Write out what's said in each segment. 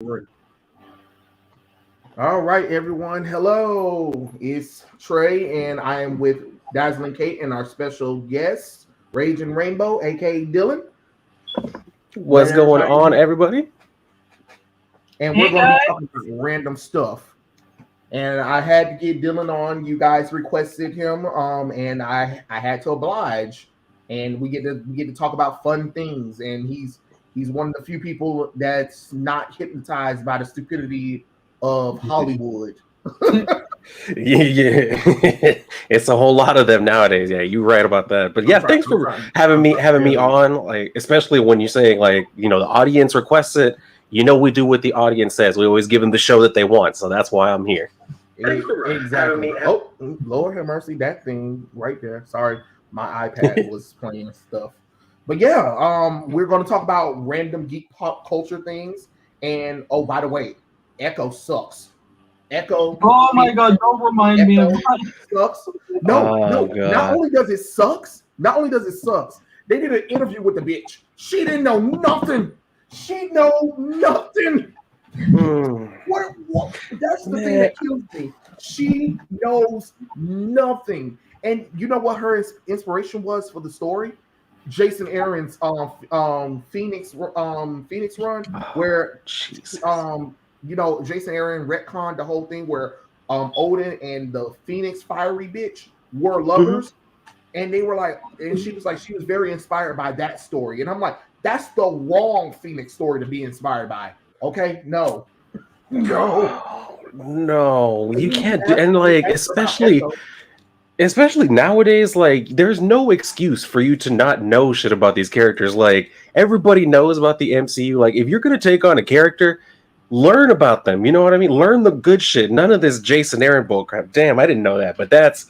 Right. All right, everyone. Hello, it's Trey, and I am with Dazzling Kate and our special guest, Raging Rainbow, aka Dylan. Let What's going everybody on, know. everybody? And we're Hey going to be guys, talking about random stuff. And I had to get Dylan on. You guys requested him, and I had to oblige. And we get to talk about fun things. And he's one of the few people that's not hypnotized by the stupidity of Hollywood. Yeah, it's a whole lot of them nowadays. Yeah, you're right about that. But I'm yeah, trying. thanks I'm for trying. having I'm me trying having me very. on. Like, especially when you're saying the audience requests it. We do what the audience says. We always give them the show that they want. So that's why I'm here. Exactly. Oh, Lord have mercy, that thing right there. Sorry, my iPad was playing stuff. But yeah, we're going to talk about random geek pop culture things. And oh, by the way, Echo sucks. Echo, oh my god, don't remind me of Echo that. sucks. No, Oh no. Not god. only does it sucks, not only does it sucks. They did an interview with the bitch. She didn't know nothing. She know nothing. Hmm. What? That's the thing Man. that kills me. She knows nothing. And you know what her inspiration was for the story? Jason Aaron's Phoenix run, Oh, where Jesus. Jason Aaron retconned the whole thing where Odin and the Phoenix fiery bitch were Mhm. lovers, and they were like, and she was like, she was very inspired by that story, and I'm like, that's the wrong Phoenix story to be inspired by. Okay, no, no, Oh, no, you you can't do, have and to be like extra about especially Echo. especially nowadays, like there's no excuse for you to not know shit about these characters. Like everybody knows about the MCU. Like if you're gonna take on a character, learn about them. You know what I mean? Learn the good shit. None of this Jason Aaron bullcrap. Damn, I didn't know that, but that's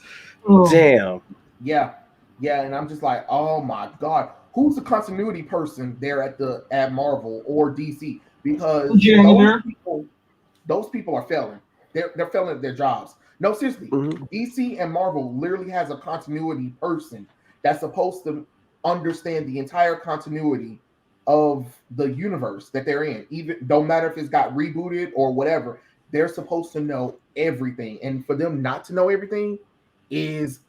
Oh, damn. Yeah, yeah, and I'm just like, oh my god, who's the continuity person there at Marvel or DC? the Because janitor. those people are failing. They're failing at their jobs. No, seriously, Mhm. DC and Marvel literally has a continuity person that's supposed to understand the entire continuity of the universe that they're in. Even don't matter if it's got rebooted or whatever, they're supposed to know everything. And for them not to know everything is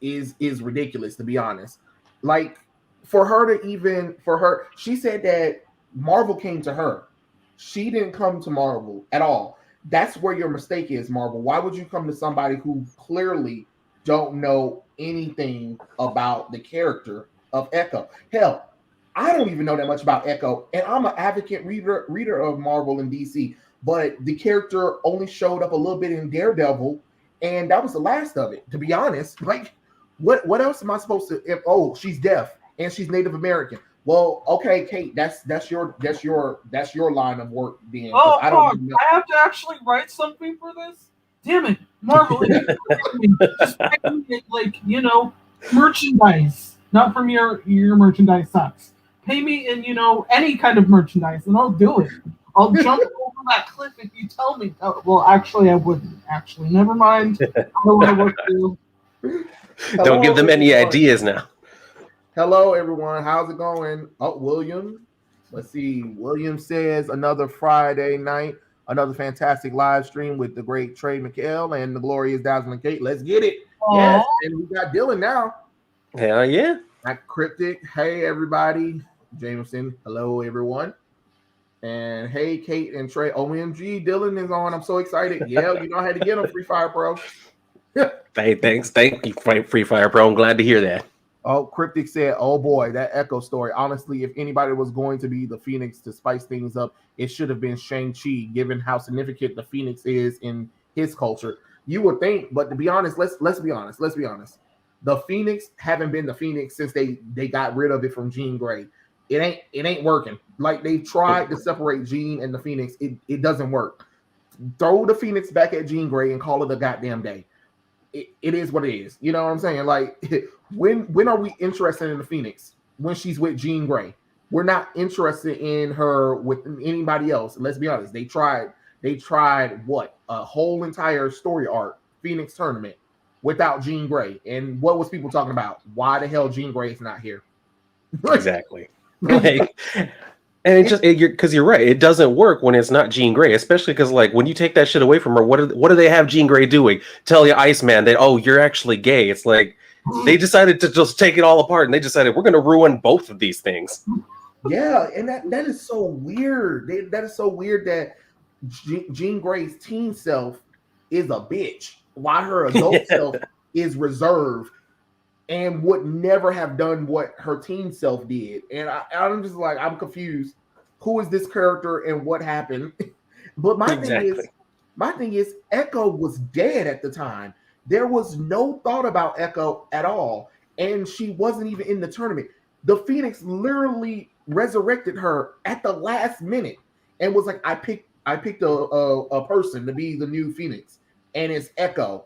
ridiculous, to be honest. Like for her, she said that Marvel came to her. She didn't come to Marvel at all. That's where your mistake is, Marvel. Why would you come to somebody who clearly don't know anything about the character of Echo? Hell, I don't even know that much about Echo, and I'm an advocate reader of Marvel and DC. But the character only showed up a little bit in Daredevil, and that was the last of it. To be honest, like, what else am I supposed to? Oh, she's deaf and she's Native American. Well, okay, Kate, that's your line of work then, because Oh I don't fuck, even know. I have to actually write something for this? Damn it, Marvel, if you're listening, just pay me merchandise. Not from your merchandise sucks. Pay me in, any kind of merchandise and I'll do it. I'll jump over that cliff if you tell me. Oh, well, actually, I wouldn't. Actually, never mind. I don't want to work for you. Don't Hello, give them any everyone. ideas now. Hello, everyone. How's it going? Oh, William. Let's see. William says another Friday night, another fantastic live stream with the great Trey McHale and the glorious Dazzling Kate. Let's get it. Yes, Aw. and we got Dylan now. Hell yeah. Not cryptic. Hey, everybody. Jameson. Hello, everyone. And hey, Kate and Trey. OMG, Dylan is on. I'm so excited. Yeah, I had to get him Free Fire Pro. Hey, thanks. Thank you, Free Fire Pro. I'm glad to hear that. Oh, Cryptic said, "Oh boy, that Echo story. Honestly, if anybody was going to be the Phoenix to spice things up, it should have been Shang-Chi, given how significant the Phoenix is in his culture. You would think, but to be honest, let's be honest. Let's be honest. The Phoenix haven't been the Phoenix since they got rid of it from Jean Grey. It ain't working. Like they tried to separate Jean and the Phoenix. It doesn't work. Throw the Phoenix back at Jean Grey and call it a goddamn day. It is what it is. You know what I'm saying? Like when are we interested in the Phoenix? When she's with Jean Grey. We're not interested in her with anybody else. Let's be honest. They tried what? A whole entire story arc, Phoenix tournament, without Jean Grey. And what was people talking about? Why the hell Jean Grey is not here? like, Exactly. like Like And it just because you're right, it doesn't work when it's not Jean Grey, especially because like when you take that shit away from her, what do they have Jean Grey doing? Tell you Iceman that you're actually gay. It's like they decided to just take it all apart, and they decided we're going to ruin both of these things. Yeah, and that is so weird. That is so weird that Jean Grey's teen self is a bitch, while her adult self is reserved and would never have done what her teen self did. And I'm just like, I'm confused. Who is this character and what happened? But my thing is, Echo was dead at the time. There was no thought about Echo at all, and she wasn't even in the tournament. The Phoenix literally resurrected her at the last minute and was like, I picked a person to be the new Phoenix, and it's Echo.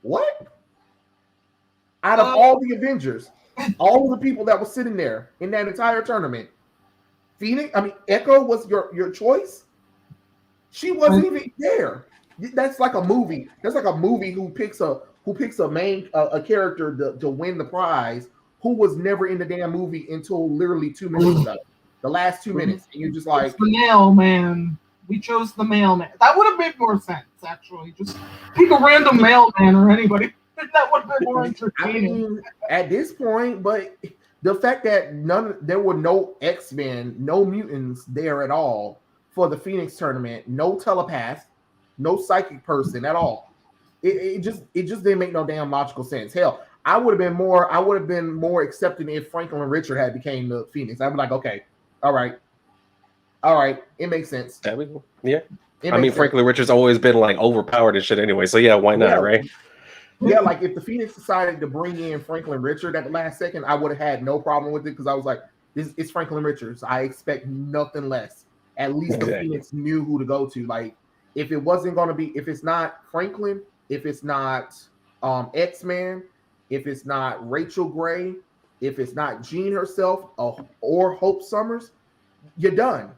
What? Out of all the Avengers, all of the people that were sitting there in that entire tournament, Echo was your choice. She wasn't even there. That's like a movie. That's like a movie who picks a character to win the prize who was never in the damn movie until literally 2 minutes ago. The last 2 minutes, and you're just like, it's the mailman. We chose the mailman. That would have made more sense, actually. Just pick a random mailman or anybody. That would have been more entertaining. At this point, but the fact that there were no X-Men, no mutants there at all for the Phoenix tournament, no telepath, no psychic person at all. It just didn't make no damn logical sense. Hell, I would have been more accepting if Franklin Richard had became the Phoenix. I'd be like, okay, all right, it makes sense. Yeah. Franklin Richard's always been like overpowered and shit anyway, so yeah, why not, right? Yeah, like if the Phoenix decided to bring in Franklin Richard at the last second, I would have had no problem with it because I was like, it's Franklin Richards. I expect nothing less. At least the Phoenix knew who to go to. Like, if it wasn't going to be, if it's not Franklin, if it's not X-Man, if it's not Rachel Gray, if it's not Jean herself or Hope Summers, you're done.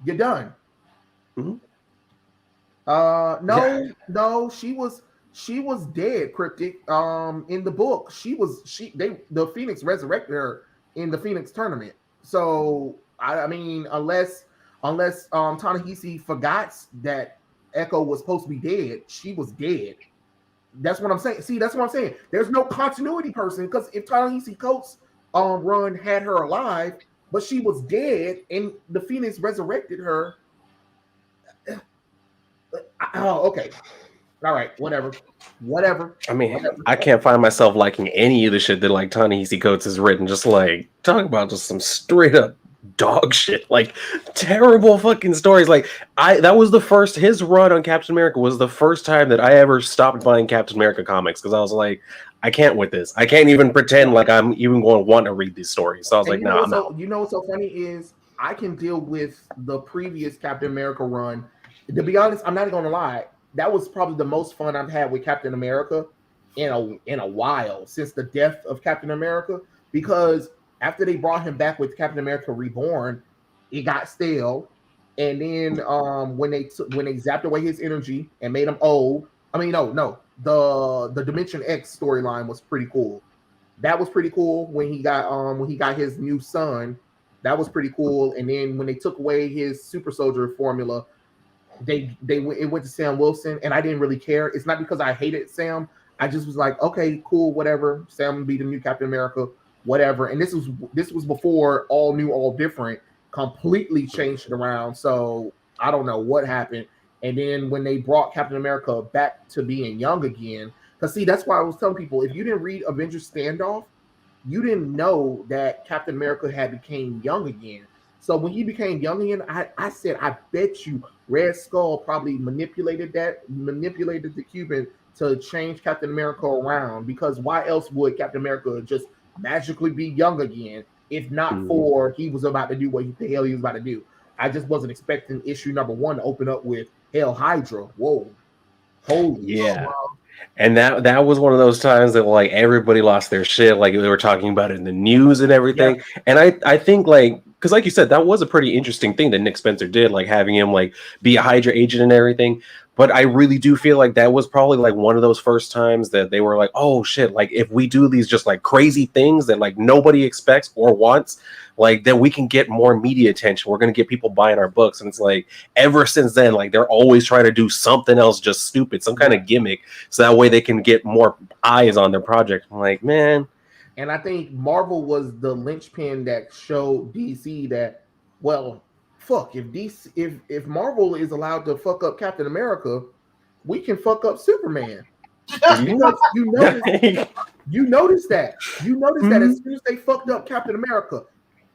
Mm-hmm. No, she was dead, Cryptic. In the book, the Phoenix resurrected her in the Phoenix tournament. So unless Ta-Nehisi forgot that Echo was supposed to be dead, she was dead. That's what I'm saying. See, that's what I'm saying. There's no continuity person because if Ta-Nehisi Coates' run had her alive, but she was dead and the Phoenix resurrected her. Okay. All right, whatever. I can't find myself liking any of the shit that like Ta-Nehisi Coates has written. Just like talking about just some straight up dog shit, like terrible fucking stories. Like that was his run on Captain America was the first time that I ever stopped buying Captain America comics because I was like, I can't with this. I can't even pretend like I'm even going to want to read these stories. So I was like, no, I'm out. You know what's so funny is I can deal with the previous Captain America run. To be honest, I'm not gonna lie. That was probably the most fun I've had with Captain America in a while since the death of Captain America. Because after they brought him back with Captain America Reborn, it got stale. And then when they zapped away his energy and made him old. The Dimension X storyline was pretty cool. That was pretty cool when he got his new son. That was pretty cool. And then when they took away his super soldier formula, it went to Sam Wilson, and I didn't really care. It's not because I hated Sam. I just was like, okay, cool, whatever. Sam will be the new Captain America, whatever. And this was before All New, All Different completely changed it around. So I don't know what happened. And then when they brought Captain America back to being young again, because see, that's why I was telling people, if you didn't read Avengers Standoff, you didn't know that Captain America had became young again. So when he became young again, I said, I bet you Red Skull probably manipulated the Cuban to change Captain America around, because why else would Captain America just magically be young again if not for he was about to do what the hell he was about to do? I just wasn't expecting issue number 1 to open up with Hail Hydra. Whoa. Holy yeah. And that was one of those times that like everybody lost their shit. Like they were talking about it in the news and everything. Yeah. And I think like because like you said, that was a pretty interesting thing that Nick Spencer did, like having him like be a Hydra agent and everything. But I really do feel like that was probably like one of those first times that they were like, oh shit, like if we do these just like crazy things that like nobody expects or wants, like then we can get more media attention. We're gonna get people buying our books. And it's like ever since then, like they're always trying to do something else just stupid, some kind of gimmick, so that way they can get more eyes on their project. I'm like, man. And I think Marvel was the linchpin that showed DC that, well, fuck, if Marvel is allowed to fuck up Captain America, we can fuck up Superman. Because you notice that as soon as they fucked up Captain America,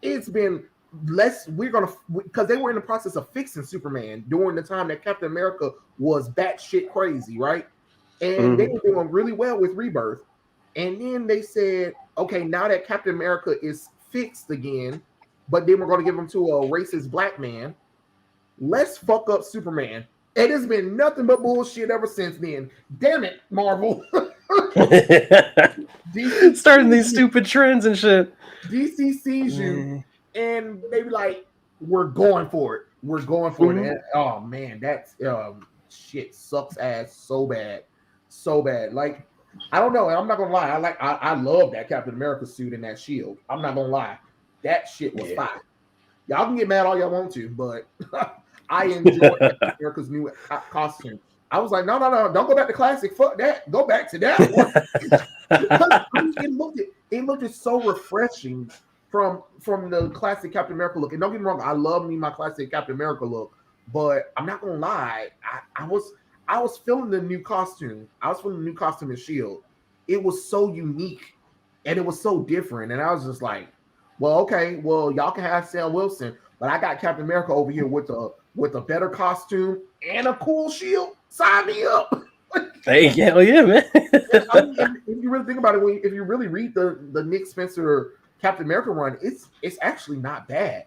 it's been less. Because they were in the process of fixing Superman during the time that Captain America was batshit crazy, right? And they were doing really well with Rebirth. And then they said, okay, now that Captain America is fixed again, but then we're going to give him to a racist black man, let's fuck up Superman. It has been nothing but bullshit ever since then. Damn it, Marvel. DC starting these stupid trends and shit. DC sees you and they be like, we're going for it. We're going for it. And, oh man, that's shit sucks ass so bad. So bad. Like, I don't know. I'm not gonna lie. I love that Captain America suit and that shield. I'm not gonna lie. That shit was fire. Y'all can get mad all y'all want to, but I enjoyed Captain America's new costume. I was like, no, don't go back to classic. Fuck that. Go back to that one. it looked so refreshing from the classic Captain America look. And don't get me wrong, I love me my classic Captain America look, but I'm not gonna lie. I was feeling the new costume. I was feeling the new costume and shield. It was so unique and it was so different. And I was just like, well, okay, well, y'all can have Sam Wilson, but I got Captain America over here with a better costume and a cool shield. Sign me up. Hey, hell yeah, man. I mean, if you really think about it, if you really read the Nick Spencer Captain America run, it's actually not bad.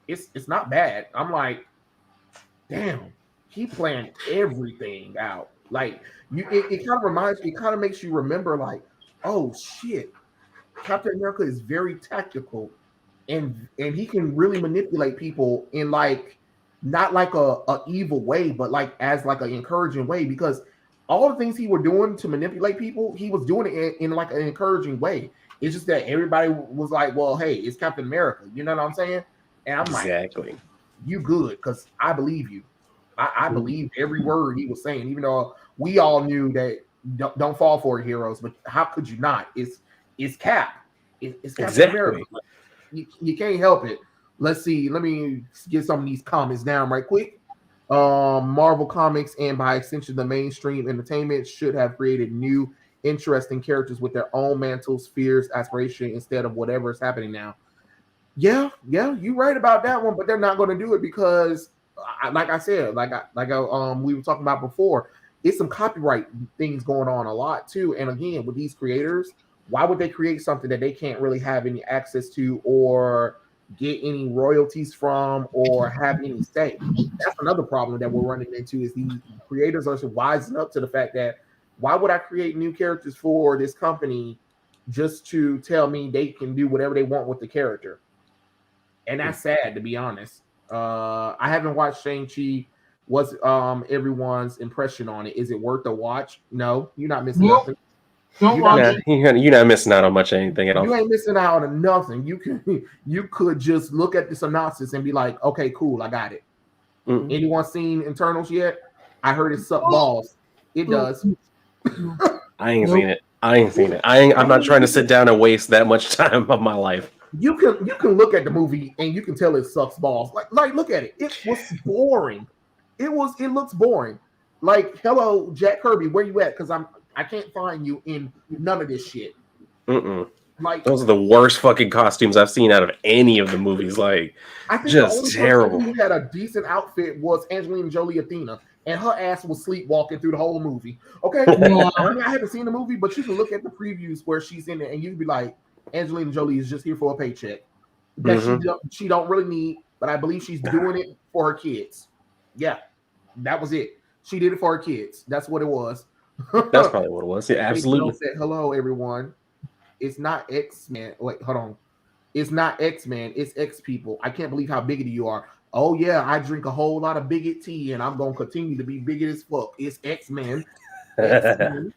It's not bad. I'm like, damn. He planned everything out. Like it kind of makes you remember, like, oh shit, Captain America is very tactical, and he can really manipulate people in like not like a evil way, but like as like an encouraging way. Because all the things he were doing to manipulate people, he was doing it in like an encouraging way. It's just that everybody was like, well, hey, it's Captain America. You know what I'm saying? And I'm like, you good, because I believe you. I believe every word he was saying, even though we all knew that don't fall for it, heroes. But how could you not? It's Cap. It's Captain America. You can't help it. Let's see. Let me get some of these comments down right quick. Marvel Comics and by extension the mainstream entertainment should have created new, interesting characters with their own mantles, fears, aspiration instead of whatever is happening now. Yeah, you're right about that one, but they're not going to do it because. Like I said, we were talking about before, it's some copyright things going on a lot too. And again, with these creators, why would they create something that they can't really have any access to or get any royalties from or have any say? That's another problem that we're running into is these creators are wising up to the fact that why would I create new characters for this company just to tell me they can do whatever they want with the character? And that's sad, to be honest. I haven't watched Shang-Chi. What's everyone's impression on it? Is it worth a watch? No, you're not missing nothing. You're not missing out on much of anything at all. You ain't missing out on nothing. You could just look at the synopsis and be like, okay, cool, I got it. Anyone seen Internals yet? I heard it suck balls. It does. I ain't seen it. I'm not trying to sit down and waste that much time of my life. You can look at the movie and you can tell it sucks balls. Like look at it. It was boring. It looks boring. Like, hello, Jack Kirby, where you at? Because I can't find you in none of this shit. Like, those are the worst fucking costumes I've seen out of any of the movies. Like, I think just the only terrible. Who had a decent outfit was Angelina Jolie Athena, and her ass was sleepwalking through the whole movie. Okay, I haven't seen the movie, but you can look at the previews where she's in it, and you can be like, Angelina Jolie is just here for a paycheck that she don't really need, but I believe she's doing it for her kids. Yeah, that was it. She did it for her kids. That's what it was. That's probably what it was. Yeah, absolutely. Said, hello, everyone. It's not X-Men. Wait, hold on. It's not X-Men, it's X people. I can't believe how bigoted you are. Oh yeah, I drink a whole lot of bigot tea and I'm gonna continue to be bigot as fuck. It's X-Men. X-Men.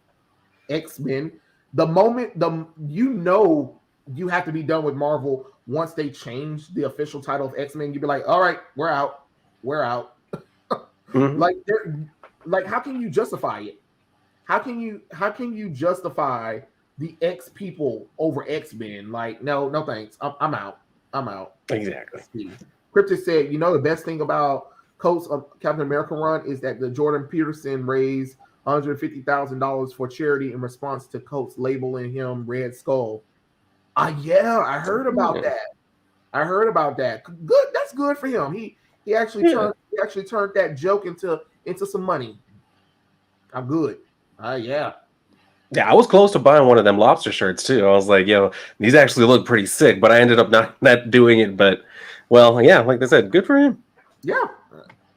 X-Men. The moment you have to be done with Marvel once they change the official title of X-Men, you'd be like, all right, we're out. We're out. Like how can you justify it? How can you justify the X people over X-Men? Like, no thanks. I'm out. I'm out. Exactly. Cryptic said, the best thing about Coats of Captain America run is that the Jordan Peterson raised $150,000 for charity in response to Coats labeling him Red Skull. Yeah, I heard about that. I heard about that. Good, that's good for him. He actually turned that joke into some money. I'm good. Yeah. Yeah, I was close to buying one of them lobster shirts too. I was like, yo, these actually look pretty sick, but I ended up not doing it. But well, yeah, like I said, good for him. Yeah,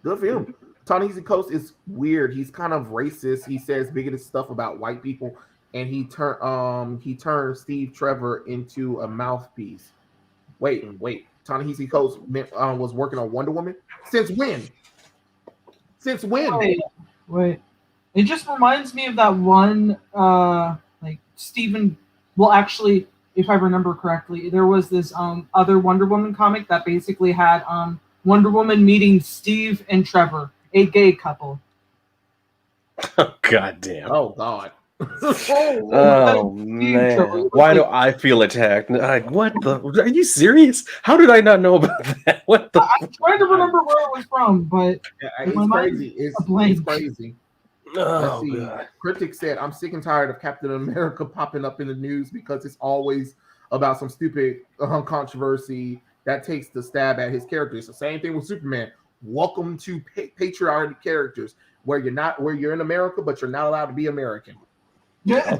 good for him. Ta-Nehisi Coates is weird. He's kind of racist. He says bigoted stuff about white people, and he turned Steve Trevor into a mouthpiece. Wait. Ta-Nehisi Coates was working on Wonder Woman? Since when? Wait. It just reminds me of that one, like Stephen. Well, actually, if I remember correctly, there was this other Wonder Woman comic that basically had Wonder Woman meeting Steve and Trevor, a gay couple. Oh god damn! Oh god! Oh man! Why do I feel attacked? Like, what the? Are you serious? How did I not know about that? What the? I'm trying to remember where it was from, but it's crazy. It's crazy. Oh god! Cryptic said, "I'm sick and tired of Captain America popping up in the news because it's always about some stupid controversy that takes the stab at his character. It's the same thing with Superman. Welcome to patriotic characters where you're in America, but you're not allowed to be American." Yeah.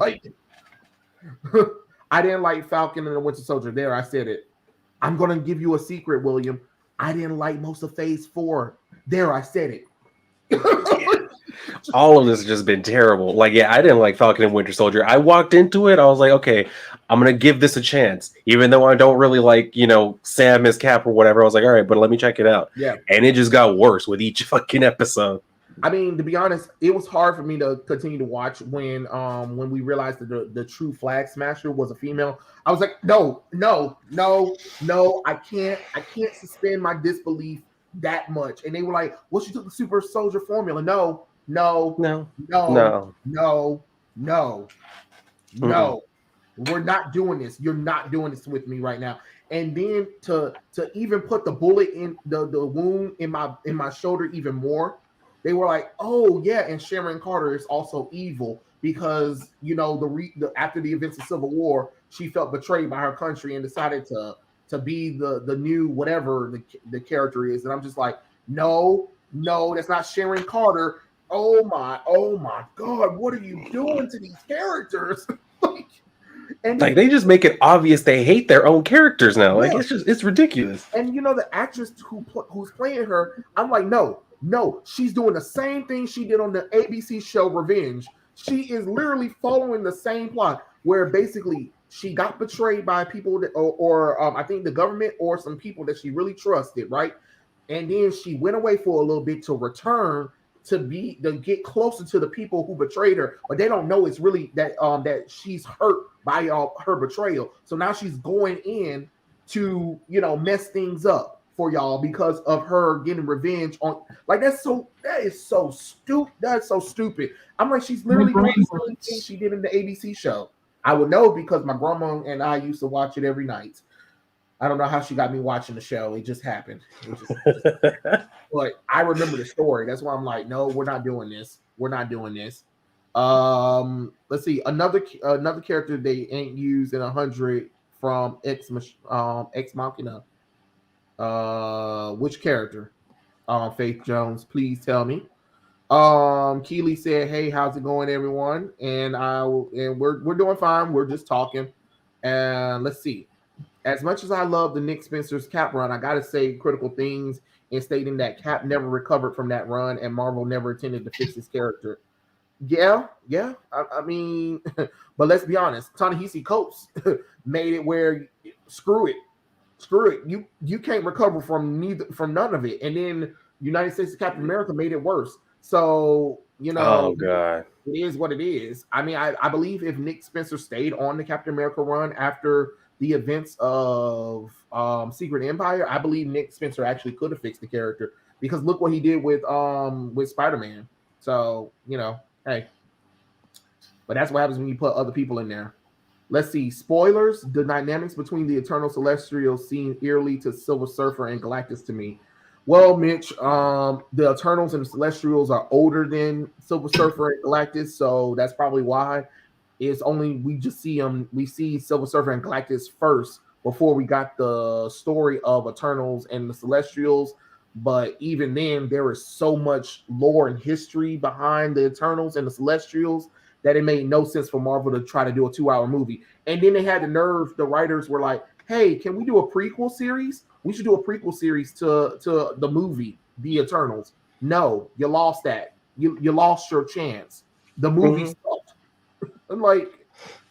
I didn't like Falcon and the Winter Soldier. There, I said it. I'm gonna give you a secret, William. I didn't like most of Phase 4. There, I said it. All of this has just been terrible. Like, yeah, I didn't like Falcon and Winter Soldier. I walked into it, I was like, okay, I'm gonna give this a chance, even though I don't really like, Sam as Cap or whatever. I was like, all right, but let me check it out. Yeah, and it just got worse with each fucking episode. I mean, to be honest, it was hard for me to continue to watch when we realized that the true Flag Smasher was a female. I was like, no, I can't suspend my disbelief that much. And they were like, well, she took the super soldier formula. No. We're not doing this. You're not doing this with me right now. And then to even put the bullet in the wound in my shoulder even more, they were like, oh yeah, and Sharon Carter is also evil because after the events of Civil War, she felt betrayed by her country and decided to be the new whatever the character is. And I'm just like, no, that's not Sharon Carter. Oh my god, what are you doing to these characters? And they just make it obvious they hate their own characters now. Like, it's ridiculous. And the actress who's playing her, I'm like, no, she's doing the same thing she did on the ABC show Revenge. She is literally following the same plot where basically she got betrayed by people that, or I think the government or some people that she really trusted, right? And then she went away for a little bit to return to get closer to the people who betrayed her, but they don't know it's really that she's hurt by her betrayal. So now she's going in to mess things up for y'all because of her getting revenge on. Like, that is so stupid. That's so stupid. I'm like, she's literally doing the same thing she did in the ABC show. I would know because my grandma and I used to watch it every night. I don't know how she got me watching the show. It just happened. But I remember the story. That's why I'm like, no, we're not doing this. Let's see. Another character they ain't used in 100 from Ex Machina. Which character? Faith Jones, please tell me. Keely said, "Hey, how's it going, everyone?" And we're doing fine. We're just talking. And let's see. As much as I love the Nick Spencer's Cap run, I gotta say critical things in stating that Cap never recovered from that run, and Marvel never intended to fix his character. Yeah. I mean, but let's be honest. Ta-Nehisi Coates made it where screw it. Screw it. You can't recover from none of it. And then United States Captain America made it worse. So, Oh god. it is what it is. I mean, I believe if Nick Spencer stayed on the Captain America run after the events of Secret Empire, I believe Nick Spencer actually could have fixed the character, because look what he did with Spider-Man. So, hey. But that's what happens when you put other people in there. Let's see. Spoilers. The dynamics between the Eternal Celestials seem eerily to Silver Surfer and Galactus to me. Well, Mitch, the Eternals and the Celestials are older than Silver Surfer and Galactus, so that's probably why. It's only we see Silver Surfer and Galactus first before we got the story of Eternals and the Celestials. But even then, there is so much lore and history behind the Eternals and the Celestials that it made no sense for Marvel to try to do a 2-hour movie. And then they had the nerve, the writers were like, hey, can we do a prequel series? We should do a prequel series to the movie, The Eternals. No, you lost that. You lost your chance. The movie stopped. I'm like,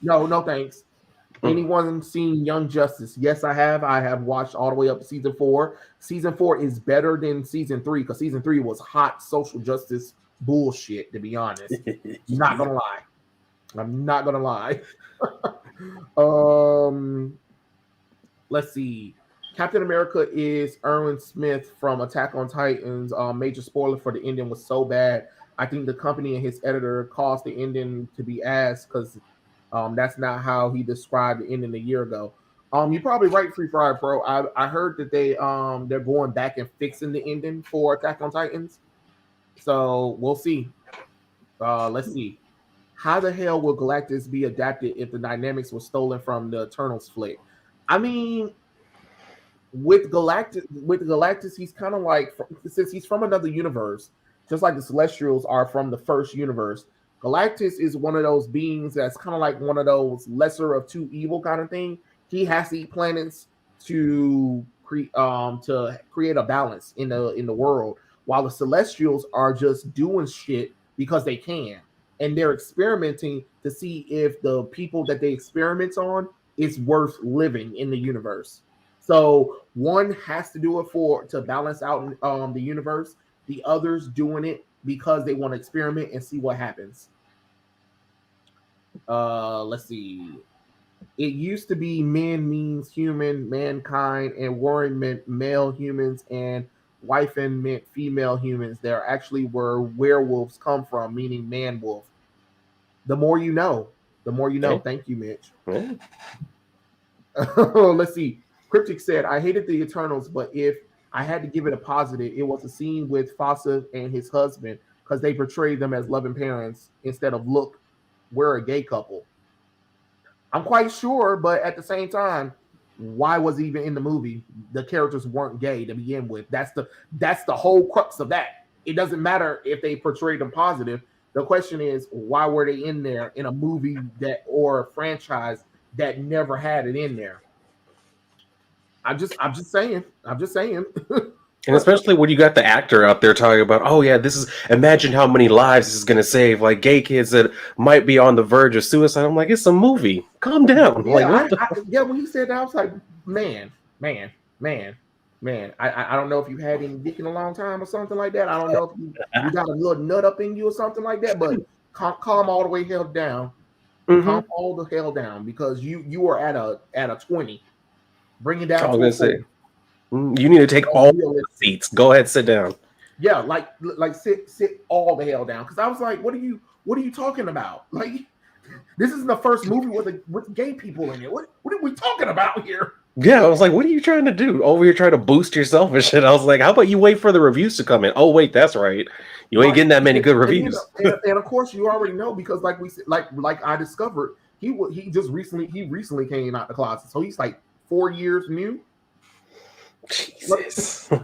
no thanks. Anyone seen Young Justice? Yes, I have. I have watched all the way up to season 4. Season 4 is better than season 3 because season 3 was hot social justice bullshit, to be honest. Not gonna lie. I'm not gonna lie. Let's see. Captain America is Erwin Smith from Attack on Titans. Major spoiler for the ending was so bad. I think the company and his editor caused the ending to be asked because that's not how he described the ending a year ago. You're probably right, Free Fire Pro. I heard that they're going back and fixing the ending for Attack on Titans. So we'll see. Let's see. How the hell will Galactus be adapted if the dynamics were stolen from the Eternals flick? I mean, with Galactus, he's kind of like, since he's from another universe, just like the Celestials are from the first universe. Galactus is one of those beings that's kind of like one of those lesser of two evil kind of thing. He has to eat planets to create a balance in the world, while the Celestials are just doing shit because they can, and they're experimenting to see if the people that they experiment on is worth living in the universe. So one has to do it to balance out the universe. The others doing it because they want to experiment and see what happens. Let's see. It used to be men means human, mankind, and warring meant male humans, and wifing meant female humans. There actually were werewolves come from, meaning man wolf. The more you know, the more you know. Thank you, Mitch. Let's see. Cryptic said, I hated the Eternals, but if I had to give it a positive, it was a scene with Fossa and his husband because they portrayed them as loving parents instead of, look, we're a gay couple. I'm quite sure, but at the same time, why was he even in the movie? The characters weren't gay to begin with. That's the whole crux of that. It doesn't matter if they portrayed them positive. The question is, why were they in there in a movie or a franchise that never had it in there? I'm just saying. And especially when you got the actor out there talking about, oh yeah, imagine how many lives this is going to save, like gay kids that might be on the verge of suicide. I'm like, it's a movie. Calm down. Yeah, when he said that, I was like, man. I don't know if you had any dick in a long time or something like that. I don't know if you got a little nut up in you or something like that, but calm all the way hell down. Calm all the hell down, because you are at a 20. Bring it down to a 40. You need to take all the seats. Go ahead, sit down. Yeah, like sit all the hell down. Because I was like, what are you talking about? Like, this isn't the first movie with gay people in it. What are we talking about here? Yeah, I was like, what are you trying to do? Over here trying to boost yourself and shit. I was like, how about you wait for the reviews to come in? Oh wait, that's right. You ain't getting that many good reviews. And of course, you already know, because like we said, like I discovered, he recently came out the closet, so he's like 4 years new. Jesus. I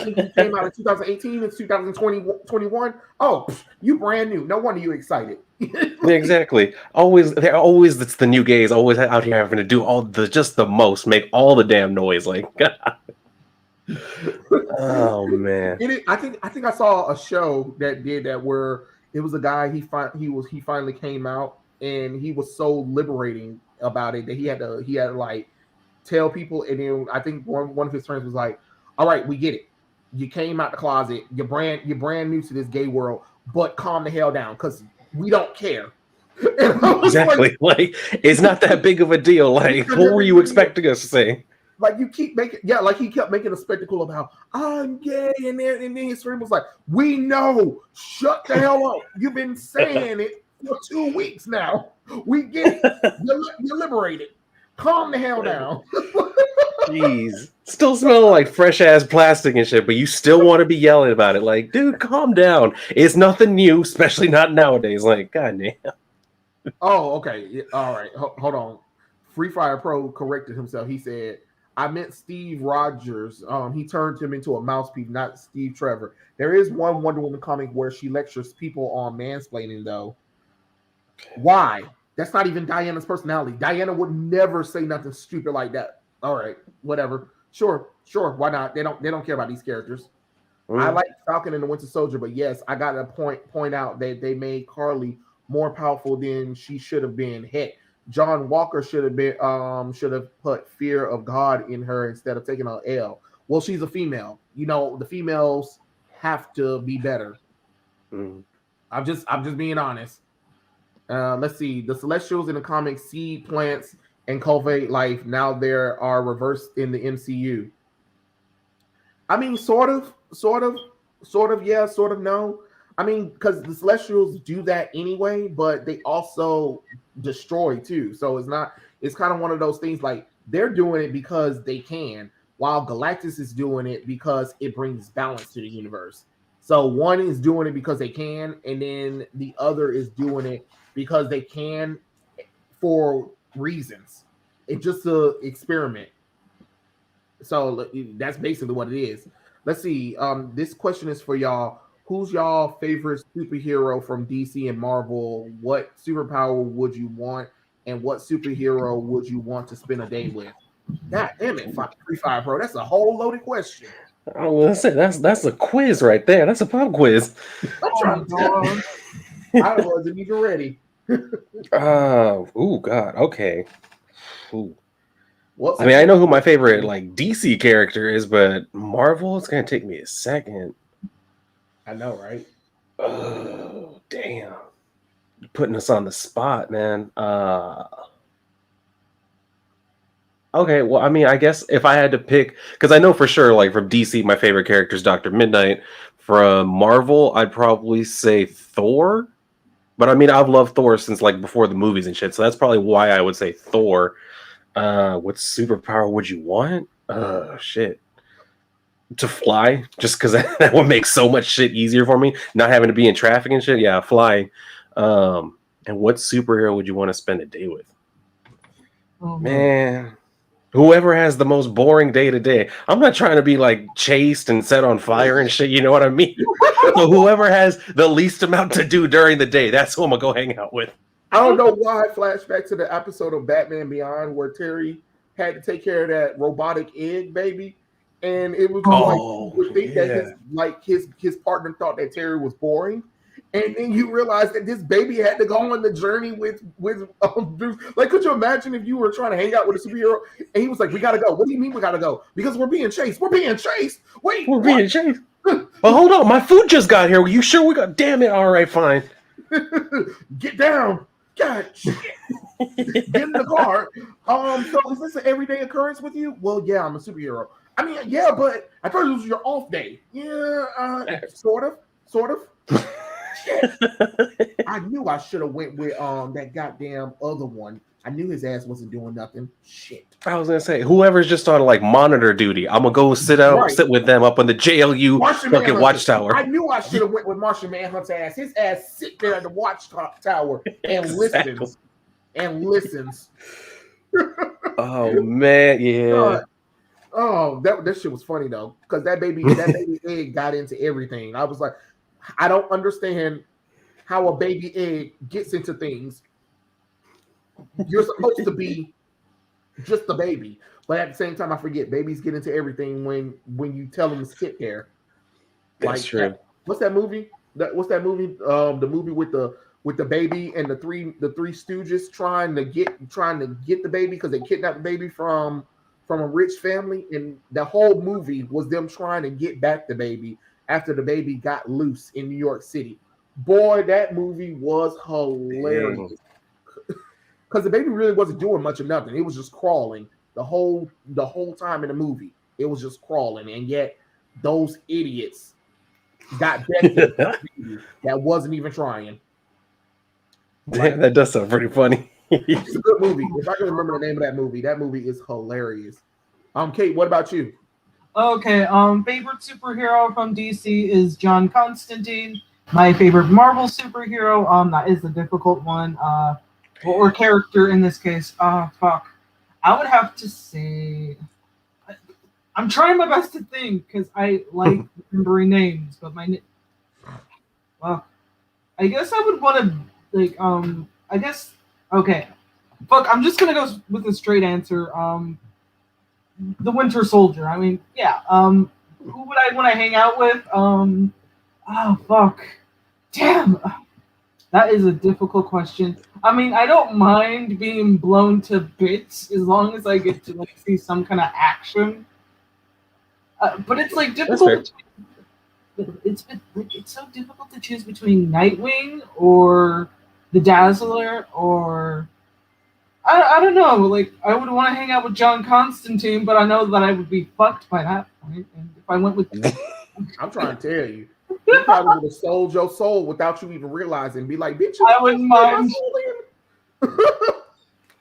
think he came out in 2018 and 2021. Oh, you brand new. No wonder you excited. Exactly. It's the new gays always out here having to do the most, make all the damn noise. Like, oh man. I think I saw a show that did that where it was a guy he finally came out, and he was so liberating about it that he had to like tell people, and then I think one of his friends was like, "All right, we get it. You came out the closet. You're brand new to this gay world, but calm the hell down because we don't care." And I was Exactly. Like, it's not that big of a deal. Like, what were you expecting us to say? Like, you keep making, like he kept making a spectacle of how I'm gay, and then his friend was like, "We know, shut the hell up. You've been saying it for 2 weeks now. We get it. You're liberated. Calm the hell down." Jeez. Still smelling like fresh ass plastic and shit, but you still want to be yelling about it. Like, dude, calm down. It's nothing new, especially not nowadays. Like, goddamn. Oh, okay. Yeah, all right. Hold on. Free Fire Pro corrected himself. He said, "I meant Steve Rogers. He turned him into a mouthpiece, not Steve Trevor." There is one Wonder Woman comic where she lectures people on mansplaining, though. Why? That's not even Diana's personality. Diana would never say nothing stupid like that. All right, whatever. Sure. Why not? They don't care about these characters. I like Falcon and the Winter Soldier, but yes, I got to point out that they made Carly more powerful than she should have been. Heck, John Walker should have put fear of God in her instead of taking an L. Well, she's a female. The females have to be better. I'm just being honest. Let's see. The Celestials in the comics seed plants and cultivate life. Now there are reversed in the MCU. I mean, sort of, yeah, sort of no. I mean, because the Celestials do that anyway, but they also destroy too. So it's kind of one of those things like they're doing it because they can, while Galactus is doing it because it brings balance to the universe. So one is doing it because they can, and then the other is doing it because they can for reasons. It's just an experiment. So that's basically what it is. Let's see. This question is for y'all. Who's y'all favorite superhero from DC and Marvel? What superpower would you want, and what superhero would you want to spend a day with? God damn it, Free Fire Pro. That's a whole loaded question. I was gonna say that's a quiz right there. That's a pop quiz. I'm trying to tell you. I wasn't even ready. Oh God. Okay. Ooh. I mean, I know who my favorite like DC character is, but Marvel, it's gonna take me a second. I know, right? Oh, damn. You're putting us on the spot, man. Okay, well, I mean, I guess if I had to pick, because I know for sure, like from DC, my favorite character is Dr. Midnight. From Marvel, I'd probably say Thor. But I mean, I've loved Thor since like before the movies and shit, so that's probably why I would say Thor. What superpower would you want? Shit. To fly, just because that would make so much shit easier for me. Not having to be in traffic and shit. Yeah, flying. And what superhero would you want to spend a day with? Oh, man, whoever has the most boring day to day. I'm not trying to be like chased and set on fire and shit. You know what I mean? So whoever has the least amount to do during the day, that's who I'm gonna go hang out with. I don't know why I flashed back to the episode of Batman Beyond where Terry had to take care of that robotic egg baby. And it was that his partner thought that Terry was boring, and then you realize that this baby had to go on the journey with Bruce. Like, could you imagine if you were trying to hang out with a superhero and he was like, "We gotta go." What do you mean we gotta go? Because we're being chased. We're being chased. Wait, we're being chased. Well, hold on, my food just got here. Are you sure we got? Damn it! All right, fine. Get down. God shit. Get in the car. So is this an everyday occurrence with you? Well, yeah, I'm a superhero. I mean, yeah, but I thought it was your off day. Yeah, sort of. I knew I should have went with that goddamn other one. I knew his ass wasn't doing nothing. Shit. I was gonna say, whoever's just on like monitor duty, I'm gonna go sit with them up on the JLU fucking watchtower. I knew I should have went with Martian Manhunt's ass. His ass sit there at the watchtower and listens. Oh man, yeah. Oh, that shit was funny though, because that baby egg got into everything. I was like, I don't understand how a baby egg gets into things. You're supposed to be just a baby, but at the same time, I forget babies get into everything when you tell them to sit there. That's true. What's that movie? What's that movie? The movie with the baby and the three stooges trying to get the baby because they kidnapped the baby from from a rich family, and the whole movie was them trying to get back the baby after the baby got loose in New York City. Boy, that movie was hilarious because the baby really wasn't doing much of nothing. It was just crawling the whole time in the movie. It was just crawling, and yet those idiots got back to the baby that wasn't even trying. Damn, that does sound pretty funny. It's a good movie. If I can remember the name of that movie is hilarious. Kate, what about you? Okay, favorite superhero from DC is John Constantine. My favorite Marvel superhero, that is a difficult one. Or character in this case. Fuck. I would have to say. I'm trying my best to think because I like remembering names, but well, I guess I would want to I guess okay. Fuck, I'm just gonna go with a straight answer. The Winter Soldier. I mean, yeah. Who would I want to hang out with? Oh fuck. Damn. That is a difficult question. I mean, I don't mind being blown to bits as long as I get to see some kind of action. But it's difficult. It's so difficult to choose between Nightwing or the Dazzler or I don't know. I would want to hang out with John Constantine, but I know that I would be fucked by that point. And if I went with, I'm trying to tell you. You probably would have sold your soul without you even realizing. Be like, bitch, I wouldn't mind.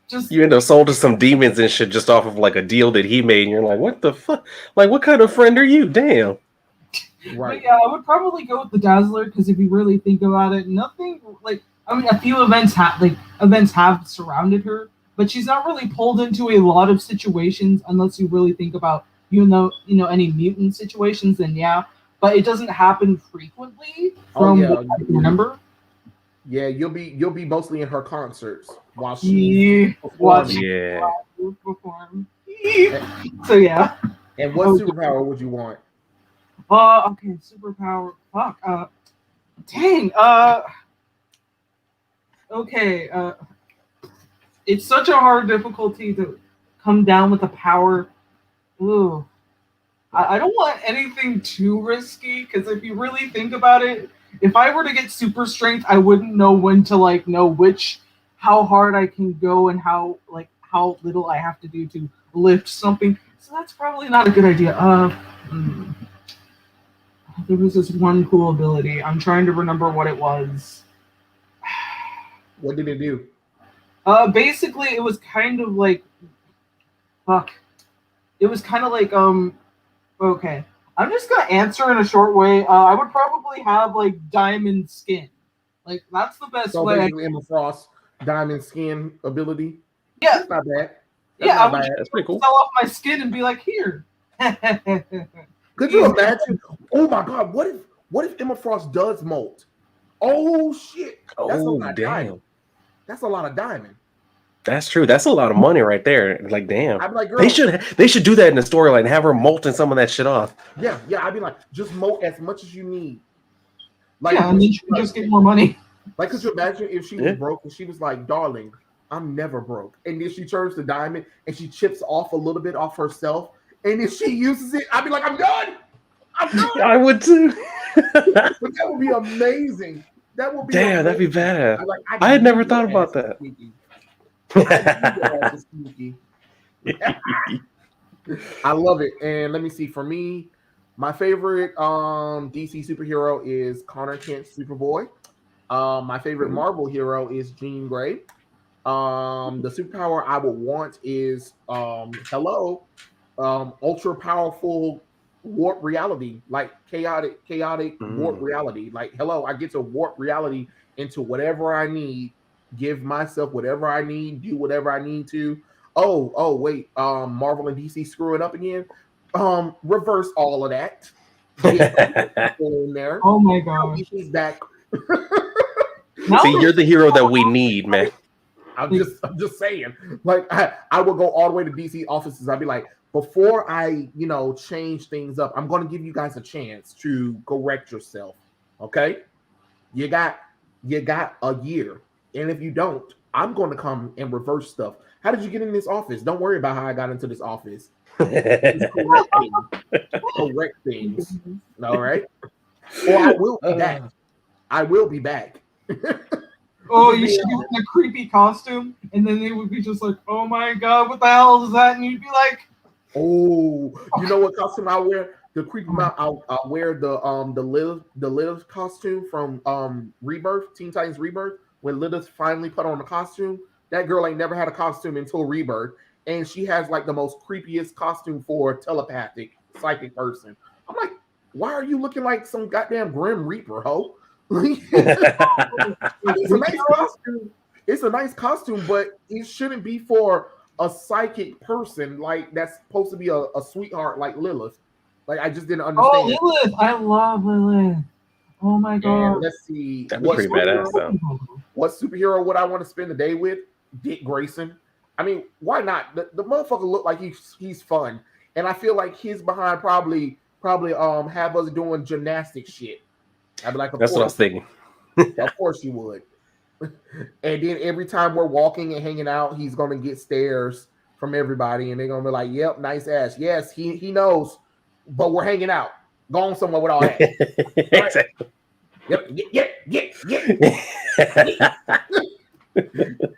Just you end up sold to some demons and shit just off of a deal that he made, and you're like, what the fuck? What kind of friend are you? Damn. Right. But yeah, I would probably go with the Dazzler because if you really think about it, nothing a few events have surrounded her, but she's not really pulled into a lot of situations unless you really think about any mutant situations. Then yeah. But it doesn't happen frequently from what I can remember. Yeah, you'll be mostly in her concerts while she perform. So yeah. And what superpower would you want? Okay, superpower. Fuck. Dang. Okay. It's such a hard difficulty to come down with a power. Ooh. I don't want anything too risky because if you really think about it, if I were to get super strength, I wouldn't know when to know how hard I can go and how little I have to do to lift something. So that's probably not a good idea. There was this one cool ability. I'm trying to remember what it was. What did it do? Basically, it was kind of fuck. It was kind of okay. I'm just gonna answer in a short way. I would probably have diamond skin. That's the best way. Basically Emma Frost diamond skin ability. Yeah, that's not bad. I would that's pretty cool. Sell off my skin and be like, here. Could you imagine? Oh my god, what if Emma Frost does molt? Oh shit! That's a lot of diamond. That's a lot of diamond. That's true. That's a lot of money right there. Damn. I'd be like, girl, they should do that in the storyline and have her molting some of that shit off. Yeah. I'd be like, just molt as much as you need. And then you can just get more money. Could you imagine if she was broke and she was like, darling, I'm never broke. And then she turns to diamond and she chips off a little bit off herself. And if she uses it, I'd be like, I'm done. I would too. But that would be amazing. That would be damn, that'd be bad. I had never thought about that. I love it. And let me see. For me, my favorite DC superhero is Connor Kent Superboy. My favorite Marvel hero is Jean Grey. The superpower I would want is ultra powerful warp reality, chaotic warp reality. I get to warp reality into whatever I need, give myself whatever I need, do whatever I need to. Oh wait, Marvel and DC screwing up again. Reverse all of that. In there. Oh my god, she's back. See, you're the hero that we need, man. I'm just saying. I would go all the way to DC offices. I'd be like, before I, change things up, I'm going to give you guys a chance to correct yourself. Okay, you got a year, and if you don't, I'm going to come and reverse stuff. How did you get in this office? Don't worry about how I got into this office. Just correct things. All right. Or I will be back. I will be back. Oh, you should get in a creepy costume, and then they would be just like, "Oh my god, what the hell is that?" And you'd be like, "Oh, you know what costume I wear? The creepy mount. I'll wear the Liv costume from Rebirth, Teen Titans Rebirth. When Lilith finally put on the costume, that girl ain't never had a costume until Rebirth, and she has like the most creepiest costume for a telepathic psychic person. I'm like, why are you looking like some goddamn Grim Reaper, ho? It's a nice costume. It's a nice costume, but it shouldn't be for a psychic person like that's supposed to be a sweetheart like Lilith. Like I just didn't understand. "Oh, Lilith! I love Lilith. Oh my god!" And let's see. That'd be pretty badass, though. What superhero would I want to spend the day with? Dick Grayson. I mean, why not? The motherfucker look like he's fun, and I feel like his behind probably have us doing gymnastic shit. I'd be like, that's what I was thinking. Of course you would. And then every time we're walking and hanging out, he's gonna get stares from everybody, and they're gonna be like, "Yep, nice ass. Yes, he knows, but we're hanging out. Going somewhere with all that." Exactly. Yep.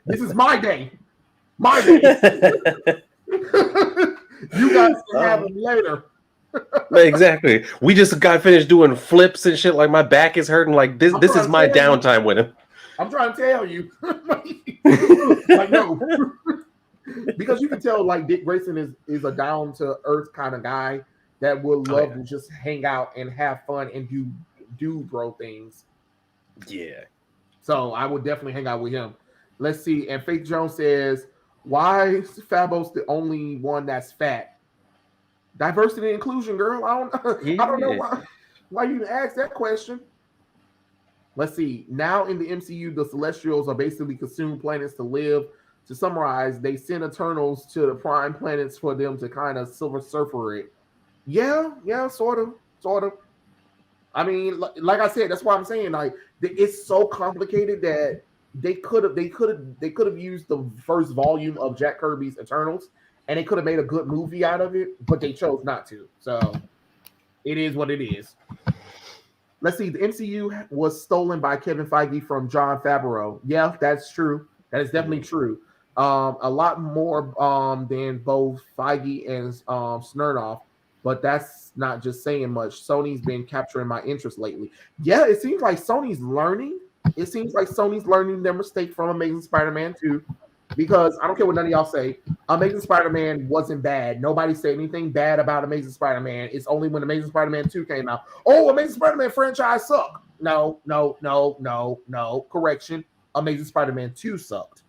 This is my day. My day. You guys can have them later. Exactly. We just got finished doing flips and shit. Like my back is hurting. Like this is my downtime with him. I'm trying to tell you. Like no. Because you can tell like Dick Grayson is a down to earth kind of guy that would love to just hang out and have fun and do bro things. Yeah. So I would definitely hang out with him. Let's see. And Faith Jones says, why is Fabos the only one that's fat? Diversity and inclusion, girl. I don't know why you asked that question. Let's see. Now in the MCU, the Celestials are basically consumed planets to live. To summarize, they send Eternals to the prime planets for them to kind of Silver Surfer it. Yeah, sort of. I mean, like I said, that's why I'm saying like it's so complicated that they could have used the first volume of Jack Kirby's Eternals and they could have made a good movie out of it, but they chose not to. So it is what it is. Let's see. The MCU was stolen by Kevin Feige from Jon Favreau. Yeah, that's true. That is definitely true. A lot more than both Feige and Smirnoff, but that's not just saying much. Sony's been capturing my interest lately. Yeah, it seems like Sony's learning. It seems like Sony's learning their mistake from Amazing Spider-Man 2, because I don't care what none of y'all say. Amazing Spider-Man wasn't bad. Nobody said anything bad about Amazing Spider-Man. It's only when Amazing Spider-Man 2 came out. Oh, Amazing Spider-Man franchise sucked. No. Correction. Amazing Spider-Man 2 sucked.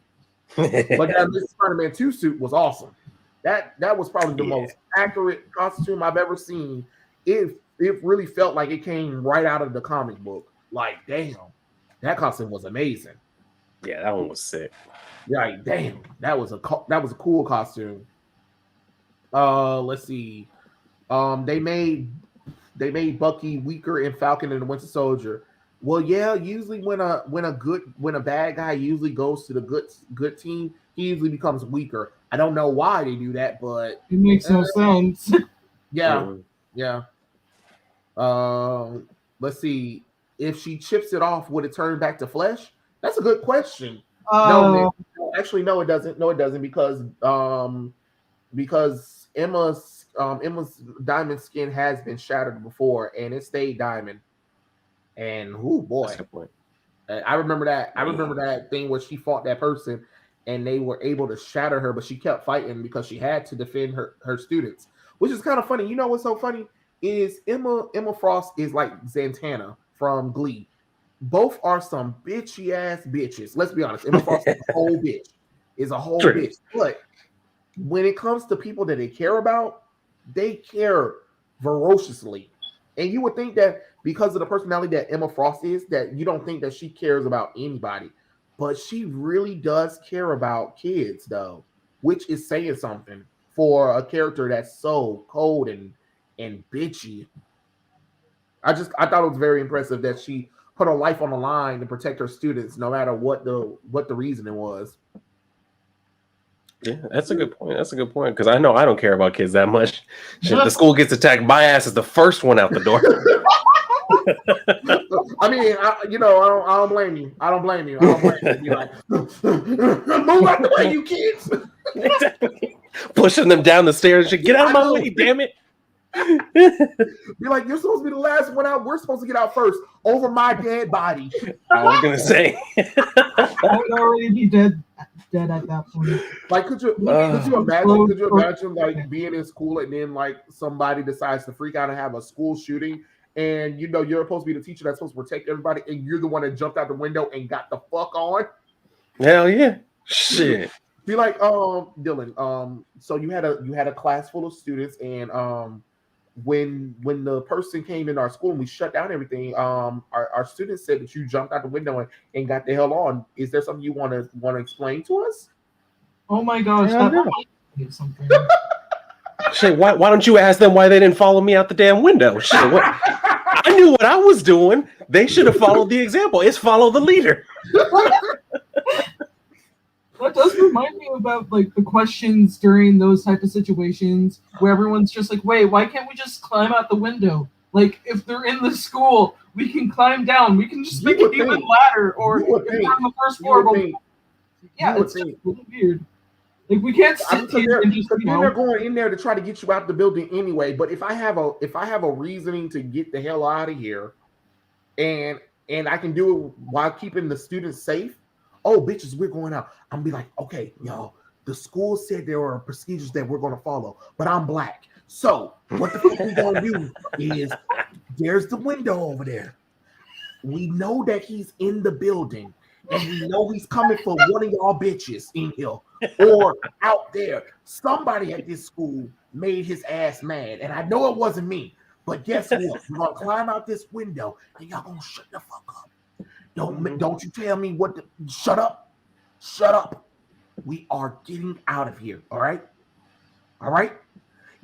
But that Amazing Spider-Man 2 suit was awesome. That was probably the most accurate costume I've ever seen. It really felt like it came right out of the comic book. Like, damn, that costume was amazing. Yeah, that one was sick. Yeah, damn, that was a cool costume. Let's see. They made Bucky weaker in Falcon and the Winter Soldier. Well, yeah, usually when a bad guy usually goes to the good team, he usually becomes weaker. I don't know why they do that, but it makes no sense. Yeah. Let's see. If she chips it off, would it turn back to flesh? That's a good question. No, actually, no, it doesn't. No, it doesn't, because Emma's diamond skin has been shattered before, and it stayed diamond. And oh boy, I remember that. I remember that thing where she fought that person, and they were able to shatter her, but she kept fighting because she had to defend her students, which is kind of funny. You know what's so funny is Emma Frost is like Zatanna from Glee. Both are some bitchy ass bitches. Let's be honest. Emma Frost is a whole bitch. Bitch. But when it comes to people that they care about, they care ferociously. And you would think that because of the personality that Emma Frost is, that you don't think that she cares about anybody. But she really does care about kids, though, which is saying something for a character that's so cold and bitchy. I thought it was very impressive that she put her life on the line to protect her students, no matter what the reasoning was. Yeah, that's a good point. That's a good point because I know I don't care about kids that much. Shit, the school gets attacked, my ass is the first one out the door. I mean, I don't blame you. I don't blame you. Be like, move out the way, you kids. Exactly. Pushing them down the stairs. Get out of my way, damn it. Be like, you're supposed to be the last one out. We're supposed to get out first over my dead body. I was gonna say. I would already be dead at that point. Like, could you imagine like being in school and then like somebody decides to freak out and have a school shooting, and you're supposed to be the teacher that's supposed to protect everybody, and you're the one that jumped out the window and got the fuck on? Hell yeah. Shit. Be like, Dylan, so you had a class full of students, and when the person came in our school and we shut down everything, our students said that you jumped out the window and got the hell on. Is there something you want to explain to us? Oh my gosh, that might be something. Shit, why don't you ask them why they didn't follow me out the damn window? Shit, what? I knew what I was doing. They should have followed the example. It's follow the leader. That does remind me about like the questions during those type of situations where everyone's just like, wait, why can't we just climb out the window? Like if they're in the school, we can climb down. We can just make a human ladder, or if we're on the first floor. Yeah, it's just really weird. Like we can't sit here and just. They're going in there to try to get you out the building anyway. But if I have a reasoning to get the hell out of here, and I can do it while keeping the students safe. Oh, bitches, we're going out. I'm gonna be like, okay, y'all, the school said there are procedures that we're gonna follow, but I'm black. So what the fuck we gonna do is there's the window over there. We know that he's in the building, and we know he's coming for one of y'all bitches in here or out there. Somebody at this school made his ass mad, and I know it wasn't me. But guess what? We're gonna climb out this window, and y'all gonna shut the fuck up. Don't you tell me what to shut up. Shut up. We are getting out of here. All right. All right.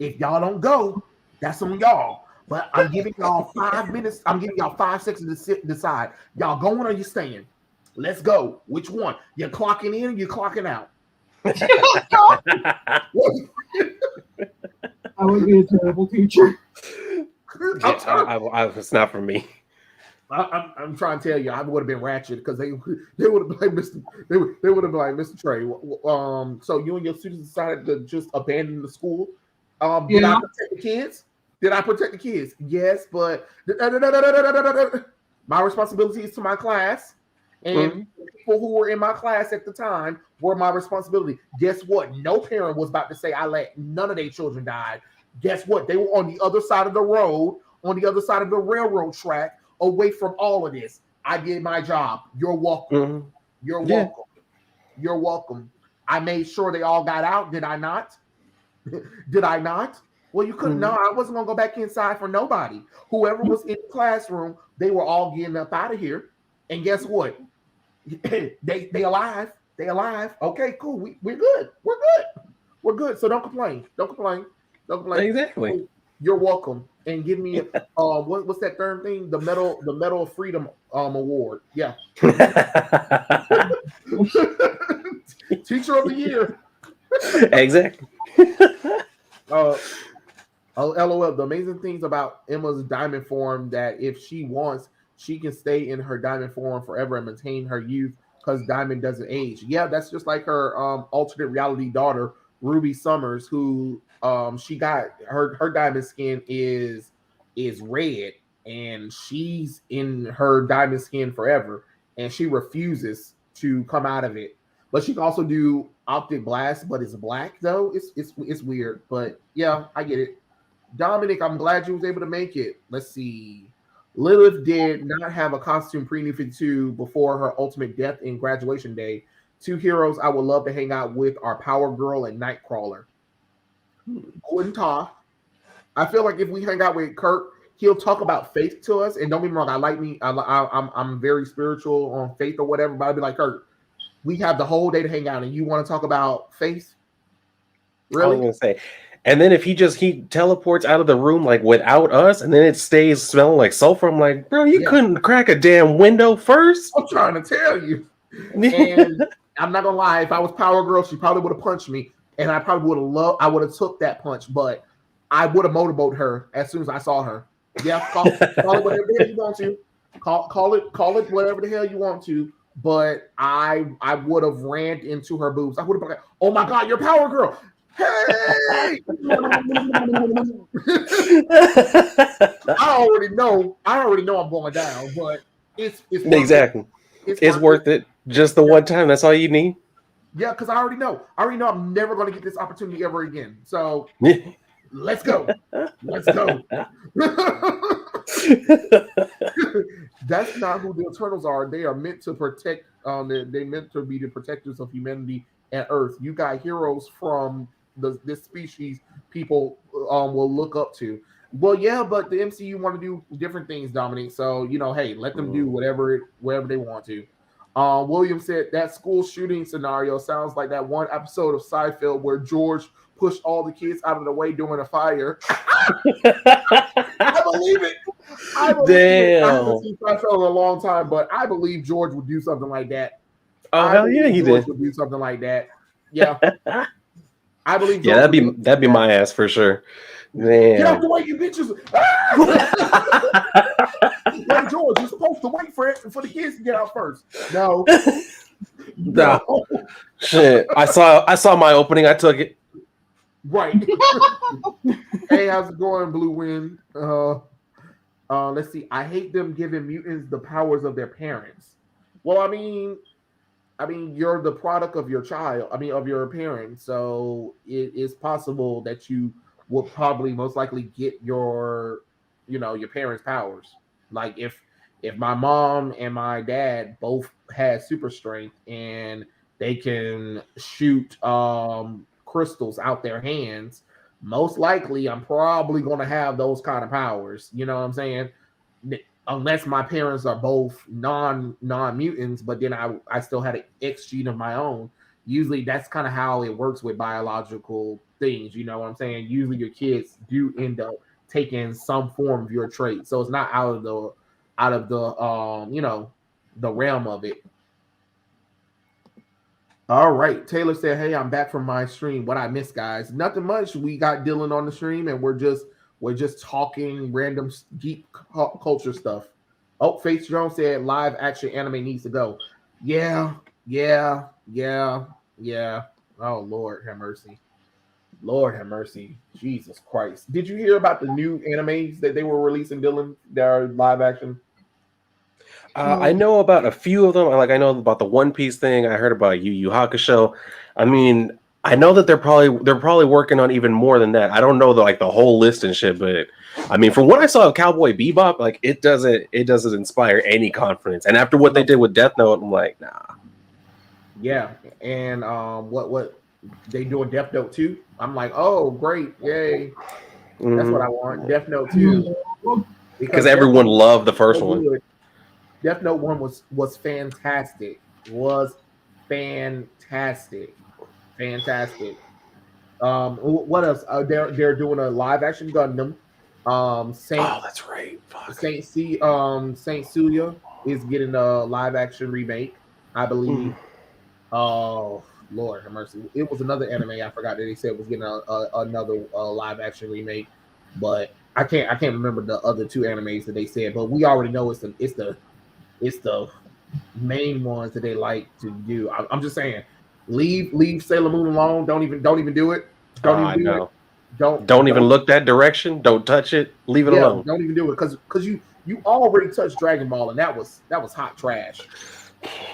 If y'all don't go, that's on y'all. But I'm giving y'all 5 minutes. I'm giving y'all 5 seconds to decide. Y'all going or you staying? Let's go. Which one? You're clocking in or you're clocking out? I would be a terrible teacher. It's not for me. I'm trying to tell you, I would have been ratchet because they would have been like they would have been like, Mr. Trey. So you and your students decided to just abandon the school. Did I protect the kids? Did I protect the kids? Yes, but my responsibility is to my class, and people who were in my class at the time were my responsibility. Guess what? No parent was about to say I let none of their children die. Guess what? They were on the other side of the road, on the other side of the railroad track. Away from all of this, I did my job. You're welcome. You're welcome. You're welcome. I made sure they all got out. Did I not? Did I not? Well, you couldn't. No, I wasn't gonna go back inside for nobody. Whoever was in the classroom, they were all getting up out of here. And guess what? they alive. They alive. Okay, cool. We're good. We're good. We're good. So don't complain. Don't complain. Don't complain. Exactly. You're welcome. And give me what's that third thing? The Medal of Freedom award. Yeah. Teacher of the year. Exactly. LOL. The amazing things about Emma's diamond form that if she wants, she can stay in her diamond form forever and maintain her youth because diamond doesn't age. Yeah, that's just like her alternate reality daughter, Ruby Summers, who she got her diamond skin is red, and she's in her diamond skin forever, and she refuses to come out of it. But she can also do optic blast, but it's black though. It's weird, but yeah, I get it. Dominic, I'm glad you was able to make it. Let's see. Lilith did not have a costume pre-New 52 before her ultimate death in graduation day. Two heroes I would love to hang out with are Power Girl and Nightcrawler. Wouldn't talk. I feel like if we hang out with Kurt, he'll talk about faith to us. And don't get me wrong, I'm very spiritual on faith or whatever. But I'd be like, Kurt, we have the whole day to hang out, and you want to talk about faith? Really? I was gonna say. And then if he teleports out of the room like without us, and then it stays smelling like sulfur, I'm like, bro, you couldn't crack a damn window first. I'm trying to tell you. And I'm not gonna lie. If I was Power Girl, she probably would have punched me, and I probably would have loved. I would have took that punch, but I would have motorboated her as soon as I saw her. Yeah, call it whatever the hell you want to. Call it whatever the hell you want to. But I would have ran into her boobs. I would have been like, "Oh my God, you're Power Girl! Hey!" I already know I'm going down, but it's exactly. It's worth it. Just the one time. That's all you need. Yeah, because I already know I'm never going to get this opportunity ever again. So let's go. That's not who the Eternals are. They are meant to protect. They meant to be the protectors of humanity and Earth. You got heroes from this species people will look up to. Well, yeah, but the MCU want to do different things, Dominic. So hey, let them do whatever they want to. William said that school shooting scenario sounds like that one episode of Seinfeld where George pushed all the kids out of the way during a fire. I believe it. Damn. I haven't seen Seinfeld in a long time, but I believe George would do something like that. Oh, hell yeah, he George did. Would do something like that. Yeah. I believe George that'd be my ass for sure. Man. Get out the way, you bitches. Like, George, you're supposed to wait for the kids to get out first. No. Shit. I saw my opening. I took it. Right. Hey, how's it going, Blue Wind? Let's see. I hate them giving mutants the powers of their parents. Well, I mean, you're the product of your child. Of your parents. So it is possible that you will probably most likely get your parents' powers. Like if my mom and my dad both had super strength and they can shoot crystals out their hands, most likely I'm probably going to have those kind of powers. You know what I'm saying? Unless my parents are both non-mutants, but then I still had an X gene of my own. Usually that's kind of how it works with biological things. You know what I'm saying? Usually your kids do end up taking some form of your trait. So it's not out of the the realm of it. All right. Taylor said, "Hey, I'm back from my stream. What I missed, guys? Nothing much. We got Dylan on the stream and we're just talking random geek culture stuff." Oh, Faith Jones said live action anime needs to go. Yeah. Oh, Lord have mercy. Jesus Christ. Did you hear about the new animes that they were releasing, Dylan? They're live action. I know about a few of them. I know about the One Piece thing. I heard about Yu Yu Hakusho. I mean, I know that they're probably working on even more than that. I don't know the whole list and shit, but I mean, from what I saw of Cowboy Bebop, it doesn't inspire any confidence. And after what they did with Death Note, I'm like, nah. Yeah, and what they doing Death Note 2? I'm like, oh great, yay. That's what I want. Death Note 2. Because everyone loved the first one. Death Note 1 was fantastic. What else? They're doing a live action Gundam. That's right. Fuck. Saint Seiya is getting a live action remake, I believe. Oh Lord have mercy! It was another anime I forgot that they said was getting another live action remake, but I can't remember the other two animes that they said. But we already know it's the main ones that they like to do. I'm just saying, leave Sailor Moon alone. Don't even do it. Don't even do it. Don't even look that direction. Don't touch it. Leave it alone. Don't even do it because you already touched Dragon Ball and that was hot trash.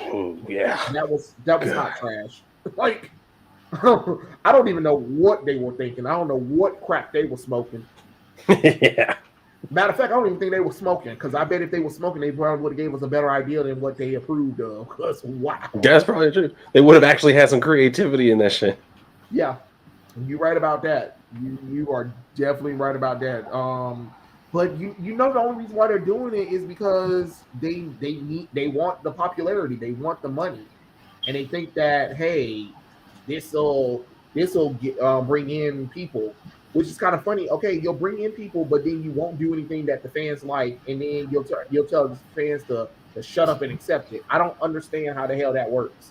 Oh, yeah, that was hot trash. Like, I don't even know what they were thinking. I don't know what crap they were smoking. Yeah. Matter of fact, I don't even think they were smoking because I bet if they were smoking, they probably would have gave us a better idea than what they approved of. Because wow, that's probably true. They would have actually had some creativity in that shit. Yeah, you're right about that. You are definitely right about that. But you know the only reason why they're doing it is because they want the popularity, they want the money, and they think that hey, this'll bring in people, which is kind of funny. Okay, you'll bring in people, but then you won't do anything that the fans like, and then you'll tell the fans to shut up and accept it. I don't understand how the hell that works.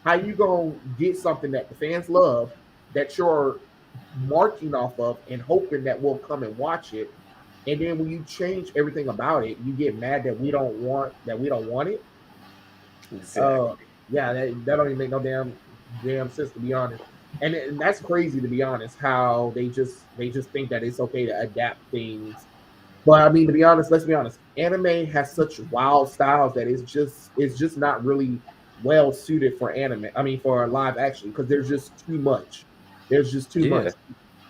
How you gonna get something that the fans love that you're marking off of and hoping that we'll come and watch it, and then when you change everything about it, you get mad that we don't want it. Exactly. Yeah, that don't even make no damn sense, to be honest. And that's crazy, to be honest. How they just think that it's okay to adapt things. But I mean, to be honest, let's be honest. Anime has such wild styles that it's just not really well suited for anime. I mean, for live action, because there's just too much. There's just too Yeah. much,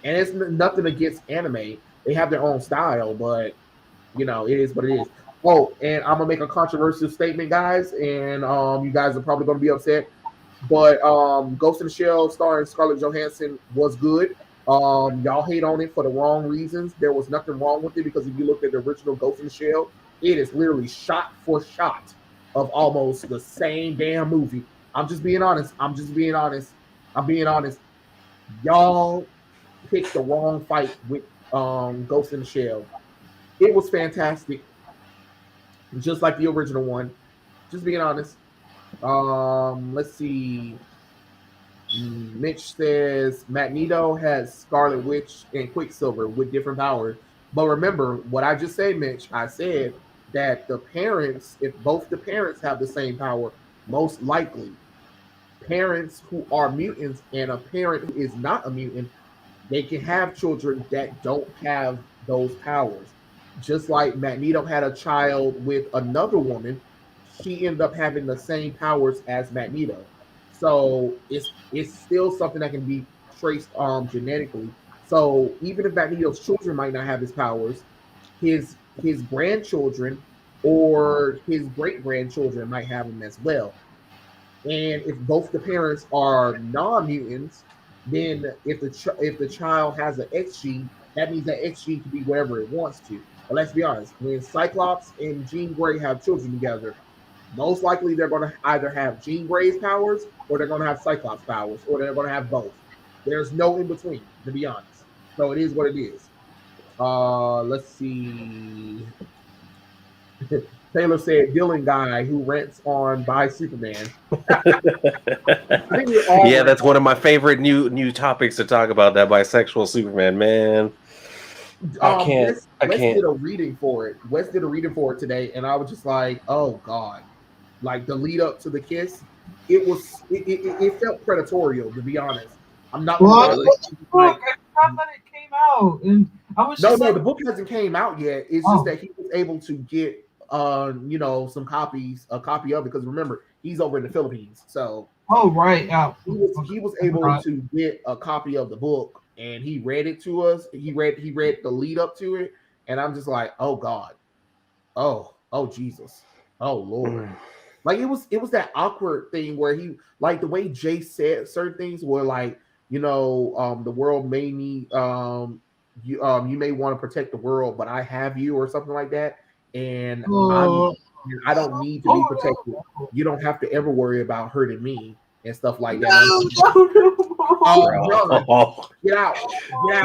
and it's nothing against anime. They have their own style, but it is what it is. Oh, and I'm gonna make a controversial statement, guys, and you guys are probably gonna be upset. But Ghost in the Shell starring Scarlett Johansson was good. Y'all hate on it for the wrong reasons. There was nothing wrong with it, because if you look at the original Ghost in the Shell, it is literally shot for shot of almost the same damn movie. I'm just being honest. I'm being honest. Y'all picked the wrong fight with Ghost in the Shell. It was fantastic, just like the original one. Just being honest. Let's see. Mitch says Magneto has Scarlet Witch and Quicksilver with different powers. But remember what I just said, Mitch. I said that the parents, if both the parents have the same power, most likely parents who are mutants and a parent who is not a mutant, they can have children that don't have those powers. Just like Magneto had a child with another woman, she ended up having the same powers as Magneto. So it's still something that can be traced genetically. So even if Magneto's children might not have his powers, his grandchildren or his great grandchildren might have them as well. And if both the parents are non-mutants, then if the child has an X gene, that means that X gene can be wherever it wants to. But let's be honest, when Cyclops and Jean Grey have children together, most likely they're going to either have Jean Grey's powers, or they're going to have Cyclops powers, or they're going to have both. There's no in between, to be honest. So it is what it is. Let's see. Taylor said Dylan guy who rents on by Superman. Yeah, that's one of my favorite new topics to talk about. That bisexual Superman, man. I can't. Wes did a reading for it. Wes did a reading for it today, and I was just like, "Oh God!" Like the lead up to the kiss, it felt predatorial. To be honest, I'm not. What? I forgot that it came out, and I was just no, the book hasn't came out yet. It's just that he was able to get some copies, a copy of it, because remember he's over in the Philippines, so right, yeah. He was able to get a copy of the book, and he read it to us. He read the lead up to it, and I'm just like, oh God, oh Jesus, oh Lord. Like it was that awkward thing where he, like the way Jay said certain things were like, the world may need you may want to protect the world, but I have you, or something like that, and I don't need to be protected. You don't have to ever worry about hurting me and stuff like that. Get out.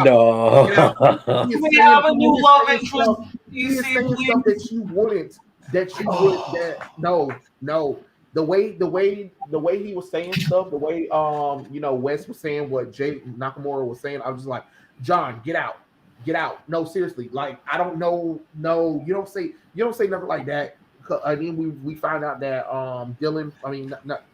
No. Get out. We have a new love interest. He's saying stuff that you wouldn't. No. The way he was saying stuff, the way Wes was saying what Jay Nakamura was saying, I was just like, John, get out. No, seriously, like I don't know. No, you don't say nothing like that. I mean, we find out that Dylan. I mean, not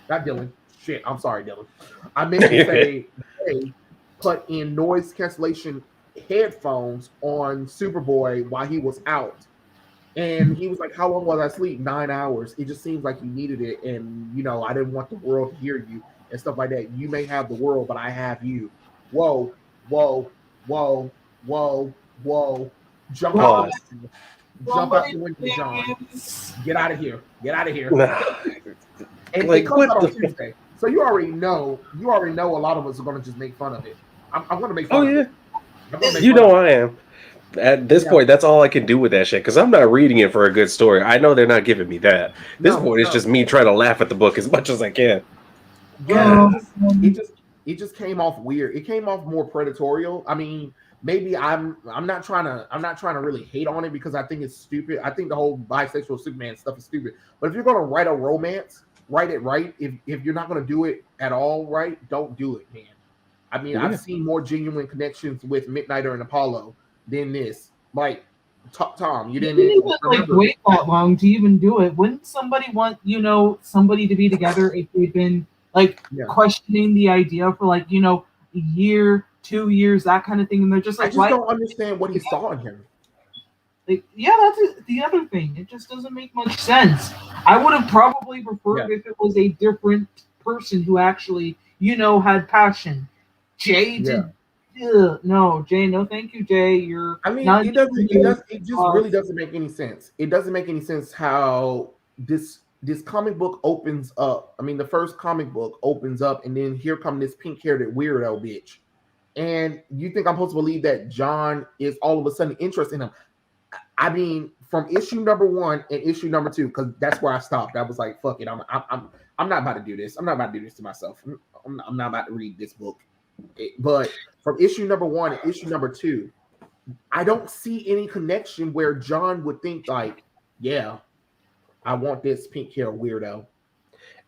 Dylan. Shit, I'm sorry, Dylan. I meant to say hey, put in noise cancellation headphones on Superboy while he was out. And he was like, how long was I asleep? 9 hours. It just seems like you needed it. And, I didn't want the world to hear you and stuff like that. You may have the world, but I have you. Whoa. Jump out the window, John. Get out of here. And it comes out on Tuesday. So you already know a lot of us are going to just make fun of it. I'm going to make fun of it. I am. At this point, that's all I can do with that shit, because I'm not reading it for a good story. I know they're not giving me that. This point, it's just me trying to laugh at the book as much as I can. Yeah, it just came off weird. It came off more predatorial. I mean, maybe I'm not trying to really hate on it, because I think it's stupid. I think the whole bisexual Superman stuff is stupid. But if you're gonna write a romance, write it right. If you're not gonna do it at all right, don't do it, man. I mean, Yeah. I've seen more genuine connections with Midnighter and Apollo than this. Like, Tom, you You didn't didn't even like remember. wait that long to even do it. Wouldn't somebody want, somebody to be together if they've been like Yeah. questioning the idea for like, a year, 2 years, that kind of thing, and they're just I like, just why? don't understand what he saw in him. Like, yeah, the other thing. It just doesn't make much sense. I would have probably preferred if it was a different person who actually, had passion. Jay did. No, Jay. No, thank you, Jay. You're. I mean, not it doesn't. It you. does. It just really doesn't make any sense. It doesn't make any sense how this comic book opens up. I mean, the first comic book opens up, and then here come this pink-haired weirdo bitch, and you think I'm supposed to believe that John is all of a sudden interested in him? I mean, from issue number 1 and issue number 2, because that's where I stopped. I was like, "Fuck it, I'm not about to do this. I'm not about to do this to myself. I'm not about to read this book." But from issue number 1 and issue number 2, I don't see any connection where John would think like, "Yeah, I want this pink hair weirdo."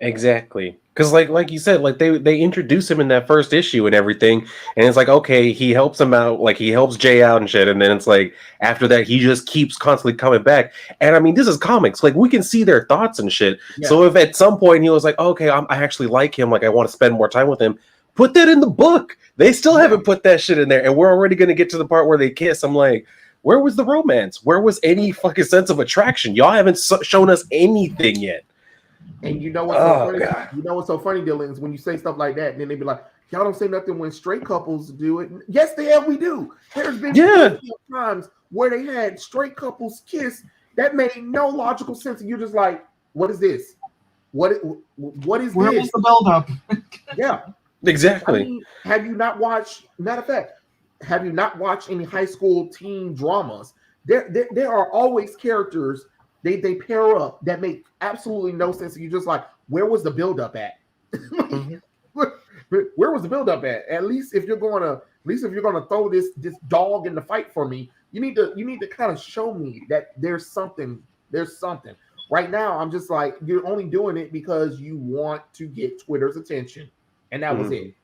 Exactly, because like you said, like they introduce him in that first issue and everything, and it's like, okay, he helps him out, like he helps Jay out and shit, and then it's like after that he just keeps constantly coming back. And I mean, this is comics, like we can see their thoughts and shit. Yeah. So if at some point he was like, okay, I actually like him, like I want to spend more time with him, put that in the book. They still haven't put that shit in there, and we're already gonna get to the part where they kiss. I'm like, where was the romance? Where was any fucking sense of attraction? Y'all haven't shown us anything yet. And you know what's so funny? God. You know what's so funny, Dylan, is when you say stuff like that, and then they be like, "Y'all don't say nothing when straight couples do it." Yes, the hell we do. There's been plenty of times where they had straight couples kiss that made no logical sense, and you're just like, "What is this? What is Where this?" Where was the buildup? Yeah, exactly. I mean, have you not watched? Matter of fact, have you not watched any high school teen dramas? There are always characters. They pair up that make absolutely no sense. And you're just like, where was the buildup at? Mm-hmm. Where was the buildup at? At least if you're gonna throw this dog in the fight for me, you need to kind of show me that there's something. There's something. Right now, I'm just like, you're only doing it because you want to get Twitter's attention, and that was it.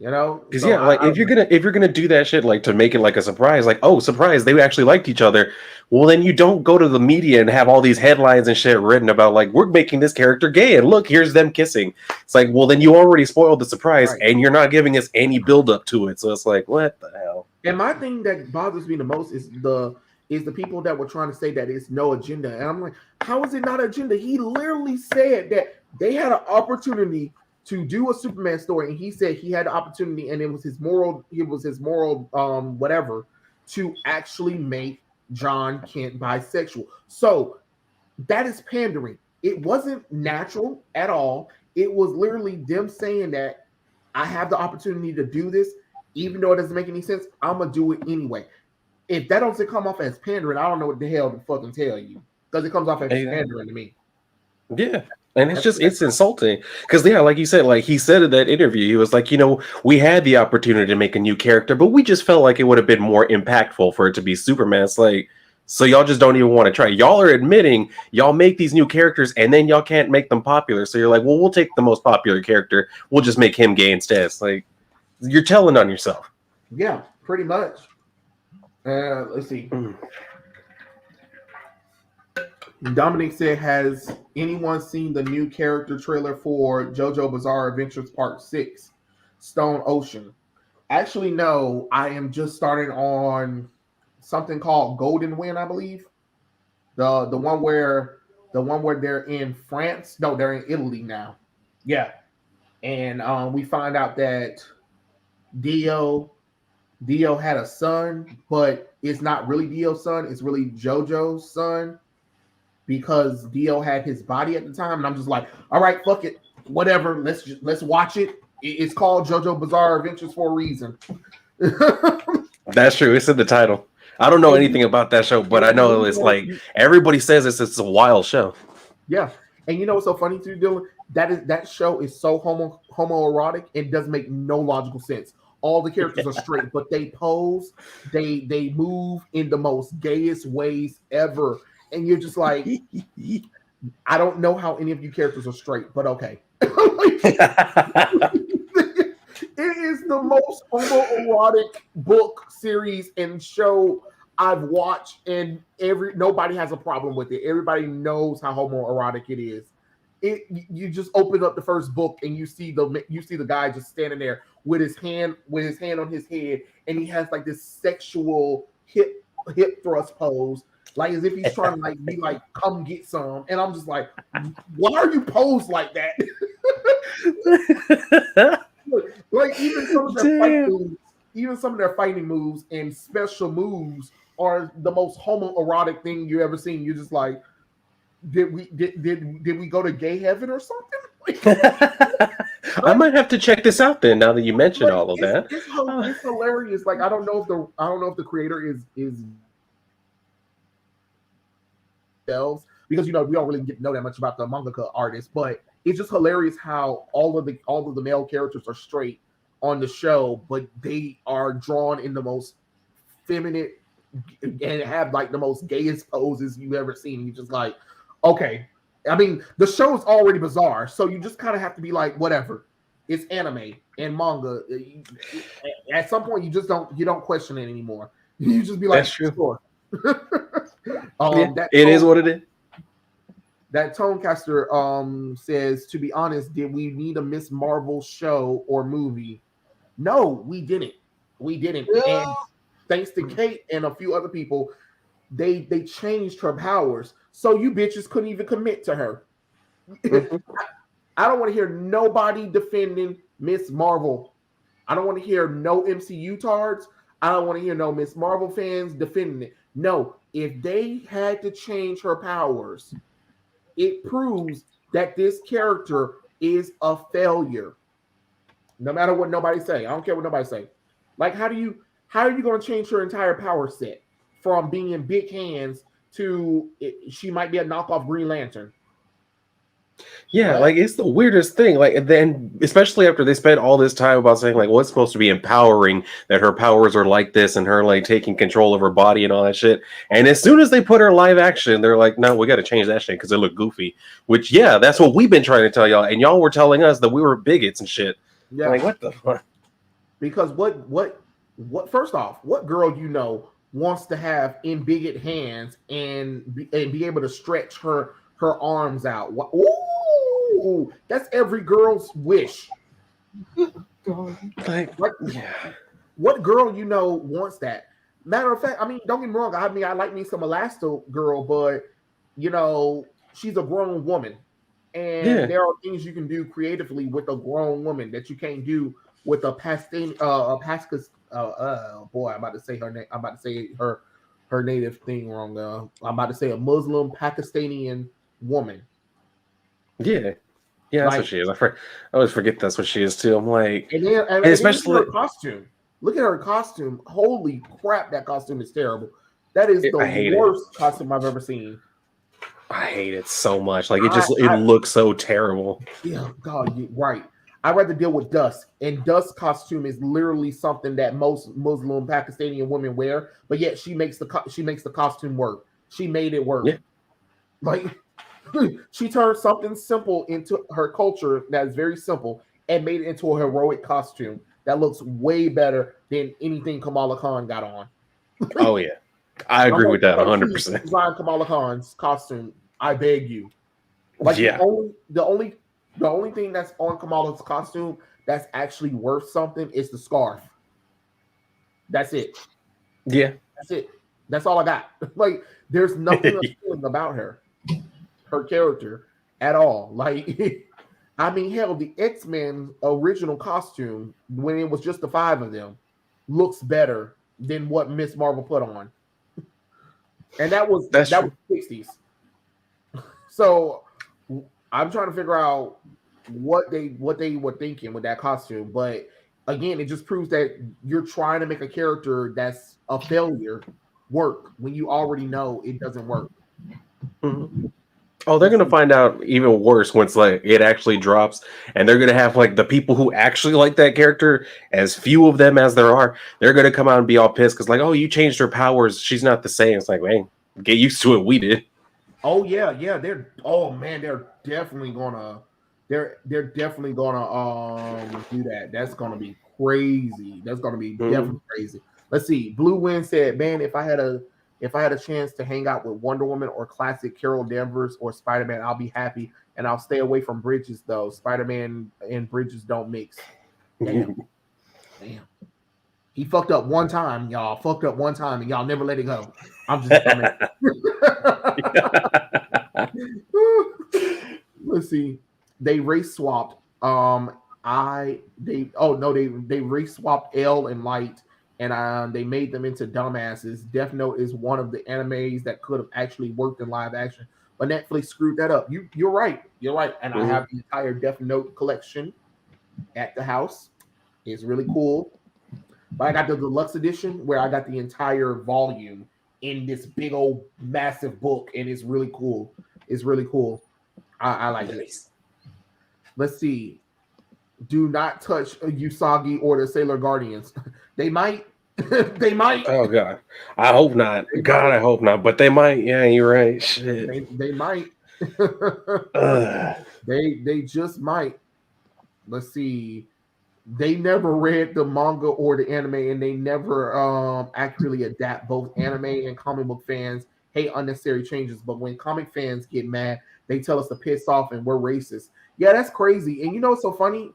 You know, because like if you're gonna do that shit, like to make it like a surprise, like, oh, surprise, they actually liked each other. Well, then you don't go to the media and have all these headlines and shit written about like, we're making this character gay and look, here's them kissing. It's like, well, then you already spoiled the surprise, and you're not giving us any build up to it. So it's like, what the hell? And my thing that bothers me the most is the people that were trying to say that it's no agenda, and I'm like, how is it not agenda? He literally said that they had an opportunity to do a Superman story, and he said he had the opportunity, and it was his moral whatever, to actually make John Kent bisexual. So that is pandering. It wasn't natural at all. It was literally them saying that I have the opportunity to do this, even though it doesn't make any sense. I'm gonna do it anyway. If that doesn't come off as pandering, I don't know what the hell to fucking tell you, because it comes off as pandering to me. Yeah. And it's insulting because, like you said, like he said in that interview, he was like, we had the opportunity to make a new character, but we just felt like it would have been more impactful for it to be Superman. It's like, so y'all just don't even want to try. Y'all are admitting y'all make these new characters and then y'all can't make them popular. So you're like, well, we'll take the most popular character. We'll just make him gay instead. It's like, you're telling on yourself. Yeah, pretty much. Let's see. Dominic said, has anyone seen the new character trailer for JoJo Bizarre Adventures Part 6, Stone Ocean? Actually, no. I am just starting on something called Golden Wind, I believe. The one where they're in France. No, they're in Italy now. Yeah. And we find out that Dio had a son, but it's not really Dio's son. It's really JoJo's son, because Dio had his body at the time, and I'm just like, all right, fuck it, whatever. Let's watch it. It's called JoJo Bizarre Adventures for a reason. That's true. It's in the title. I don't know anything about that show, but I know it's like everybody says it's a wild show. Yeah, and you know what's so funny too, Dylan? That show is so homoerotic, it doesn't make no logical sense. All the characters are straight, but they pose, they move in the most gayest ways ever. And you're just like, I don't know how any of you characters are straight, but okay. It is the most homoerotic book, series, and show I've watched, and nobody has a problem with it. Everybody knows how homoerotic it is. You just open up the first book and you see the guy just standing there with his hand on his head, and he has like this sexual hip thrust pose, like as if he's trying to like be like, come get some. And I'm just like, why are you posed like that? Like even some of their fighting moves and special moves are the most homoerotic thing you ever seen. You're just like, did we go to gay heaven or something? I might have to check this out then. Now that you mentioned all of that, it's hilarious. Like I don't know if the creator is themselves, because we don't really get to know that much about the mangaka artist, but it's just hilarious how all of the male characters are straight on the show, but they are drawn in the most feminine and have like the most gayest poses you've ever seen. You're just like, okay. I mean, the show is already bizarre, so you just kind of have to be like, whatever. It's anime and manga. At some point, you don't question it anymore. You just be like, that's true. Sure. It is what it is. That Tonecaster says, to be honest, did we need a Miss Marvel show or movie? No, we didn't. Yeah. And thanks to Kate and a few other people, they changed her powers, so you bitches couldn't even commit to her. I don't want to hear nobody defending Miss Marvel. I don't want to hear no MCU tards. I don't want to hear no Miss Marvel fans defending it. No, if they had to change her powers, it proves that this character is a failure. No matter what nobody say. I don't care what nobody say. Like, how are you going to change her entire power set from being big hands to she might be a knockoff Green Lantern? Yeah, like it's the weirdest thing. Like, and then especially after they spent all this time about saying like, what's supposed to be empowering, that her powers are like this and her like taking control of her body and all that shit. And as soon as they put her live action, they're like, no, we got to change that shit because it looked goofy. Which, yeah, that's what we've been trying to tell y'all, and y'all were telling us that we were bigots and shit. Yeah, like what the fuck? Because what? First off, what girl wants to have in bigot hands and be able to stretch her arms out? Ooh, that's every girl's wish. What girl wants that? Matter of fact, I mean, don't get me wrong. I mean, I like me some Elastigirl, but she's a grown woman, and there are things you can do creatively with a grown woman that you can't do with a boy, I'm about to say her name. I'm about to say her native thing wrong. I'm about to say a Muslim Pakistani woman. Yeah, that's what she is. I always forget that's what she is too. I'm like, and especially her costume. Look at her costume. Holy crap, that costume is terrible. That is the worst costume I've ever seen. I hate it so much. Like it looks so terrible. Yeah, God, you're right. I'd rather deal with Dusk, and Dusk's costume is literally something that most Muslim Pakistani women wear, but yet she makes the costume work. She made it work. Yeah. Like she turned something simple into her culture that is very simple and made it into a heroic costume that looks way better than anything Kamala Khan got on. Oh yeah, I agree with that 100%. Design Kamala Khan's costume. I beg you. Like the only thing that's on Kamala's costume that's actually worth something is the scarf. That's it. Yeah. That's it. That's all I got. Like, there's nothing appealing about her character at all. Like, I mean, hell, the X-Men original costume, when it was just the 5 of them, looks better than what Miss Marvel put on. And that was the 60s. So I'm trying to figure out what they were thinking with that costume, but again, it just proves that you're trying to make a character that's a failure work when you already know it doesn't work. Mm-hmm. Oh, they're gonna find out even worse once like it actually drops, and they're gonna have like the people who actually like that character, as few of them as there are, they're gonna come out and be all pissed because like, oh, you changed her powers, she's not the same. It's like, man, get used to it. We did. Oh yeah, yeah. They're definitely gonna they're definitely gonna do that. That's gonna be crazy. That's gonna be definitely crazy. Let's see. Blue Wind said, man, if I had a chance to hang out with Wonder Woman or classic Carol Danvers or Spider-Man, I'll be happy. And I'll stay away from Bridges though. Spider-Man and Bridges don't mix. Damn. Damn. He fucked up one time, y'all. Fucked up one time, and y'all never let it go. I'm just Let's see. They race swapped. They race swapped L and Light, and they made them into dumbasses. Death Note is one of the animes that could have actually worked in live action, but Netflix screwed that up. You're right. You're right. And I have the entire Death Note collection at the house. It's really cool. But I got the deluxe edition where I got the entire volume in this big old massive book, and it's really cool. It's really cool. I like it. Let's see. Do not touch Usagi or the Sailor Guardians. They might. They might. Oh God, I hope not. I hope not. But they might. Yeah, you're right. Shit. They might. They just might. Let's see. They never read the manga or the anime, and they never accurately adapt. Both anime and comic book fans hate unnecessary changes, but when comic fans get mad, they tell us to piss off and we're racist. Yeah, that's crazy. And you know what's so funny?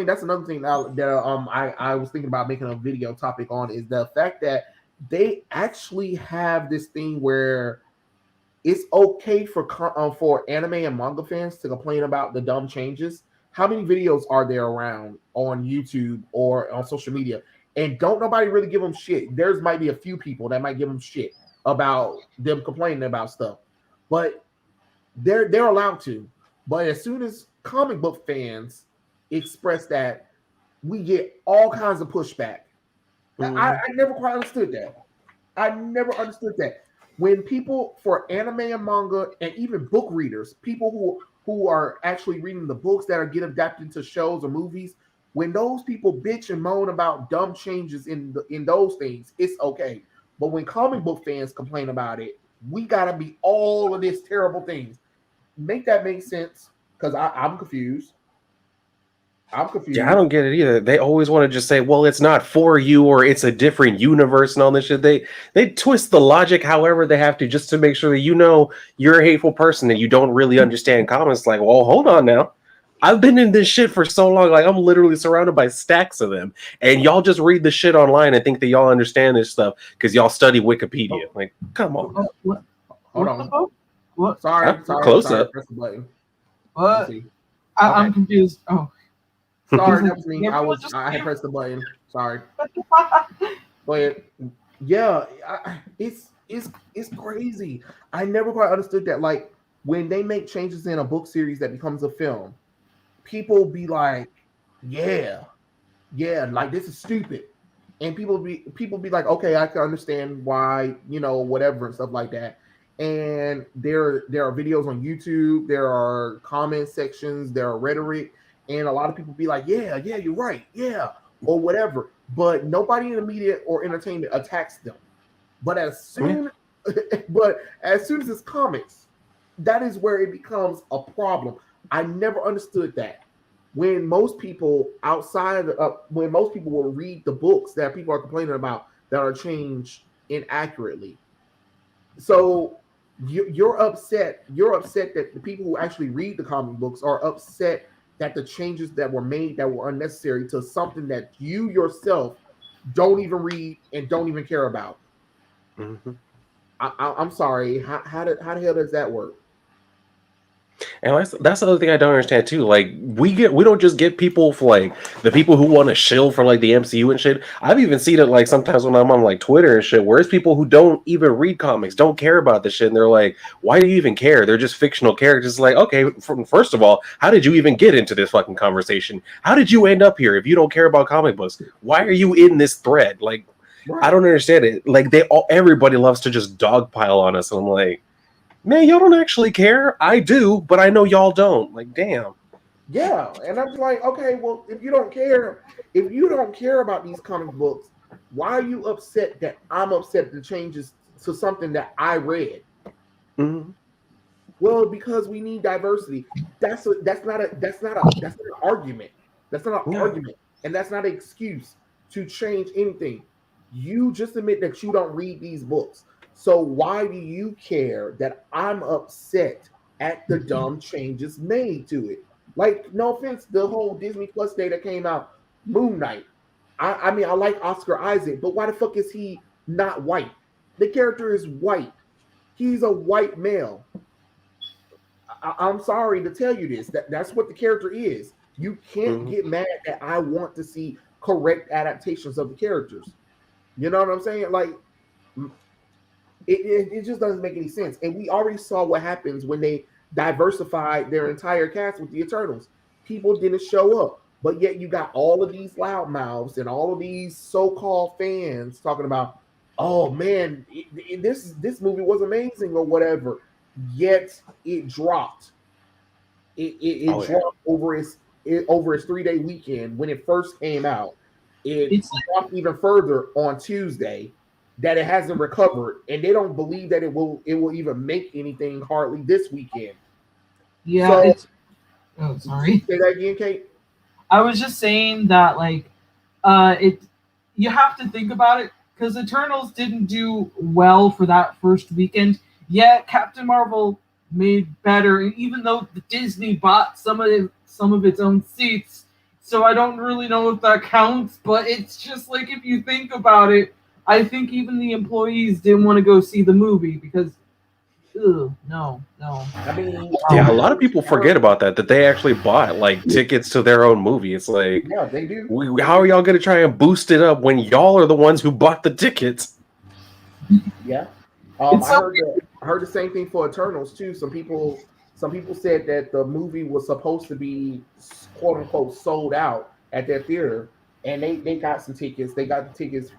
That's another thing that I was thinking about making a video topic on is the fact that they actually have this thing where it's okay for anime and manga fans to complain about the dumb changes. How many videos are there around on YouTube or on social media? And don't nobody really give them shit. There's might be a few people that might give them shit about them complaining about stuff, but they're allowed to. But as soon as comic book fans express that, we get all kinds of pushback. I never quite understood that. I never understood that. When people for anime and manga and even book readers, people who are actually reading the books that are get adapted into shows or movies, when those people bitch and moan about dumb changes in those things, it's okay. But when comic book fans complain about it, we gotta be all of these terrible things. Make that make sense? Because I'm confused. Yeah, I don't get it either. They always want to just say, well, it's not for you or it's a different universe and all this shit. They twist the logic however they have to just to make sure that you know you're a hateful person and you don't really understand comics. Like, well, hold on now. I've been in this shit for so long. Like, I'm literally surrounded by stacks of them. And y'all just read the shit online and think that y'all understand this stuff because y'all study Wikipedia. Like, come on. Hold on. What? Sorry. Close up. Press the button. What? I'm confused. Oh. Sorry, that's me. I had pressed the button. Sorry. But yeah, it's crazy. I never quite understood that. Like when they make changes in a book series that becomes a film, people be like, yeah, like this is stupid. And people be like, okay, I can understand why, whatever and stuff like that. And there are videos on YouTube, there are comment sections, there are rhetoric. And a lot of people be like, yeah, you're right, yeah, or whatever. But nobody in the media or entertainment attacks them. But as soon as it's comics, that is where it becomes a problem. I never understood that. When most people when most people will read the books that people are complaining about that are changed inaccurately. So you're upset. You're upset that the people who actually read the comic books are upset that the changes that were made that were unnecessary to something that you yourself don't even read and don't even care about. Mm-hmm. I'm sorry. How the hell does that work? And that's the other thing I don't understand too. Like we don't just get people for like the people who want to shill for like the MCU and shit. I've even seen it like sometimes when I'm on like Twitter and shit, where it's people who don't even read comics, don't care about this shit, and they're like, "Why do you even care? They're just fictional characters." Like, okay, first of all, how did you even get into this fucking conversation? How did you end up here if you don't care about comic books? Why are you in this thread? Like, right. I don't understand it. Like everybody loves to just dogpile on us, and I'm like, man, y'all don't actually care. I do, but I know y'all don't. Like, damn. Yeah, and I'm like, okay, well, if you don't care about these comic books, why are you upset that I'm upset at the changes to something that I read? Mm-hmm. Well, because we need diversity. That's not an argument. That's not an argument, and that's not an excuse to change anything. You just admit that you don't read these books. So why do you care that I'm upset at the dumb changes made to it? Like, no offense, the whole Disney Plus day that came out, Moon Knight. I mean, I like Oscar Isaac, but why the fuck is he not white? The character is white. He's a white male. I'm sorry to tell you this. That's what the character is. You can't get mad that I want to see correct adaptations of the characters. You know what I'm saying? Like, it just doesn't make any sense. And we already saw what happens when they diversified their entire cast with the Eternals. People didn't show up, but yet you got all of these loudmouths and all of these so-called fans talking about, oh man, this movie was amazing or whatever. Yet it dropped. It dropped over its 3-day weekend when it first came out. It dropped even further on Tuesday. That it hasn't recovered, and they don't believe that it will even make anything hardly this weekend. Yeah. Sorry. Say that again, Kate. I was just saying that, like, you have to think about it because Eternals didn't do well for that first weekend. Yet Captain Marvel made better, and even though Disney bought some of its own seats, so I don't really know if that counts. But it's just like, if you think about it, I think even the employees didn't want to go see the movie because, no. I mean, yeah, a lot of people forget about that they actually bought like tickets to their own movie. It's like, yeah, they do. How are y'all going to try and boost it up when y'all are the ones who bought the tickets? Yeah, I heard the same thing for Eternals too. Some people said that the movie was supposed to be quote unquote sold out at their theater. And they got some tickets. They got the tickets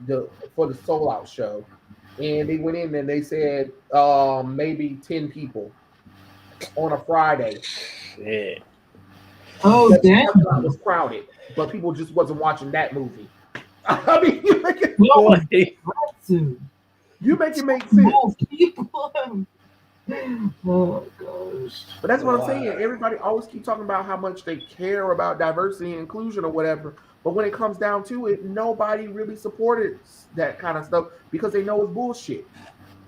for the Soul Out show. And they went in and they said maybe 10 people on a Friday. Yeah. Oh, damn. It was crowded, but people just wasn't watching that movie. I mean, you make it make sense. People. Oh gosh. But that's what I'm saying. Everybody always keep talking about how much they care about diversity and inclusion or whatever. But when it comes down to it, nobody really supported that kind of stuff because they know it's bullshit.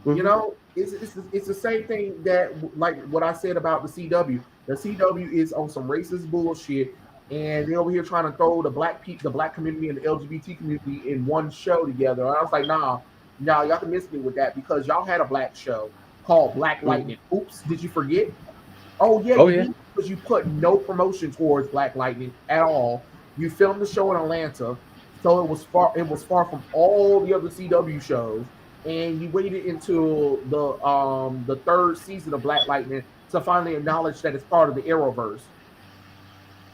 You know, it's the same thing that, like what I said about the CW. The CW is on some racist bullshit, and they're over here trying to throw the black community and the LGBT community in one show together. And I was like, nah, y'all can miss me with that because y'all had a black show called Black Lightning. Oops, did you forget? Oh yeah, because you put no promotion towards Black Lightning at all. You filmed the show in Atlanta, so it was far from all the other CW shows, and you waited until the third season of Black Lightning to finally acknowledge that it's part of the Arrowverse,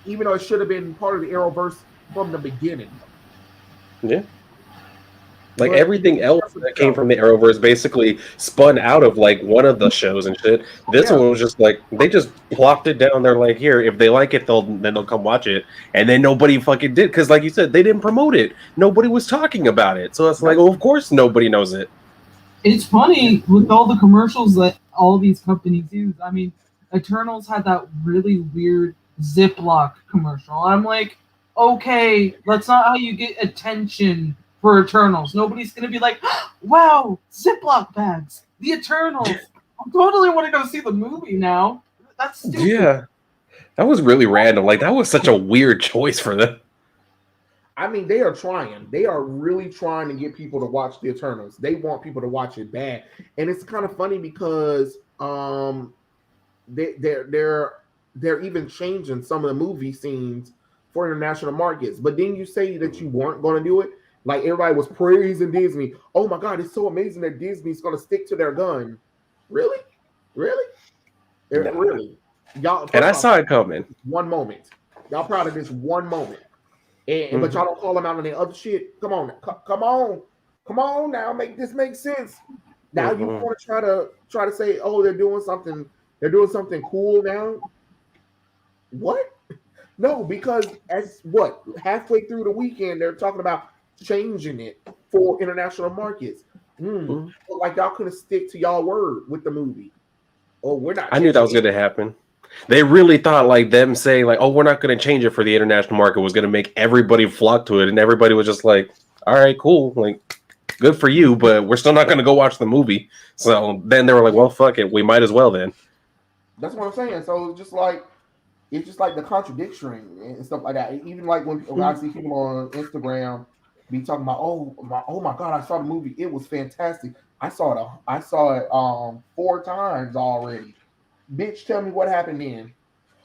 even though it should have been part of the Arrowverse from the beginning. Yeah. Like, everything else that came from the Arrowverse basically spun out of like one of the shows and shit. This one was just like, they just plopped it down there like, here, if they like it, they'll come watch it. And then nobody fucking did, because like you said, they didn't promote it. Nobody was talking about it. So it's like, well, of course nobody knows it. It's funny with all the commercials that all these companies use. I mean, Eternals had that really weird Ziploc commercial. I'm like, okay, that's not how you get attention for Eternals. Nobody's gonna be like, wow, Ziploc bags, the Eternals. I totally want to go see the movie now. That's stupid. Yeah, that was really random. Like, that was such a weird choice for them. I mean, they are trying. They are really trying to get people to watch the Eternals. They want people to watch it bad, and it's kind of funny because they're even changing some of the movie scenes for international markets. But then you say that you weren't going to do it. Like, everybody was praising Disney. Oh my God, it's so amazing that Disney's going to stick to their gun. Really? Really? Y'all, and I saw it coming. One moment. Y'all proud of this one moment. And but y'all don't call them out on their other shit. Come on now, make this make sense. Now you want to try to say, oh, they're doing something cool now. What? No, because halfway through the weekend they're talking about changing it for international markets. Like, y'all couldn't stick to y'all word with the movie. Oh, we're not. I knew that was going to happen. They really thought like them saying like, "Oh, we're not going to change it for the international market" was going to make everybody flock to it, and everybody was just like, "All right, cool, like, good for you, but we're still not going to go watch the movie." So then they were like, "Well, fuck it, we might as well then." That's what I'm saying. So it's just like the contradiction and stuff like that. Even like when I see people on Instagram be talking about, oh my god, I saw the movie, it was fantastic. I saw it 4 times already. Bitch, tell me what happened then.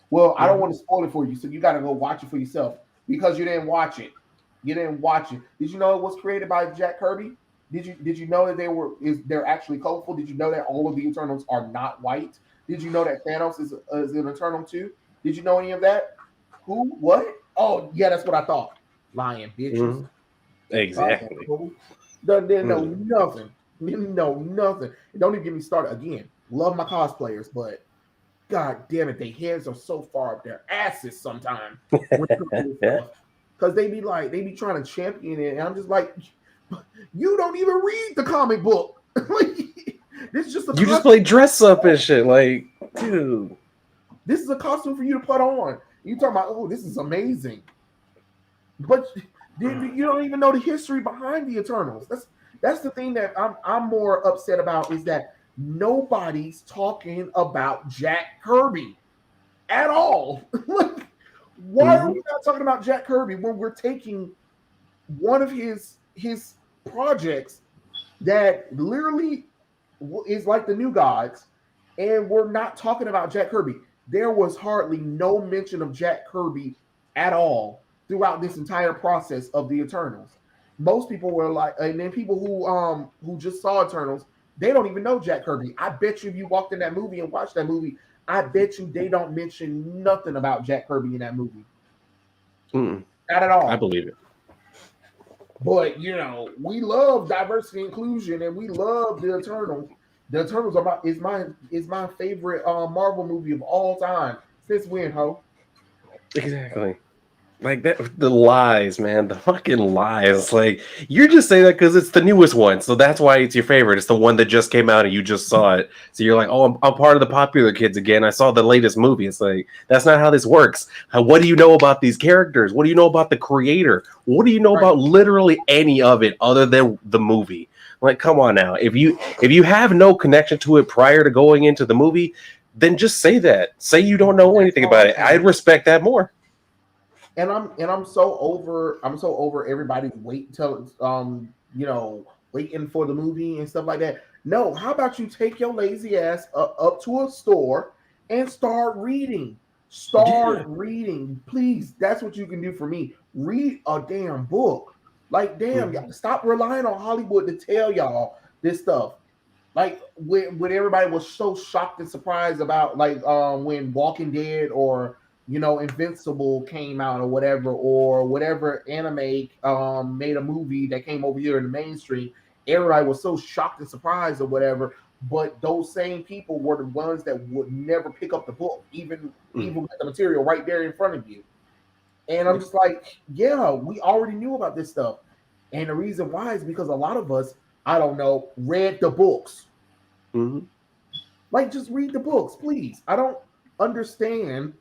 Well, I don't want to spoil it for you, so you got to go watch it for yourself because you didn't watch it. You didn't watch it. Did you know it was created by Jack Kirby? Did you know that they're actually colorful? Did you know that all of the Eternals are not white? Did you know that Thanos is an Eternal too? Did you know any of that? Who? What? Oh, yeah, that's what I thought. Lying bitches. Mm-hmm. Exactly. Didn't know nothing. Didn't know nothing. Don't even get me started again. Love my cosplayers, but god damn it, their heads are so far up their asses sometimes. Because they be trying to champion it, and I'm just like, you don't even read the comic book. Like, this is just you just play dress up and shit. Like, dude, this is a costume for you to put on. You talking about, oh, this is amazing, but you don't even know the history behind the Eternals. That's the thing that I'm more upset about, is that nobody's talking about Jack Kirby at all. Like, why are we not talking about Jack Kirby when we're taking one of his projects that literally is like the New Gods, and we're not talking about Jack Kirby? There was hardly no mention of Jack Kirby at all throughout this entire process of the Eternals. Most people were like, and then people who just saw Eternals, they don't even know Jack Kirby. I bet you if you walked in that movie and watched that movie, I bet you they don't mention nothing about Jack Kirby in that movie. Not at all. I believe it. But we love diversity and inclusion, and we love the Eternals. The Eternals is my favorite Marvel movie of all time. Since when, ho? Exactly. Like that, the lies, man, the fucking lies. Like, you're just saying that because it's the newest one, so that's why it's your favorite. It's the one that just came out and you just saw it, so you're like, oh, I'm part of the popular kids again. I saw the latest movie. It's like, that's not how this works. What do you know about these characters? What do you know about the creator? What do you know about literally any of it other than the movie? Like, come on now. If you have no connection to it prior to going into the movie, then just say that. Say you don't know anything about it. I'd respect that more. And I'm so over everybody waiting for the movie and stuff like that. No, how about you take your lazy ass up to a store and start reading? Reading, please. That's what you can do for me. Read a damn book. Like, damn, stop relying on Hollywood to tell y'all this stuff. Like when everybody was so shocked and surprised about when Walking Dead or Invincible came out or whatever anime made a movie that came over here in the mainstream. Everybody was so shocked and surprised or whatever, but those same people were the ones that would never pick up the book, even with the material right there in front of you. And I'm just like, yeah, we already knew about this stuff. And the reason why is because a lot of us, I don't know, read the books. Like, just read the books, please. I don't understand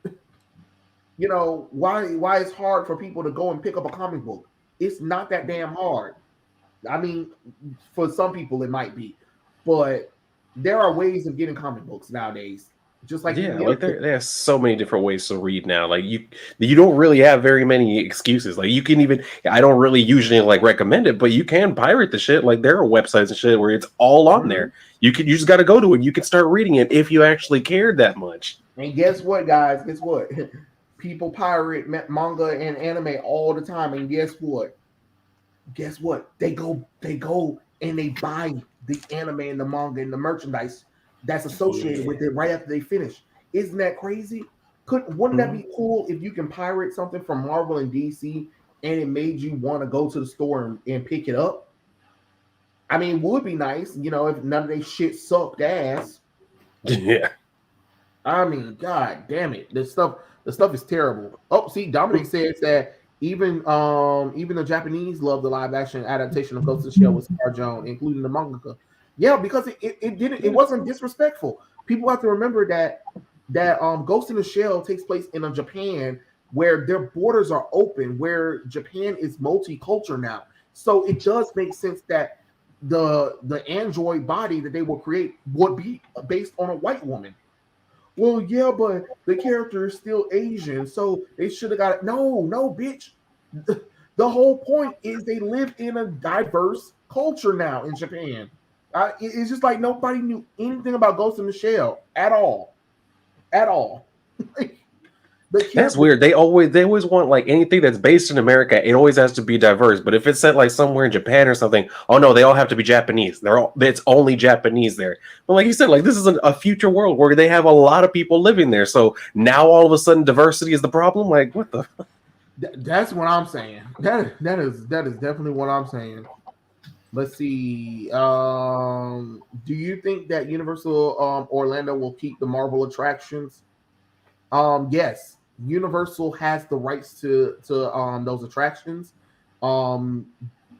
why it's hard for people to go and pick up a comic book. It's not that damn hard. I mean, for some people it might be, but there are ways of getting comic books nowadays. Just like there's so many different ways to read now. Like you don't really have very many excuses. Like you can even, I don't really usually recommend it, but you can pirate the shit. Like there are websites and shit where it's all on there. You just got to go to it. You can start reading it if you actually cared that much. And guess what, guys? Guess what? People pirate manga and anime all the time, and guess what? They go and they buy the anime and the manga and the merchandise that's associated with it right after they finish. Isn't that crazy? Wouldn't that be cool if you can pirate something from Marvel and DC and it made you want to go to the store and pick it up? I mean, it would be nice, if none of their shit sucked ass. Yeah. I mean, god damn it. The stuff is terrible. Oh, see, Dominic says that even the Japanese love the live action adaptation of Ghost in the Shell with Scar Jones, including the mangaka. Yeah, because it wasn't disrespectful. People have to remember that Ghost in the Shell takes place in a Japan where their borders are open, where Japan is multicultural now. So it does make sense that the android body that they will create would be based on a white woman. Well, yeah, but the character is still Asian, so they should have got it. No, no, bitch. The whole point is they live in a diverse culture now in Japan. It's just like nobody knew anything about Ghost in the Shell at all, at all. That's weird. They always want like anything that's based in America. It always has to be diverse. But if it's set like somewhere in Japan or something, oh no, they all have to be Japanese. It's only Japanese there. But like you said, like this is a future world where they have a lot of people living there. So now all of a sudden diversity is the problem. Like what the? That's what I'm saying. That is definitely what I'm saying. Let's see. Do you think that Universal Orlando will keep the Marvel attractions? Yes. Universal has the rights to those attractions.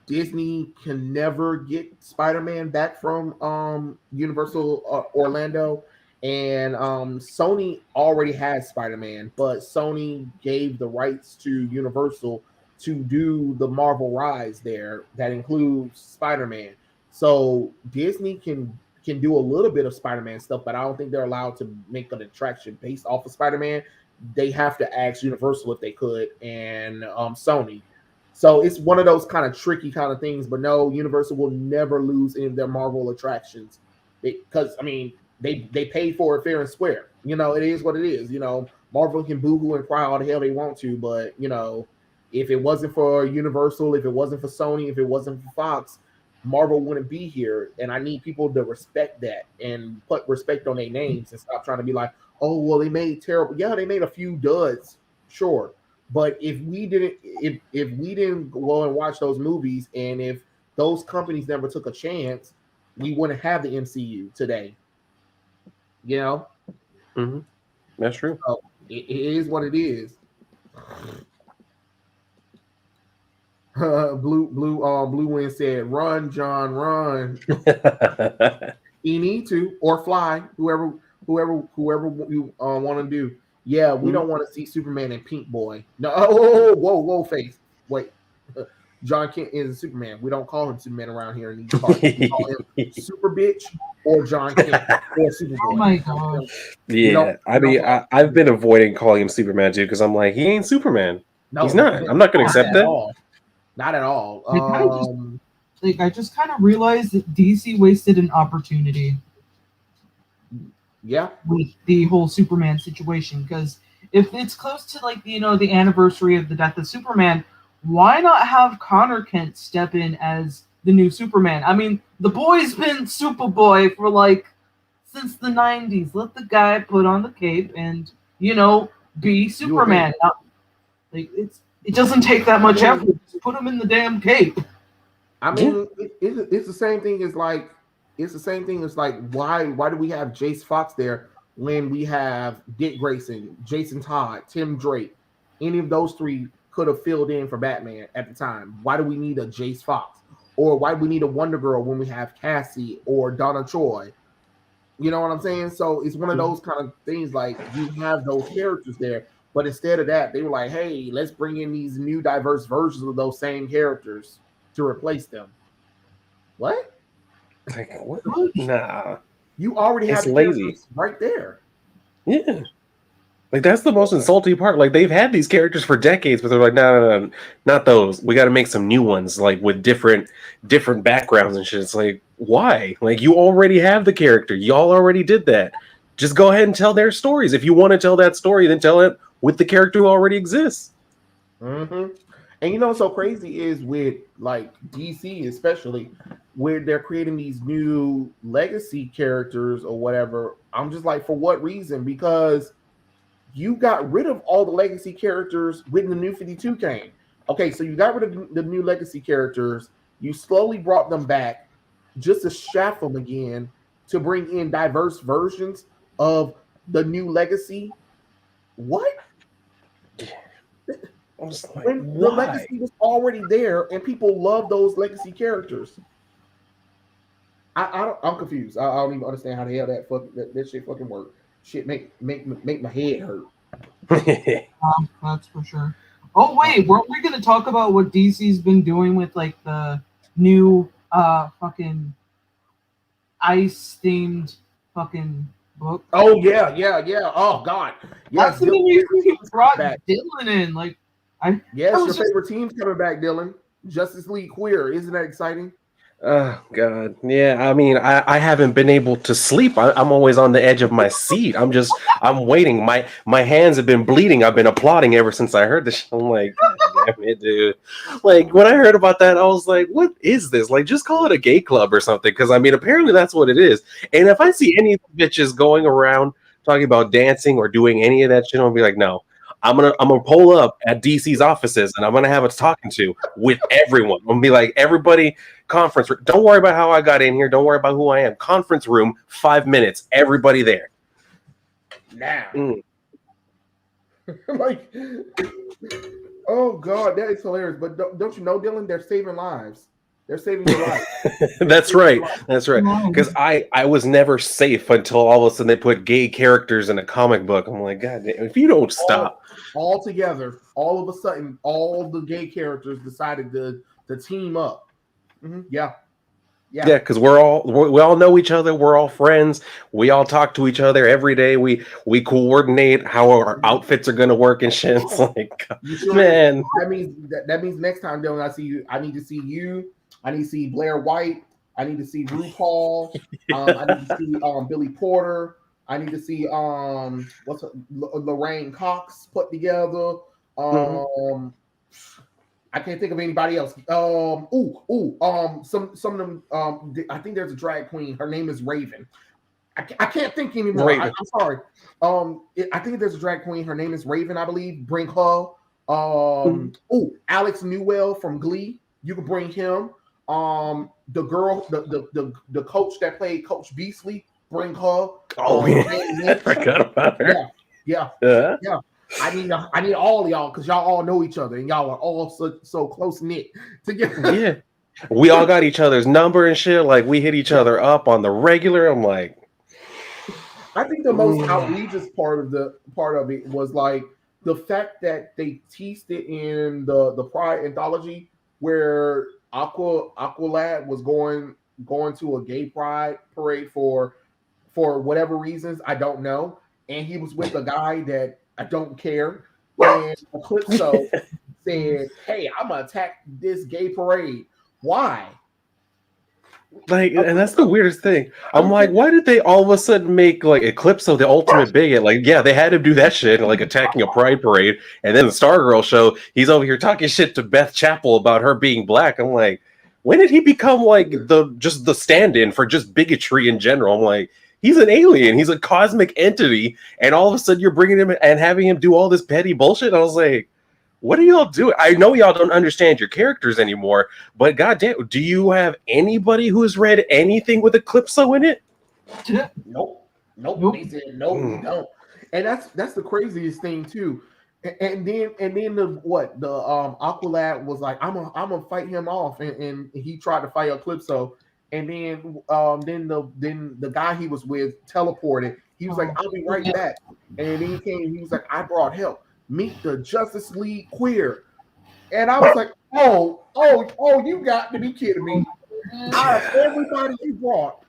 Disney can never get Spider-Man back from Universal Orlando, and Sony already has Spider-Man, but Sony gave the rights to Universal to do the Marvel rides there that includes Spider-Man. So Disney can do a little bit of Spider-Man stuff, but I don't think they're allowed to make an attraction based off of Spider-Man. They have to ask Universal if they could, and Sony. So it's one of those kind of tricky kind of things. But no, Universal will never lose any of their Marvel attractions because I mean they paid for it fair and square. You know, it is what it is. You know, Marvel can boo-hoo and cry all the hell they want to, but you know, if it wasn't for Universal, if it wasn't for Sony, if it wasn't for Fox, Marvel wouldn't be here. And I need people to respect that and put respect on their names and stop trying to be like, oh, well, they made terrible. Yeah, they made a few duds, sure. But if we didn't go and watch those movies, and if those companies never took a chance, we wouldn't have the MCU today. You know? Mm-hmm. That's true. So it is what it is. Blue Wind said, "Run, John, run." You need to, or fly, whoever you want to do. Yeah, we don't want to see Superman and Pink Boy. No, whoa, face. Wait, John Kent is Superman. We don't call him Superman around here in these parts. We call him Super Bitch or John Kent or Superboy. Oh my gosh. Yeah, I mean, I've been avoiding calling him Superman too because I'm like, he ain't Superman. No, he's not. I'm not going to accept that. Not at all. I just kind of realized that DC wasted an opportunity. Yeah. With the whole Superman situation, because if it's close to like the anniversary of the death of Superman, why not have Connor Kent step in as the new Superman? I mean, the boy's been Superboy for like since the 90s. Let the guy put on the cape and be Superman. Like it doesn't take that much effort. Just put him in the damn cape. I mean, it's the same thing as like why do we have Jace Fox there when we have Dick Grayson, Jason Todd, Tim Drake? Any of those three could have filled in for Batman at the time. Why do we need a Jace Fox? Or why do we need a Wonder Girl when we have Cassie or Donna Troy? You know what I'm saying? So it's one of those kind of things, like you have those characters there, but instead of that, they were like, hey, let's bring in these new diverse versions of those same characters to replace them. What? Like, what? Nah. You already have the characters right there. Yeah. Like, that's the most insulting part. Like, they've had these characters for decades, but they're like, no, not those. We got to make some new ones, like, with different backgrounds and shit. It's like, why? Like, you already have the character. Y'all already did that. Just go ahead and tell their stories. If you want to tell that story, then tell it with the character who already exists. Mm-hmm. And what's so crazy is with, like, DC especially, where they're creating these new legacy characters or whatever. I'm just like, for what reason? Because you got rid of all the legacy characters when the New 52 came. Okay, so you got rid of the new legacy characters. You slowly brought them back just to shaft them again to bring in diverse versions of the new legacy. What? When the legacy was already there and people love those legacy characters. I'm confused. I don't even understand how the hell that shit fucking work. Shit make my head hurt. That's for sure. Oh wait, weren't we gonna talk about what DC's been doing with like the new fucking ice themed fucking book? Oh yeah. Oh god, yes. That's the reason he brought Dylan in. Like, yes, your favorite team's coming back, Dylan. Justice League Queer. Isn't that exciting? Oh God, yeah. I mean, I haven't been able to sleep. I'm always on the edge of my seat. I'm waiting. My hands have been bleeding. I've been applauding ever since I heard this. I'm like, God damn it, dude. Like when I heard about that, I was like, what is this? Like, just call it a gay club or something. Because I mean, apparently that's what it is. And if I see any bitches going around talking about dancing or doing any of that shit, I'll be like, no. I'm gonna pull up at DC's offices and I'm gonna have a talking to with everyone. I'm gonna be like, everybody, conference room. Don't worry about how I got in here. Don't worry about who I am. Conference room, 5 minutes. Everybody there. Now. Like, oh God, that is hilarious. But don't you know, Dylan? They're saving lives. They're saving your life. That's right. That's right. Because I was never safe until all of a sudden they put gay characters in a comic book. I'm like, God damn, if you don't stop. All together, all of a sudden, all the gay characters decided to team up. Mm-hmm. Yeah. Because we all know each other. We're all friends. We all talk to each other every day. We coordinate how our outfits are gonna work and shit. It's like, man. That means next time, Dylan, I see you. I need to see you. I need to see Blair White. I need to see RuPaul. I need to see Billy Porter. I need to see Lorraine Cox put together. I can't think of anybody else. Some of them. I think there's a drag queen. Her name is Raven. I can't think anymore. I'm sorry. I think there's a drag queen. Her name is Raven, I believe. Bring her. Alex Newell from Glee. You can bring him. The girl, the coach that played Coach Beasley. Bring her. I forgot about her. Yeah. I need all of y'all because y'all all know each other and y'all are all so close knit together. Yeah, we all got each other's number and shit. Like we hit each other up on the regular. I'm like, I think the most outrageous part of it was like the fact that they teased it in the Pride anthology where Aqualad was going to a gay pride parade for whatever reasons, I don't know. And he was with a guy that I don't care. And Eclipso said, hey, I'm going to attack this gay parade. Why? Like, and that's the weirdest thing. I'm like, why did they all of a sudden make like Eclipso the ultimate bigot? Like, yeah, they had him do that shit, like attacking a pride parade. And then the Stargirl show, he's over here talking shit to Beth Chapel about her being black. I'm like, when did he become like the stand-in for just bigotry in general? I'm like, he's an alien. He's a cosmic entity. And all of a sudden you're bringing him and having him do all this petty bullshit. I was like, what are y'all doing? I know y'all don't understand your characters anymore, but goddamn, do you have anybody who has read anything with Eclipso in it? Nope. He said, no, we don't. And that's the craziest thing too. And then the Aqualad was like, I'm gonna fight him off, and he tried to fight Eclipso, and then the guy he was with teleported. He was like, I'll be right back, and then he came. He was like, I brought help. Meet the Justice League Queer, and I was like, oh, you got to be kidding me! Out of everybody you brought,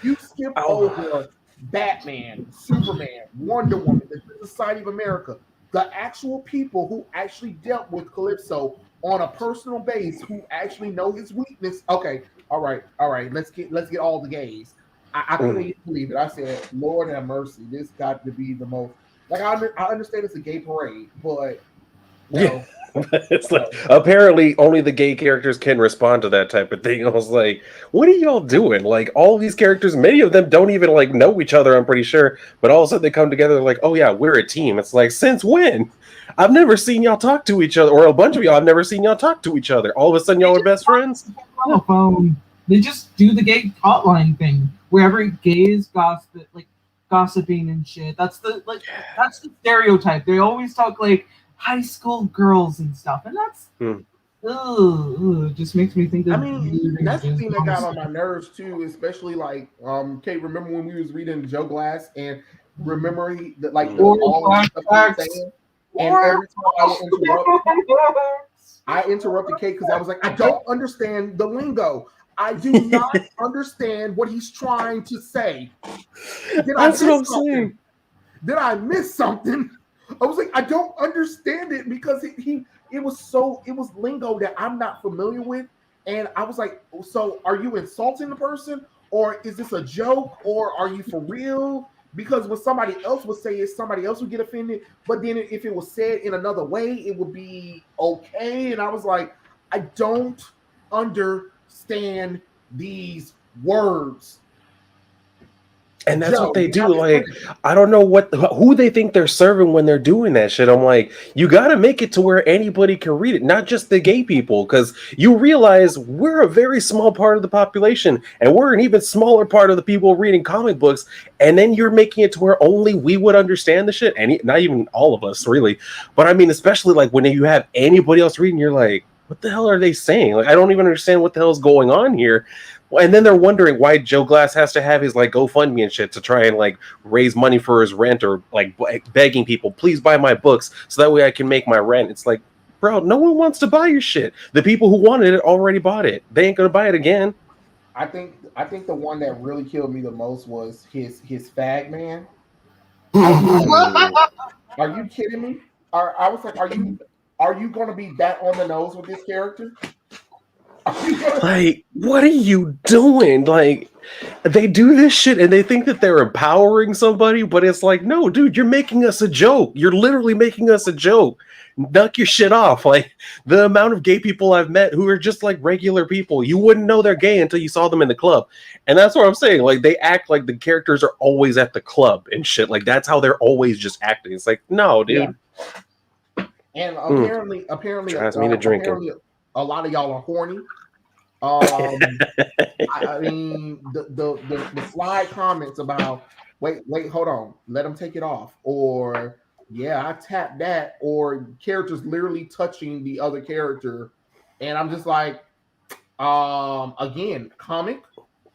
you skipped over Batman, Superman, Wonder Woman, the Society of America. The actual people who actually dealt with Calypso on a personal base, who actually know his weakness. Okay, all right. Let's get all the gays. I couldn't even believe it. I said, Lord have mercy, this got to be the most. Like I understand it's a gay parade, but yeah. It's like apparently only the gay characters can respond to that type of thing. I was like, what are y'all doing? Like all these characters, many of them don't even like know each other, I'm pretty sure, but all of a sudden they come together like, oh yeah, we're a team. It's like, since when? I've never seen y'all talk to each other, or a bunch of y'all, I've never seen y'all talk to each other. All of a sudden y'all are best friends? They just do the gay hotline thing where every gay is gossiping and shit. That's the stereotype. They always talk like high school girls and stuff, and that's Ugh, it just makes me think I of mean, weird that's the images. thing that got on my nerves too, especially like Kate, remember when we was reading Joe Glass and remember Or all of the stuff he was flashbacks. saying, and Or every time I would interrupt, I interrupted Kate because I was like, I don't understand the lingo. I do not understand what he's trying to say. Did I That's what miss I'm something? saying. Did I miss something? I was like, I don't understand it because it was lingo that I'm not familiar with. And I was like, so are you insulting the person? Or is this a joke? Or are you for real? Because when somebody else would say it, somebody else would get offended. But then if it was said in another way, it would be okay. And I was like, I don't understand these words. And that's what Joe, they you have do. this Like, I don't know who they think they're serving when they're doing that shit. I'm like, you got to make it to where anybody can read it, not just the gay people, because you realize we're a very small part of the population, and we're an even smaller part of the people reading comic books. And then you're making it to where only we would understand the shit, and not even all of us, really. But I mean, especially like when you have anybody else reading, you're like, what the hell are they saying? Like, I don't even understand what the hell's going on here. And then they're wondering why Joe Glass has to have his like GoFundMe and shit to try and like raise money for his rent, or like begging people, please buy my books so that way I can make my rent. It's like, bro, no one wants to buy your shit. The people who wanted it already bought it. They ain't gonna buy it again. I think the one that really killed me the most was his fag man. I was like, are you kidding me? I was like, are you going to be that on the nose with this character? Like, what are you doing? Like, they do this shit and they think that they're empowering somebody, but it's like, no, dude, you're making us a joke. You're literally making us a joke. Knock your shit off. Like, the amount of gay people I've met who are just like regular people, you wouldn't know they're gay until you saw them in the club. And that's what I'm saying. Like, they act like the characters are always at the club and shit. Like, that's how they're always just acting. It's like, no, dude. Yeah. And Mm, apparently, drives me to drinking. apparently, a lot of y'all are horny. Um, I mean, the slide comments about wait, hold on, let them take it off, or yeah, I tapped that, or characters literally touching the other character, and I'm just like, again, comic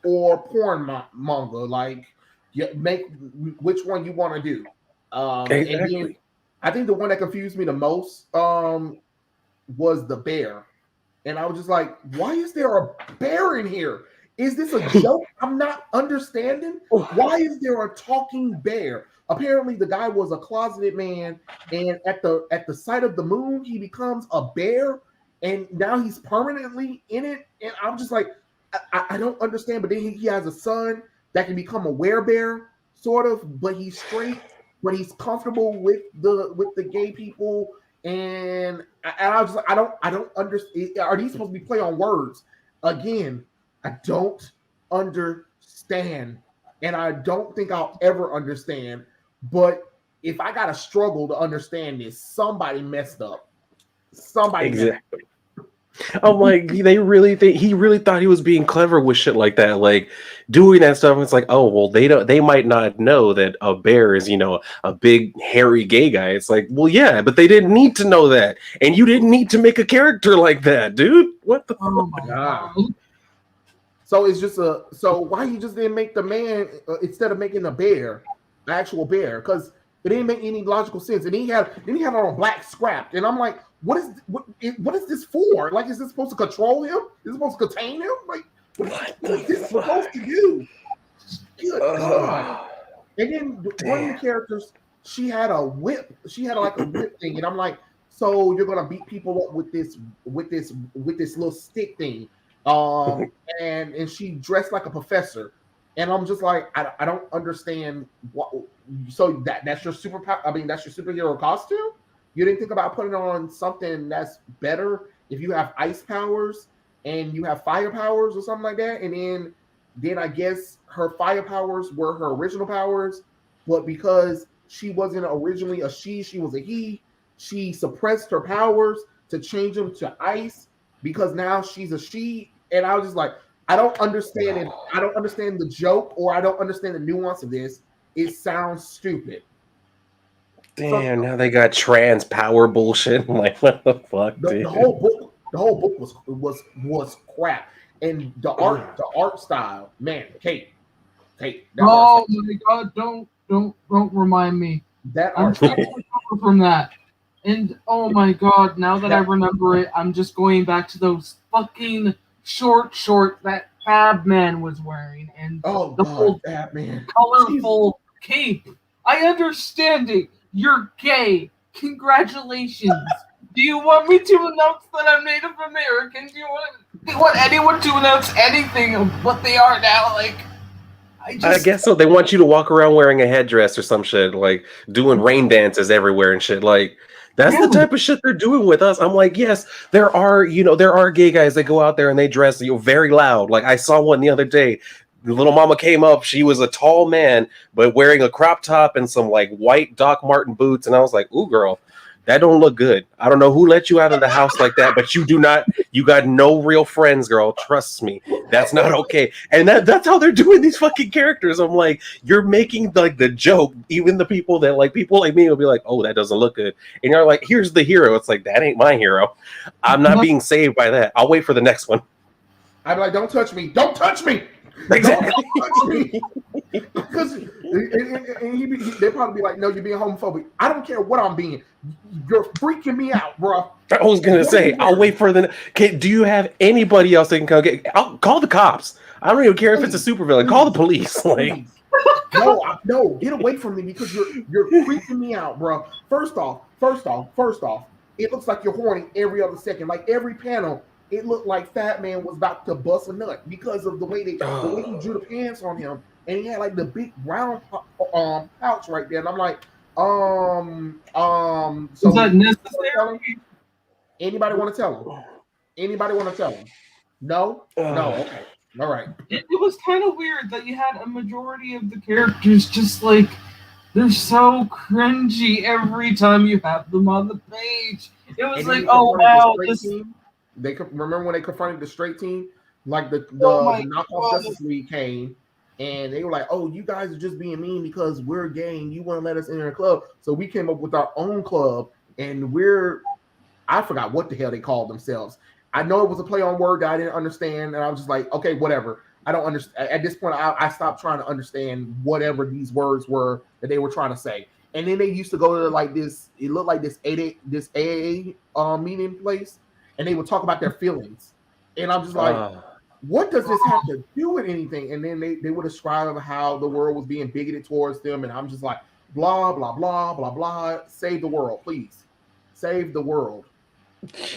or porn manga, like, you make which one you want to do. And then Exactly. I think the one that confused me the most was the bear. And I was just like, why is there a bear in here? Is this a joke? I'm not understanding. Why is there a talking bear? Apparently, the guy was a closeted man, and at the sight of the moon, he becomes a bear, and now he's permanently in it. And I'm just like, I don't understand. But then he has a son that can become a werebear, sort of, but he's straight, but he's comfortable with the gay people, and I was like, I don't understand. Are these supposed to be play on words? Again, I don't understand, and I don't think I'll ever understand. But if I gotta struggle to understand this, somebody messed up. Somebody messed up. Exactly. I'm like, they really think he really thought he was being clever with shit like that, like doing that stuff. It's like, oh well, they might not know that a bear is, a big hairy gay guy. It's like, well, yeah, but they didn't need to know that, and you didn't need to make a character like that, dude. What the Oh fuck? my God. god. So it's just so why you just didn't make the man instead of making a bear, an actual bear? Because it didn't make any logical sense. And he had on black scrapped, and I'm like, what is this for? Like, is this supposed to control him? Is it supposed to contain him? Like, what is this supposed to do? Good God. And then one of the characters, she had a whip. She had like a whip thing, and I'm like, so you're gonna beat people up with this little stick thing, and she dressed like a professor, and I'm just like, I don't understand what. So that's your superpower. I mean, that's your superhero costume. You didn't think about putting on something that's better if you have ice powers and you have fire powers or something like that, and then I guess her fire powers were her original powers, but because she wasn't originally a she was a he. She suppressed her powers to change them to ice because now she's a she. And I was just like, I don't understand it. I don't understand the joke, or I don't understand the nuance of this. It sounds stupid. So Damn, now they got trans power bullshit. I'm like, what the fuck, the dude? whole book The whole book was crap, and the art style, man, Kate. Oh my God! Don't remind me. I'm trying to recover from that. And oh my God! Now that I remember it, I'm just going back to those fucking shorts that Fab Man was wearing, and the whole colorful cape. I understand it. You're gay. Congratulations. Do you want me to announce that I'm Native American? Do you want anyone to announce anything of what they are now? Like, I guess so. They want you to walk around wearing a headdress or some shit, like doing rain dances everywhere and shit. Like, that's the type of shit they're doing with us. I'm like, yes, there are gay guys that go out there and they dress very loud. Like, I saw one the other day. The little mama came up. She was a tall man, but wearing a crop top and some like white Doc Marten boots. And I was like, ooh, girl, that don't look good. I don't know who let you out of the house like that, but you got no real friends, girl. Trust me. That's not okay. And that's how they're doing these fucking characters. I'm like, you're making like the joke. Even the people like me will be like, oh, that doesn't look good. And you're like, here's the hero. It's like, that ain't my hero. I'm not being saved by that. I'll wait for the next one. I'm like, don't touch me. Don't touch me. Exactly. Don't touch me. Because they'll probably be like, no, you're being homophobic. I don't care what I'm being. You're freaking me out, bro. I was gonna say, I'll wait for the. Okay, do you have anybody else that can come get? I'll call the cops. I don't even care if it's a supervillain. Call the police. Like, no, get away from me because you're freaking me out, bro. First off, it looks like you're horny every other second. Like every panel, it looked like Fat Man was about to bust a nut because of the way he drew the pants on him, and he had like the big round pouch right there, and I'm like, so is that necessary? Anybody want to tell him? No? No, okay. All right. It was kind of weird that you had a majority of the characters just like, they're so cringy every time you have them on the page. It was like, oh wow. They remember when they confronted the straight team? Like the knockoff Justice League came, and they were like, oh, you guys are just being mean because we're gay and you want to let us enter a club. So we came up with our own club, and I forgot what the hell they called themselves. I know it was a play on word that I didn't understand, and I was just like, okay, whatever. I don't understand. At this point, I stopped trying to understand whatever these words were that they were trying to say. And then they used to go to like this, it looked like this AA meeting place, and they would talk about their feelings. And I'm just like, what does this have to do with anything? And then they would describe how the world was being bigoted towards them, and I'm just like, blah, blah, blah, blah, blah. Save the world, please. Save the world.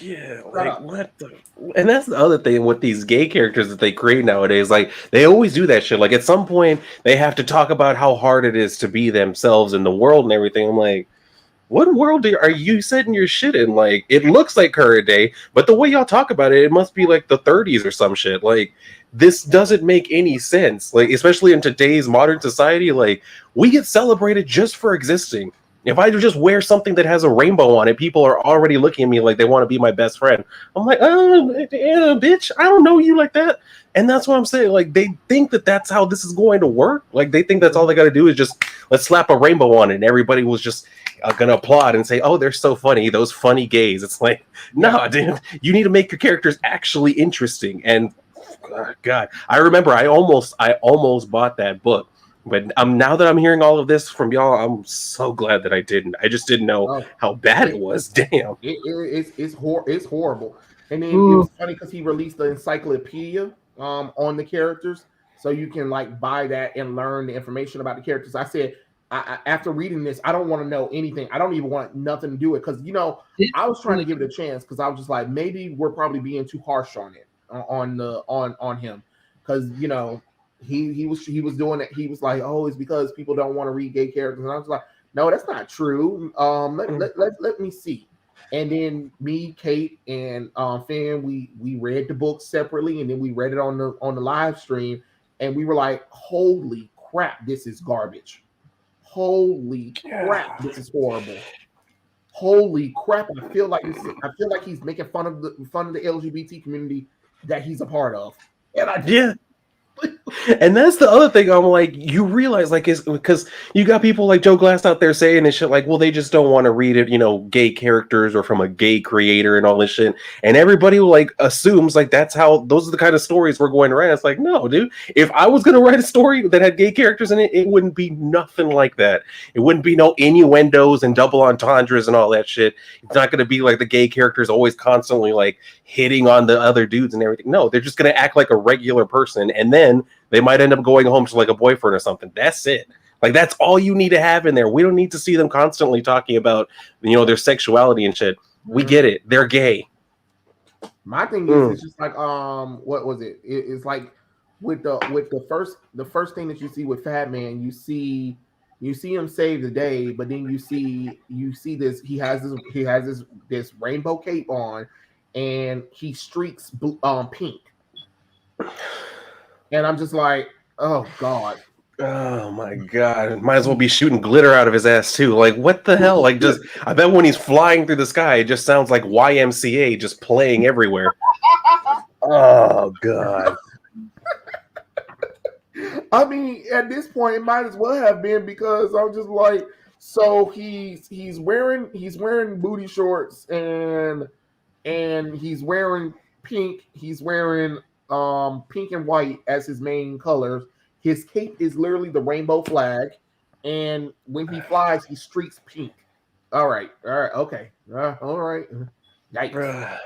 Yeah, like what the, and that's the other thing with these gay characters that they create nowadays. Like, they always do that shit. Like, at some point they have to talk about how hard it is to be themselves in the world and everything. I'm like, what world are you setting your shit in? Like, it looks like current day, but the way y'all talk about it, it must be like the 30s or some shit. Like, this doesn't make any sense. Like, especially in today's modern society, like, we get celebrated just for existing. If I just wear something that has a rainbow on it, people are already looking at me like they want to be my best friend. I'm like, bitch, I don't know you like that. And that's what I'm saying. Like, they think that that's how this is going to work. Like, they think that's all they got to do is just, let's slap a rainbow on it. And everybody was just going to applaud and say, oh, they're so funny. Those funny gays. It's like, no, dude, you need to make your characters actually interesting. And God, I remember I almost bought that book. But now that I'm hearing all of this from y'all, I'm so glad that I didn't. I just didn't know how bad it was. Damn. It's horrible. And then it was funny because he released the encyclopedia on the characters. So you can like buy that and learn the information about the characters. I said, after reading this, I don't want to know anything. I don't even want nothing to do with it. Because, I was trying to give it a chance because I was just like, maybe we're probably being too harsh on it, on him. Because, he was doing it. He was like, oh, it's because people don't want to read gay characters, and I was like, no, that's not true. Let me see. And then me, Kate, and Finn, we read the book separately, and then we read it on the live stream, and we were like, holy crap, this is garbage. Holy crap, this is horrible. Holy crap, I feel like he's making fun of the LGBT community that he's a part of. And And that's the other thing. I'm like, you realize, like, is because you got people like Joe Glass out there saying and shit, like, well, they just don't want to read it, gay characters or from a gay creator and all this shit. And everybody like assumes like that's how those are the kind of stories we're going to write. It's like, no, dude. If I was going to write a story that had gay characters in it, it wouldn't be nothing like that. It wouldn't be no innuendos and double entendres and all that shit. It's not going to be like the gay characters always constantly like hitting on the other dudes and everything. No, they're just going to act like a regular person, and then they might end up going home to like a boyfriend or something. That's it. Like, that's all you need to have in there. We don't need to see them constantly talking about, their sexuality and shit. We get it. They're gay. My thing is, it's just like, what was it? It's like with the first thing that you see with Fat Man, you see him save the day, but then you see this. He has this rainbow cape on, and he streaks pink. And I'm just like, oh God. Oh my God. Might as well be shooting glitter out of his ass too. Like, what the hell? Like, just I bet when he's flying through the sky, it just sounds like YMCA just playing everywhere. Oh God. I mean, at this point, it might as well have been, because I'm just like, so he's wearing booty shorts and he's wearing pink. He's wearing pink and white as his main colors. His cape is literally the rainbow flag, and when he flies, he streaks pink. All right, okay, all right. Yikes!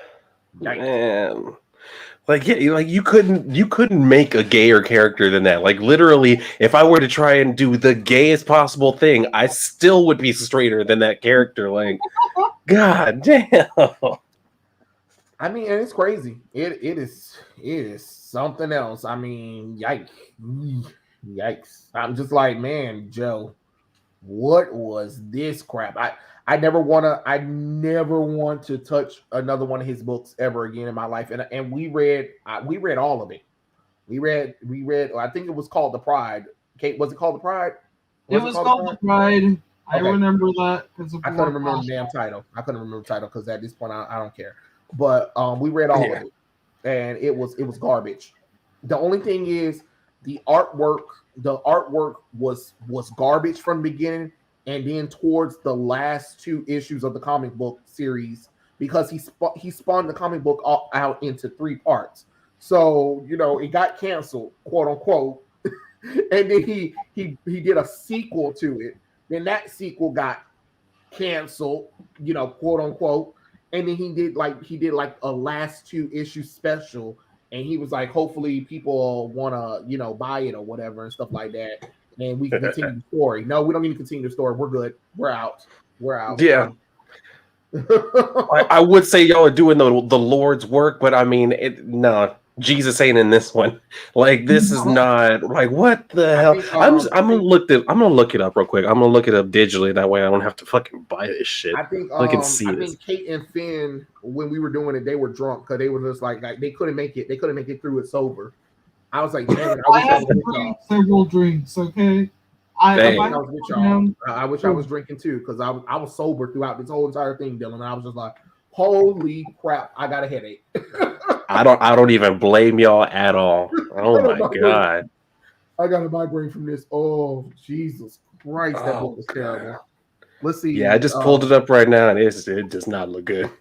Man. Like, yeah, like you couldn't make a gayer character than that. Like, literally, if I were to try and do the gayest possible thing, I still would be straighter than that character. Like, God damn. I mean, and it's crazy. It is something else. I mean, yikes! I'm just like, man, Joe, what was this crap? I never want to touch another one of his books ever again in my life. And we read all of it. We read. I think it was called The Pride. Kate, was it called The Pride? It was called The Pride. I remember that because I couldn't remember the damn title. I couldn't remember the title because at this point I don't care. But we read all of it, and it was garbage. The only thing is the artwork was garbage from the beginning, and then towards the last 2 issues of the comic book series, because he spawned the comic book out into 3 parts. So it got canceled, quote unquote, and then he did a sequel to it. Then that sequel got canceled, quote unquote. And then he did like a last 2 issue special, and he was like, hopefully people want to buy it or whatever and stuff like that, and we can continue the story. No, we don't need to continue the story. We're good. We're out. Yeah. I would say y'all are doing the Lord's work, but I mean, no, Jesus ain't in this one. Like, this is not like, what the hell? I'm gonna look it up real quick. I'm gonna look it up digitally. That way I don't have to fucking buy this shit. I think see this. think Kate and Finn, when we were doing it, they were drunk because they were just like they couldn't make it. They couldn't make it through it sober. I was like, damn it, I have drank several drinks. Okay. I wish I was drinking too, because I was sober throughout this whole entire thing, Dylan. And I was just like, holy crap, I got a headache. I don't even blame y'all at all. Oh my God. I got a migraine from this. Oh, Jesus Christ, that book was terrible. Let's see. Yeah, I just pulled it up right now, and it does not look good.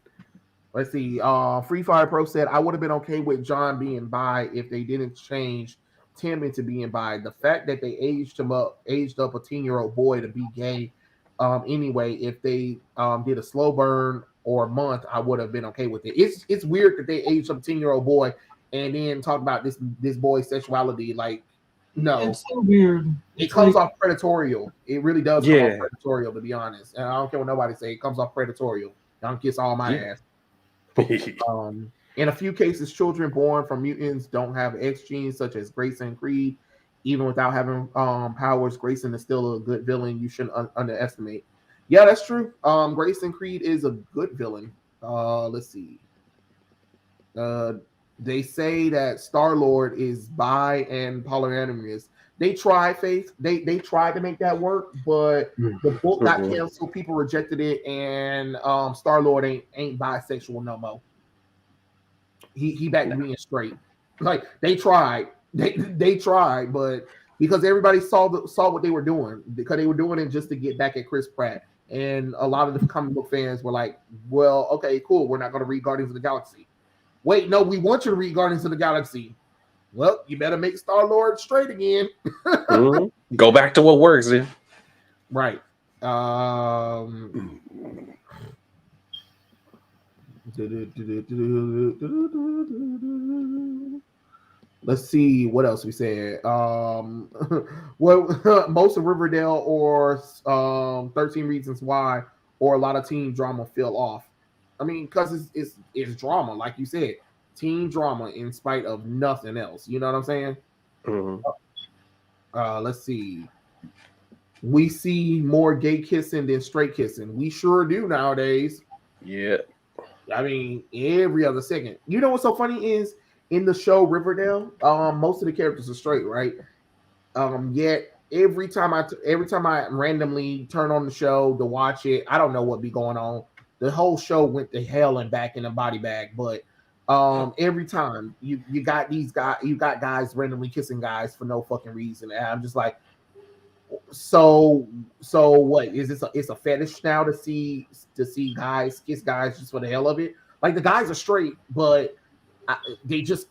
Let's see. Free Fire Pro said, I would have been okay with John being bi if they didn't change Tim into being bi. The fact that they aged up a 10-year-old boy to be gay, anyway, if they did a slow burn or a month, I would have been okay with it. It's weird that they aged up a 10-year-old boy and then talk about this boy's sexuality. Like, no, it's so weird. It comes off predatorial. It really does come off predatorial, to be honest. And I don't care what nobody say. It comes off predatorial. Don't kiss all my ass. In a few cases, children born from mutants don't have X genes, such as Grayson and Creed. Even without having powers, Grayson is still a good villain. You shouldn't underestimate. Yeah, that's true. Grayson Creed is a good villain. Let's see. They say that Star-Lord is bi and polyamorous. They tried, Faith. They tried to make that work, but the book got canceled. People rejected it, and Star-Lord ain't bisexual no more. He back to being straight. Like, they tried. They tried, but because everybody saw what they were doing, because they were doing it just to get back at Chris Pratt, and a lot of the comic book fans were like, "Well, okay, cool, we're not going to read Guardians of the Galaxy." Wait, no, we want you to read Guardians of the Galaxy. Well, you better make Star-Lord straight again. Go back to what works, dude. Right. Let's see what else we said. Well, most of Riverdale or 13 Reasons Why or a lot of teen drama fell off. I mean, because it's drama, like you said, teen drama in spite of nothing else. You know what I'm saying? Let's see. We see more gay kissing than straight kissing. We sure do nowadays. Yeah. I mean, every other second. You know what's so funny is in the show Riverdale, most of the characters are straight, right? Yet every time I randomly turn on the show to watch it, I don't know what be going on. The whole show went to hell and back in a body bag, but every time you got guys randomly kissing guys for no fucking reason, and I'm just like, so what is this? It's a fetish now to see guys kiss guys just for the hell of it. Like the guys are straight, but they just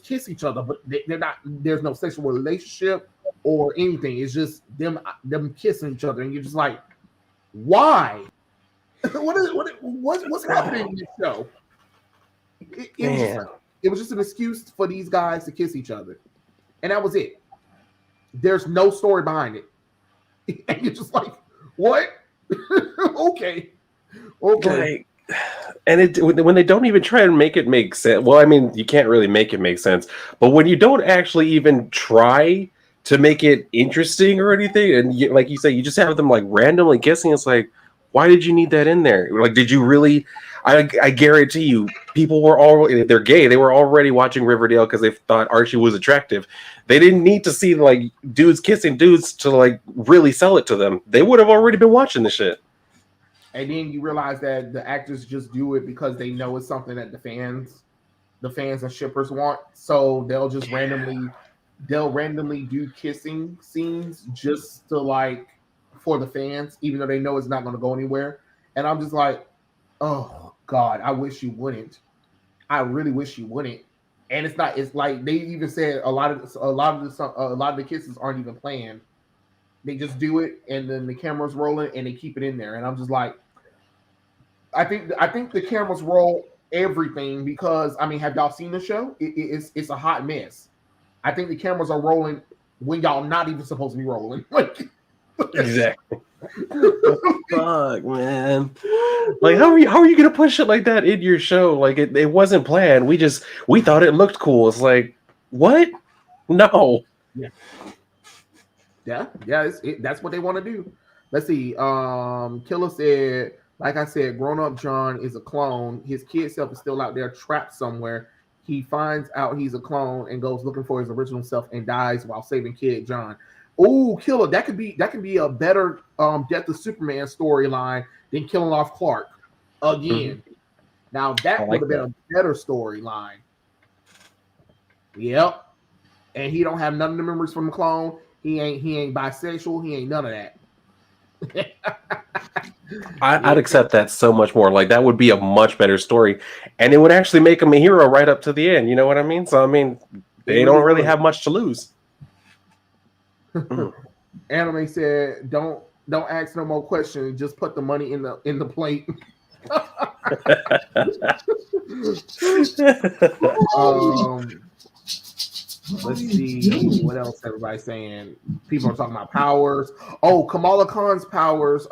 kiss each other, but they're not. There's no sexual relationship or anything. It's just them kissing each other, and you're just like, why? What's happening in this show? It was just an excuse for these guys to kiss each other, and that was it. There's no story behind it. And you're just like, what? Okay. Like, and when they don't even try and make it make sense. Well, I mean, you can't really make it make sense. But when you don't actually even try to make it interesting or anything, and like you say, you just have them like randomly kissing. It's like, why did you need that in there? Like, did you really? I guarantee you, people were already, they're gay. They were already watching Riverdale because they thought Archie was attractive. They didn't need to see like dudes kissing dudes to like really sell it to them. They would have already been watching the shit. And then you realize that the actors just do it because they know it's something that the fans and shippers want. So they'll just randomly do kissing scenes just to like for the fans, even though they know it's not going to go anywhere. And I'm just like, oh God, I wish you wouldn't. I really wish you wouldn't. And it's not. It's like they even said a lot of the kisses aren't even planned. They just do it, and then the camera's rolling, and they keep it in there. And I'm just like, I think the cameras roll everything because I mean, have y'all seen the show? It's a hot mess. I think the cameras are rolling when y'all not even supposed to be rolling. Like exactly. Fuck, man. Like, how are you gonna put shit like that in your show? Like, it wasn't planned. We thought it looked cool. It's like, what? No. Yeah. That's what they want to do. Let's see. Killer said, like I said, grown-up John is a clone. His kid self is still out there trapped somewhere. He finds out he's a clone and goes looking for his original self and dies while saving kid John. Oh, Killer, that could be a better Death of Superman storyline than killing off Clark again. Mm-hmm. Now that would have been a better storyline. Yep. And he don't have none of the memories from the clone. He ain't bisexual. He ain't none of that. I'd accept that so much more. Like, that would be a much better story, and it would actually make him a hero right up to the end. You know what I mean? So I mean, they don't really have much to lose. Anime said, "Don't ask no more questions. Just put the money in the plate." Let's see what else everybody's saying. People are talking about powers. Oh, Kamala Khan's powers.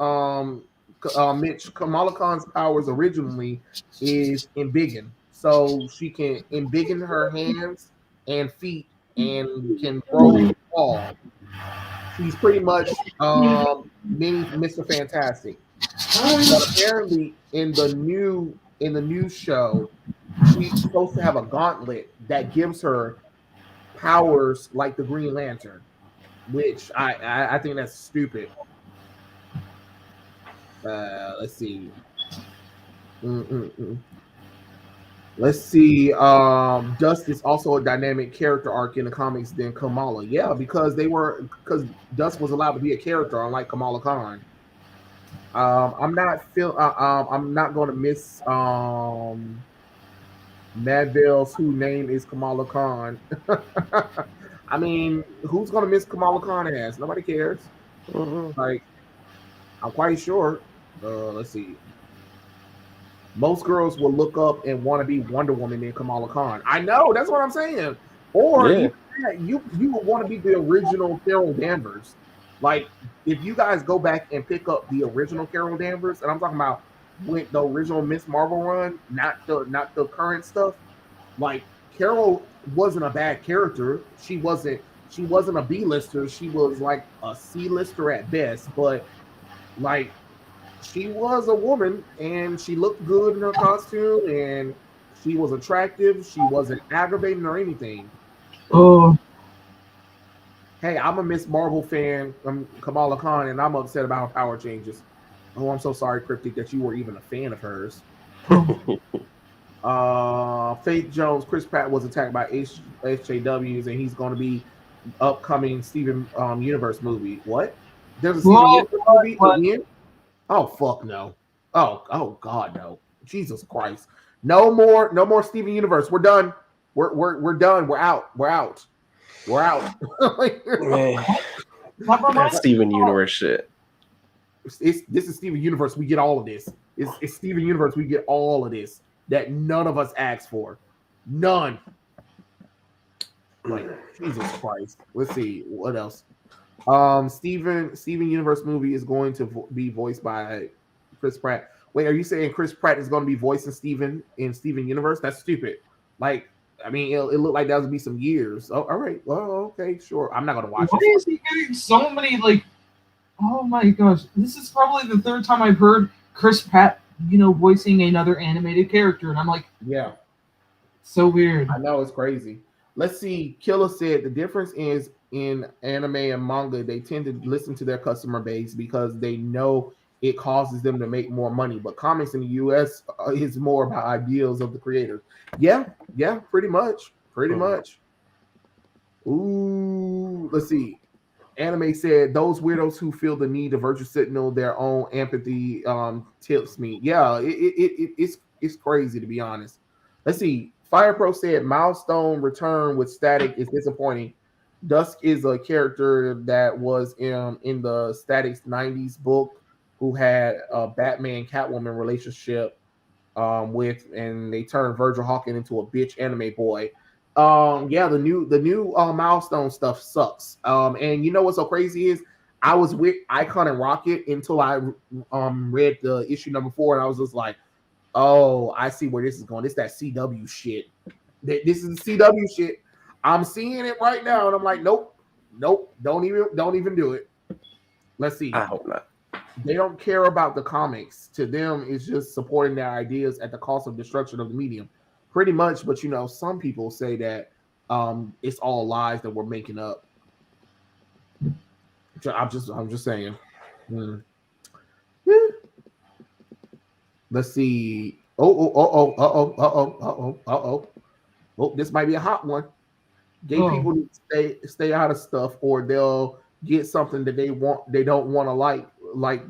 Mitch, Kamala Khan's powers originally is embiggen, so she can embiggen her hands and feet and can roll and fall. She's pretty much mini Mr. Fantastic. But apparently, in the new show, she's supposed to have a gauntlet that gives her powers like the Green Lantern, which I think that's stupid. Let's see. Let's see. Dust is also a dynamic character arc in the comics than Kamala. Yeah, because Dust was allowed to be a character, unlike Kamala Khan. I'm not going to miss Madville's who name is Kamala Khan. I mean, who's going to miss Kamala Khan ass? Nobody cares. Like, I'm quite sure. Let's see. Most girls will look up and want to be Wonder Woman and Kamala Khan. I know, that's what I'm saying. Or Yeah. even that, you would want to be the original Carol Danvers. Like, if you guys go back and pick up the original Carol Danvers, and I'm talking about with the original Miss Marvel run, not the current stuff. Like, Carol wasn't a bad character. She wasn't a B-lister. She was like a C-lister at best, but like she was a woman and she looked good in her costume and she was attractive. She wasn't aggravating or anything. Oh, Hey, I'm a Miss Marvel fan. I'm Kamala Khan, and I'm upset about her power changes. Oh, I'm so sorry, Cryptic, that you were even a fan of hers. Faith Jones, Chris Pratt was attacked by SJWs, and he's going to be upcoming Steven Universe movie. What? There's a Steven Universe movie again? Oh fuck no! Oh god no! Jesus Christ! No more Steven Universe. We're done. We're done. We're out. That Steven Universe shit. This is Steven Universe. We get all of this. It's Steven Universe. We get all of this that none of us asked for. None. Like Jesus Christ. Let's see what else. Steven Universe movie is going to be voiced by Chris Pratt. Wait, are you saying Chris Pratt is going to be voicing Steven in Steven Universe? That's stupid. Like, I mean, it looked like that would be some years. Oh, all right. Well, okay, sure. I'm not going to watch it. Why is he getting so many, like, oh my gosh. This is probably the third time I've heard Chris Pratt, voicing another animated character. And I'm like, yeah. So weird. I know, it's crazy. Let's see. Killer said the difference is in anime and manga, they tend to listen to their customer base because they know it causes them to make more money. But comics in the US is more about ideals of the creators. Yeah, pretty much. Ooh, let's see. Anime said those weirdos who feel the need to virtue signal their own empathy tips me. Yeah, it's crazy, to be honest. Let's see. Fire Pro said Milestone return with Static is disappointing. Dusk is a character that was in the Static's 90s book who had a Batman Catwoman relationship with, and they turned Virgil Hawkins into a bitch anime boy. Yeah, the new Milestone stuff sucks. And you know what's so crazy is I was with Icon and Rocket until I read the issue number 4, and I was just like, oh, I see where this is going. It's that CW shit. This is CW shit. I'm seeing it right now, and I'm like, nope, don't even do it. Let's see. I hope not. They don't care about the comics. To them, it's just supporting their ideas at the cost of destruction of the medium. Pretty much, but some people say that it's all lies that we're making up. I'm just saying. Yeah. Let's see. Oh, this might be a hot one. Gay people need to stay out of stuff, or they'll get something that they don't want to like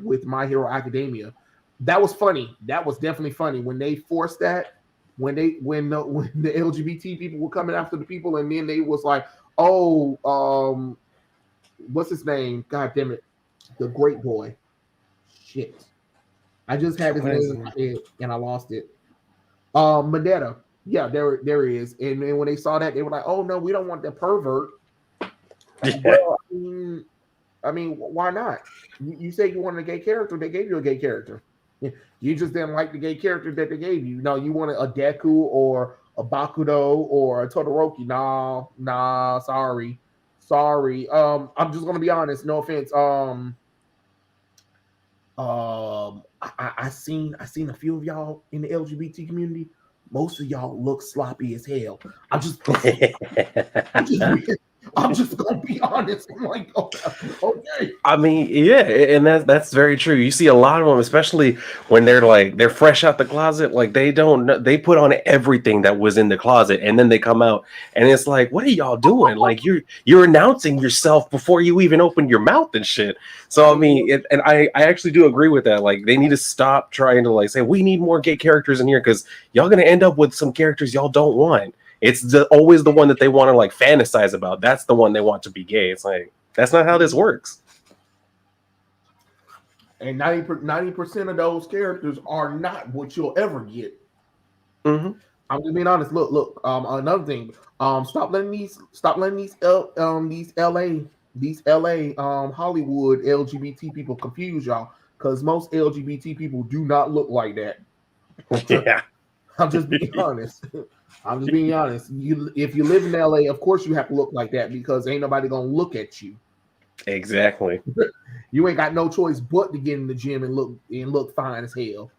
with My Hero Academia. That was funny. That was definitely funny when they forced that. When the LGBT people were coming after the people, and then they was like, oh, what's his name? God damn it, the Great Boy. Shit, I just had his name in my head and I lost it. Moneta. Yeah, there he is. And then when they saw that, they were like, "Oh no, we don't want the pervert." Well, I mean, why not? You say you wanted a gay character, they gave you a gay character. You just didn't like the gay character that they gave you. No, you wanted a Deku or a Bakudo or a Todoroki. Nah, sorry. I'm just gonna be honest. No offense. I seen a few of y'all in the LGBT community. Most of y'all look sloppy as hell. I'm just I'm just gonna be honest. I'm like, okay. I mean, yeah, and that's very true. You see a lot of them, especially when they're fresh out the closet. Like they don't know, they put on everything that was in the closet, and then they come out, and it's like, what are y'all doing? Like you're announcing yourself before you even open your mouth and shit. So I mean, I actually do agree with that. Like they need to stop trying to like say we need more gay characters in here because y'all gonna end up with some characters y'all don't want. It's always the one that they want to like fantasize about. That's the one they want to be gay. It's like that's not how this works. And 90% of those characters are not what you'll ever get. Mm-hmm. I'm just being honest. Look. Another thing. Stop letting these LA Hollywood LGBT people confuse y'all, because most LGBT people do not look like that. Yeah. I'm just being honest. If you live in LA, of course you have to look like that because ain't nobody gonna look at you. Exactly. You ain't got no choice but to get in the gym and look fine as hell.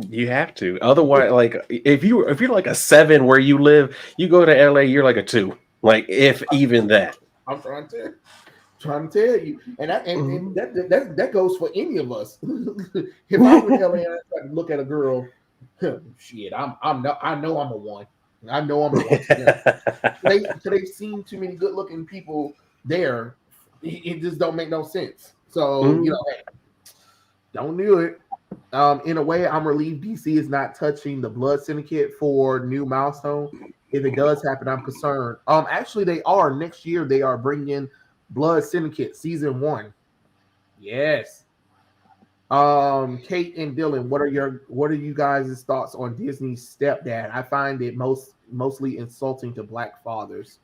You have to. Otherwise, like if you're like a 7 where you live, you go to LA, you're like a 2. Like if even that. I'm trying to tell you, and that goes for any of us. If I'm in LA and I try to look at a girl, shit, I know I'm a 1. I know I'm a 1. They've seen too many good looking people there. It just don't make no sense. So hey, don't do it. In a way, I'm relieved DC is not touching the Blood Syndicate for New Milestone. If it does happen, I'm concerned. Actually, they are next year. They are bringing Blood Syndicate season 1. Yes. Kate and Dylan, what are you guys' thoughts on Disney's stepdad? I find it mostly insulting to Black fathers.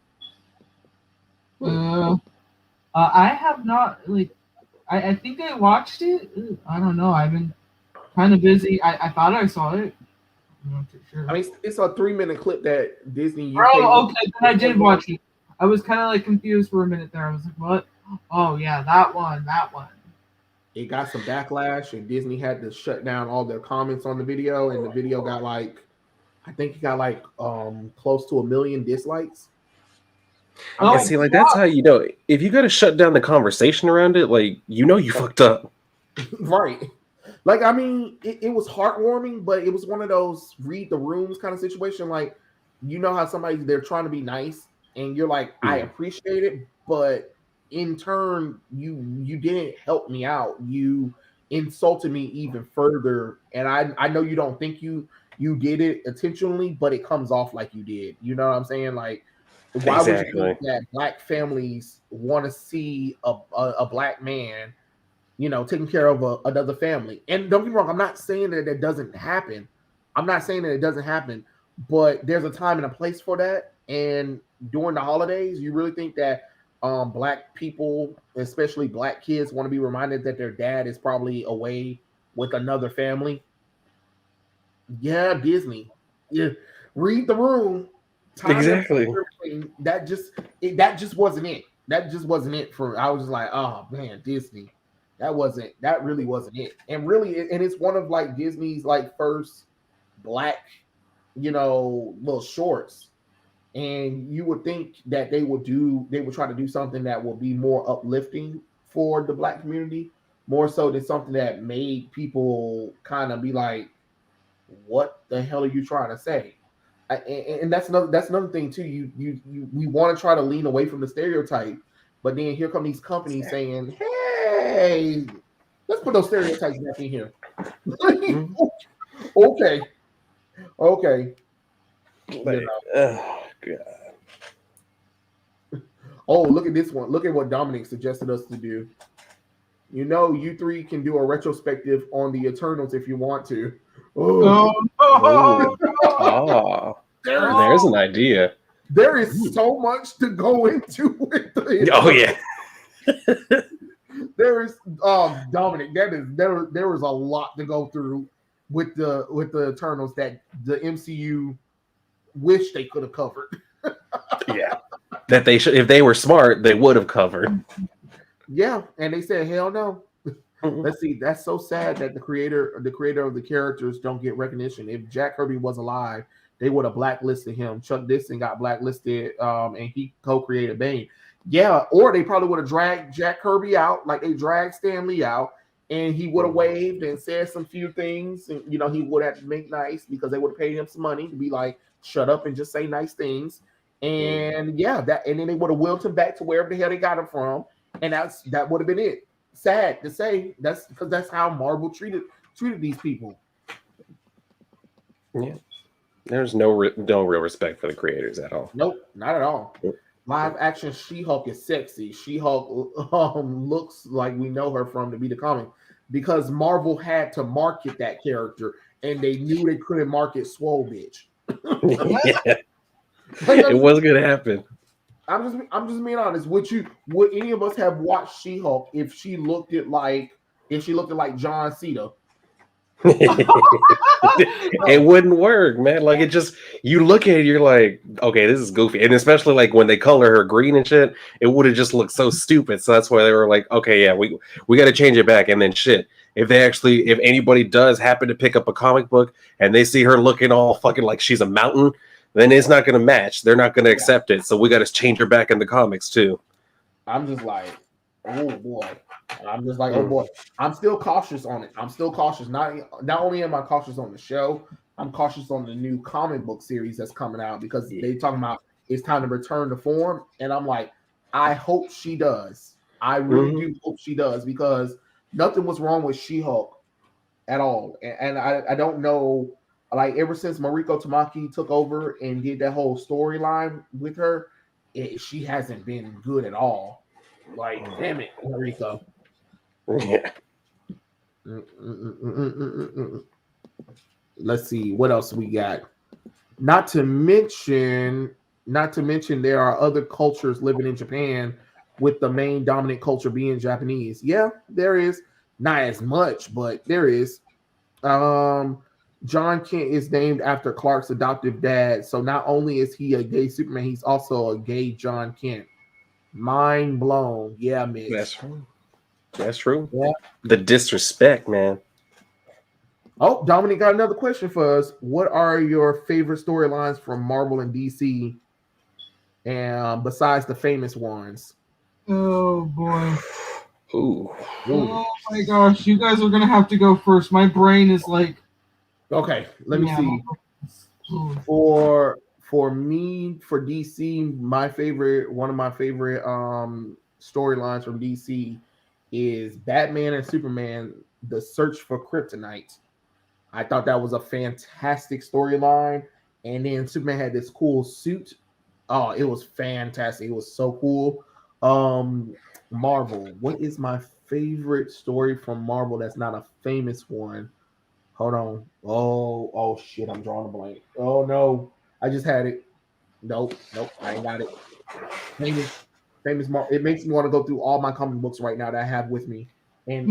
I have not I think I watched it. I don't know. I've been kind of busy. I thought I saw it. I'm not too sure. I mean, it's a 3-minute clip that Disney UK. Oh, okay. Then I did watch it. I was kind of like confused for a minute there. I was like, what? Oh, yeah, that one. It got some backlash, and Disney had to shut down all their comments on the video, and the video got I think it got close to 1 million dislikes. And see, like that's how you know if you got to shut down the conversation around it, like you fucked up. Right. Like, I mean, it was heartwarming, but it was one of those read the rooms kind of situation. Like, how they're trying to be nice, and you're like, I appreciate it, but in turn, you didn't help me out. You insulted me even further, and I know you don't think you did it intentionally, but it comes off like you did. You know what I'm saying? Like, why would you think that Black families want to see a Black man, taking care of another family? And don't get me wrong, I'm not saying that it doesn't happen. But there's a time and a place for that. And during the holidays, you really think that Black people, especially Black kids, want to be reminded that their dad is probably away with another family? Yeah, Disney. Yeah, read the room. Exactly. That just wasn't it. That just wasn't it for. I was just like, oh man, Disney. That really wasn't it. And it's one of Disney's first Black, little shorts. And you would think that they would try to do something that will be more uplifting for the Black community, more so than something that made people kind of be like, what the hell are you trying to say? And that's another thing too. We want to try to lean away from the stereotype, but then here come these companies saying, "Hey, let's put those stereotypes back in here." Okay. Oh god. Oh, look at this one. Look at what Dominic suggested us to do. You 3 can do a retrospective on the Eternals if you want to. There's an idea. There is so much to go into with the yeah. There is Dominic, there is a lot to go through with the Eternals that the MCU wish they could have covered. Yeah. That they should, if they were smart, they would have covered. Yeah, and they said hell no. Let's see. That's so sad that the creator of the characters don't get recognition. If Jack Kirby was alive, they would have blacklisted him. Chuck Dixon got blacklisted, and he co-created Bane. Yeah, or they probably would have dragged Jack Kirby out, like they dragged Stan Lee out, and he would have waved and said some few things, and he would have to make nice because they would have paid him some money to be like, shut up and just say nice things. And and then they would have willed him back to wherever the hell they got him from, and that would have been it. Sad to say, that's because that's how Marvel treated these people. Yeah, there's no real respect for the creators at all. Nope, not at all. Nope. Live action She-Hulk is sexy. She-Hulk looks like we know her from to be the comic because Marvel had to market that character, and they knew they couldn't market Swole Bitch. Yeah. It wasn't gonna happen. I'm just being honest. Would any of us have watched She-Hulk if she looked at like John Cena? It wouldn't work, man. Like, it just, you look at it, you're like, okay, this is goofy. And especially like when they color her green and shit, it would have just looked so stupid. So that's why they were like, okay, yeah, we got to change it back. And then shit, if anybody does happen to pick up a comic book and they see her looking all fucking like she's a mountain, then it's not going to match. They're not going to accept it. So we got to change her back in the comics too. I'm just like, oh boy. I'm just like, oh boy. I'm still cautious on it. I'm still cautious. Not only am I cautious on the show, I'm cautious on the new comic book series that's coming out because they talking about it's time to return to form. And I'm like, I hope she does. I really do hope she does because nothing was wrong with She-Hulk at all. And I don't know, like ever since Mariko Tamaki took over and did that whole storyline with her, she hasn't been good at all. Like, damn it, Mariko. Yeah. Let's see what else we got. Not to mention, there are other cultures living in Japan with the main dominant culture being Japanese. Yeah, there is. Not as much, but there is. John Kent is named after Clark's adoptive dad. So not only is he a gay Superman, he's also a gay John Kent. Mind blown. Yeah, Mitch. That's true. That's true. Yeah. The disrespect, man. Oh, Dominic got another question for us. What are your favorite storylines from Marvel and DC? And besides the famous ones. Oh boy. Ooh. Oh my gosh, you guys are gonna have to go first. My brain is like, okay, let me see. For me, for DC, one of my favorite storylines from DC is Batman and Superman, The Search for Kryptonite. I thought that was a fantastic storyline. And then Superman had this cool suit. Oh, it was fantastic. It was so cool. Marvel. What is my favorite story from Marvel that's not a famous one? Hold on. Oh shit, I'm drawing a blank. Oh no. I just had it. Nope, I ain't got it. Famous Marvel. It makes me want to go through all my comic books right now that I have with me and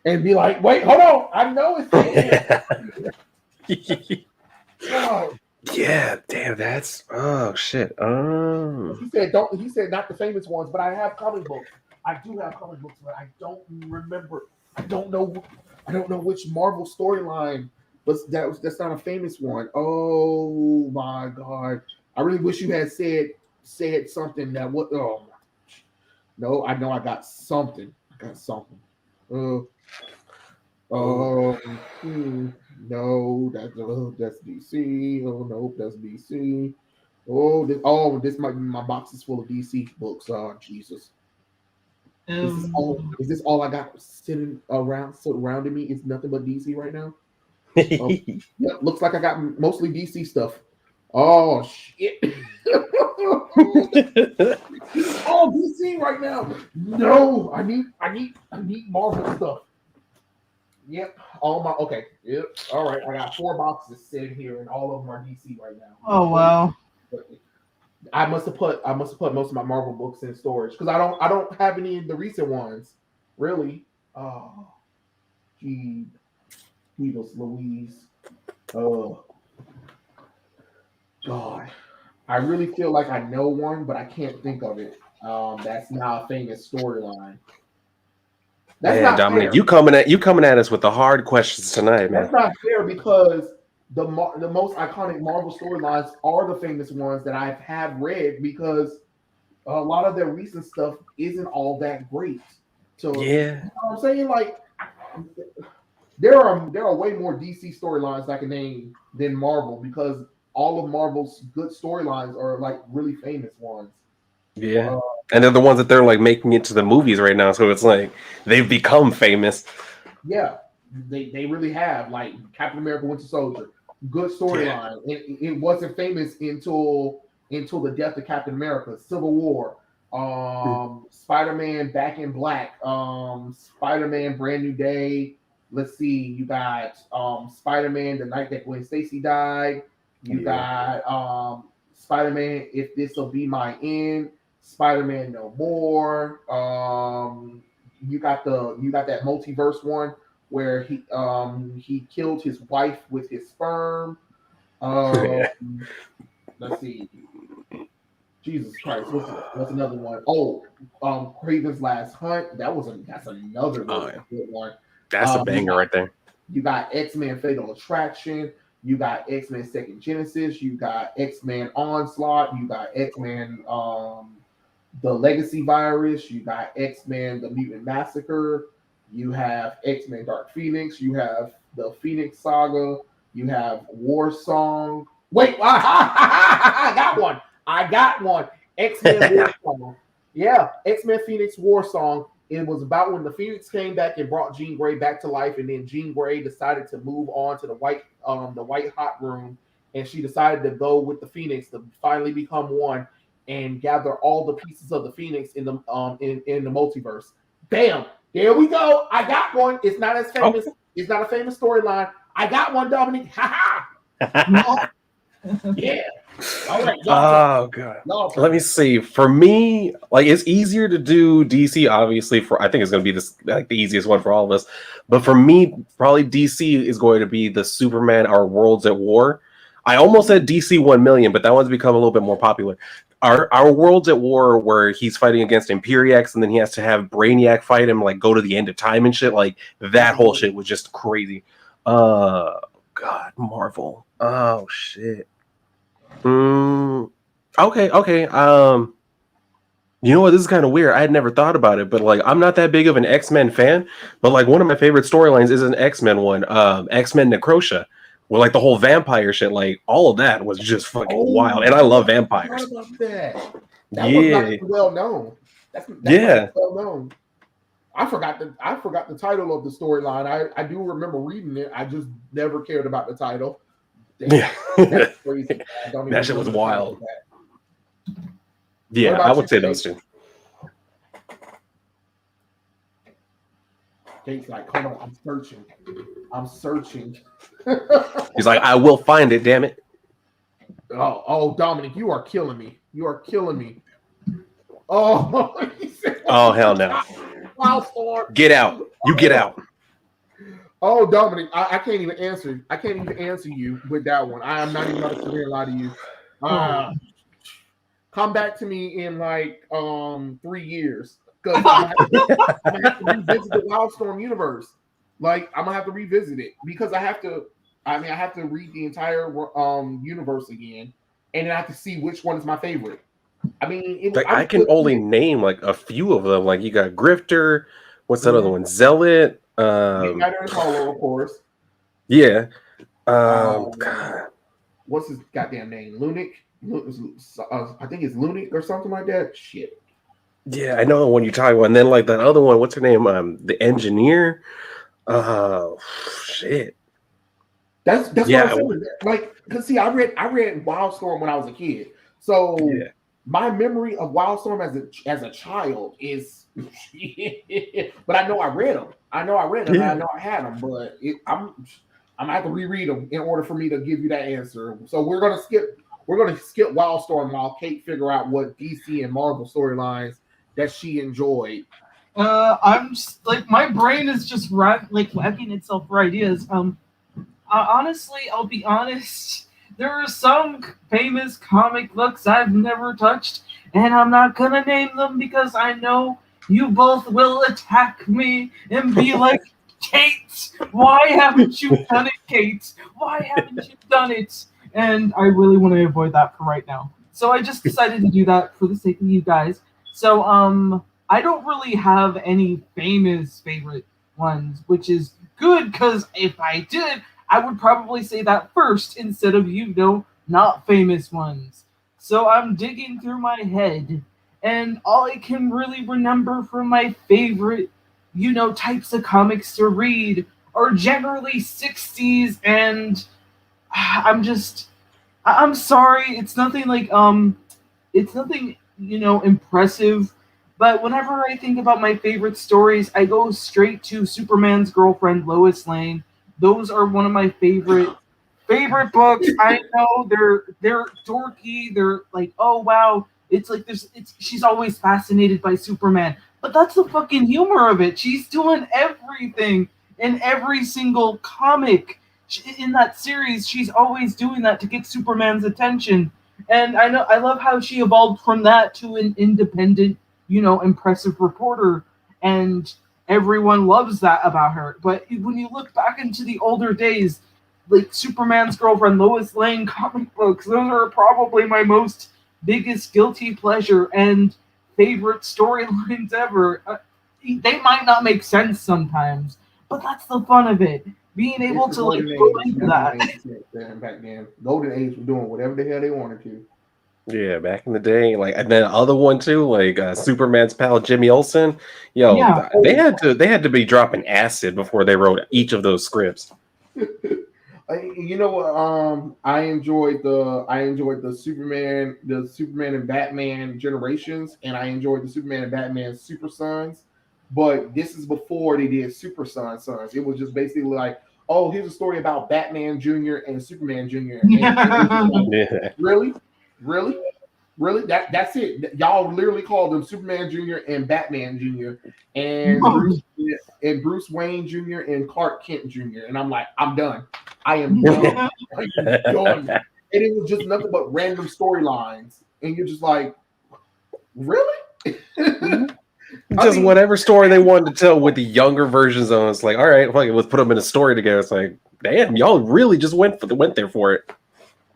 be like, wait, hold on. I know it's oh. Yeah, damn, that's shit. He said not the famous ones, but I have comic books. I do have comic books, but I don't remember. I don't know which Marvel storyline that's not a famous one. Oh my god. I really wish you had said something that what no, I know I got something. No, that's DC. Oh no, that's DC. This might be my boxes full of DC books. Oh Jesus. Is this all I got sitting surrounding me? It's nothing but DC right now. Yeah, looks like I got mostly DC stuff. Oh shit. All DC right now. No, I need Marvel stuff. Yep. Okay. Yep. All right. I got 4 boxes sitting here, and all of them are DC right now. Oh wow. I must have put most of my Marvel books in storage because I don't have any of the recent ones. Really. Oh, gee. Beatles, Louise. Oh. God. I really feel like I know one, but I can't think of it. That's not a famous storyline. That's not Dominic, fair. you coming at us with the hard questions tonight, man. That's not fair because the most iconic Marvel storylines are the famous ones that I have read because a lot of their recent stuff isn't all that great. So Yeah. you know what I'm saying? Like there are way more DC storylines I can name than Marvel because all of Marvel's good storylines are like really famous ones. Yeah. And they're the ones that they're like making it to the movies right now. So it's like they've become famous. Yeah, they really have. Like Captain America Winter Soldier, good storyline. It wasn't famous until the death of Captain America, Civil War, Spider-Man Back in Black, Spider-Man Brand New Day. Let's see, you got Spider-Man the night that Gwen Stacy died. You got Spider-Man If This'll Be My End, Spider-Man No More. You got that multiverse one where he killed his wife with his sperm. Let's see. Jesus Christ, what's another one? Oh, Craven's Last Hunt. That's another really good one. That's a banger right there. You got X-Men Fatal Attraction. You got X-Men Second Genesis. You got X-Men Onslaught. You got X-Men The Legacy Virus. You got X-Men The Mutant Massacre. You have X-Men Dark Phoenix. You have the Phoenix Saga. You have War Song. Wait, I got one. X-Men War Song. Yeah, X-Men Phoenix War Song. It was about when the Phoenix came back and brought Jean Grey back to life, and then Jean Grey decided to move on to the white hot room, and she decided to go with the Phoenix to finally become one and gather all the pieces of the Phoenix in the in the multiverse. Bam! There we go. I got one. It's not as famous. Oh. It's not a famous storyline. I got one, Dominic. Ha ha. Yeah. All right. Oh god. Let me see. For me, like it's easier to do DC. Obviously, I think it's going to be this like the easiest one for all of us. But for me, probably DC is going to be the Superman Our Worlds at War. I almost said DC 1 million, but that one's become a little bit more popular. Our Worlds at War, where he's fighting against Imperiex, and then he has to have Brainiac fight him, like go to the end of time and shit. Like that whole shit was just crazy. God, Marvel. Oh shit. Okay. You know what? This is kind of weird. I had never thought about it, but like, I'm not that big of an X-Men fan. But like, one of my favorite storylines is an X-Men one. X-Men Necrosha, where like the whole vampire shit, like all of that was just fucking wild. And I love vampires. I forgot about that. That was not well known. That's well known. I forgot the title of the storyline. I do remember reading it. I just never cared about the title. Yeah, that's crazy. That shit was wild. Yeah, I would say those two. Kate's like, hold on, I'm searching. He's like, I will find it, damn it. Oh, Dominic, you are killing me. Oh, oh hell no. Get out. You get out. Oh, Dominic, I can't even answer. I can't even answer you with that one. I am not even going to sit here and lie to you. Come back to me in like 3 years because I'm gonna have to revisit the Wildstorm universe. Like I'm gonna have to revisit it because I have to read the entire universe again, and then I have to see which one is my favorite. I mean, I can only name like a few of them. Like you got Grifter. What's that other one? Zealot. Hollow, of course. Yeah. What's his goddamn name? Lunic. I think it's Lunic or something like that. Shit. Yeah, I know the one you're talking about. And then like that other one, what's her name? The Engineer. Shit. That's what I'm saying. Like, cause see, I read Wildstorm when I was a kid. So my memory of Wildstorm as a child is but I know I read them. And I know I had them, but I'm gonna have to reread them in order for me to give you that answer. So we're gonna skip Wildstorm while Kate figure out what DC and Marvel storylines that she enjoyed. I'm just, like my brain is just whacking itself for ideas. Honestly, I'll be honest. There are some famous comic books I've never touched, and I'm not gonna name them because I know you both will attack me and be like, Kate, why haven't you done it, Kate? Why haven't you done it? And I really want to avoid that for right now. So I just decided to do that for the sake of you guys. So I don't really have any famous favorite ones, which is good because if I did, I would probably say that first instead of not famous ones. So I'm digging through my head, and all I can really remember from my favorite, types of comics to read are generally 60s, and I'm just I'm sorry, it's nothing, impressive. But whenever I think about my favorite stories, I go straight to Superman's girlfriend Lois Lane. Those are one of my favorite books. I know they're dorky. They're like, oh wow, it's like she's always fascinated by Superman. But that's the fucking humor of it. She's doing everything in every single comic in that series. She's always doing that to get Superman's attention. And I love how she evolved from that to an independent, impressive reporter, and everyone loves that about her. But when you look back into the older days, like Superman's girlfriend Lois Lane comic books, those are probably my most biggest guilty pleasure and favorite storylines ever. They might not make sense sometimes, but that's the fun of it. Being able It's the to like golden go age. into Nothing that. made sense then back then. Golden age was doing whatever the hell they wanted to. Yeah, back in the day, like, and then the other one too, like Superman's pal Jimmy Olsen. Yo, Yeah. they had to be dropping acid before they wrote each of those scripts. You know what? I enjoyed the Superman and Batman generations, and I enjoyed the Superman and Batman Super Sons. But this is before they did Super Sons. It was just basically like, oh, here's a story about Batman Junior and Superman Junior. And it was just like, Yeah. really, really, really. That's it. Y'all literally called them Superman Junior and Batman Junior, and Bruce Wayne Jr. and Clark Kent Jr. And I'm like, I'm done. I am done. I am done. And it was just nothing but random storylines. And you're just like, really? Just whatever story they wanted to tell with the younger versions of it. It's like, all right, fuck it, let's put them in a story together. It's like, damn, y'all really just went there for it.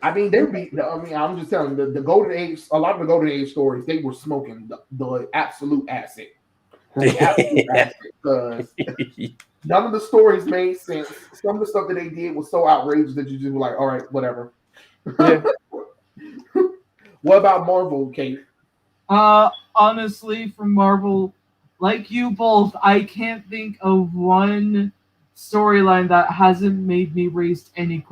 I mean, I'm just telling you, the golden age, a lot of the golden age stories, they were smoking the absolute acid. The absolute acid. Because none of the stories made sense. Some of the stuff that they did was so outrageous that you just were like, all right, whatever. Yeah. What about Marvel, Kate? Honestly, from Marvel, like you both, I can't think of one storyline that hasn't made me raise any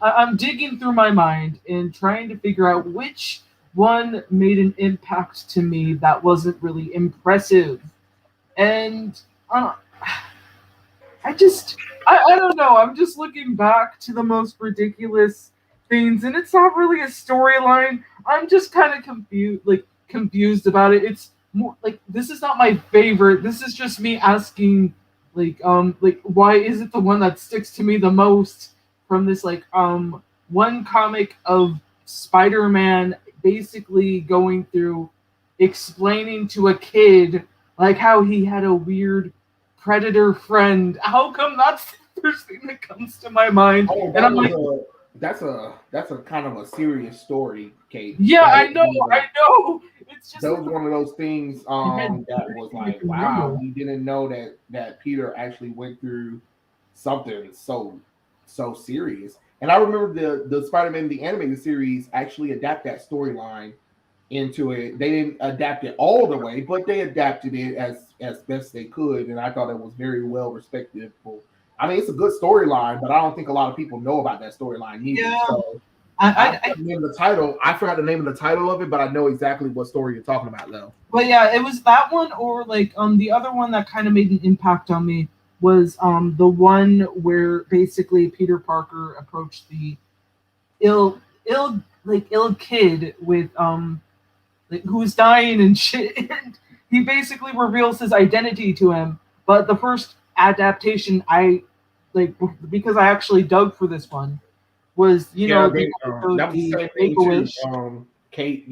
I'm digging through my mind and trying to figure out which one made an impact to me that wasn't really impressive. And I don't know. I'm just looking back to the most ridiculous things, and it's not really a storyline. I'm just kind of confused about it. It's more like this is not my favorite. This is just me asking, like why is it the one that sticks to me the most from this one comic of Spider-Man basically going through explaining to a kid like how he had a weird predator friend. How come that's the first thing that comes to my mind? Oh, And I'm like, that's a kind of a serious story, Kate. yeah, I know. It's just That was one of those things that was like, wow, real. we didn't know that Peter actually went through something so serious. And I remember the Spider-Man the animated series actually adapt that storyline into it. They didn't adapt it all the way, but they adapted it as best they could, and I thought it was very well respectable. I mean, it's a good storyline, but I don't think a lot of people know about that storyline either. Yeah. So I I forgot the name of the title of it, but I know exactly what story you're talking about though. But yeah, it was that one, or the other one that kind of made an impact on me was the one where basically Peter Parker approached the ill kid with who's dying and shit. And he basically reveals his identity to him. But the first adaptation because I actually dug for this one was that was the same thing too. Kate,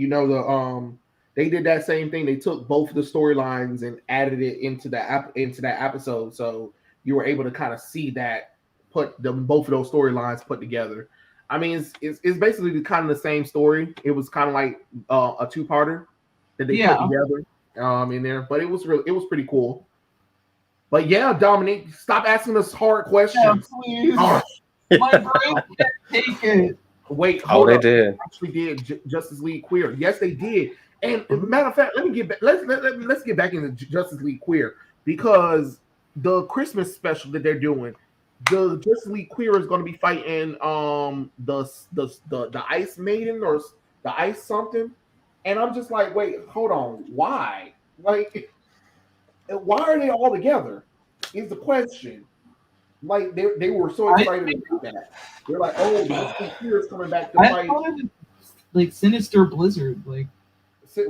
they did that same thing. They took both of the storylines and added it into that episode, so you were able to kind of see that both of those storylines put together. I mean, it's basically kind of the same story. It was kind of like a two-parter that they put together in there, but it was pretty cool. But yeah, Dominic, stop asking us hard questions. Please. My brain can't take it. Wait, hold they up. did. They actually did Justice League Queer. Yes, they did. And matter of fact, let me get back. Let's get back into Justice League Queer, because the Christmas special that they're doing, the Justice League Queer is going to be fighting the Ice Maiden or the Ice something, and I'm just like, wait, hold on, why? Like, why are they all together? Is the question. Like they were so excited about that. They're like, oh, the Queer is coming back to fight. Like Sinister Blizzard, like.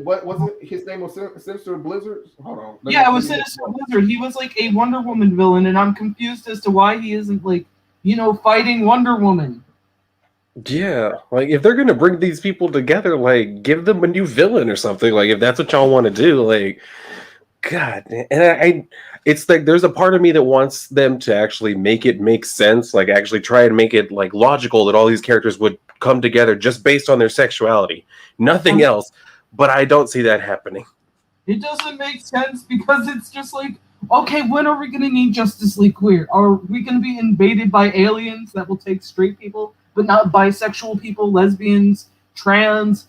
What was it? His name was Sinister Blizzard. Hold on. Yeah, it was Sinister Blizzard. He was like a Wonder Woman villain, and I'm confused as to why he isn't like, fighting Wonder Woman. Yeah, like if they're gonna bring these people together, like give them a new villain or something. Like if that's what y'all want to do, like, God. And it's like there's a part of me that wants them to actually make it make sense, like actually try and make it like logical that all these characters would come together just based on their sexuality, nothing else. But I don't see that happening. It doesn't make sense because it's just like, okay, when are we going to need Justice League Queer? Are we going to be invaded by aliens that will take straight people, but not bisexual people, lesbians, trans,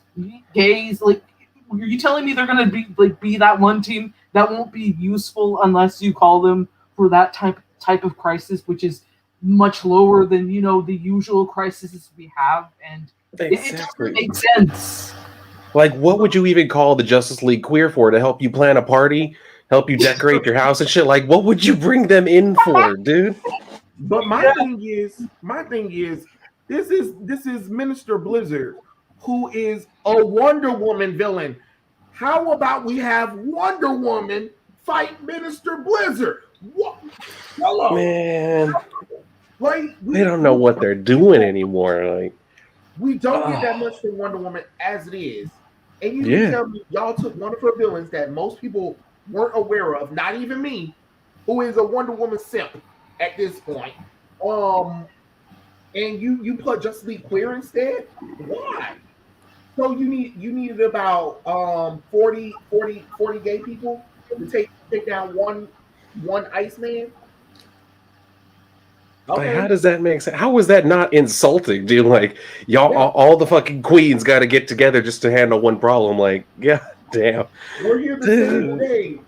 gays? Like, are you telling me they're going to be that one team that won't be useful unless you call them for that type of crisis, which is much lower than the usual crises we have, and it doesn't make sense. Like, what would you even call the Justice League Queer for? To help you plan a party, help you decorate your house and shit? Like, what would you bring them in for, dude? But my thing is, this is Minister Blizzard, who is a Wonder Woman villain. How about we have Wonder Woman fight Minister Blizzard? What? Hello, man. Like they don't know what they're doing anymore. Like, we don't get that much from Wonder Woman as it is. And you can tell me y'all took one of her villains that most people weren't aware of, not even me, who is a Wonder Woman simp at this point. And you put Justice League Queer instead? Why? So you needed about 40 gay people to take down one Iceman? Okay. Like, how does that make sense? How is that not insulting, dude? Like, y'all, all the fucking queens got to get together just to handle one problem. Like, god damn. We're here the same day.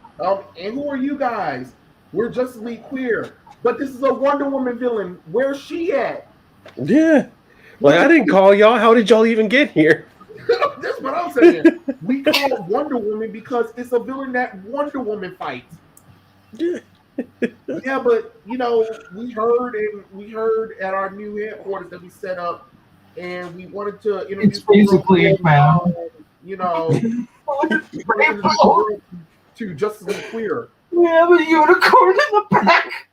And who are you guys? We're Justice League Queer. But this is a Wonder Woman villain. Where's she at? Yeah. Like, I didn't call y'all. How did y'all even get here? That's what I'm saying. We call it Wonder Woman because it's a villain that Wonder Woman fights. Yeah. Yeah, but we heard at our new headquarters that we set up, and we wanted to introduce. It's basically to Justice League Queer. We have a unicorn in the back.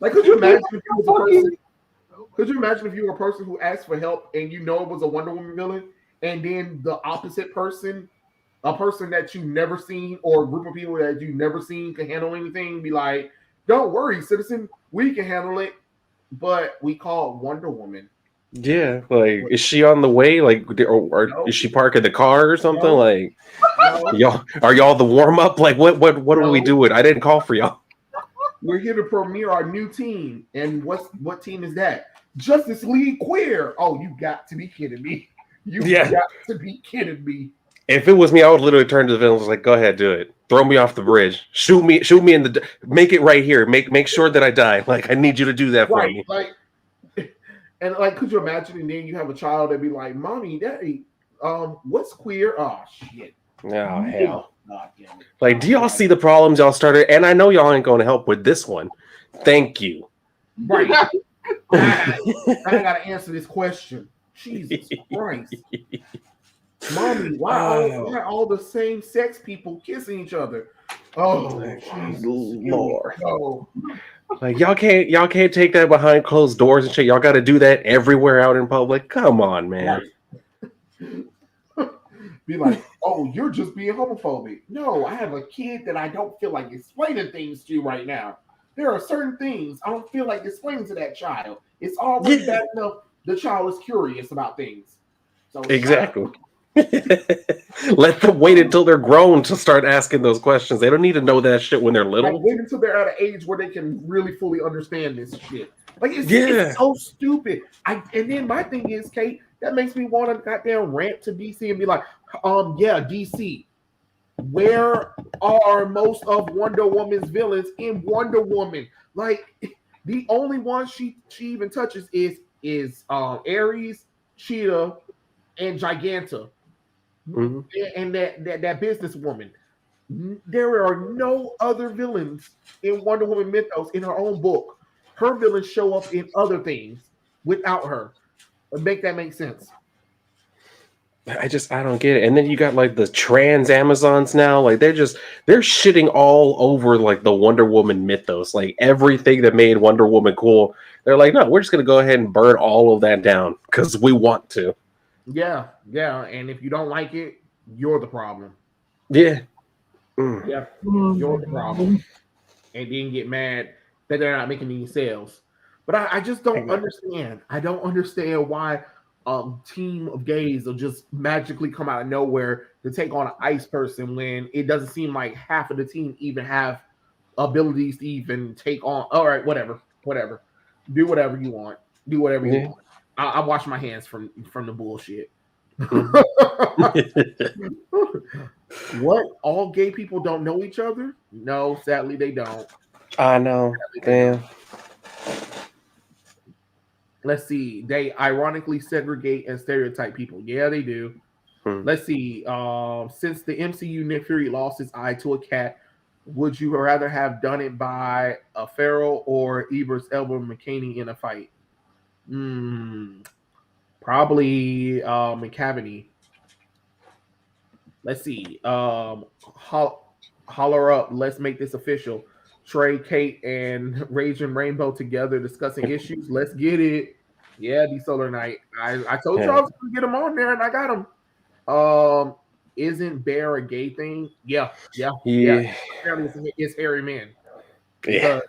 Could you imagine if you was a person? Could you imagine if you were a person who asked for help and it was a Wonder Woman villain? And then the opposite person, a person that you've never seen or a group of people that you've never seen can handle anything, be like, don't worry, citizen, we can handle it, but we call it Wonder Woman. Yeah, like, is she on the way? Like, or is she parking the car or something? No. Like, no. Are y'all the warm-up? Like, what are we doing? I didn't call for y'all. We're here to premiere our new team. And what team is that? Justice League Queer. Oh, you got to be kidding me. You got to be kidding me. If it was me, I would literally turn to the villains like, go ahead, do it. Throw me off the bridge. Shoot me in the make it right here. Make sure that I die. Like, I need you to do that for me. Like, and like, could you imagine? And then you have a child that be like, Mommy, Daddy, what's queer? Oh shit. Oh hell. Like, do y'all see the problems y'all started? And I know y'all ain't gonna help with this one. Thank you. Right. I gotta answer this question. Jesus Christ. Mommy, why all the same sex people kissing each other? Oh, Jesus Lord. Oh. Like, y'all can't take that behind closed doors and shit. Y'all gotta do that everywhere out in public. Come on, man. Be like, oh, you're just being homophobic. No, I have a kid that I don't feel like explaining things to right now. there are certain things I don't feel like explaining to that child. It's already bad enough the child is curious about things. So exactly. Let them wait until they're grown to start asking those questions. They don't need to know that shit when they're little. Like, wait until they're at an age where they can really fully understand this shit. Like, it's so stupid. And then my thing is, Kate, that makes me want to goddamn rant to DC and be like, yeah, DC, where are most of Wonder Woman's villains in Wonder Woman? Like, the only one she even touches is Ares, Cheetah, and Giganta, and that businesswoman. There are no other villains in Wonder Woman mythos in her own book. Her villains show up in other things without her. Make that make sense? I don't get it. And then you got like the trans Amazons now. Like they're shitting all over like the Wonder Woman mythos. Like everything that made Wonder Woman cool. They're like, no, we're just gonna go ahead and burn all of that down because we want to. Yeah. And if you don't like it, you're the problem. Yeah. Yeah, you're the problem. And then get mad that they're not making any sales. But I just don't understand. I don't understand why a team of gays will just magically come out of nowhere to take on an ice person when it doesn't seem like half of the team even have abilities to even take on. All right, whatever. Do whatever you want. Do whatever you want. I wash my hands from the bullshit. What? All gay people don't know each other? No, sadly they don't. I know. Damn. Let's see. They ironically segregate and stereotype people. Yeah, they do. Let's see. Since the MCU Nick Fury lost his eye to a cat, would you rather have done it by a Farrell or Eber's Elba McKinney in a fight? Probably McCavity. Let's see. Holler up. Let's make this official. Trey, Kate, and Raging Rainbow together discussing issues. Let's get it. Yeah, the Solar Knight. I told you I was going to get him on there, and I got him. Isn't Bear a gay thing? Yeah. Apparently it's hairy man. Yeah.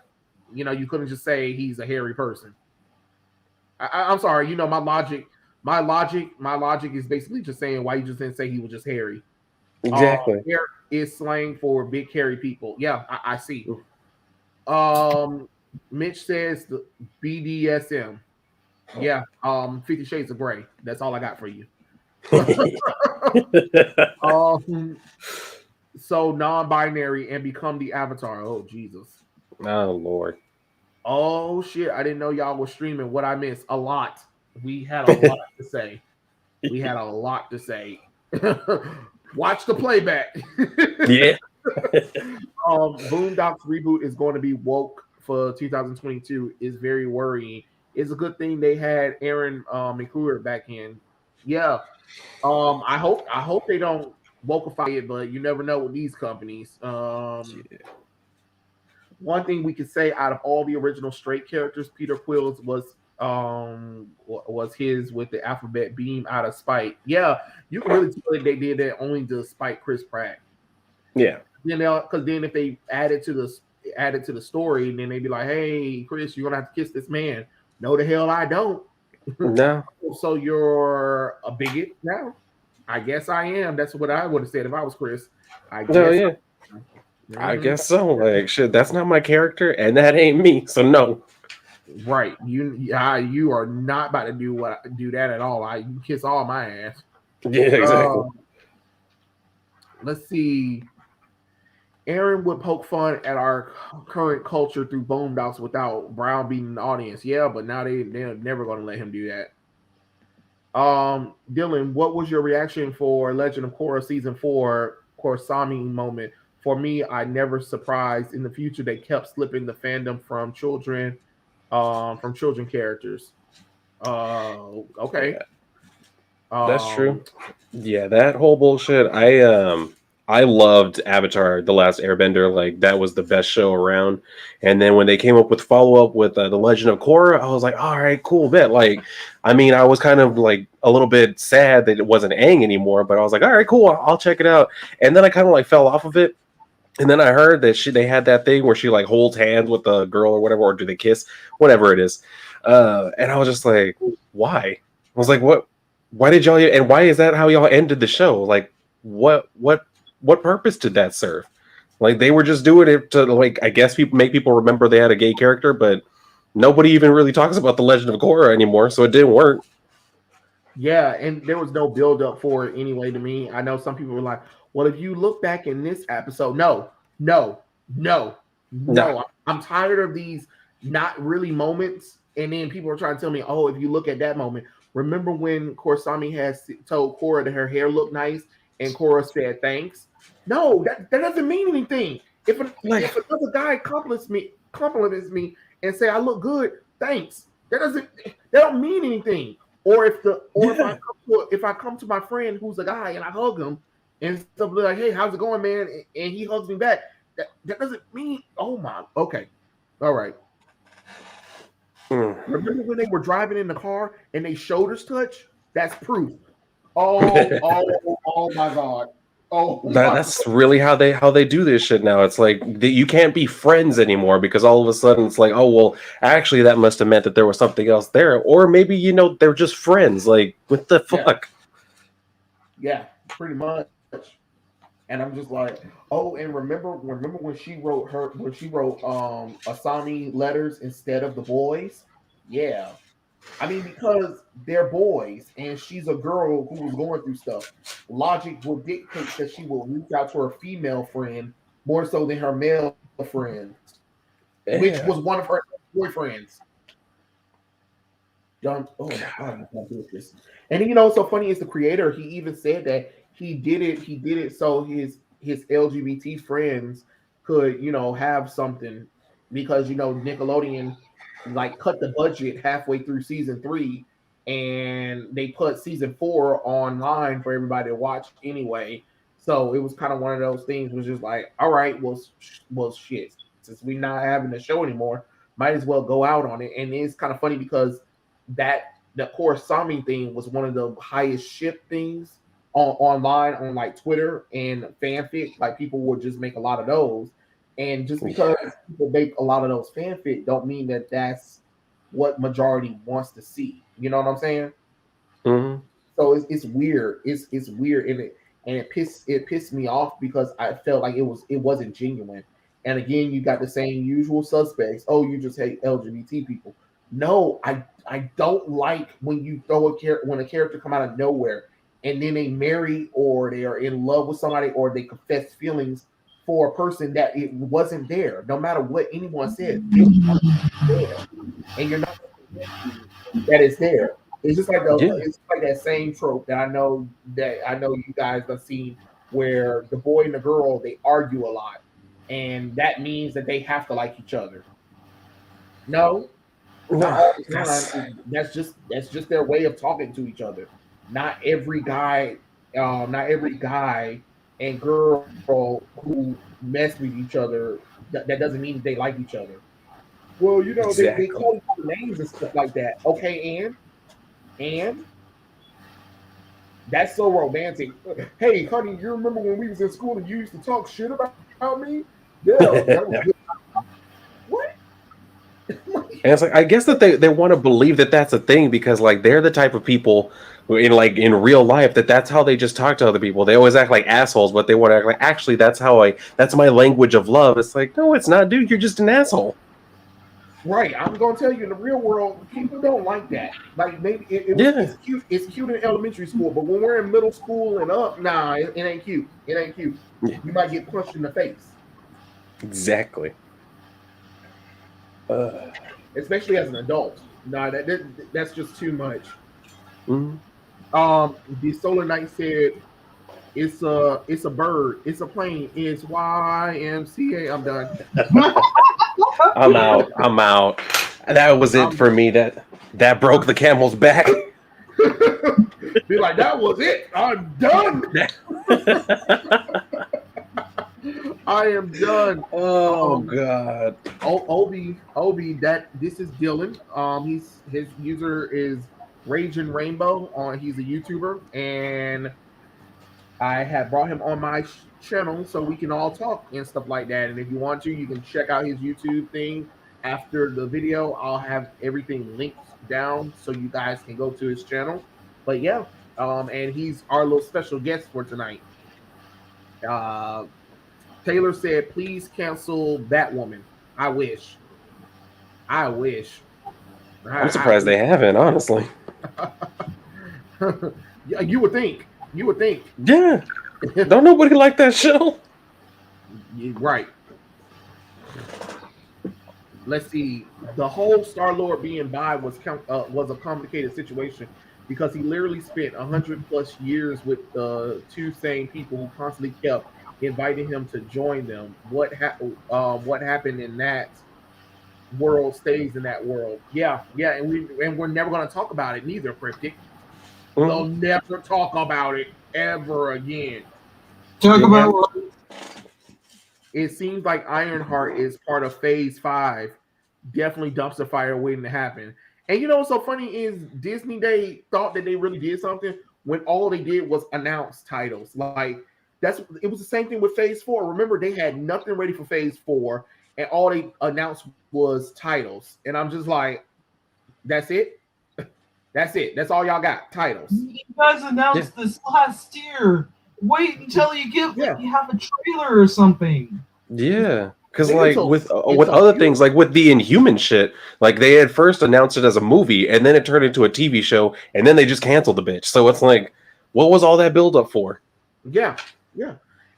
Because, you couldn't just say he's a hairy person. I'm sorry. My logic is basically just saying why you just didn't say he was just hairy. Exactly. Hair is slang for big hairy people. Yeah, I see. Mitch says the BDSM. Yeah, 50 Shades of Grey. That's all I got for you. So non-binary and become the avatar. Oh Jesus. Oh Lord. Oh shit! I didn't know y'all were streaming. What I missed? A lot. We had a lot to say. Watch the playback. Yeah. Boondocks reboot is going to be woke for 2022. Is very worrying. It's a good thing they had Aaron McClure back in. Yeah. I hope they don't wokeify it, but you never know with these companies. One thing we could say out of all the original straight characters, Peter Quill's was his with the alphabet beam out of spite. Yeah, you can really tell that they did that only to spite Chris Pratt. Yeah. Because then if they add it to the story, then they'd be like, "Hey, Chris, you're gonna have to kiss this man." No, the hell I don't. No. So you're a bigot now? I guess I am. That's what I would have said if I was Chris. I guess so. Like shit, that's not my character, and that ain't me. So no. Right. You are not about to do that at all. You kiss all my ass. Yeah, exactly. Let's see. Aaron would poke fun at our current culture through Boondocks without Brown being the audience. Yeah, but now they're never going to let him do that. Dylan, what was your reaction for Legend of Korra season 4 Korsami moment? For me, I never surprised in the future they kept slipping the fandom from children characters. Okay. That's true. Yeah, that whole bullshit. I loved Avatar: The Last Airbender. Like that was the best show around. And then when they came up with follow up with The Legend of Korra, I was like, all right, cool, bet. Like, I mean, I was kind of like a little bit sad that it wasn't Aang anymore, but I was like, all right, cool, I'll check it out. And then I kind of like fell off of it. And then I heard that they had that thing where she like holds hands with the girl or whatever, or do they kiss, whatever it is. And I was just like, why? I was like, what? Why did y'all? And why is that how y'all ended the show? Like, what purpose did that serve? Like they were just doing it to like I guess people remember they had a gay character, but nobody even really talks about the Legend of Korra anymore, so it didn't work. Yeah, and there was no build up for it anyway to me. I know some people were like, well, if you look back in this episode, no, no, no, Nah. no. I'm tired of these not really moments. And then people are trying to tell me, oh, if you look at that moment, remember when Korsami has told Korra that her hair looked nice and Korra said thanks? No, that doesn't mean anything. If if another guy compliments me and say I look good, thanks. That don't mean anything. Or if I come to my friend who's a guy and I hug him and stuff like, hey, how's it going, man? And he hugs me back. That doesn't mean, oh my, okay, all right. Remember when they were driving in the car and they shoulders touch? That's proof. Oh my God. That's really how they do this shit now. It's like you can't be friends anymore because all of a sudden it's like, oh well, actually that must have meant that there was something else there, or maybe they're just friends. Like what the fuck? Yeah, pretty much. And I'm just like, oh, and remember when she wrote Asami letters instead of the boys? Yeah. I mean, because they're boys and she's a girl who was going through stuff. Logic will dictate that she will reach out to her female friend more so than her male friends, which was one of her boyfriends. Dumb. Oh my God, and so funny is the creator. He even said that he did it so his LGBT friends could have something because Nickelodeon like cut the budget halfway through season 3 and they put season 4 online for everybody to watch anyway. So it was kind of one of those things was just like, all right, well shit, since we're not having the show anymore, might as well go out on it. And it's kind of funny because the Korosami thing was one of the highest ship things online on like Twitter and fanfic. Like people would just make a lot of those. And just because people make a lot of those fanfic don't mean that that's what majority wants to see. You know what I'm saying? Mm-hmm. So it's weird. It's weird, and it pissed me off because I felt like it wasn't genuine. And again, you got the same usual suspects. Oh, you just hate LGBT people. No, I don't like when you throw when a character come out of nowhere and then they marry or they are in love with somebody or they confess feelings for a person that it wasn't there. No matter what anyone said, it's there, and you're not that it's there. It's just like it's like that same trope that I know you guys have seen where the boy and the girl they argue a lot, and that means that they have to like each other. No, not all the time. That's just their way of talking to each other. Not every guy and girl who mess with each other. That doesn't mean they like each other. Well, they call each other names and stuff like that. Okay, and that's so romantic. Hey, honey, you remember when we was in school and you used to talk shit about me? Yeah, that was good. What? And it's like I guess that they want to believe that that's a thing because like they're the type of people who in real life that's how they just talk to other people. They always act like assholes, but they want to act like actually that's my language of love. It's like no, it's not, dude. You're just an asshole. Right, I'm gonna tell you in the real world, people don't like that. Like maybe it's cute. It's cute in elementary school, but when we're in middle school and up, nah, it ain't cute. It ain't cute. Yeah. You might get punched in the face. Exactly. Especially as an adult. Nah, that's just too much. Mm-hmm. The Solar Knight said it's a bird, it's a plane, it's YMCA. I'm done. I'm out. That was it for me. That broke the camel's back. Be like, that was it. I'm done. I am done. Oh God. Obi, this is Dylan. His user is Raging Rainbow. He's a YouTuber, and I have brought him on my channel so we can all talk and stuff like that. And if you want to, you can check out his YouTube thing after the video. I'll have everything linked down so you guys can go to his channel. But yeah, and he's our little special guest for tonight. Taylor said, "Please cancel Batwoman." I wish. I wish. I'm surprised they haven't, honestly. Yeah, you would think. You would think. Yeah. Don't nobody like that show? Right. Let's see. The whole Star-Lord being bi was a complicated situation because he literally spent 100+ years with the two same people who constantly kept inviting him to join them. What happened in that world stays in that world. Yeah, and we're never going to talk about it neither, Cryptic. They'll never talk about it ever again. Talk about what? It seems like Ironheart is part of Phase 5. Definitely dumpster fire waiting to happen. And you know what's so funny is Disney, they thought that they really did something when all they did was announce titles. Like it was the same thing with Phase 4. Remember, they had nothing ready for Phase 4, and all they announced was titles. And I'm just like, that's it? That's it. That's all y'all got. Titles. You guys announced this last year. Wait until you have a trailer or something. Yeah. Because like with other things, like with the Inhuman shit, like they had first announced it as a movie, and then it turned into a TV show, and then they just canceled the bitch. So it's like, what was all that build up for? Yeah.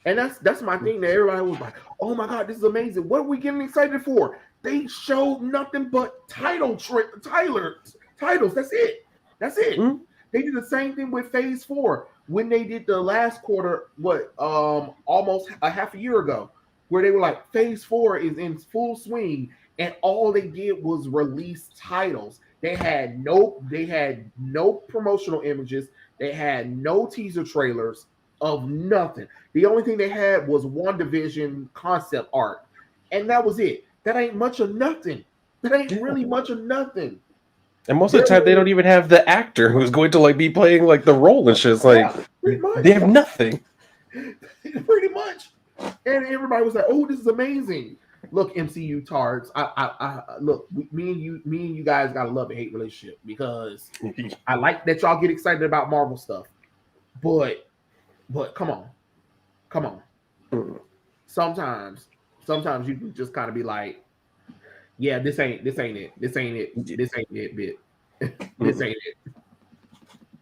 And that's my thing. That everybody was like, "Oh my god, this is amazing! What are we getting excited for?" They showed nothing but titles. That's it. Mm-hmm. They did the same thing with Phase 4 when they did the last quarter. Almost a half a year ago, where they were like, Phase 4 is in full swing, and all they did was release titles. They had no promotional images. They had no teaser trailers of nothing. The only thing they had was WandaVision concept art, and that was it. That ain't much of nothing. That ain't really much of nothing. And most of the time, they don't even have the actor who's going to like be playing like the role and shit. It's like they have nothing. Pretty much. And everybody was like, "Oh, this is amazing." Look, MCU tards. I look. Me and you guys got a love and hate relationship because I like that y'all get excited about Marvel stuff, but come on. Sometimes you can just kind of be like, yeah, this ain't it. This ain't it, bit. This ain't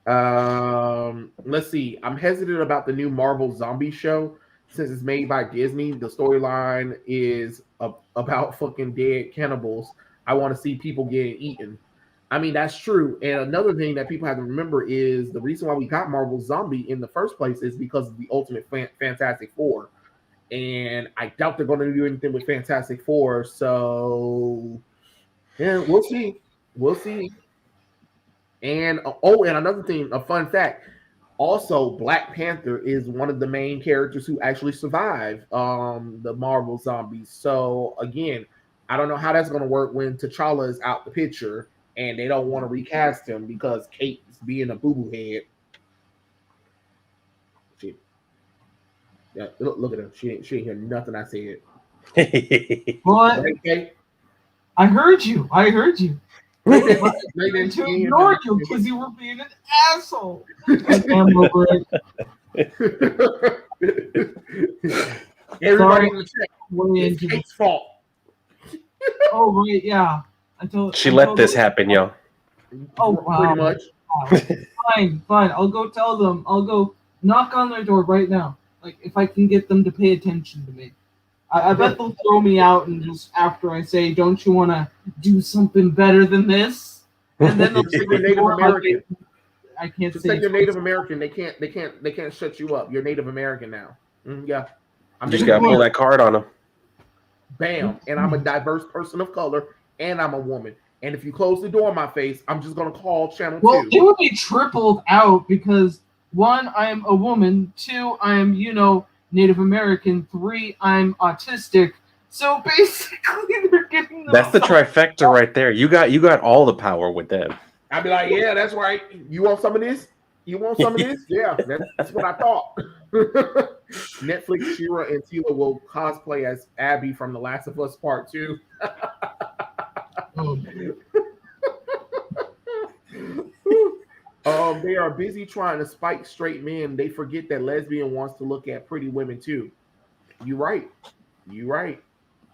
it. Let's see. I'm hesitant about the new Marvel zombie show since it's made by Disney. The storyline is about fucking dead cannibals. I want to see people getting eaten. I mean, that's true. And another thing that people have to remember is the reason why we got Marvel Zombie in the first place is because of the Ultimate Fantastic Four. And I doubt they're going to do anything with Fantastic Four. So, yeah, we'll see. And and another thing, a fun fact. Also, Black Panther is one of the main characters who actually survived the Marvel Zombies. So again, I don't know how that's going to work when T'Challa is out the picture and they don't want to recast him because Kate is being a boo-boo head. Yeah, look at her. She ain't hear nothing I said. What? Right, I heard you. I ignored you because you were being an asshole. I'm over it. Everybody in the chat. It's Kate's fault. Oh right, yeah. She let this happen, yo. Oh wow. Pretty much. Wow. Fine. I'll go tell them. I'll go knock on their door right now. Like if I can get them to pay attention to me. I bet they'll throw me out and just after I say, "Don't you want to do something better than this?" And then they'll say you're Native American. I can't just say you're Native American. They can't shut you up. You're Native American now. Yeah. You just gotta pull that card on them. Bam. And I'm a diverse person of color, and I'm a woman. And if you close the door in my face, I'm just gonna call channel 2. Well, it would be tripled out because 1, I am a woman. 2, I am, Native American. 3, I'm autistic. So basically, they're getting That's the trifecta right there. You got all the power with them. I'd be like, yeah, that's right. You want some of this? You want some of this? Yeah, that's what I thought. Netflix, Shira and Tila will cosplay as Abby from The Last of Us Part 2. Oh, They are busy trying to spike straight men. They forget that lesbian wants to look at pretty women too. You're right. You're right.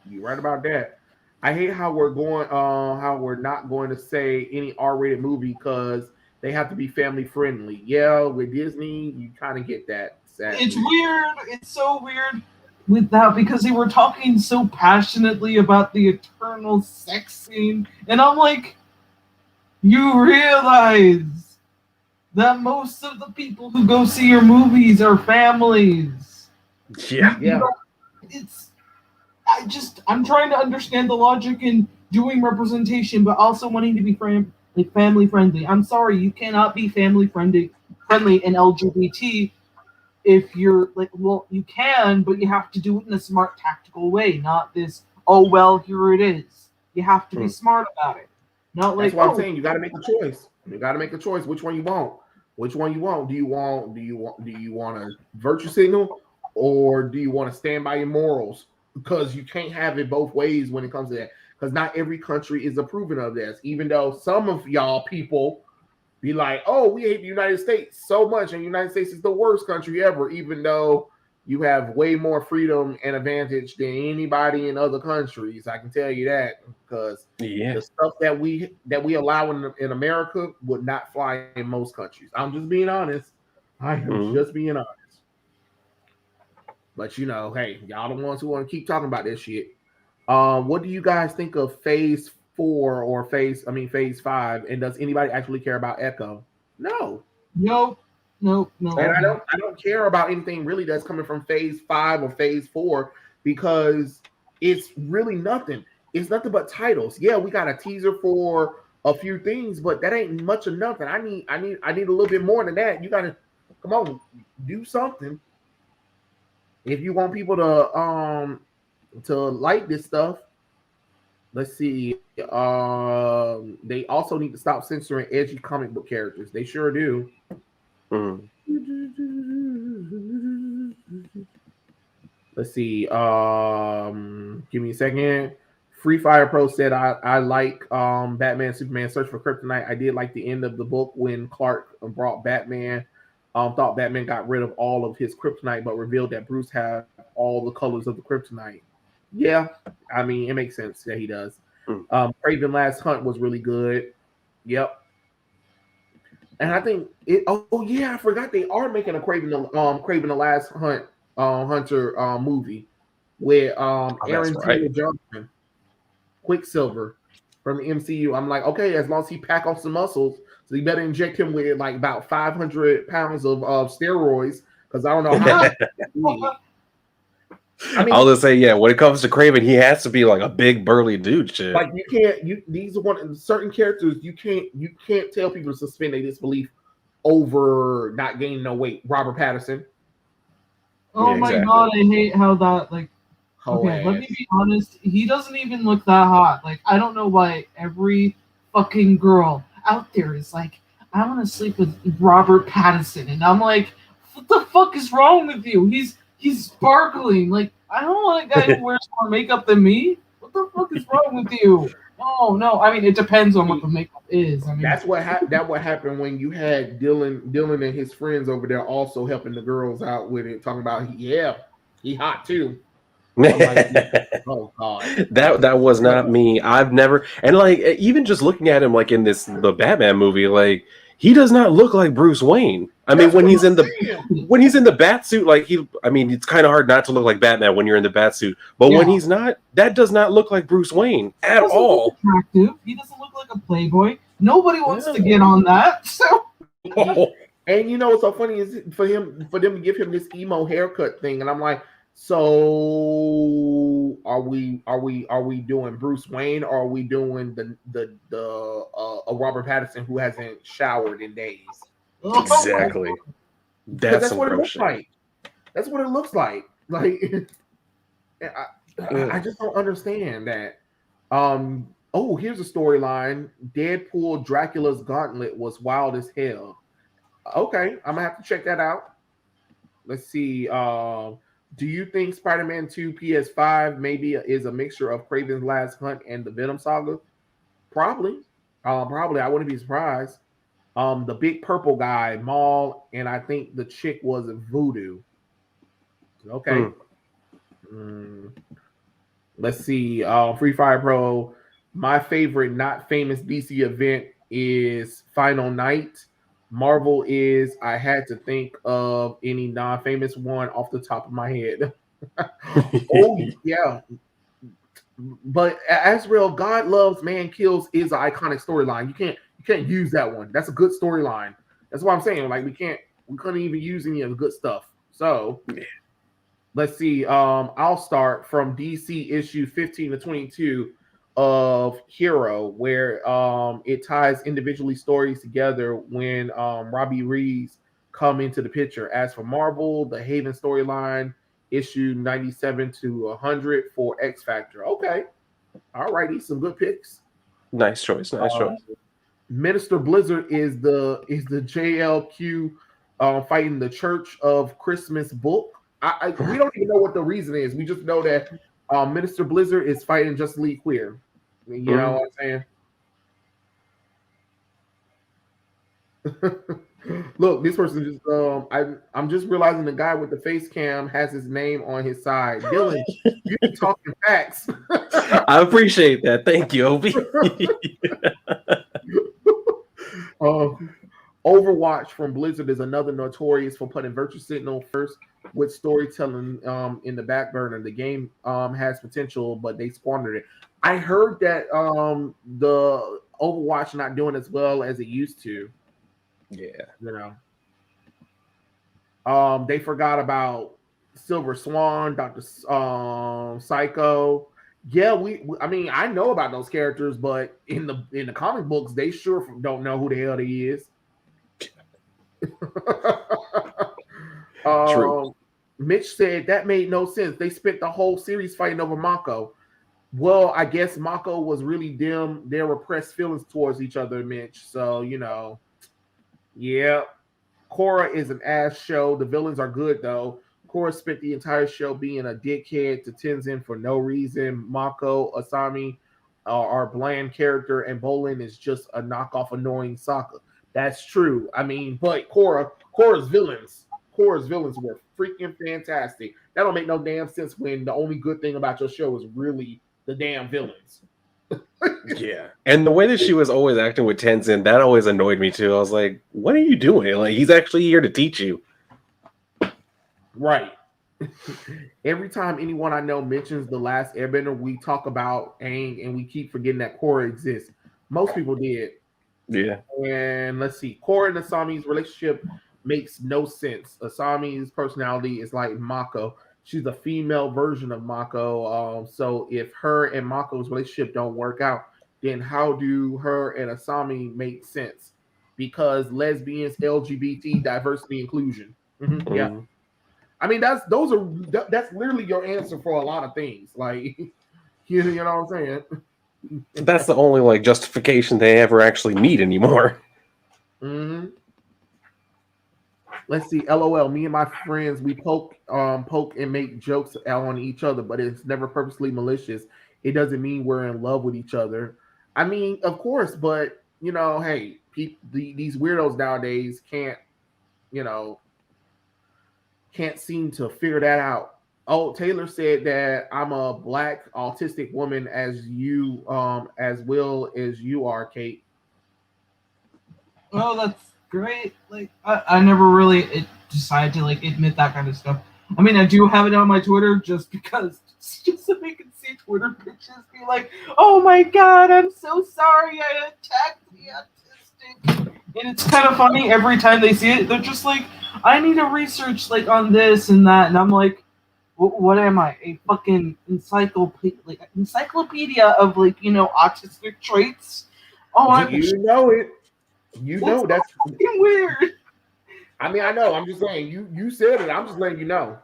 You're right about that. I hate how we're not going to say any R-rated movie because they have to be family friendly. Yeah, with Disney, you kind of get that. Sadly. it's weird. It's so weird with that because they were talking so passionately about the eternal sex scene, and I'm like, you realize that most of the people who go see your movies are families. Yeah. I'm trying to understand the logic in doing representation, but also wanting to be family friendly. I'm sorry, you cannot be family friendly in LGBT if you're like, well, you can, but you have to do it in a smart, tactical way, not this, oh, well, here it is. You have to be smart about it. Not like, that's what I'm saying. You got to make a choice. You got to make a choice. Which one you want? Which one you want? Do you want a virtue signal, or do you want to stand by your morals? Because you can't have it both ways when it comes to that. Because not every country is approving of this. Even though some of y'all people be like, oh, we hate the United States so much, and the United States is the worst country ever, even though you have way more freedom and advantage than anybody in other countries. I can tell you that, because the stuff that we allow in America would not fly in most countries. I'm just being honest. I am just being honest. But hey, y'all the ones who want to keep talking about this shit. What do you guys think of Phase 4 or Phase 5? And does anybody actually care about Echo? No. No. And I don't care about anything really that's coming from Phase 5 or Phase 4 because it's really nothing. It's nothing but titles. Yeah, we got a teaser for a few things, but that ain't much of nothing. I need a little bit more than that. You gotta come on, do something. If you want people to like this stuff, let's see. They also need to stop censoring edgy comic book characters. They sure do. Let's see. Give me a second. Free Fire Pro said I like Batman Superman Search for Kryptonite. I did like the end of the book when Clark brought Batman. Thought Batman got rid of all of his kryptonite, but revealed that Bruce had all the colors of the kryptonite. Yeah, I mean, it makes sense that he does. Kraven Last Hunt was really good. Yep. And I think it. Oh yeah, I forgot they are making a Kraven the Last Hunt Hunter movie with Aaron Taylor Johnson, Quicksilver from the MCU. I'm like, okay, as long as he pack off some muscles, so you better inject him with like about 500 pounds of steroids, because I don't know how. I mean, I'll just say, yeah, when it comes to Kraven, he has to be like a big burly dude. Shit. Like these are certain characters you can't tell people to suspend their disbelief over not gaining no weight. Robert Pattinson. Oh my god, I hate how that Okay, let me be honest. He doesn't even look that hot. Like, I don't know why every fucking girl out there is like, I want to sleep with Robert Pattinson, and I'm like, what the fuck is wrong with you? He's sparkling. Like, I don't want a guy who wears more makeup than me. What the fuck is wrong with you? No. I mean, it depends on what the makeup is. I mean, that's what happened when you had Dylan and his friends over there also helping the girls out with it, talking about he hot too. Like, oh god, that was not me. I've never, and like even just looking at him like in the Batman movie, like he does not look like Bruce Wayne. I mean, when he's in the bat suit, like it's kind of hard not to look like Batman when you're in the bat suit. But when he's not, that does not look like Bruce Wayne at all. Attractive. He doesn't look like a playboy. Nobody wants to get on that. So. And you know what's so funny is for them to give him this emo haircut thing, and I'm like, so are we doing Bruce Wayne, or are we doing the Robert Pattinson who hasn't showered in days? Exactly. That's what it looks like. That's what it looks like. Like, I just don't understand that. Here's a storyline. Deadpool Dracula's Gauntlet was wild as hell. Okay, I'm gonna have to check that out. Let's see. Do you think Spider-Man 2 PS5 maybe is a mixture of Kraven's Last Hunt and the Venom saga? Probably. Probably. I wouldn't be surprised. The big purple guy, Maul, and I think the chick was Voodoo. Okay. Mm, let's see. Free Fire Pro. My favorite not famous DC event is Final Night. Marvel is I had to think of any non-famous one off the top of my head. Oh yeah. But as real, God loves, man kills is an iconic storyline. You can't use that one. That's a good storyline. That's what I'm saying. Like we couldn't even use any of the good stuff. So let's see. I'll start from DC issue 15 to 22 of Hero, where it ties individually stories together when Robbie Reeves come into the picture. As for Marvel, the Haven storyline, issue 97 to 100 for X Factor. Okay, all righty, some good picks. Nice choice. Nice choice. Minister Blizzard is the JLQ fighting the Church of Christmas book. We don't even know what the reason is. We just know that Minister Blizzard is fighting Just League Queer. You know what I'm saying? Look, this person just I'm just realizing the guy with the face cam has his name on his side. Dylan, you be talking facts. I appreciate that. Thank you, Obi. Overwatch from Blizzard is another notorious for putting Virtue Signal first with storytelling in the back burner. The game has potential, but they squandered it. I heard that the Overwatch not doing as well as it used to. Yeah, you know, they forgot about Silver Swan, Dr. Psycho. Yeah, I mean, I know about those characters, but in the comic books, they sure don't know who the hell he is. True. Mitch said that made no sense. They spent the whole series fighting over Mako. Well, I guess Mako was really their repressed feelings towards each other, Mitch. So, you know, yeah. Korra is an ass show. The villains are good, though. Korra spent the entire show being a dickhead to Tenzin for no reason. Mako, Asami are bland character, and Bolin is just a knockoff annoying Sokka. That's true. I mean, but Korra's villains were freaking fantastic. That don't make no damn sense when the only good thing about your show is really the damn villains. Yeah. And the way that she was always acting with Tenzin, that always annoyed me too. I was like, what are you doing? Like, he's actually here to teach you. Right. Every time anyone I know mentions The Last Airbender, we talk about Aang and we keep forgetting that Korra exists. Most people did. Yeah. And let's see. Korra and Asami's relationship makes no sense. Asami's personality is like Mako. She's a female version of Mako. So if her and Mako's relationship don't work out, then how do her and Asami make sense? Because lesbians, LGBT, diversity, inclusion. Yeah. I mean, that's literally your answer for a lot of things. Like, you know what I'm saying? That's the only like justification they ever actually need anymore. Let's see. LOL. Me and my friends, we poke and make jokes on each other, but it's never purposely malicious. It doesn't mean we're in love with each other. I mean, of course, but you know, hey, these weirdos nowadays can't seem to figure that out. Oh, Taylor said that I'm a black autistic woman as well as you are, Kate. Oh, that's great. Like I never really decided to like admit that kind of stuff. I mean, I do have it on my Twitter just because, just so I can see Twitter pictures be like, "Oh my God, I'm so sorry, I attacked the autistic." And it's kind of funny every time they see it. They're just like, "I need to research like on this and that," and I'm like, "What am I? A fucking encyclopedia of like autistic traits?" Oh, you know it. You know that's fucking weird. I mean, I know. I'm just saying. You said it. I'm just letting you know.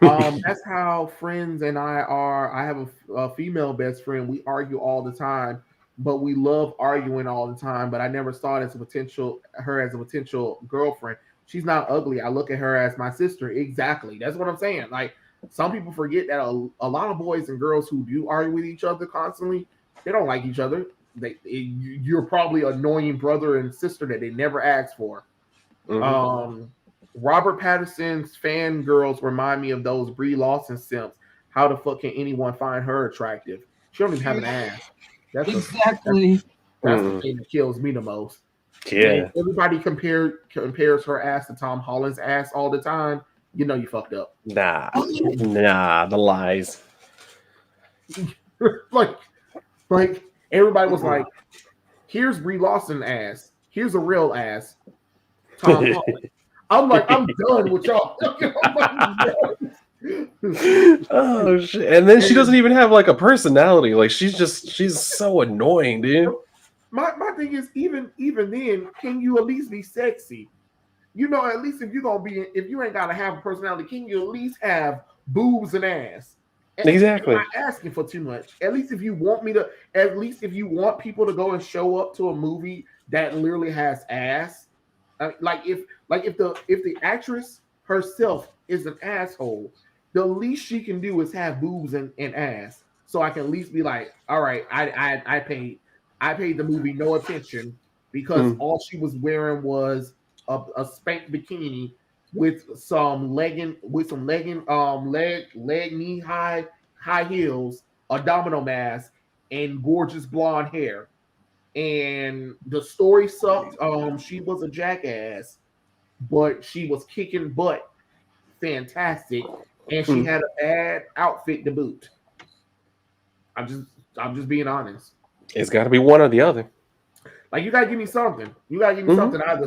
That's how friends and I are. I have a female best friend. We argue all the time. but we love arguing all the time. But I never saw it as her as a potential girlfriend. She's not ugly. I look at her as my sister. Exactly. That's what I'm saying. Like, some people forget that a lot of boys and girls who do argue with each other constantly, they don't like each other. You're probably an annoying brother and sister that they never asked for. Mm-hmm. Robert Pattinson's fangirls remind me of those Brie Larson simps. How the fuck can anyone find her attractive? She don't even have an ass. That's exactly. That's the thing that kills me the most. Yeah. When everybody compares her ass to Tom Holland's ass all the time, you know you fucked up. Nah, the lies. like everybody was like, here's Brie Larson ass. Here's a real ass. Tom Holland. I'm like, I'm done with y'all. Oh shit! And then she doesn't even have like a personality. Like she's so annoying, dude. My thing is, even then, can you at least be sexy? You know, at least if you ain't gotta have a personality, can you at least have boobs and ass? Exactly. I'm not asking for too much. At least if you want people to go and show up to a movie that literally has ass, like if the actress herself is an asshole, the least she can do is have boobs and ass. So I can at least be like, all right, I paid the movie no attention because all she was wearing was a spank bikini with some leg knee high heels, a domino mask, and gorgeous blonde hair. And the story sucked. She was a jackass, but she was kicking butt, fantastic, and she had a bad outfit to boot. I'm just being honest. It's got to be one or the other. Like, you gotta give me something. You gotta give me something. Either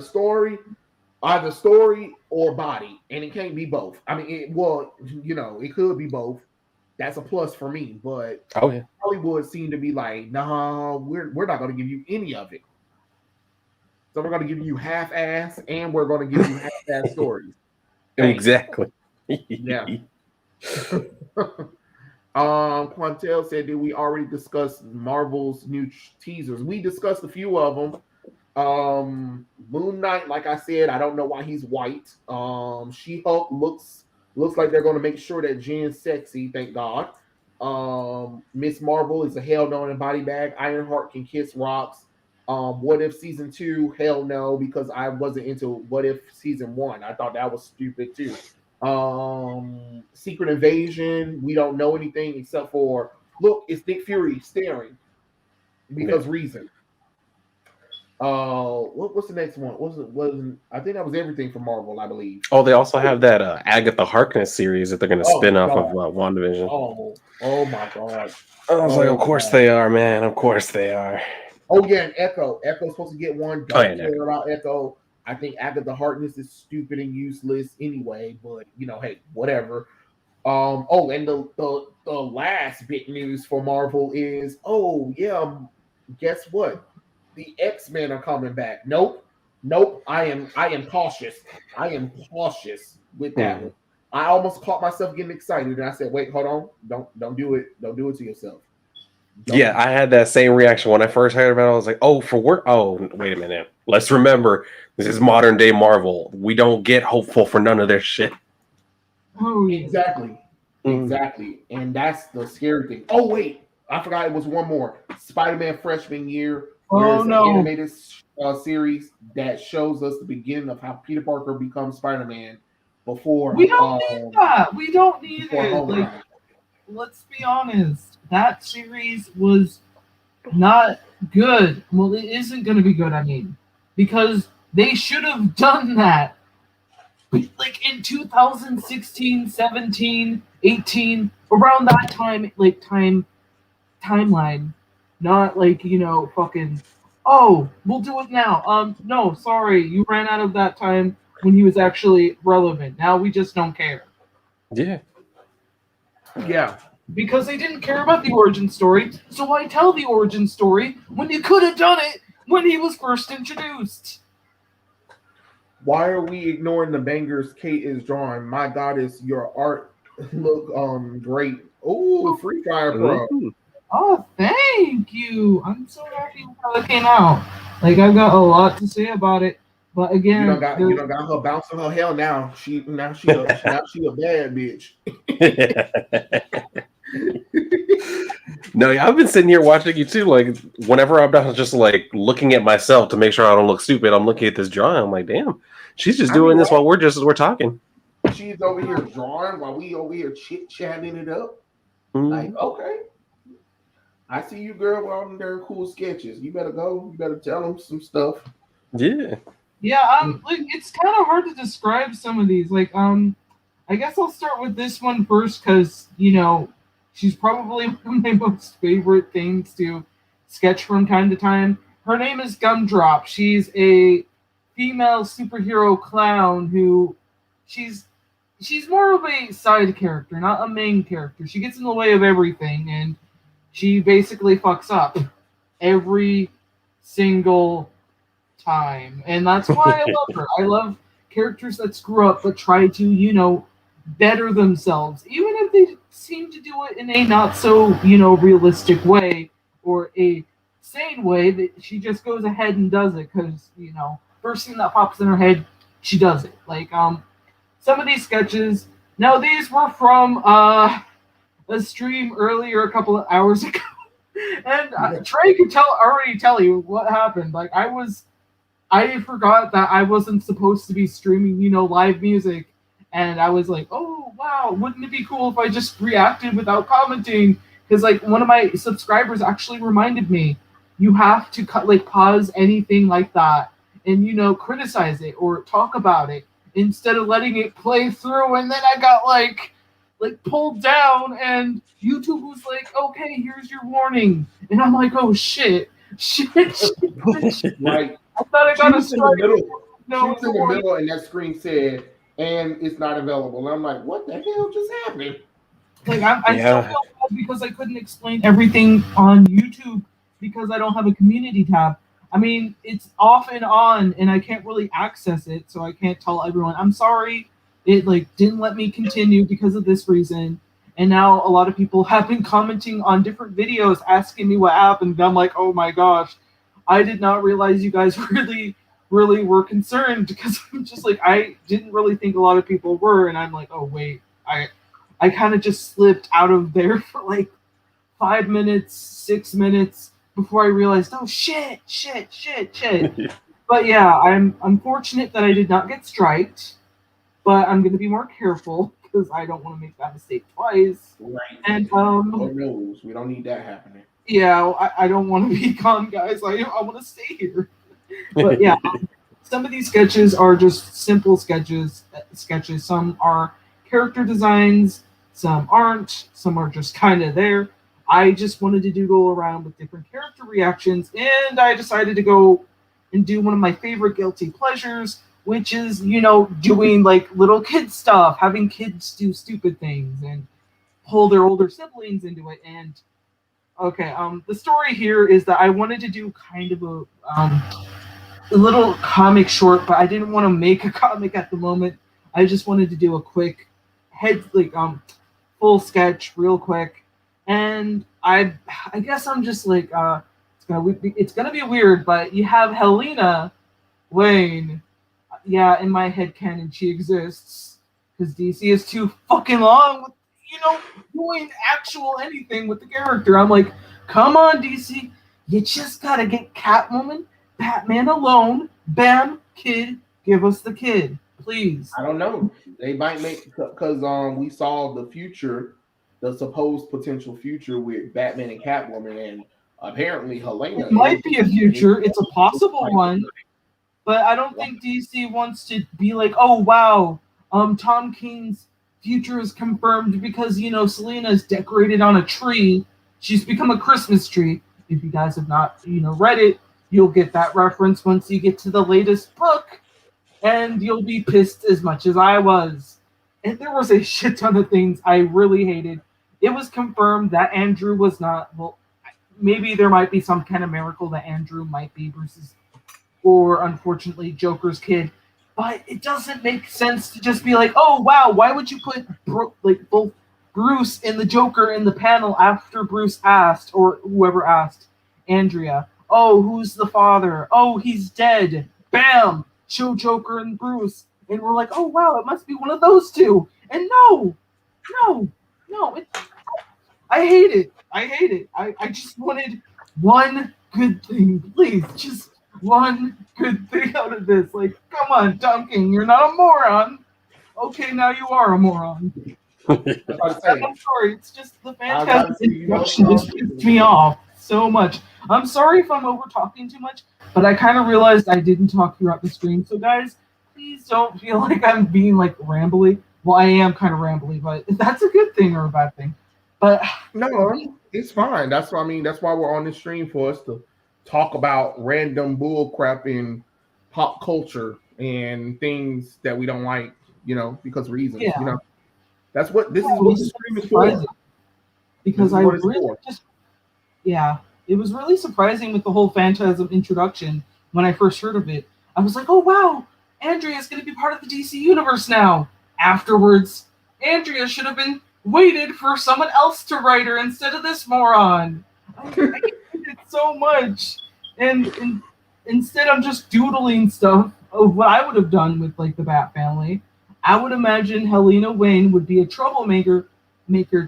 story or body, and it can't be both. I mean, it could be both. That's a plus for me. But Hollywood seemed to be like, nah, we're not gonna give you any of it. So we're gonna give you half-ass, and we're gonna give you half-ass stories. Exactly. Yeah. Quantel said, did we already discuss Marvel's new teasers? We discussed a few of them. Moon Knight, like I said, I don't know why he's white. She-Hulk looks like they're going to make sure that Jen's sexy, thank God. Miss Marvel is a hell no in a body bag. Ironheart can kiss rocks. What If season 2? Hell no, because I wasn't into What If season 1. I thought that was stupid too. Secret Invasion, we don't know anything except for, look, it's Nick Fury staring because reason. What's the next one? I think that was everything for Marvel, I believe. Oh, they also have that Agatha Harkness series that they're going to spin off of WandaVision. Oh my God! I was like, of course they are, man. Of course they are. Oh yeah, and Echo's supposed to get one. Don't care about Echo. I think Agatha Harkness is stupid and useless anyway. But hey, whatever. And the last bit news for Marvel is, guess what? The X-Men are coming back. Nope. I am cautious. I am cautious with that one. I almost caught myself getting excited, and I said, "Wait, hold on. Don't do it. Don't do it to yourself." Yeah, I had that same reaction when I first heard about it. I was like, "Oh, for work? Oh, wait a minute. Let's remember, this is modern day Marvel. We don't get hopeful for none of their shit." Oh, yeah. Exactly. And that's the scary thing. Oh wait, I forgot it was one more. Spider-Man freshman year. There's an animated series that shows us the beginning of how Peter Parker becomes Spider-Man before. We don't need that. We don't need it. Like, let's be honest. That series was not good. Well, it isn't going to be good, I mean. Because they should have done that. Like in 2016, 17, 18, around that time, like timeline. Not like, fucking, we'll do it now. No, sorry, you ran out of that time when he was actually relevant. Now we just don't care. Yeah. Yeah. Because they didn't care about the origin story, so why tell the origin story when you could have done it when he was first introduced? Why are we ignoring the bangers Kate is drawing? My God, is your art look great. Oh, Free Fire Pro. Oh, thank you. I'm so happy with how it came out. Like I've got a lot to say about it, but again, you don't got her bouncing her hell now. Now she a bad bitch. No, I've been sitting here watching you too. Like whenever I'm not just like looking at myself to make sure I don't look stupid, I'm looking at this drawing. I'm like, damn, she's just doing this while we're talking. She's over here drawing while we over here chit chatting it up. Mm-hmm. Like, okay, I see you, girl. We're on there cool sketches. You better go. You better tell them some stuff. Yeah. Yeah. Like it's kind of hard to describe some of these. Like, I guess I'll start with this one first because she's probably one of my most favorite things to sketch from time to time. Her name is Gumdrop. She's a female superhero clown who she's more of a side character, not a main character. She gets in the way of everything, and she basically fucks up every single time. And that's why I love her. I love characters that screw up but try to, better themselves, even if they seem to do it in a not so, realistic way or a sane way. That she just goes ahead and does it because, first thing that pops in her head, she does it. Like, some of these sketches. Now, these were from a stream earlier a couple of hours ago, and Trey could already tell you what happened. Like, I forgot that I wasn't supposed to be streaming, live music, and I was like, oh wow, wouldn't it be cool if I just reacted without commenting? Because like one of my subscribers actually reminded me, you have to pause anything like that and criticize it or talk about it instead of letting it play through. And then I got like pulled down, and YouTube was like, okay, here's your warning, and I'm like, oh shit. Right. I thought I got a strike. No, she was in the middle, and that screen said, and it's not available. And I'm like, what the hell just happened? Like, I still feel bad because I couldn't explain everything on YouTube because I don't have a community tab. I mean, it's off and on, and I can't really access it, so I can't tell everyone. I'm sorry, it didn't let me continue because of this reason. And now a lot of people have been commenting on different videos asking me what happened. I'm like, oh my gosh, I did not realize you guys really were concerned, because I'm just like, I didn't really think a lot of people were. And I'm like, oh wait, I kind of just slipped out of there for 5 minutes, 6 minutes before I realized, oh shit. But yeah, I'm unfortunate that I did not get striked, but I'm going to be more careful because I don't want to make that mistake twice. Right. And no rules. We don't need that happening. Yeah, I don't want to be gone, guys. I want to stay here. But yeah, some of these sketches are just simple sketches. Some are character designs, some aren't, some are just kind of there. I just wanted to go around with different character reactions, and I decided to go and do one of my favorite guilty pleasures, which is, doing little kid stuff, having kids do stupid things and pull their older siblings into it. And okay, the story here is that I wanted to do kind of a little comic short, but I didn't want to make a comic at the moment. I just wanted to do a quick full sketch real quick. And I guess I'm just it's gonna be weird, but you have Helena Wayne. Yeah, in my headcanon she exists because DC is too fucking long with doing actual anything with the character. I'm like, come on, DC, you just gotta get Catwoman, Batman alone. Bam, kid, give us the kid, please. I don't know. They might make, because we saw the future, the supposed potential future with Batman and Catwoman, and apparently Helena. It might be a future. It's a possible one, but I don't think DC wants to be like, oh wow, Tom King's future is confirmed because Selena is decorated on a tree. She's become a Christmas tree. If you guys have not read it, you'll get that reference once you get to the latest book, and you'll be pissed as much as I was. And there was a shit ton of things I really hated. It was confirmed that Andrew was not, well, maybe there might be some kind of miracle that Andrew might be Bruce's, or unfortunately Joker's kid. But it doesn't make sense to just be like, oh wow, why would you put both Bruce and the Joker in the panel after Bruce asked, or whoever asked, Andrea, oh, who's the father? Oh, he's dead. Bam! Show Joker and Bruce. And we're like, oh, wow, it must be one of those two. And no. I hate it. I just wanted one good thing. Please, just one good thing out of this. Like, come on, Tom King, you're not a moron. Okay, now you are a moron. I'm sorry, it's just the fantastic introduction just pissed me off so much. I'm sorry if I'm over talking too much, but I kind of realized I didn't talk throughout the stream. So guys, please don't feel like I'm being like rambly. Well, I am kind of rambly, but that's a good thing or a bad thing. But no, it's fine. That's what I mean. That's why we're on this stream, for us to talk about random bull crap in pop culture and things that we don't like, because of reasons. Yeah. That's what this is what the stream is for. Because I really it was really surprising with the whole Phantasm introduction when I first heard of it. I was like, oh wow, Andrea's going to be part of the DC universe now. Afterwards, Andrea should have been waited for someone else to write her instead of this moron. I hated it so much. And instead I'm just doodling stuff of what I would have done with like the Bat family. I would imagine Helena Wayne would be a troublemaker,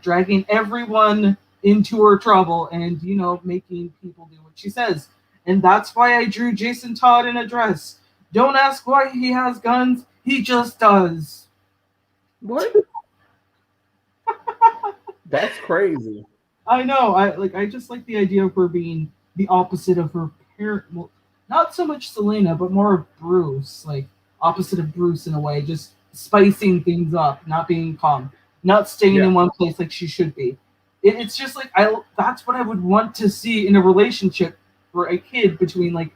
dragging everyone into her trouble and, making people do what she says. And that's why I drew Jason Todd in a dress. Don't ask why he has guns. He just does. What? That's crazy. I know. I just like the idea of her being the opposite of her parent. Well, not so much Selena, but more of Bruce. Like, opposite of Bruce in a way. Just spicing things up, not being calm, not staying in one place like she should be. It's just like that's what I would want to see in a relationship for a kid between like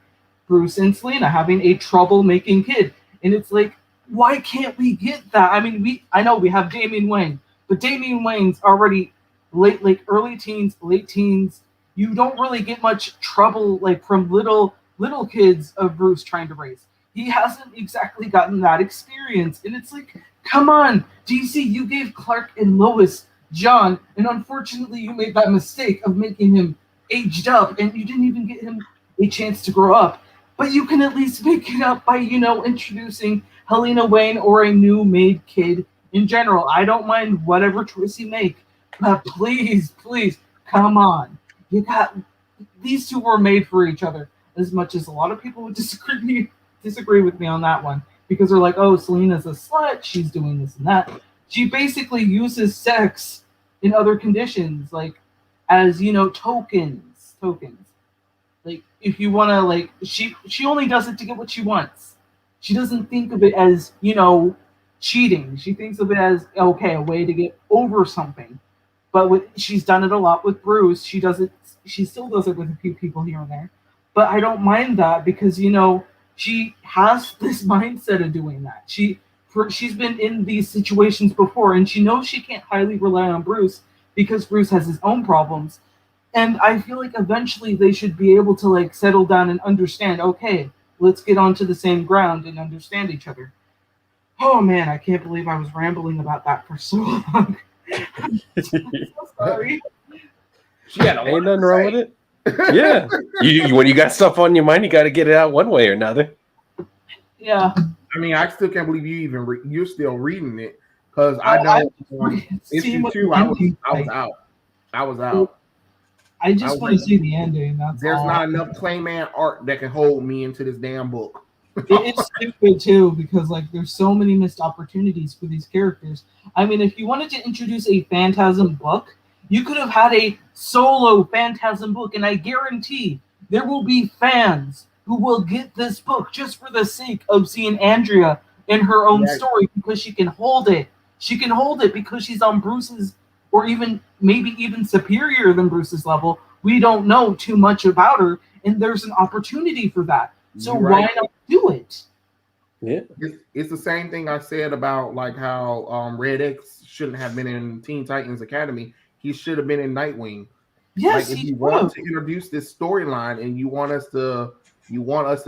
Bruce and Selena, having a troublemaking kid. And it's like, why can't we get that? I mean, I know we have Damian Wayne, but Damian Wayne's already early teens, late teens. You don't really get much trouble like from little kids of Bruce trying to raise. He hasn't exactly gotten that experience. And it's like, come on, DC, you gave Clark and Lois John, and unfortunately you made that mistake of making him aged up, and you didn't even get him a chance to grow up. But you can at least make it up by, introducing Helena Wayne or a new made kid in general. I don't mind whatever choice you make, but please, come on. These two were made for each other, as much as a lot of people would disagree with me on that one, because they're like, oh, Selena's a slut, she's doing this and that. She basically uses sex in other conditions, like as tokens. Like if you want to, like she only does it to get what she wants. She doesn't think of it as cheating. She thinks of it as a way to get over something. But she's done it a lot with Bruce. She still does it with a few people here and there. But I don't mind that because she has this mindset of doing that. She's been in these situations before, and she knows she can't highly rely on Bruce because Bruce has his own problems. And I feel like eventually they should be able to like settle down and understand, okay, let's get onto the same ground and understand each other. Oh man, I can't believe I was rambling about that for so long. I'm so sorry. Ain't nothing wrong with it. Yeah. You when you got stuff on your mind, you got to get it out one way or another. Yeah. I mean, I still can't believe you even you're still reading it, because I know issue 2 I was out. I just want to see the ending. There's not enough Clayman art that can hold me into this damn book. It's stupid too, because like there's so many missed opportunities for these characters. I mean, if you wanted to introduce a Phantasm book, you could have had a solo Phantasm book, and I guarantee there will be fans who will get this book just for the sake of seeing Andrea in her own story, because she can hold it. She can hold it because she's on Bruce's, or maybe even superior than Bruce's level. We don't know too much about her, and there's an opportunity for that. So why not do it? Yeah, it's the same thing I said about like how Red X shouldn't have been in Teen Titans Academy. He should have been in Nightwing. Yes, like, if you want to introduce this storyline and you want us to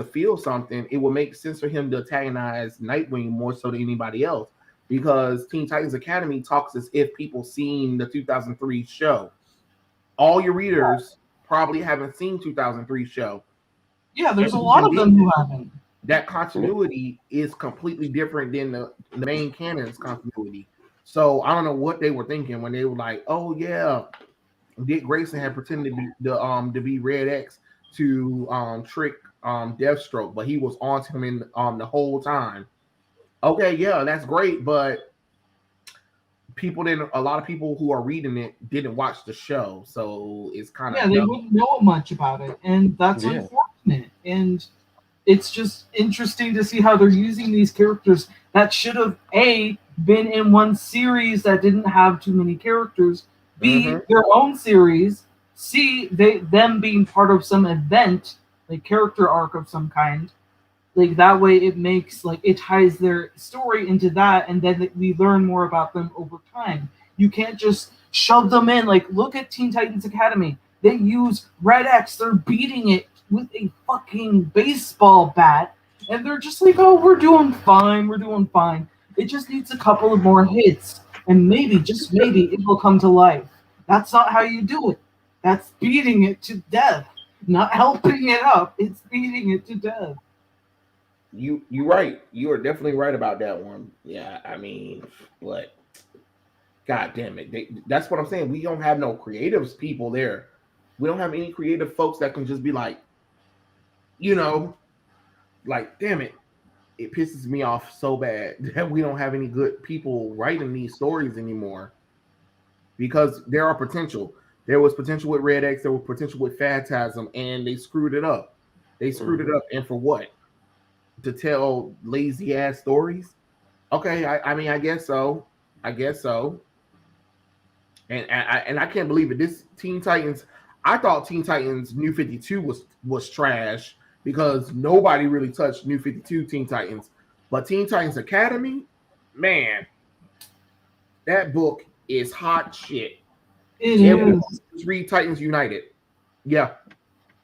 feel something, it would make sense for him to antagonize Nightwing more so than anybody else. because Teen Titans Academy talks as if people seen the 2003 show. All your readers probably haven't seen 2003 show. Yeah, there's a lot of them who haven't. That continuity is completely different than the main canon's continuity. So I don't know what they were thinking when they were like, "Oh yeah, Dick Grayson had pretended to be Red X to trick Deathstroke, but he was on to him in the whole time." Okay, yeah, that's great, but a lot of people who are reading it didn't watch the show, so it's kind of they wouldn't know much about it, and that's unfortunate. And it's just interesting to see how they're using these characters that should have been in one series that didn't have too many characters, B, their own series, C, them being part of some event, like character arc of some kind. Like that way it makes it ties their story into that, and then we learn more about them over time. You can't just shove them in. Look at Teen Titans Academy. They use Red X, they're beating it with a fucking baseball bat, and they're just like, "Oh, we're doing fine, It just needs a couple of more hits, and maybe, just maybe, it will come to life." That's not how you do it. That's beating it to death. Not helping it up, it's beating it to death. You're right. You are definitely right about that one. Yeah, I mean, but God damn it. That's what I'm saying. We don't have no creatives people there. We don't have any creative folks that can just be like, damn it. It pisses me off so bad that we don't have any good people writing these stories anymore. Because there are potential. There was potential with Red X, there was potential with Phantasm, and they screwed it up. It up, and for what? To tell lazy ass stories? Okay, I mean, I guess so. And I can't believe it. This Teen Titans, I thought Teen Titans New 52 was trash because nobody really touched New 52 Teen Titans. But Teen Titans Academy, man, that book is hot shit. Read Titans United. Yeah,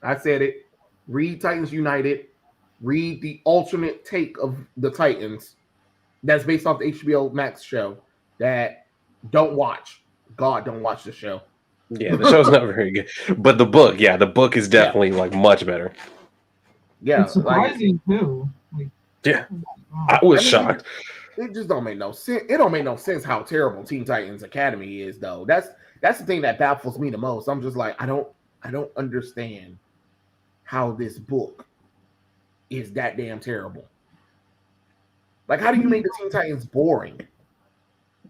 I said it. Read Titans United. Read the alternate take of the Titans that's based off the HBO Max show that don't watch. God, don't watch the show. Yeah, the show's not very good. But the book is definitely much better. Yeah. It's surprising too. I was shocked. It just don't make no sense. It don't make no sense how terrible Teen Titans Academy is, though. That's the thing that baffles me the most. I'm just like, I don't understand how this book is that damn terrible. How do you make the Teen Titans boring?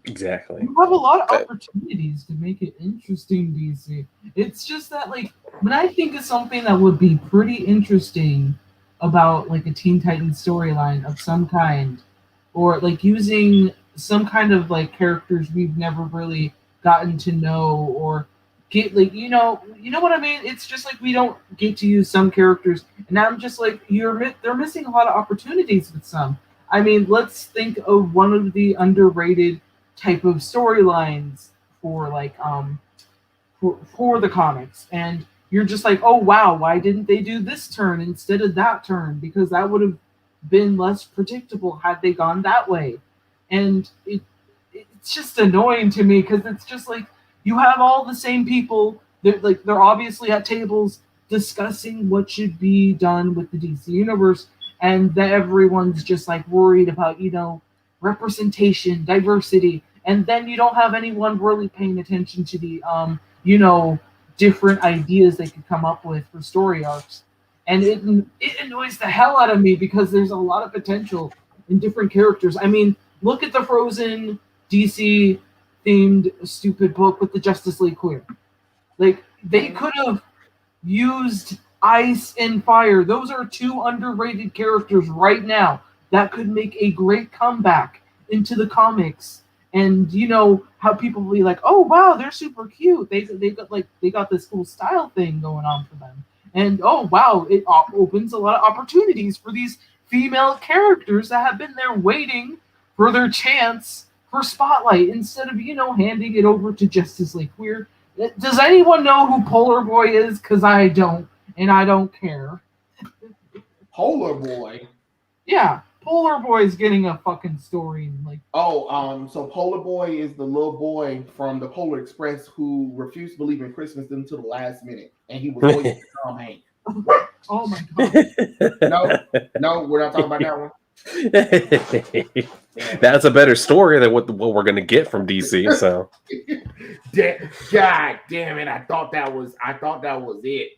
Exactly. You have a lot of opportunities to make it interesting, DC. It's just that, when I think of something that would be pretty interesting about, a Teen Titans storyline of some kind, or, using some kind of, characters we've never really gotten to know, or get, you know what I mean? It's just, we don't get to use some characters, and I'm just they're missing a lot of opportunities with some. I mean, let's think of one of the underrated type of storylines for for the comics, and you're just oh wow, why didn't they do this turn instead of that turn? Because that would have been less predictable had they gone that way. And it's just annoying to me because it's just you have all the same people. They're obviously at tables discussing what should be done with the DC universe, and everyone's just worried about representation, diversity, and then you don't have anyone really paying attention to the different ideas they could come up with for story arcs. And it annoys the hell out of me because there's a lot of potential in different characters. I mean, look at the Frozen DC themed stupid book with the Justice League queer. They could have used Ice and Fire. Those are two underrated characters right now that could make a great comeback into the comics. And how people will be oh wow, they're super cute. They got this cool style thing going on for them. And oh wow, it opens a lot of opportunities for these female characters that have been there waiting for their chance for spotlight instead of handing it over to Justice League Queer. Does anyone know who Polar Boy is? Because I don't, and I don't care. Polar Boy. Yeah, Polar Boy's getting a fucking story. Like, so Polar Boy is the little boy from the Polar Express who refused to believe in Christmas until the last minute, and he was voiced by Tom Hanks. oh my god. No, we're not talking about that one. That's a better story than what we're gonna get from DC. So, God damn it! I thought that was it.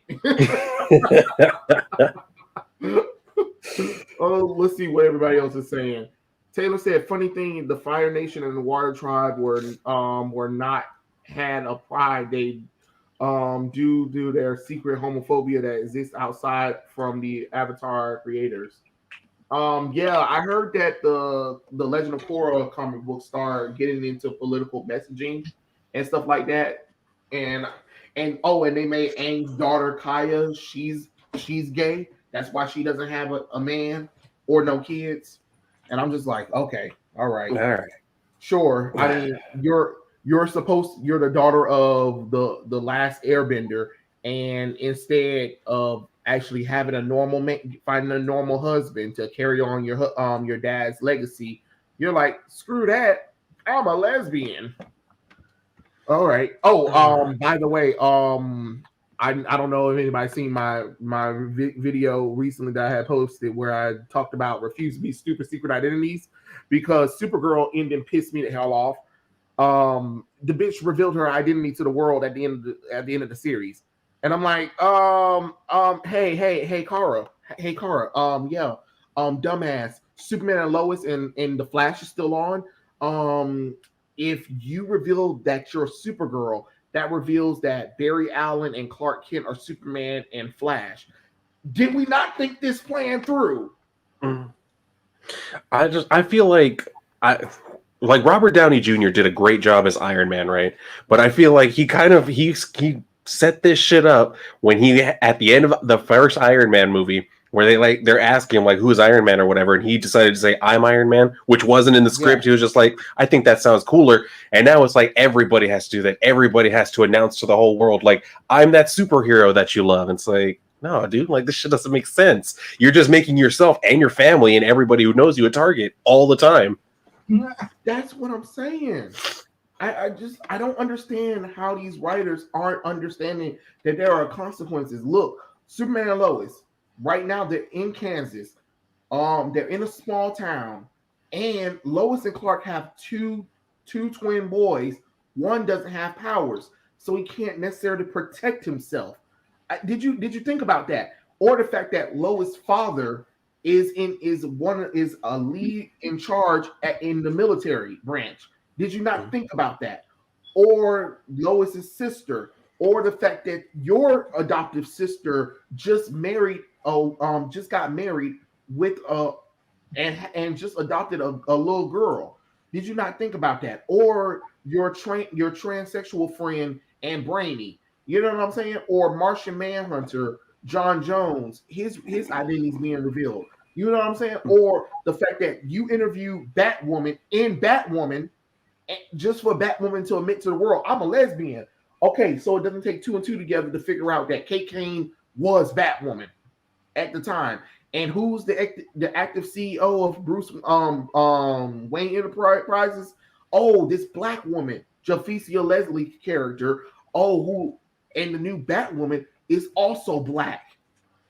Oh, let's see what everybody else is saying. Taylor said, "Funny thing, the Fire Nation and the Water Tribe were not had a pride. They due to their secret homophobia that exists outside from the Avatar creators." Yeah, I heard that the Legend of Korra comic book started getting into political messaging and stuff like that, and they made Aang's daughter Kaya. She's gay. That's why she doesn't have a man or no kids. And I'm just like, okay, all right, sure. I mean, you're the daughter of the last Airbender, and instead of actually having a normal man, finding a normal husband to carry on your dad's legacy, you're like, screw that, I'm a lesbian. All right. By the way, I don't know if anybody's seen my video recently that I had posted where I talked about refuse to be stupid secret identities, because Supergirl ending pissed me the hell off. The bitch revealed her identity to the world at the end of the series. And I'm like, hey, Kara, dumbass, Superman and Lois and the Flash is still on. If you reveal that you're Supergirl, that reveals that Barry Allen and Clark Kent are Superman and Flash. Did we not think this plan through? I feel like Robert Downey Jr. did a great job as Iron Man, right? But I feel like he set this shit up when he, at the end of the first Iron Man movie, where they're asking him like, who is Iron Man or whatever, and he decided to say, I'm Iron Man, which wasn't in the script. Yeah. He was just like, I think that sounds cooler. And now it's like everybody has to do that. Everybody has to announce to the whole world, like, I'm that superhero that you love. And it's like, no, dude, like, this shit doesn't make sense. You're just making yourself and your family and everybody who knows you a target all the time. That's what I'm saying. I don't understand how these writers aren't understanding that there are consequences. Look, Superman and Lois, right now they're in Kansas. They're in a small town, and Lois and Clark have two twin boys. One doesn't have powers, so he can't necessarily protect himself. Did you think about that? Or the fact that Lois' father is a lead in charge in the military branch. Did you not think about that? Or Lois's sister, or the fact that your adoptive sister just got married with and just adopted a little girl. Did you not think about that? Or your transsexual friend and Brainy. You know what I'm saying? Or Martian Manhunter, John Jones, his identity is being revealed. You know what I'm saying? Or the fact that you interview Batwoman in Batwoman, just for Batwoman to admit to the world, I'm a lesbian. Okay, so it doesn't take 2 and 2 together to figure out that Kate Kane was Batwoman at the time. And who's the active CEO of Bruce Wayne Enterprises? Oh, this black woman, Javicia Leslie character. Oh, who and the new Batwoman is also black.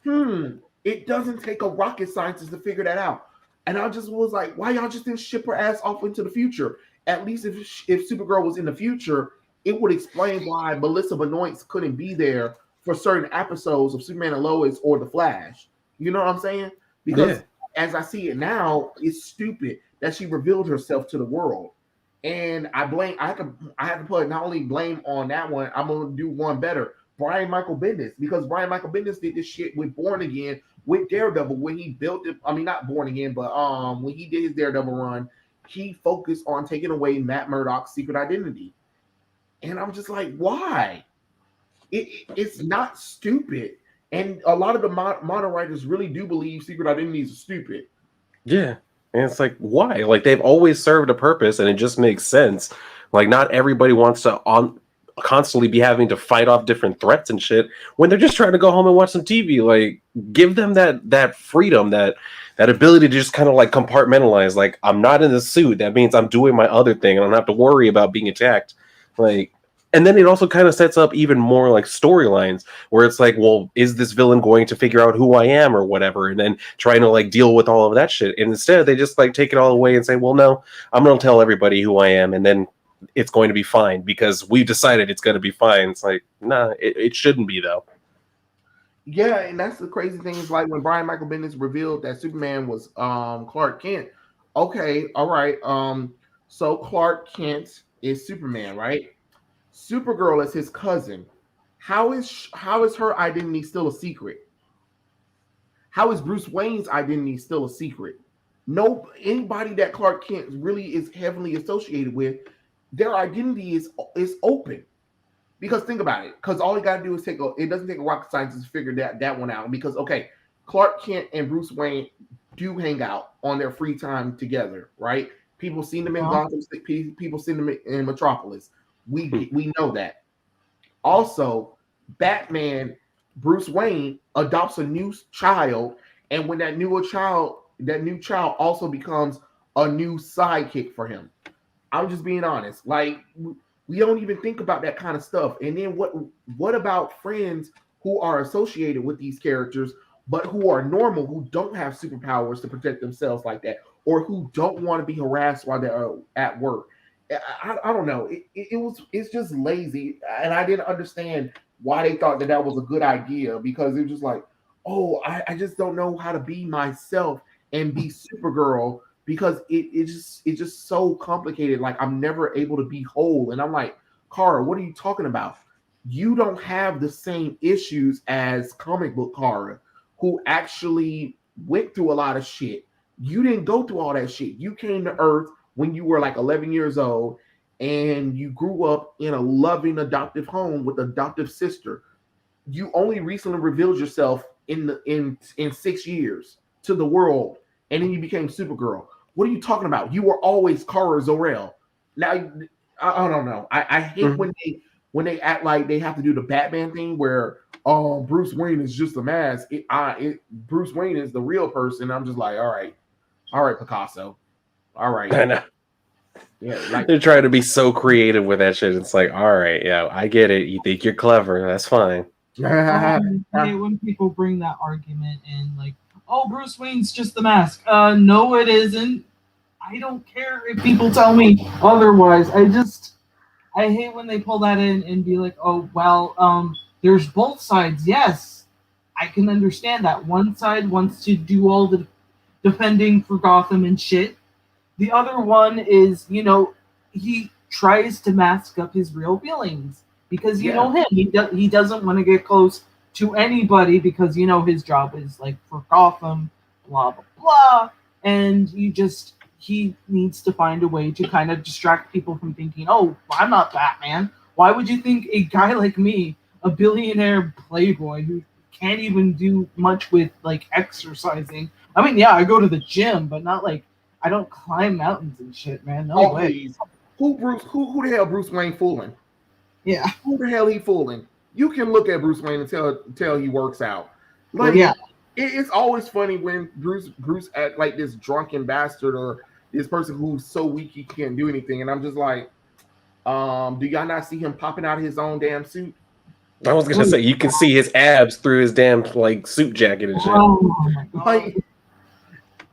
It doesn't take a rocket scientist to figure that out. And I just was like, why y'all just didn't ship her ass off into the future? At least if Supergirl was in the future, it would explain why Melissa Benoist couldn't be there for certain episodes of Superman and Lois or The Flash. You know what I'm saying? Because as I see it now, it's stupid that she revealed herself to the world. And I have to put not only blame on that one, I'm gonna do one better. Brian Michael Bendis, because Brian Michael Bendis did this shit with Born Again with Daredevil when he built it. I mean, not Born Again, but when he did his Daredevil run, he focused on taking away Matt Murdock's secret identity. And I'm just like, why? It's not stupid. And a lot of the modern writers really do believe secret identities are stupid. Yeah. And it's like, why? Like, they've always served a purpose, and it just makes sense. Like, not everybody wants to constantly be having to fight off different threats and shit when they're just trying to go home and watch some TV. Like, give them that freedom, that ability to just kind of like compartmentalize. Like, I'm not in the suit. That means I'm doing my other thing, and I don't have to worry about being attacked. Like, and then it also kind of sets up even more like storylines where it's like, well, is this villain going to figure out who I am or whatever, and then trying to like deal with all of that shit. And instead, they just like take it all away and say, well, no, I'm going to tell everybody who I am, and then it's going to be fine because we've decided it's going to be fine. It's like, nah, it shouldn't be though. Yeah, and that's the crazy thing is like when Brian Michael Bendis revealed that Superman was Clark Kent. Okay, all right. So Clark Kent is Superman, right? Supergirl is his cousin. How is her identity still a secret? How is Bruce Wayne's identity still a secret? No, anybody that Clark Kent really is heavily associated with, their identity is open. Because think about it. Because all you gotta do is it doesn't take a rocket scientist to figure that one out. Because okay, Clark Kent and Bruce Wayne do hang out on their free time together, right? People seen them in Gotham. People seen them in Metropolis. We know that. Also, Batman, Bruce Wayne adopts a new child, and when that new child also becomes a new sidekick for him. I'm just being honest. Like, we don't even think about that kind of stuff. And then what about friends who are associated with these characters, but who are normal, who don't have superpowers to protect themselves like that, or who don't want to be harassed while they're at work? I don't know. It's just lazy, and I didn't understand why they thought that was a good idea, because it was just like, oh, I just don't know how to be myself and be Supergirl, because it's just so complicated. Like, I'm never able to be whole, and I'm like, Kara, what are you talking about? You don't have the same issues as comic book Kara, who actually went through a lot of shit. You didn't go through all that shit. You came to Earth when you were like 11 years old, and you grew up in a loving adoptive home with an adoptive sister. You only recently revealed yourself in 6 years to the world, and then you became Supergirl. What are you talking about? You were always Kara Zor-El. Now, I don't know. I hate when they act like they have to do the Batman thing where Bruce Wayne is just a mask. Bruce Wayne is the real person. I'm just like, all right, Picasso. All right. I know. Yeah, like, they're trying to be so creative with that shit. It's like, all right, yeah, I get it. You think you're clever. That's fine. I hate when people bring that argument in, like, oh, Bruce Wayne's just the mask. No, it isn't. I don't care if people tell me otherwise. I hate when they pull that in and be like, oh, well, there's both sides. Yes, I can understand that. One side wants to do all the defending for Gotham and shit. The other one is, he tries to mask up his real feelings because you know him. He doesn't want to get close to anybody because his job is like for Gotham, blah blah blah, and he needs to find a way to kind of distract people from thinking, oh, I'm not Batman. Why would you think a guy like me, a billionaire playboy who can't even do much with like exercising? I mean, yeah, I go to the gym, but not like I don't climb mountains and shit, man. No way. Please. Who the hell Bruce Wayne fooling? Yeah. Who the hell he fooling? You can look at Bruce Wayne and tell he works out. Like, it's always funny when Bruce act like this drunken bastard or this person who's so weak he can't do anything, and I'm just like, do y'all not see him popping out of his own damn suit? I was gonna say you can see his abs through his damn like suit jacket and shit. Oh my God. Like,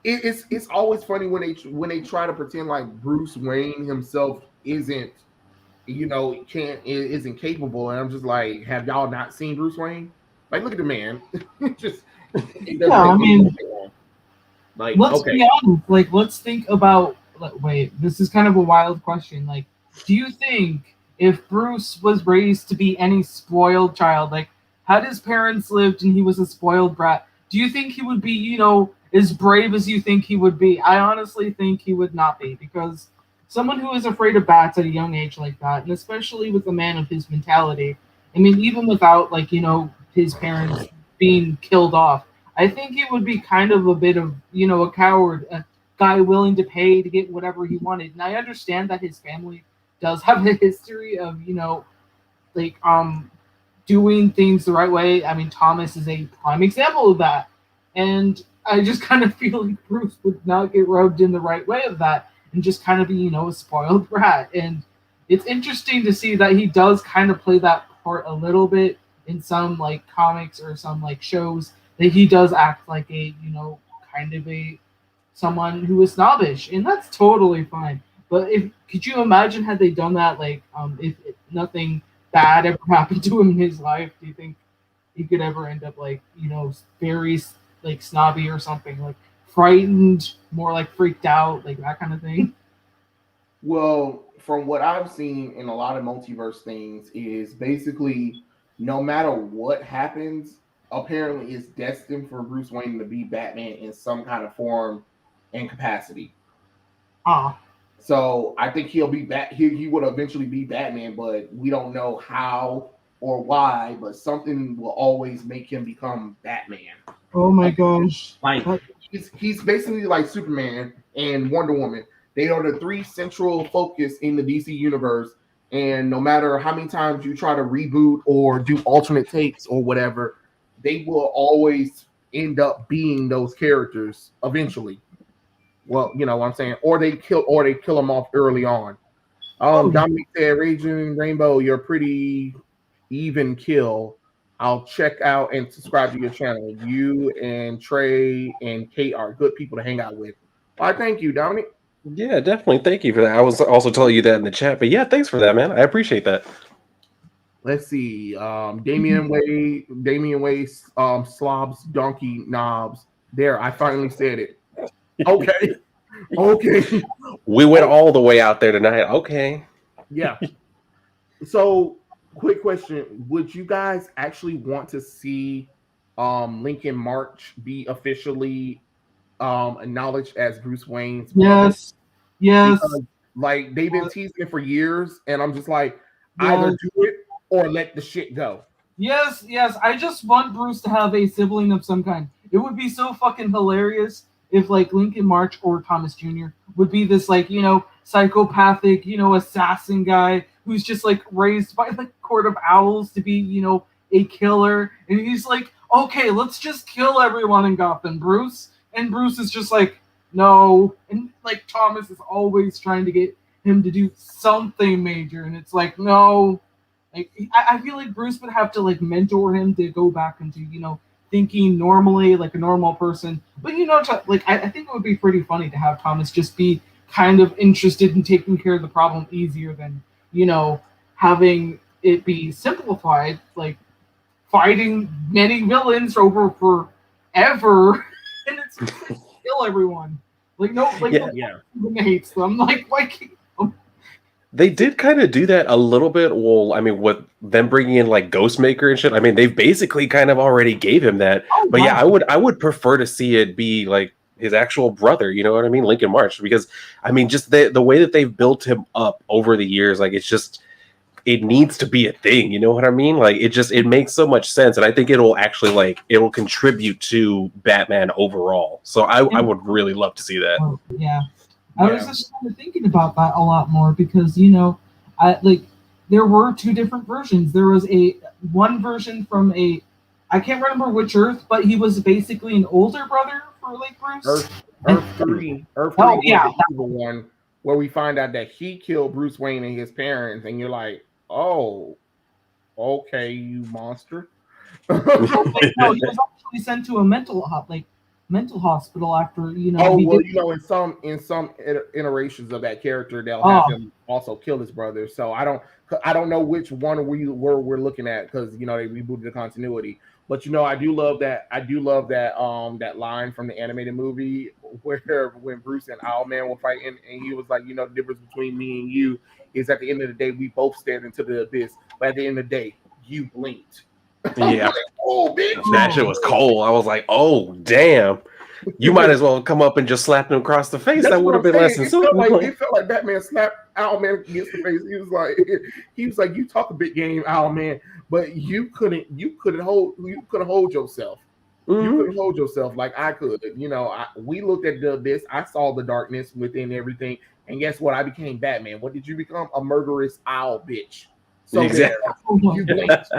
it's always funny when they try to pretend like Bruce Wayne himself isn't capable, and I'm just like, have y'all not seen Bruce Wayne? Like, look at the man. I mean, like, let's be honest. Like, let's think about. Wait, this is kind of a wild question. Like, do you think if Bruce was raised to be any spoiled child, like had his parents lived and he was a spoiled brat, do you think he would be, as brave as you think he would be? I honestly think he would not be, because someone who is afraid of bats at a young age like that, and especially with a man of his mentality, I mean, even without his parents being killed off, I think he would be kind of a bit of, a coward, a guy willing to pay to get whatever he wanted. And I understand that his family does have a history of, like doing things the right way. I mean, Thomas is a prime example of that, and I just kind of feel like Bruce would not get rubbed in the right way of that, and just kind of be, a spoiled brat. And it's interesting to see that he does kind of play that part a little bit in some like comics or some like shows, that he does act like a, kind of a someone who is snobbish, and that's totally fine. But if could you imagine had they done that, like if nothing bad ever happened to him in his life, do you think he could ever end up like, very like snobby or something, like frightened, more like freaked out, like that kind of thing? Well, from what I've seen in a lot of multiverse things, is basically no matter what happens, apparently it's destined for Bruce Wayne to be Batman in some kind of form and capacity. Ah. So I think he'll be back. He would eventually be Batman, but we don't know how or why. But something will always make him become Batman. Oh my gosh! Like he's basically like Superman and Wonder Woman. They are the three central focus in the DC universe. And no matter how many times you try to reboot or do alternate takes or whatever, they will always end up being those characters eventually. Well, you know what I'm saying, or they kill them off early on. Dominic said, "Raging Rainbow, you're pretty even kill. I'll check out and subscribe to your channel. You and Trey and Kate are good people to hang out with." Why, thank you, Dominic. Yeah, definitely. Thank you for that. I was also telling you that in the chat, but yeah, thanks for that, man. I appreciate that. Let's see. Damian Way, slobs, donkey knobs. There, I finally said it. Okay. Okay. We went all the way out there tonight. Okay. Yeah. So, quick question. Would you guys actually want to see Lincoln March be officially acknowledged as Bruce Wayne's brother? Yes. Because, like, they've been teasing it for years, and I'm just like, either do it or let the shit go. Yes. I just want Bruce to have a sibling of some kind. It would be so fucking hilarious if like Lincoln March or Thomas Jr. would be this like, psychopathic, assassin guy who's just like raised by like court of owls to be, a killer. And he's like, okay, let's just kill everyone in Gotham, Bruce. And Bruce is just like, no. And like Thomas is always trying to get him to do something major. And it's like, no. Like I feel like Bruce would have to like mentor him to go back into, thinking normally like a normal person. But like I think it would be pretty funny to have Thomas just be kind of interested in taking care of the problem easier than, having it be simplified, like fighting many villains over forever and it's just like, kill everyone. Like no hates them. Like why can't They did kind of do that a little bit. Well, I mean, with them bringing in like Ghostmaker and shit. I mean, they basically kind of already gave him that. But yeah, I would prefer to see it be like his actual brother. You know what I mean, Lincoln March, because I mean, just the way that they've built him up over the years, like it needs to be a thing. You know what I mean? Like it makes so much sense, and I think it'll contribite to Batman overall. So I would really love to see that. Oh, yeah. I was just kind of thinking about that a lot more because there were two different versions. There was one version from I can't remember which Earth, but he was basically an older brother for like Bruce. Earth 3 was the evil one where we find out that he killed Bruce Wayne and his parents, and you're like, oh, okay, you monster. No, he was actually sent to a mental hospital after in some iterations of that character they'll have him also kill his brother. So I don't know which one we're looking at, because they rebooted the continuity. But I do love that that line from the animated movie where when Bruce and Owlman were fighting and he was like, the difference between me and you is at the end of the day we both stared into the abyss, but at the end of the day you blinked. Yeah. Like, oh, bitch. That shit was cold. I was like, oh, damn. You might as well come up and just slap him across the face. That would have been less than something. It felt like Batman slapped Owlman against the face. He was like, you talk a big game, Owlman, but you couldn't hold yourself. Mm-hmm. You couldn't hold yourself like I could. We looked at the abyss. I saw the darkness within everything. And guess what? I became Batman. What did you become? A murderous owl bitch. So Exactly. there, you blinked.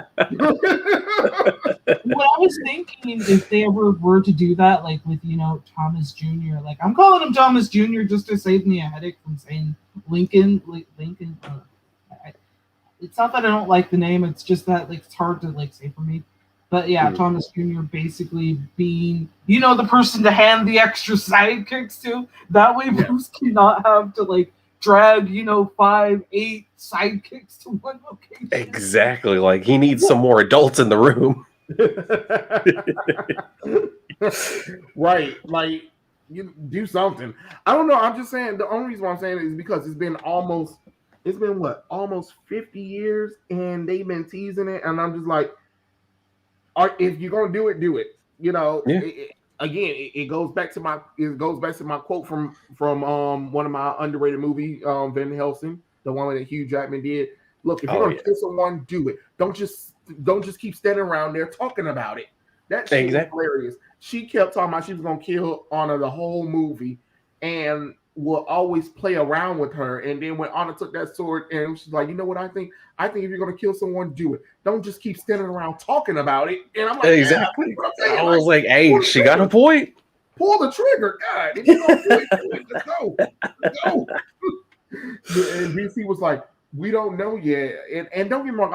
What I was thinking, if they ever were to do that, like with Thomas Jr., like I'm calling him Thomas Jr. just to save me a headache from saying Lincoln. Lincoln. It's not that I don't like the name; it's just that like it's hard to like say for me. But yeah, Thomas Jr. basically being the person to hand the extra sidekicks to. That way, Bruce cannot have to like drag 5, 8 sidekicks to one location. Exactly. Like he needs some more adults in the room. Right. Like you do something. I don't know. I'm just saying the only reason why I'm saying it is because it's been almost 50 years and they've been teasing it, and I'm just like, if you're gonna do it, do it. It goes back to my quote from one of my underrated movies, Van Helsing, the one that Hugh Jackman did. Look, if you're gonna kill someone, do it. Don't just keep standing around there talking about it. That shit was hilarious. She kept talking about she was gonna kill Anna the whole movie, and will always play around with her. And then when Anna took that sword, and she's like, you know what I think? I think if you're gonna kill someone, do it. Don't just keep standing around talking about it. And I'm like, exactly. I was like, hey, she got a point. Pull the trigger, God. If you're gonna do it, let's go. Let's go. And DC was like, we don't know yet. And don't get me wrong,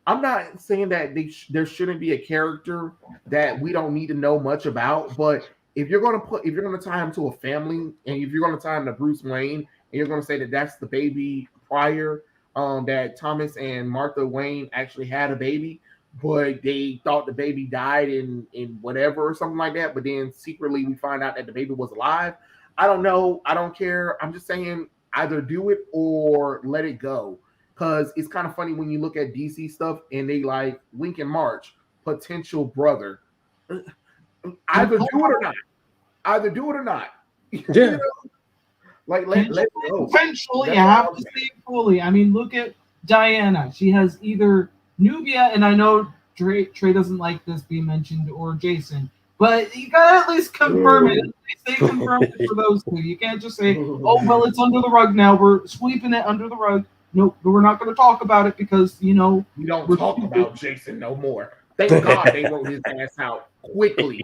I'm not saying that there shouldn't be a character that we don't need to know much about, but if you're gonna tie him to a family, and if you're gonna tie him to Bruce Wayne, and you're gonna say that that's the baby prior, that Thomas and Martha Wayne actually had a baby, but they thought the baby died in whatever or something like that, but then secretly we find out that the baby was alive. I don't know. I don't care. I'm just saying either do it or let it go. Because it's kind of funny when you look at DC stuff and they like Lincoln March, potential brother. Either do it or not. Either do it or not. Yeah. Like let it go. Eventually, you have to say it fully. I mean, look at Diana. She has either Nubia, and I know Trey doesn't like this being mentioned, or Jason, but you gotta at least confirm it. They confirm it for those two. You can't just say, "Oh, well, it's under the rug now. We're sweeping it under the rug." Nope, we're not going to talk about it because we don't talk about Jason no more. Thank God they wrote his ass out quickly.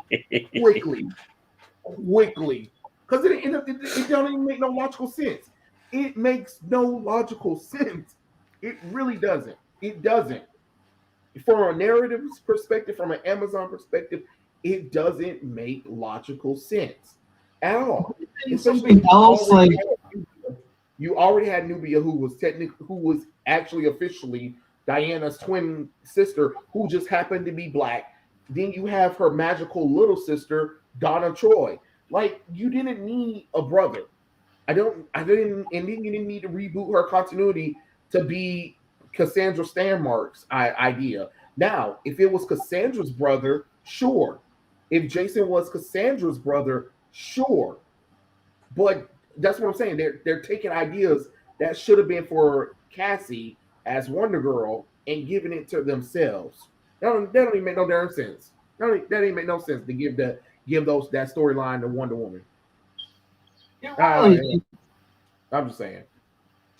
Because it don't even make no logical sense. It makes no logical sense. It really doesn't. It doesn't. From a narrative perspective, from an Amazon perspective, it doesn't make logical sense at all. Something else like you already had Nubia, who was actually officially Diana's twin sister, who just happened to be black. Then you have her magical little sister, Donna Troy. Like, you didn't need a brother. I didn't, and then you didn't need to reboot her continuity to be Cassandra Stanmark's idea. Now, if it was Cassandra's brother, sure. If Jason was Cassandra's brother, sure. But that's what I'm saying. They're taking ideas that should have been for Cassie as Wonder Girl and giving it to themselves. That don't even make no damn sense. That ain't make no sense to give that storyline to Wonder Woman. I'm just saying.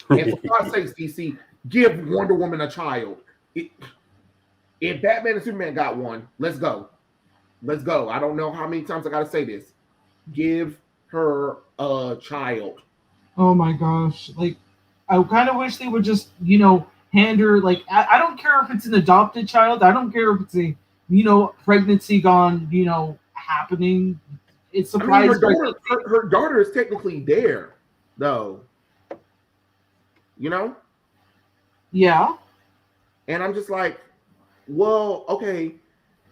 And for God's sakes, DC, give Wonder Woman a child. If Batman and Superman got one, let's go. Let's go. I don't know how many times I got to say this. Give her a child. Oh my gosh. Like, I kind of wish they would just, hand her, like, I don't care if it's an adopted child. I don't care if it's a, pregnancy gone, happening. It's surprising. Her daughter is technically there, though. Yeah. And I'm just like, well, okay,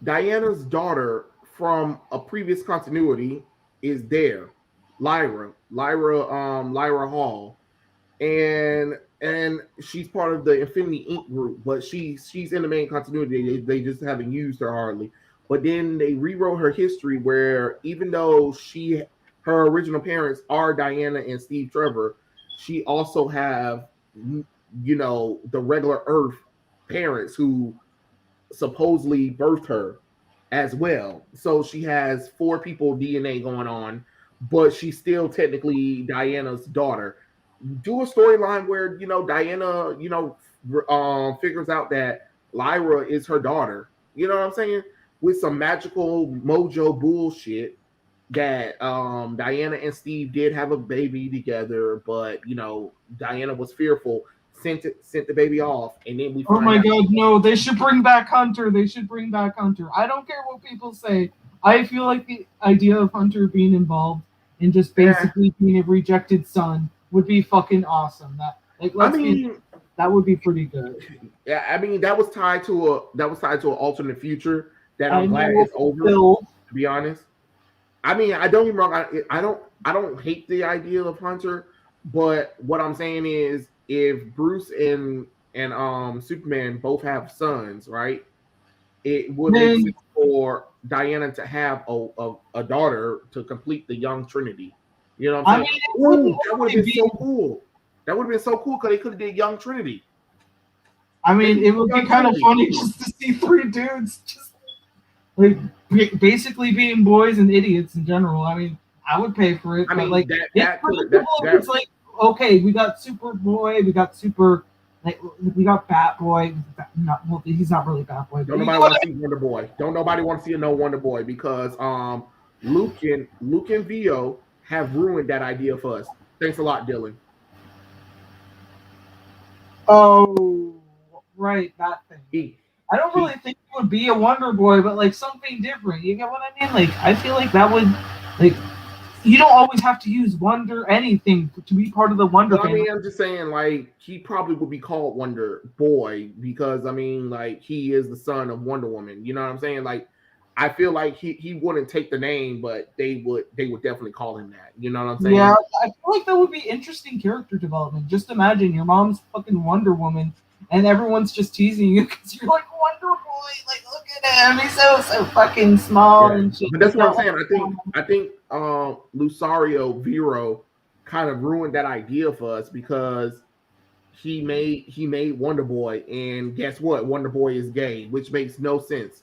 Diana's daughter from a previous continuity is there, Lyra Hall, and she's part of the Infinity Inc. group, but she's in the main continuity. They just haven't used her hardly. But then they rewrote her history where even though her original parents are Diana and Steve Trevor, she also have the regular Earth parents who supposedly birthed her as well. So she has 4 people DNA going on, but she's still technically Diana's daughter. do a storyline where Diana figures out that Lyra is her daughter. You know what I'm saying? With some magical mojo bullshit that Diana and Steve did have a baby together, but Diana was fearful, sent the baby off, and then we. Oh my God, no! They should bring back Hunter. They should bring back Hunter. I don't care what people say. I feel like the idea of Hunter being involved and just basically being a rejected son would be fucking awesome. That would be pretty good. Yeah, I mean that was tied to an alternate future that I'm glad it's over. To be honest, I mean I don't get me wrong. I don't hate the idea of Hunter, but what I'm saying is if Bruce and Superman both have sons, right? It would make sense for Diana to have a daughter to complete the young Trinity. You know what I'm saying? That would have been so cool. That would have been so cool because they could have did young Trinity. I mean, it would be kind of funny just to see three dudes just like basically being boys and idiots in general. I mean, I would pay for it. I mean, like it's like okay, we got Superboy, we got we got Batboy. He's not really Batboy. Don't nobody want to see Wonder Boy. Don't nobody want to see no Wonder Boy because Luke and Vio have ruined that idea for us. Thanks a lot, Dylan. Oh, right, that thing. I don't really think it would be a Wonder Boy, but like something different. You get what I mean? Like I feel like that would you don't always have to use Wonder anything to be part of the Wonder family. I mean, I'm just saying, like, he probably would be called Wonder Boy because, I mean, like, he is the son of Wonder Woman. You know what I'm saying? Like, I feel like he wouldn't take the name, but they would definitely call him that. You know what I'm saying? Yeah, I feel like that would be interesting character development. Just imagine your mom's fucking Wonder Woman, and everyone's just teasing you because you're like Wonder Boy. Like, look at him, he's so fucking small and shit. But that's what I'm saying. I think Lucario Vero kind of ruined that idea for us because he made Wonder Boy, and guess what? Wonder Boy is gay, which makes no sense.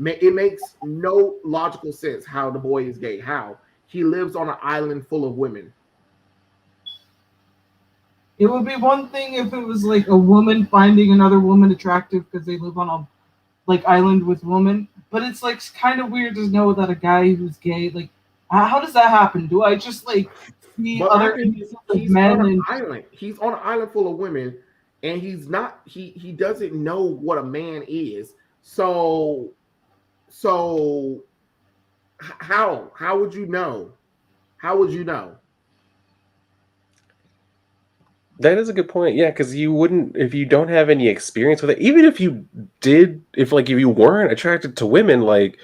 It makes no logical sense how the boy is gay. How? He lives on an island full of women. It would be one thing if it was like a woman finding another woman attractive because they live on a island with women, but it's like kind of weird to know that a guy who's gay, like, how does that happen? Do I just see other men on an island? He's on an island full of women, and he's not. He doesn't know what a man is. So how would you know? How would you know? That is a good point. Yeah, because you wouldn't if you don't have any experience with it. Even if you did, if you weren't attracted to women, like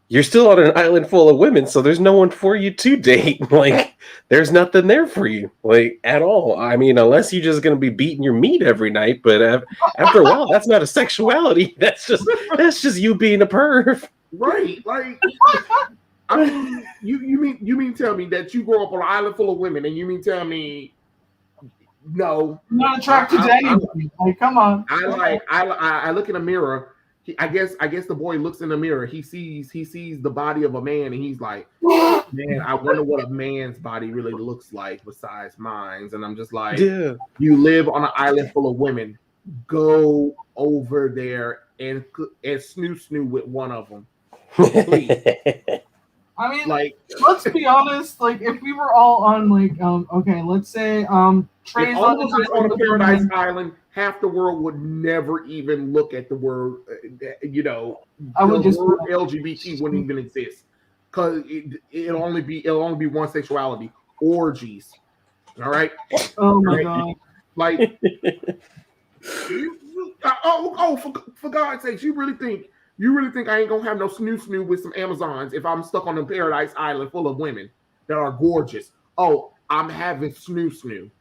you're still on an island full of women, so there's no one for you to date. Like there's nothing there for you, like at all. I mean, unless you're just gonna be beating your meat every night. But after a while, that's not a sexuality. That's just you being a perv. Right. Like I mean, you mean tell me that you grow up on an island full of women, and you mean tell me. No, I'm not attracted to anybody. Like, come on. I look in a mirror. I guess the boy looks in the mirror. He sees the body of a man, and he's like, man, I wonder what a man's body really looks like besides mine. And I'm just like, yeah. You live on an island full of women. Go over there and snoo with one of them, please. I mean, let's be honest. Like, if we were all on, okay, let's say, Trey's on a Paradise Island, half the world would never even look at the word, I would just word LGBT wouldn't even exist because it'll only be one sexuality, orgies. All right. Oh my God. Like, for God's sakes, you really think I ain't gonna have no snoo with some Amazons if I'm stuck on a Paradise Island full of women that are gorgeous? Oh, I'm having snoo.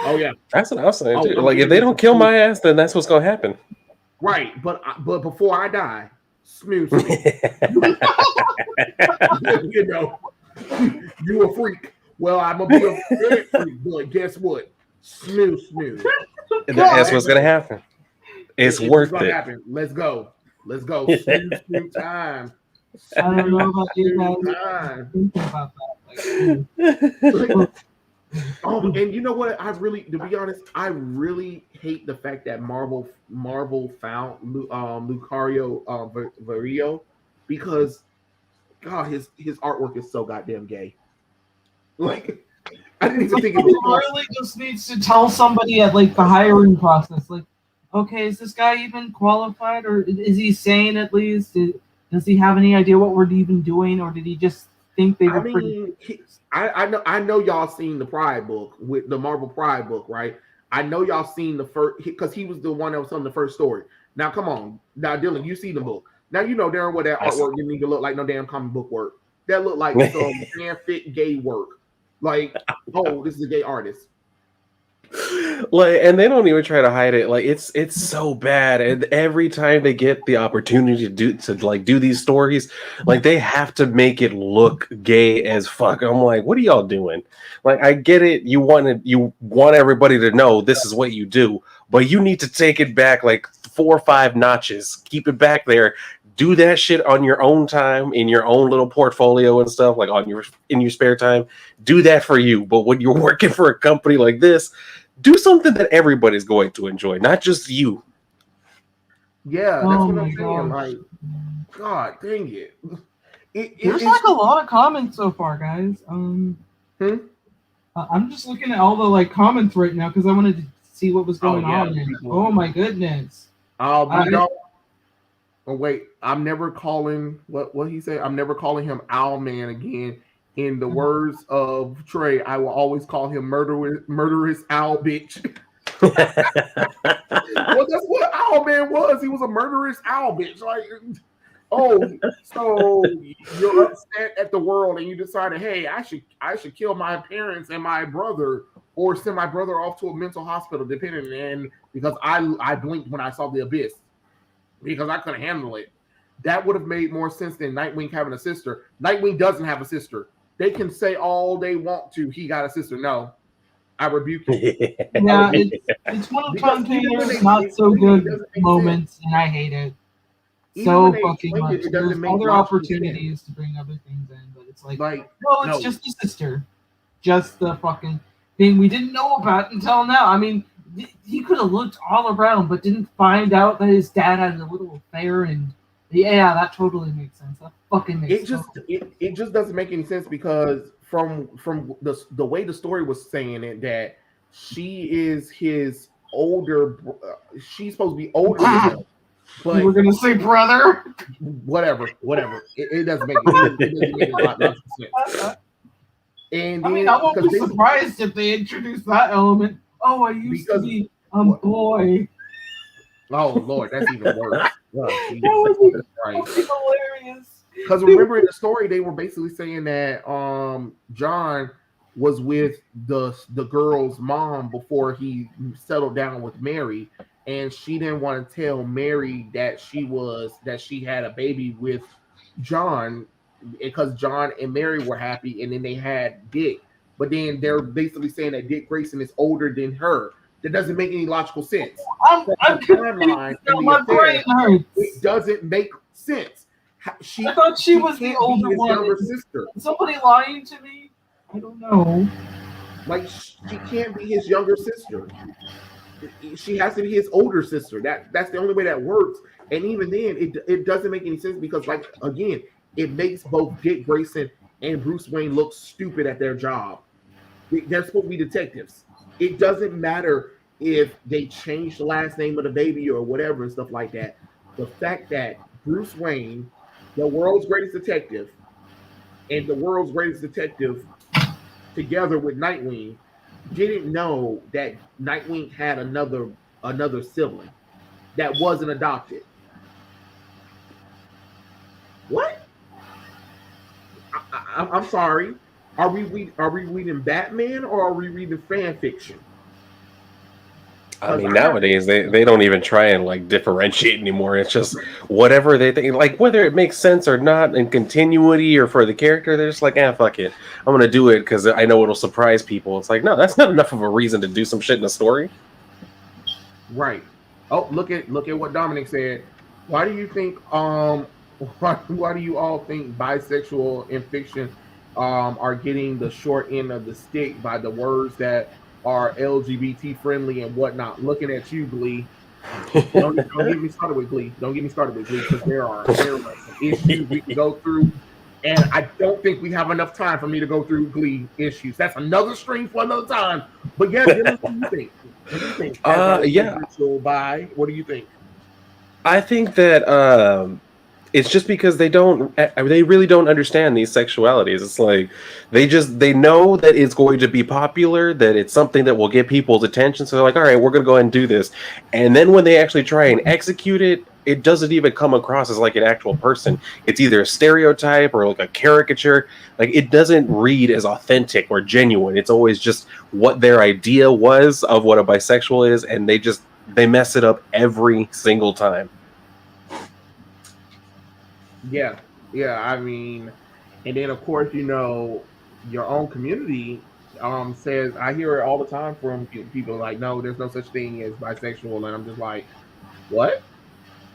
Oh yeah, that's what I was saying too. Like if they don't kill my ass, then that's what's gonna happen. Right, but before I die, snoo. You a freak. Well, I'm gonna be a freak, but guess what? Snoo. And that's what's gonna happen. It's worth it. Happen. Let's go. Snoo time. I don't know about you guys. Thinking about that. And you know what? To be honest, I really hate the fact that Marvel found Lucario Vario because God, his artwork is so goddamn gay. Like I didn't even think it was Somebody really just needs to tell somebody at like the hiring process, like, okay, is this guy even qualified, or is he sane at least? Does he have any idea what we're even doing, or did he just think they were pretty? I know y'all seen the Pride book with the Marvel Pride book, right? I know y'all seen the first because he was the one that was on the first story. Now come on, now Dylan, you see the book. Now you know darn what that artwork didn't even look like no damn comic book work. That looked like some fanfic gay work. Like, oh, this is a gay artist. Like, and they don't even try to hide it. Like, it's so bad. And every time they get the opportunity to do these stories, like they have to make it look gay as fuck. I'm like, what are y'all doing? Like, I get it. You want everybody to know this is what you do, but you need to take it back like 4 or 5 notches. Keep it back there. Do that shit on your own time, in your own little portfolio and stuff, like in your spare time. Do that for you. But when you're working for a company like this, do something that everybody's going to enjoy, not just you. Yeah, that's what I'm saying. Like, God dang it. There's like a lot of comments so far, guys. I'm just looking at all the like comments right now because I wanted to see what was going on. Oh my goodness. Oh wait, I'm never calling what he said. I'm never calling him Owl Man again. In the words of Trey, I will always call him murderous owl bitch. Well, that's what Owl Man was. He was a murderous owl bitch. Like, oh, so you're upset at the world and you decided, hey, I should kill my parents and my brother, or send my brother off to a mental hospital, depending. And because I blinked when I saw the abyss, because I couldn't handle it. That would have made more sense than Nightwing having a sister. Nightwing doesn't have a sister. They can say all they want to, he got a sister. No, I rebuke you. Yeah, it's one of Fontaine's not so good moments, and I hate it so fucking much. There's other opportunities to bring other things in, but it's like no, it's just the sister. Just the fucking thing we didn't know about until now. I mean, he could have looked all around, but didn't find out that his dad had a little affair, and yeah, that totally makes sense. That fucking makes sense. It just doesn't make any sense because from the way the story was saying it, that she is his older, she's supposed to be older than him. But we're gonna say brother. Whatever. It doesn't make a lot of sense. And I mean, I won't be surprised if they introduce that element. Oh, I used to be a boy. Oh Lord, that's even worse. That would be hilarious. Because remember in the story, they were basically saying that John was with the girl's mom before he settled down with Mary, and she didn't want to tell Mary that she had a baby with John, because John and Mary were happy, and then they had Dick. But then they're basically saying that Dick Grayson is older than her. That doesn't make any logical sense. I'm timeline my brain hurts. It doesn't make sense. I thought she was the older one. Sister. Is somebody lying to me? I don't know. Like, she can't be his younger sister. She has to be his older sister. That's the only way that works. And even then, it doesn't make any sense because, like, again, it makes both Dick Grayson and Bruce Wayne look stupid at their job. They're supposed to be detectives. It doesn't matter if they change the last name of the baby or whatever and stuff like that. The fact that Bruce Wayne, the world's greatest detective, and the world's greatest detective together with Nightwing, didn't know that Nightwing had another sibling that wasn't adopted. What? I'm sorry. Are we reading Batman or are we reading fan fiction? I mean, nowadays they don't even try and like differentiate anymore. It's just whatever they think, like whether it makes sense or not in continuity or for the character. They're just like, fuck it, I'm gonna do it because I know it'll surprise people. It's like, no, that's not enough of a reason to do some shit in a story. Right. Oh, look at what Dominic said. Why do you think why do you all think bisexual in fiction are getting the short end of the stick by the words that are LGBT friendly and whatnot. Looking at you, Glee. Don't get me started with Glee. Don't get me started with Glee because there are some issues we can go through, and I don't think we have enough time for me to go through Glee issues. That's another stream for another time. But yeah, Dylan, what do you think? What do you think? As a Yeah, bisexual bi, what do you think? I think that it's just because they really don't understand these sexualities. It's like they know that it's going to be popular, that it's something that will get people's attention. So they're like, all right, we're gonna go ahead and do this. And then when they actually try and execute it, it doesn't even come across as like an actual person. It's either a stereotype or like a caricature. Like it doesn't read as authentic or genuine. It's always just what their idea was of what a bisexual is, and they mess it up every single time. Yeah, yeah. I mean, and then of course, your own community says I hear it all the time from people like, no, there's no such thing as bisexual, and I'm just like, what?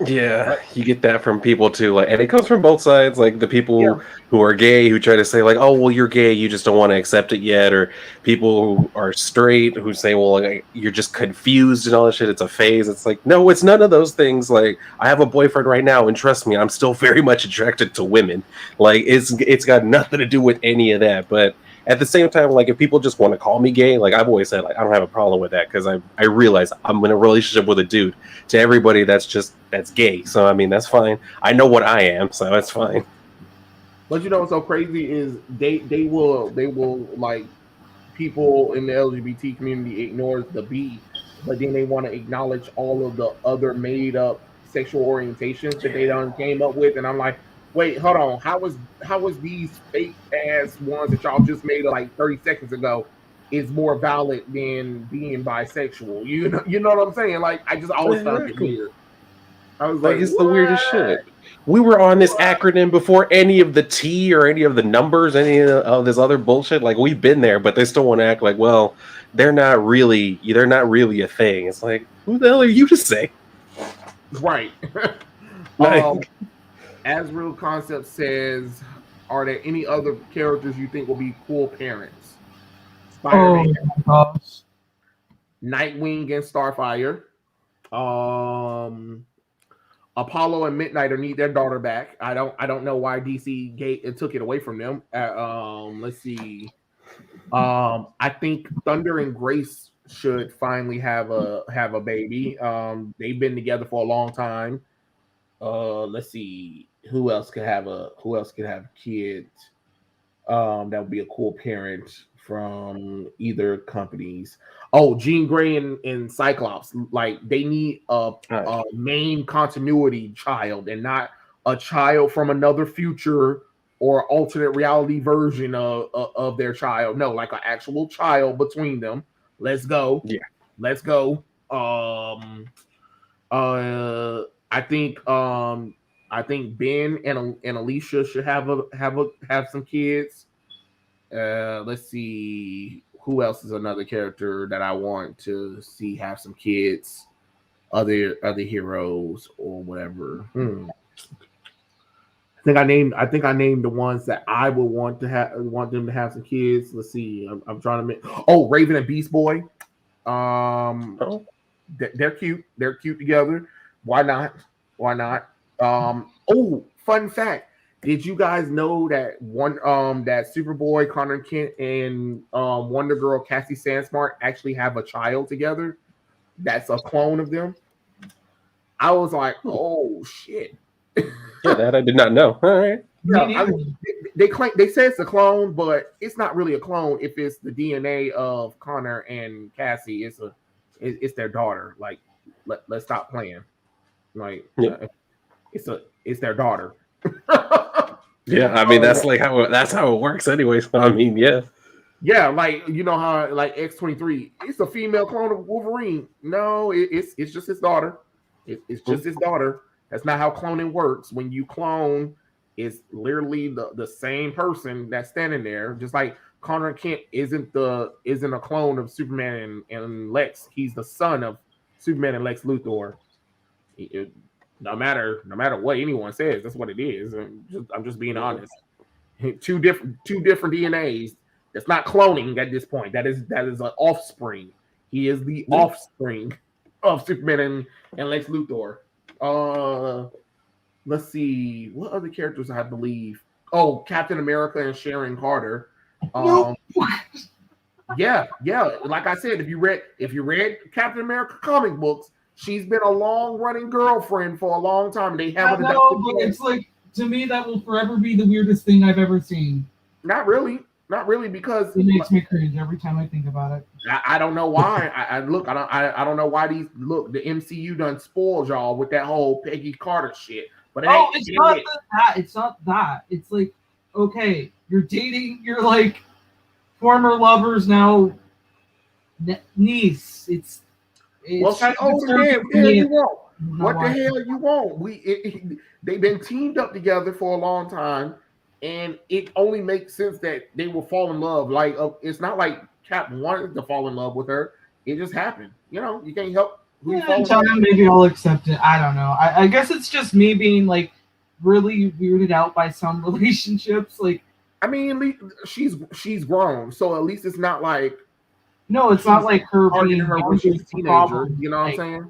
Yeah, What? you get that from people too, like, and it comes from both sides. Like the Yeah, people who are gay who try to say, like, "Oh, well, you're gay, you just don't want to accept it yet," or people who are straight who say, "Well, like, you're just confused and all that shit. It's a phase." It's like, no, it's none of those things. Like, I have a boyfriend right now, and trust me, I'm still very much attracted to women. Like, it's got nothing to do with any of that. But at the same time, like, if people just want to call me gay, like I've always said, like, I don't have a problem with that because I realize I'm in a relationship with a dude. To everybody, that's gay. So I mean, that's fine. I know what I am, so that's fine. but what's so crazy is they will like people in the LGBT community ignores the B, but then they want to acknowledge all of the other made up sexual orientations that they done came up with, and I'm like, wait, hold on, how was these fake ass ones that y'all just made like 30 seconds ago is more valid than being bisexual? You know what I'm saying? Like, I just always found it Exactly. weird. I was Like like, it's the weirdest what? shit. We were on this What? acronym before any of the T or any of the numbers, any of this other bullshit. Like we've been there, but they still want to act like, well, they're not really a thing. It's like, who the hell are you to say? Right. um, Like, as Real Concept says, are there any other characters you think will be cool parents? Spider Oh Man, my gosh. Nightwing, and Starfire. Um, Apollo and Midnighter need their daughter back. I don't know why DC took it away from them. Let's see. I think Thunder and Grace should finally have a baby. They've been together for a long time. Let's see who else could have kids. That would be a cool parent from either companies. Oh, Jean Grey and Cyclops. Like they need a main continuity child and not a child from another future or alternate reality version of their child. No, like an actual child between them. Let's go. yeah, Let's go. Uh, I think Ben and Alicia should have some kids. Let's see who else is another character that I want to see have some kids. Other heroes or whatever. I think I named the ones that I would want them to have some kids. Let's see. I'm trying to make. Oh, Raven and Beast Boy. Um, oh, they're cute. They're cute together. Why not? Why not? Oh, fun fact. Did you guys know that Superboy, Connor Kent, and Wonder Girl Cassie Sandsmart actually have a child together? That's a clone of them. I was like, hmm. oh shit. Yeah, that I did not know. All right. Me Yeah, neither. they say it's a clone, but it's not really a clone if it's the DNA of Connor and Cassie. It's their daughter. Like, let's stop playing. Like, Yeah, it's their daughter. yeah. I mean, that's how it works, anyways. I mean, yeah. Yeah, like you know how like X-23, it's a female clone of Wolverine. No, it's just his daughter. It's just his daughter. That's not how cloning works. When you clone, it's literally the same person that's standing there. Just like Connor Kent isn't a clone of Superman and Lex. He's the son of Superman and Lex Luthor. No matter what anyone says, that's what it is. I'm just being Yeah. honest. two different DNAs. That's not cloning at this point. That is an offspring. He is the offspring of Superman and Lex Luthor. Let's see what other characters I believe. Oh, Captain America and Sharon Carter. Yeah. Like I said, if you read Captain America comic books, she's been a long running girlfriend for a long time. They haven't. I know, but it's like, to me, that will forever be the weirdest thing I've ever seen. Not really, because it makes me cringe every time I think about it. I don't know why. I don't know why the MCU done spoiled y'all with that whole Peggy Carter shit. But it's not that. It's not that. It's like, okay, you're dating your like former lover's now niece. It's well, she older than what the hell you want? What the hell you want? They've been teamed up together for a long time, and it only makes sense that they will fall in love. Like it's not like Cap wanted to fall in love with her; it just happened. You know, you can't help. Maybe I'll accept it. I don't know. I guess it's just me being like really weirded out by some relationships. Like, I mean, she's grown, so at least it's not like. No, it's not like her being her when she's a teenager. You know what I'm saying?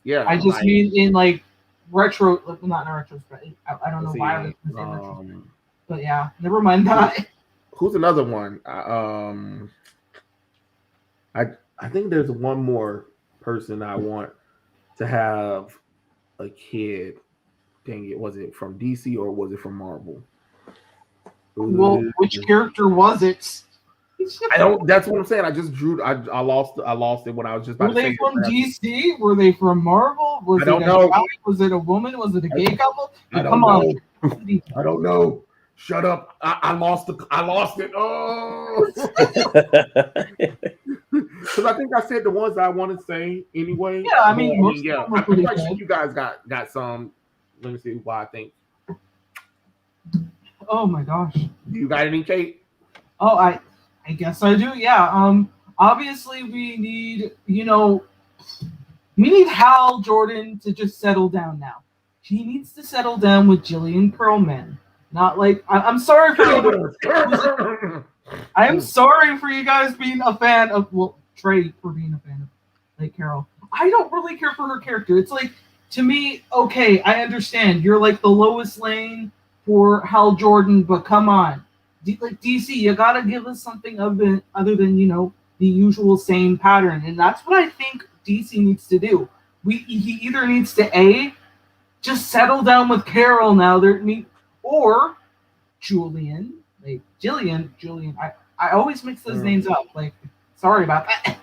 Yeah. I just mean in like retro, not in retrospect. I don't know why I was going to say retro. But yeah, never mind that. Who's another one? I think there's one more person I want to have a kid. Dang it, was it from DC or was it from Marvel? Well, which character was it? I don't. That's what I'm saying. I just drew. I lost it when I was just about to say. Were they from DC? Were they from Marvel? I don't know. Was it a woman? Was it a gay couple? Come on. I don't know. Shut up. I lost it. Oh. Because I think I said the ones I want to say anyway. Yeah, I mean, I'm pretty sure you guys got some. Let me see why I think. Oh my gosh. You got any, Kate? Oh, I guess I do. Yeah. Obviously we need, we need Hal Jordan to just settle down now. He needs to settle down with Jillian Perlman. Not like I'm sorry for I am sorry for you guys being a fan of Trey for being a fan of like Carol. I don't really care for her character. It's like, to me, okay, I understand you're like the Lois Lane for Hal Jordan, but come on. Like DC, you gotta give us something other than the usual same pattern, and that's what I think DC needs to do. He either needs to just settle down with Carol now, or Jillian. I always mix those names up. Like, sorry about that,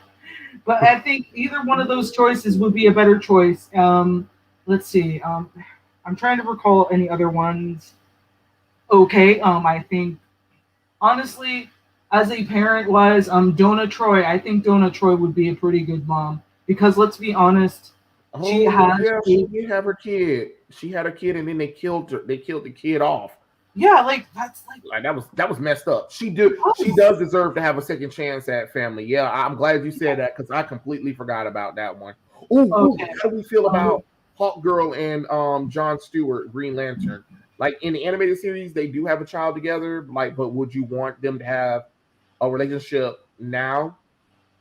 but I think either one of those choices would be a better choice. Let's see. I'm trying to recall any other ones. Okay. I think. Honestly, as a parent-wise, Donna Troy, I think Donna Troy would be a pretty good mom because let's be honest, she did have her kid. She had a kid, and then they killed her. They killed the kid off. Yeah, like that's like that was messed up. She does deserve to have a second chance at family. Yeah, I'm glad you said that because I completely forgot about that one. Ooh, how do we feel about Hawkgirl and Jon Stewart, Green Lantern? Like in the animated series, they do have a child together. Like, but would you want them to have a relationship now,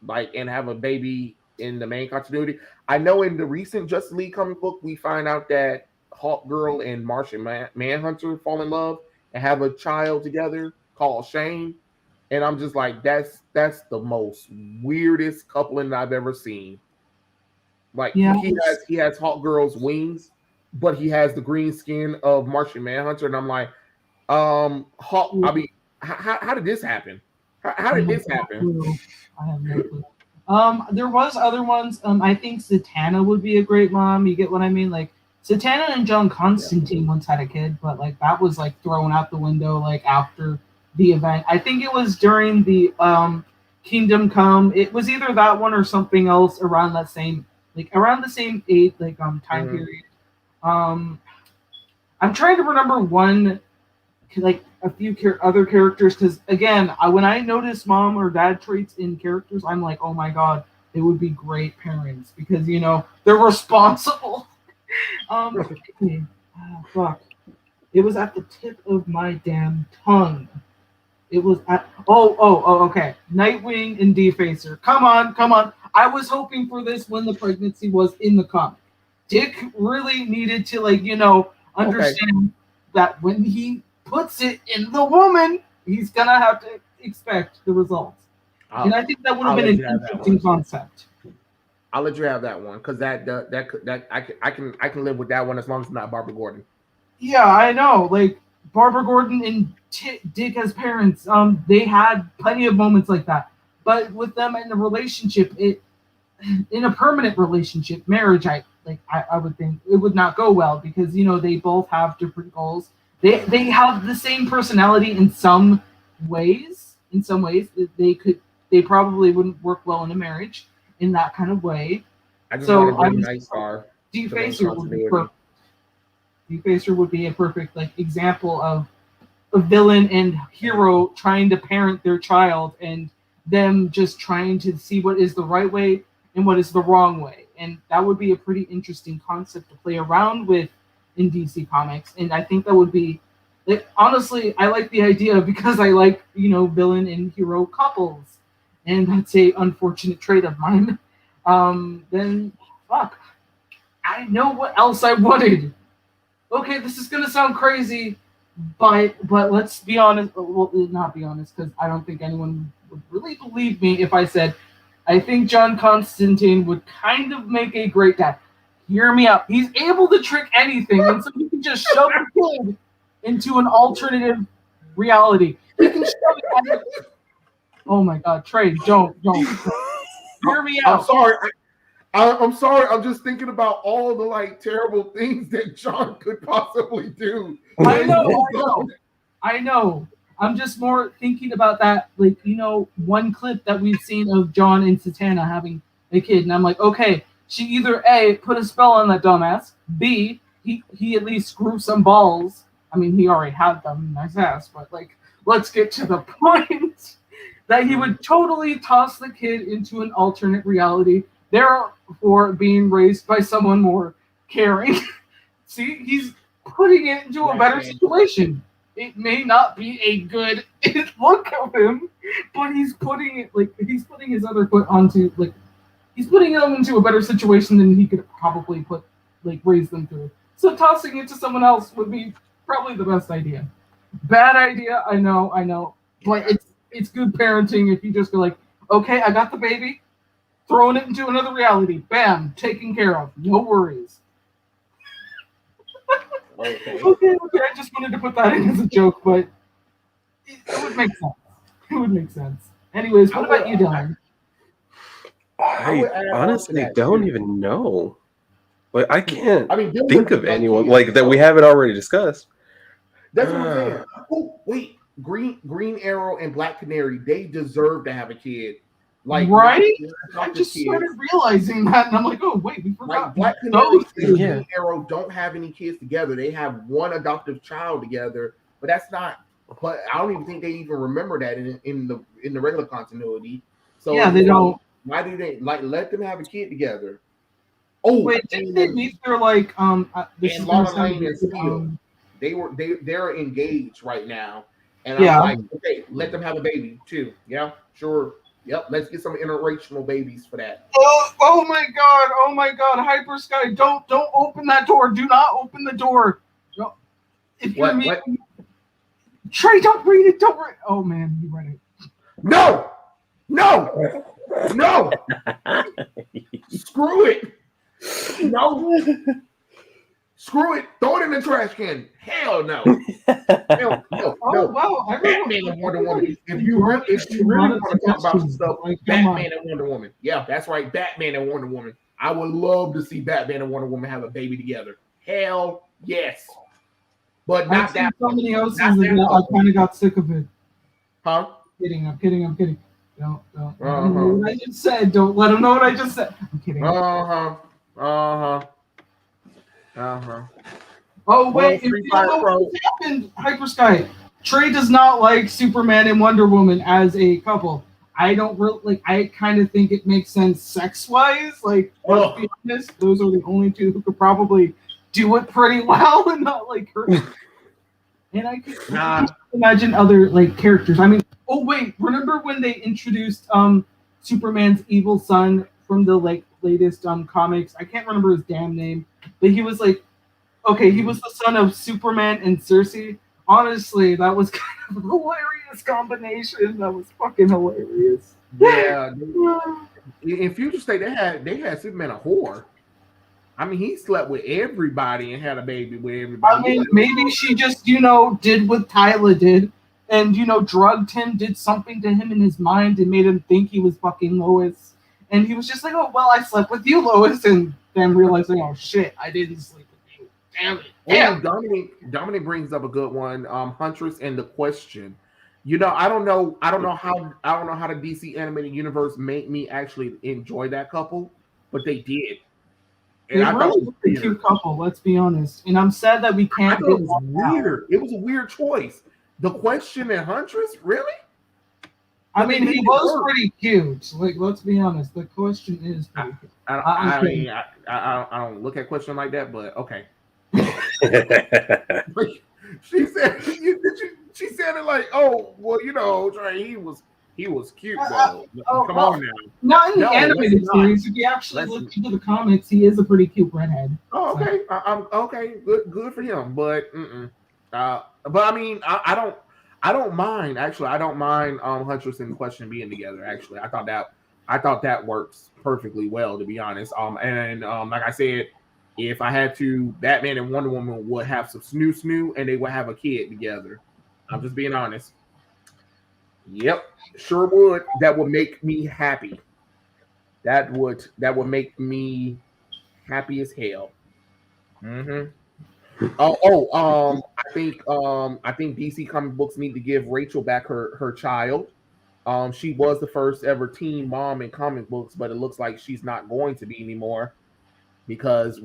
like, and have a baby in the main continuity? I know in the recent Justice League comic book, we find out that Hawkgirl and Martian Manhunter fall in love and have a child together called Shane. And I'm just like, that's the most weirdest coupling I've ever seen. Like, he has Hawkgirl's wings, but he has the green skin of Martian Manhunter, and I'm like, I mean, how did this happen? How did this happen? I have no clue. There was other ones. I think Zatanna would be a great mom. You get what I mean? Like Zatanna and John Constantine once had a kid, but like that was like thrown out the window like after the event. I think it was during the Kingdom Come. It was either that one or something else around the same age, like time period. I'm trying to remember one, like a few other characters, because again, when I notice mom or dad traits in characters, I'm like, oh my god, they would be great parents because they're responsible. Fuck. It was at the tip of my damn tongue. It was at okay. Nightwing and Defacer. Come on. I was hoping for this when the pregnancy was in the comic. Dick really needed to understand that when he puts it in the woman, he's gonna have to expect the results. And I think that would have been an interesting concept. I'll let you have that one because I can live with that one as long as it's not Barbara Gordon. Yeah, I know. Like Barbara Gordon and Dick as parents, they had plenty of moments like that. But with them in a relationship, in a permanent relationship, marriage, I would think it would not go well because they both have different goals. They have the same personality in some ways. In some ways, they probably wouldn't work well in a marriage in that kind of way. I just want to be a nice star. Defacer would be perfect. Defacer would be a perfect example of a villain and hero trying to parent their child and them just trying to see what is the right way and what is the wrong way. And that would be a pretty interesting concept to play around with in DC Comics. And I think that would be honestly, I like the idea because I like, villain and hero couples. And that's a unfortunate trait of mine. Then fuck. I know what else I wanted. Okay, this is gonna sound crazy, but let's be honest. Well, not be honest, because I don't think anyone would really believe me if I said I think John Constantine would kind of make a great dad. Hear me out. He's able to trick anything, and so he can just shove the kid into an alternative reality. He can shove it. Oh my God, Trey, don't. Hear me out. I'm sorry. I'm sorry. I'm just thinking about all the terrible things that John could possibly do. I know. I'm just more thinking about that, one clip that we've seen of John and Satana having a kid, and I'm like, okay, she either A, put a spell on that dumbass, B, he at least grew some balls. I mean, he already had them, nice ass, but let's get to the point that he would totally toss the kid into an alternate reality, therefore being raised by someone more caring. See, he's putting it into a better situation. It may not be a good look of him, but he's putting his other foot onto he's putting them into a better situation than he could probably raise them through. So tossing it to someone else would be probably the best idea. Bad idea, I know. But it's good parenting if you just go okay, I got the baby, throwing it into another reality. Bam, taken care of. No worries. Okay. I just wanted to put that in as a joke, but it would make sense. It would make sense. Anyways, what about you, Dylan? I honestly don't even know. I can't think of anyone that we haven't already discussed. That's what I'm saying. Oh, wait. Green Arrow and Black Canary, they deserve to have a kid. Right? I just started realizing that, and I'm like, oh, wait, we forgot. Black Canary and Green Arrow don't have any kids together. They have one adoptive child together, but that's not. But I don't even think they even remember that in the regular continuity. So yeah, they don't. Why do they let them have a kid together? Oh, wait, didn't they meet their and Lana Lane and Steel? They're engaged right now, and I'm like, okay, let them have a baby too. Yeah, sure. Yep, let's get some interracial babies for that. Oh my God, Hyper Sky, don't open that door. Do not open the door. No. If you're me, Trey, don't read it. Don't read. Oh man, you read it. No. Screw it. No. Screw it. Throw it in the trash can. Hell no. No. Oh wow. Batman and Wonder Woman. If you really want to talk about some stuff, Batman and Wonder Woman. Yeah, that's right. Batman and Wonder Woman. I would love to see Batman and Wonder Woman have a baby together. Hell yes. But not that. So many else I kind of got sick of it. Huh? I'm kidding. Don't. Know what I just said. Don't let them know what I just said. I'm kidding. Oh wait, if you don't know what happened, Hyper Sky. Trey does not like Superman and Wonder Woman as a couple. I don't really I kind of think it makes sense sex-wise. Let's be honest, those are the only two who could probably do it pretty well and not hurt. And I can imagine other like characters. I mean, oh wait, remember when they introduced Superman's evil son from the like latest comics? I can't remember his damn name, but he was like, okay, he was the son of Superman and Cersei. Honestly, that was kind of a hilarious combination. That was fucking hilarious. Yeah. In Future State, they had Superman a whore. I mean, he slept with everybody and had a baby with everybody. I mean, maybe she just, did what Tyler did and, drugged him, did something to him in his mind and made him think he was fucking Lois. And he was just like, oh, well, I slept with you, Lois. And then realizing, oh, shit, I didn't sleep with you. Damn it. Damn. Dominic brings up a good one. Huntress and the Question. I don't know how the DC animated universe made me actually enjoy that couple, but they did. And I thought it was a cute couple, let's be honest. And I'm sad that we can't get it was weird. It was a weird choice. The Question and Huntress, really? I mean, he was pretty cute. Like, let's be honest. The Question is pretty cute. I don't look at Question like that, but okay. She said she said it like, oh, well, Trey, he was cute, though. Come on now. Not in the animated series. If you actually look into the comics, he is a pretty cute redhead. Oh, okay. So. I'm okay. Good for him. But I mean, I don't mind. Actually, I don't mind Huntress and Question being together. Actually, I thought that works perfectly well, to be honest. And like I said, if I had to, Batman and Wonder Woman would have some snoo, and they would have a kid together. I'm just being honest. Yep, sure would. That would make me happy. That would make me happy as hell. Mm-hmm. I think DC comic books need to give Rachel back her child. She was the first ever teen mom in comic books, but it looks like she's not going to be anymore because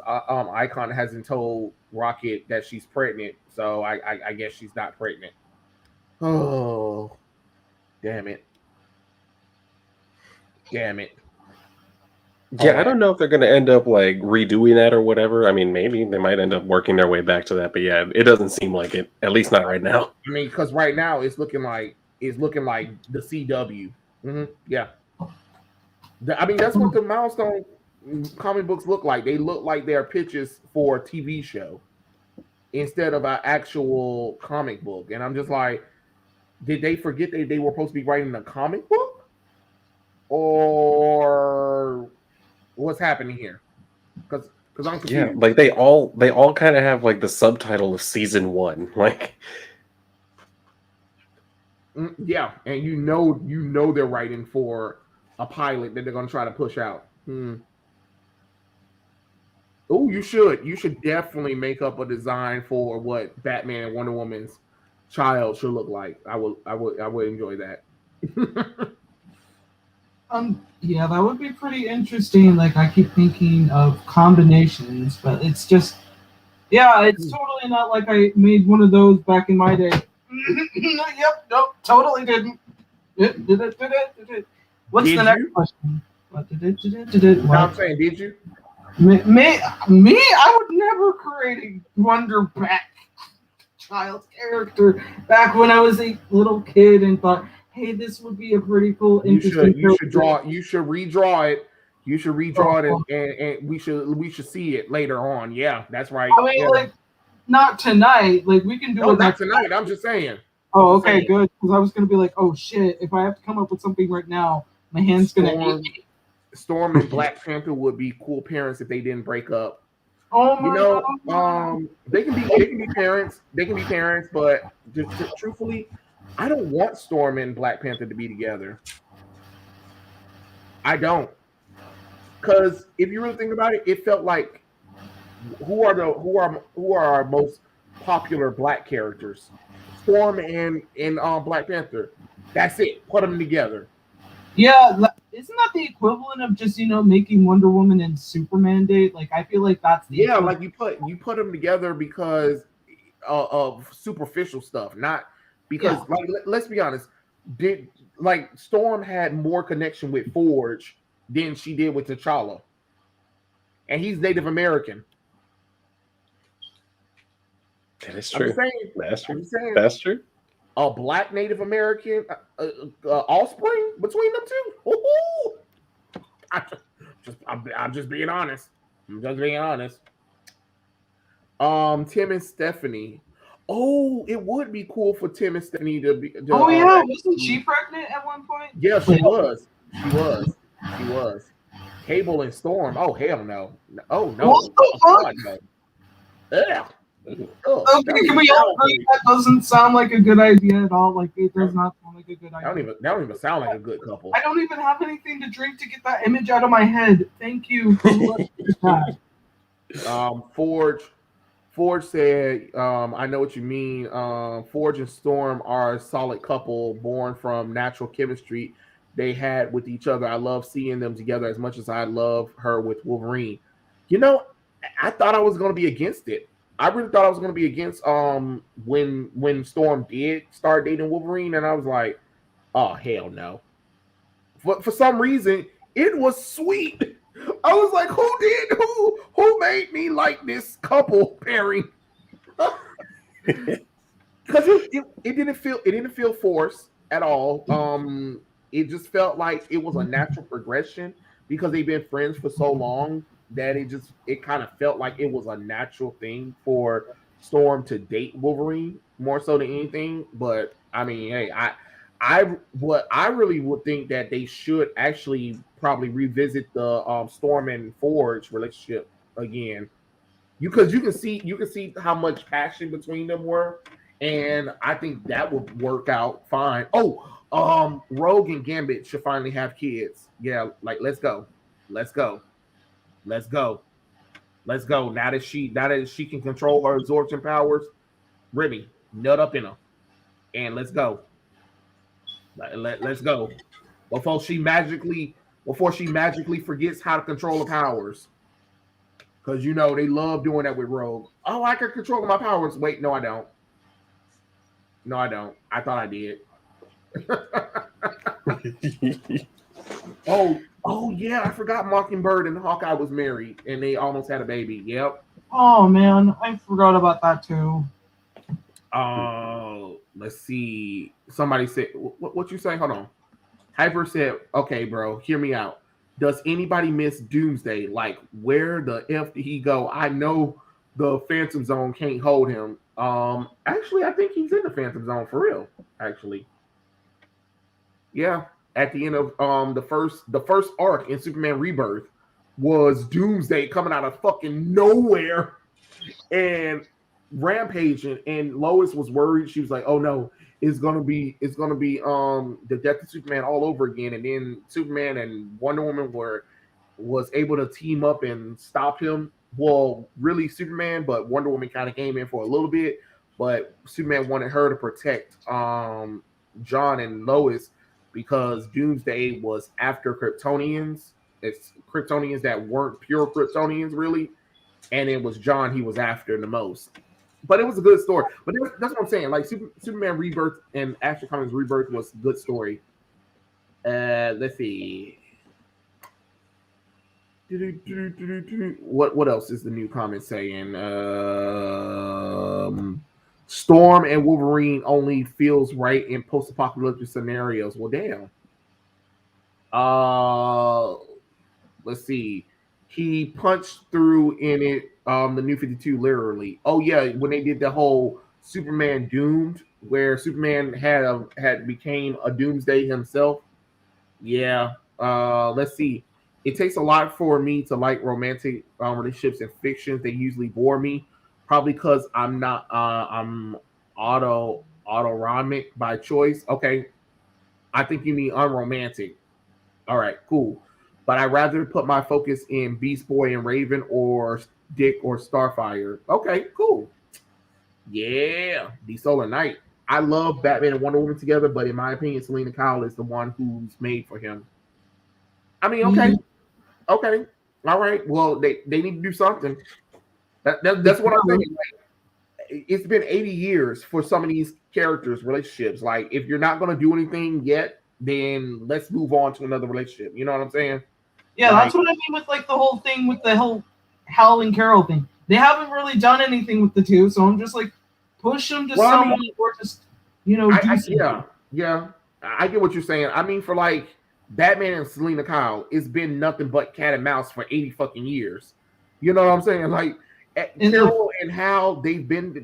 Icon hasn't told Rocket that she's pregnant. So I guess she's not pregnant. Oh, damn it. Yeah, I don't know if they're going to end up like redoing that or whatever. I mean, maybe they might end up working their way back to that, but yeah, it doesn't seem like it. At least not right now. I mean, because right now it's looking like the CW. Mm-hmm. Yeah, I mean that's what the Milestone comic books look like. They look like they're pitches for a TV show instead of an actual comic book, and I'm just like, did they forget that they were supposed to be writing a comic book, or what's happening here? Because I'm confused. Yeah, like they all kind of have like the subtitle of season 1, like. Yeah, and you know they're writing for a pilot that they're going to try to push out. Oh, you should definitely make up a design for what Batman and Wonder Woman's child should look like. I would enjoy that. Yeah, that would be pretty interesting. Like, I keep thinking of combinations, but it's just, yeah, it's totally not like I made one of those back in my day. Yep, nope, totally didn't. Did it. What's the next question? What did it? What? I'm saying, did you? Me, I would never create a Wonder Bat child character back when I was a little kid and thought, hey, this would be a pretty cool, interesting. You should redraw it. You should redraw it, and we should see it later on. Yeah, that's right. I mean, like, not tonight. Like, we can do it. Not tonight. I'm just saying. Oh, okay, good. Because I was gonna be like, oh shit, if I have to come up with something right now, my hand's gonna ache. Storm and Black Panther would be cool parents if they didn't break up. Oh my God. They can be parents. They can be parents, but just truthfully, I don't want Storm and Black Panther to be together. I don't, because if you really think about it, it felt like who are our most popular Black characters? Storm and Black Panther. That's it. Put them together. Yeah, isn't that the equivalent of just making Wonder Woman and Superman date? Like, I feel like that's the like you put them together because of superficial stuff, not because like let's be honest, Storm had more connection with Forge than she did with T'Challa, and he's Native American. That is I'm true. saying, That's true. I'm saying, That's true. a black Native American offspring between them two. Ooh. I'm just being honest. I'm just being honest. Tim and Stephanie. Oh, it would be cool for Tim and Stephanie to be. Oh yeah, wasn't she pregnant at one point? Yeah, she was. She was. She was. Cable and Storm. Oh hell no. Oh no. What the Oh, fuck? God, no. Ugh. Ugh, Okay, can we all agree that doesn't sound like a good idea at all? Like, it does not sound like a good idea. That don't even sound like a good couple. I don't even have anything to drink to get that image out of my head. Thank you for that. Forge said, I know what you mean. Forge and Storm are a solid couple born from natural chemistry they had with each other. I love seeing them together as much as I love her with Wolverine. You know, I thought I was going to be against it. I really thought I was going to be against when Storm did start dating Wolverine, and I was like, oh hell no. For some reason, it was sweet. I was like, who made me like this couple pairing? Because it didn't feel forced at all. It just felt like it was a natural progression because they've been friends for so long that it kind of felt like it was a natural thing for Storm to date Wolverine more so than anything. But I mean, hey, I really would think that they should actually probably revisit the Storm and Forge relationship again, because you can see how much passion between them were, and I think that would work out fine. Oh, Rogue and Gambit should finally have kids. Yeah, like let's go. Now that she can control her absorption powers, Remy, nut up in her, and let's go. Let's go before she magically forgets how to control her powers. Because you know they love doing that with Rogue. Oh, I can control my powers. Wait, no, I don't. I thought I did. Oh yeah, I forgot Mockingbird and Hawkeye was married and they almost had a baby. Yep. Oh man, I forgot about that too. Let's see. Somebody said, what you say? Hold on. Hyper said, okay, bro, hear me out. Does anybody miss Doomsday? Like, where the F did he go? I know the Phantom Zone can't hold him. Actually, I think he's in the Phantom Zone for real. Actually, yeah. At the end of the first arc in Superman Rebirth was Doomsday coming out of fucking nowhere and rampaging, and Lois was worried. She was like, "Oh no, it's gonna be the death of Superman all over again." And then Superman and Wonder Woman was able to team up and stop him. Well, really Superman, but Wonder Woman kind of came in for a little bit. But Superman wanted her to protect John and Lois because Doomsday was after Kryptonians. It's Kryptonians that weren't pure Kryptonians, really. And it was John he was after the most. But it was a good story. But that's what I'm saying. Like Superman Rebirth and Action Comics Rebirth was a good story. Let's see. What else is the new comment saying? Storm and Wolverine only feels right in post-apocalyptic scenarios. Well, damn. Let's see. He punched through in it, the New 52, literally. Oh yeah, when they did the whole Superman Doomed, where Superman had became a Doomsday himself. Yeah. Let's see. It takes a lot for me to like romantic relationships and fictions. They usually bore me, probably because I'm not I'm autoromic by choice. Okay, I think you mean unromantic. All right, cool. But I'd rather put my focus in Beast Boy and Raven or Dick or Starfire. Okay, cool. Yeah, the Solar Knight. I love Batman and Wonder Woman together, but in my opinion, Selena Kyle is the one who's made for him. I mean, okay. Okay. All right. Well, they need to do something. That's what I'm thinking. Like, it's been 80 years for some of these characters' relationships. Like, if you're not going to do anything yet, then let's move on to another relationship. You know what I'm saying? Yeah, like, that's what I mean with like the whole thing with the whole Hal and Carol thing. They haven't really done anything with the two, so I'm just like, Push him to Well, I someone, mean, or just do something. yeah, I get what you're saying. I mean, for like Batman and Selena Kyle, it's been nothing but cat and mouse for 80 fucking years. You know what I'm saying? Like Carol and Hal, they've been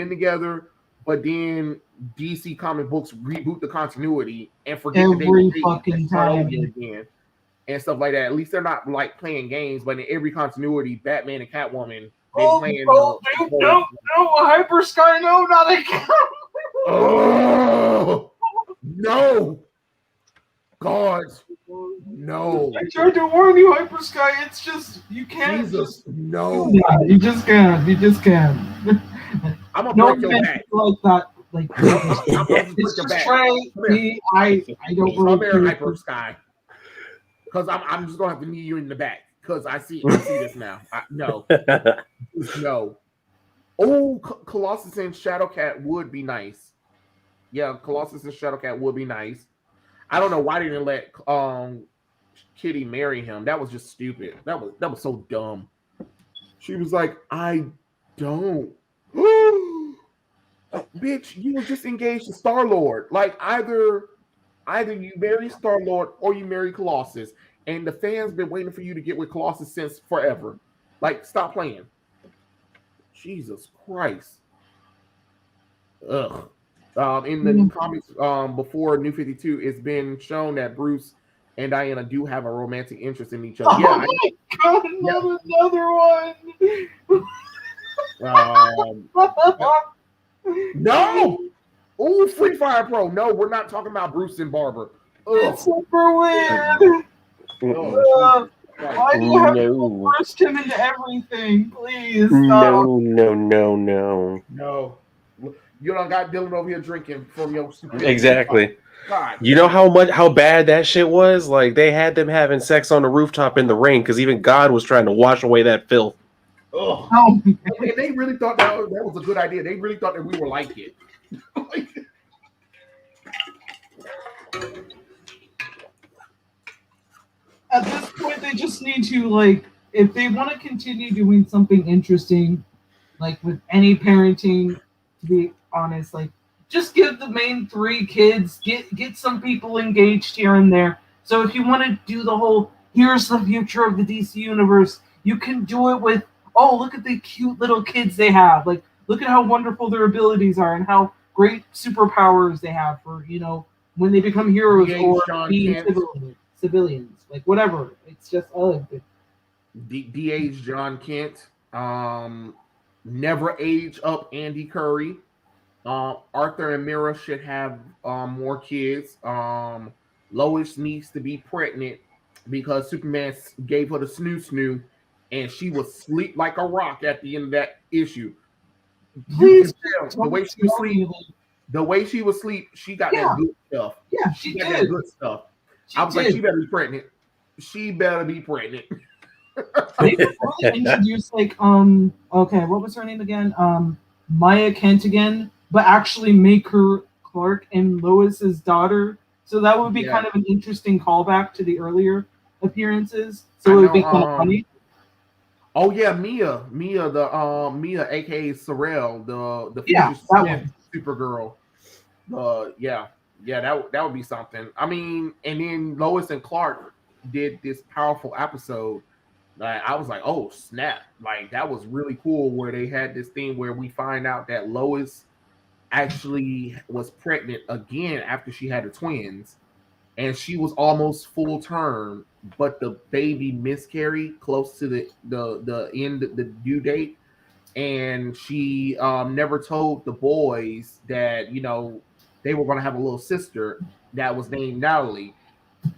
together, but then DC comic books reboot the continuity and forget that they were Every dating fucking and start over time. again and stuff like that. At least they're not like playing games, but in every continuity, Batman and Catwoman, they playing Dude, no, Hyper Sky, no, not again. Oh no, God, no. I tried to warn you, Hyper Sky. It's just you can't. Jesus, no. Yeah, you just can't. You just can't. I'm gonna No break your man back. like that. Like I'm gonna it's break your just back. Trey. Me, I don't Come really here, care. Hyper Sky. Because I'm just gonna have to knee you in the back. Because I see this now. No. Oh, Colossus and Shadowcat would be nice. Yeah, Colossus and Shadowcat would be nice. I don't know why they didn't let Kitty marry him. That was just stupid. That was so dumb. She was like, I don't. Bitch, you were just engaged to Star-Lord. Like either you marry Star-Lord or you marry Colossus. And the fans been waiting for you to get with Colossus since forever. Like, stop playing. Jesus Christ. Ugh. In the comics, before New 52, it's been shown that Bruce and Diana do have a romantic interest in each other. Oh my God, another one. No! Oh, Free Fire Pro. No, we're not talking about Bruce and Barbara. It's super weird. Why do you have to burst him into everything? Please stop. No. You don't got Dylan over here drinking from your super. Exactly. God. You know how bad that shit was? Like they had them having sex on the rooftop in the rain because even God was trying to wash away that filth. Ugh. And they really thought that was a good idea. They really thought that we were like it. At this point, they just need to, like, if they want to continue doing something interesting, like with any parenting, to be honest, like, just give the main three kids, get some people engaged here and there. So if you want to do the whole, here's the future of the DC universe, you can do it with, oh, look at the cute little kids they have. Like, look at how wonderful their abilities are and how great superpowers they have for, when they become heroes or being civilians. Like, whatever. It's just, De-age John Kent. Never age up Andy Curry. Arthur and Mira should have more kids. Lois needs to be pregnant because Superman gave her the snoo, and she was sleep like a rock at the end of that issue. Please, the way she was asleep, she got that good stuff. Yeah, she got did. That good stuff. I was like, she better be pregnant. She better be pregnant. They really introduced okay, what was her name again? Maya Kent again, but actually make her Clark and Lois's daughter. So that would be kind of an interesting callback to the earlier appearances. So it would be kind of funny. Oh yeah, Mia, aka Sorrel, the Supergirl. That would be something. I mean, and then Lois and Clark did this powerful episode. Like I was like, oh snap! Like that was really cool. Where they had this thing where we find out that Lois actually was pregnant again after she had her twins, and she was almost full term, but the baby miscarried close to the end of the due date, and she never told the boys that they were going to have a little sister that was named Natalie.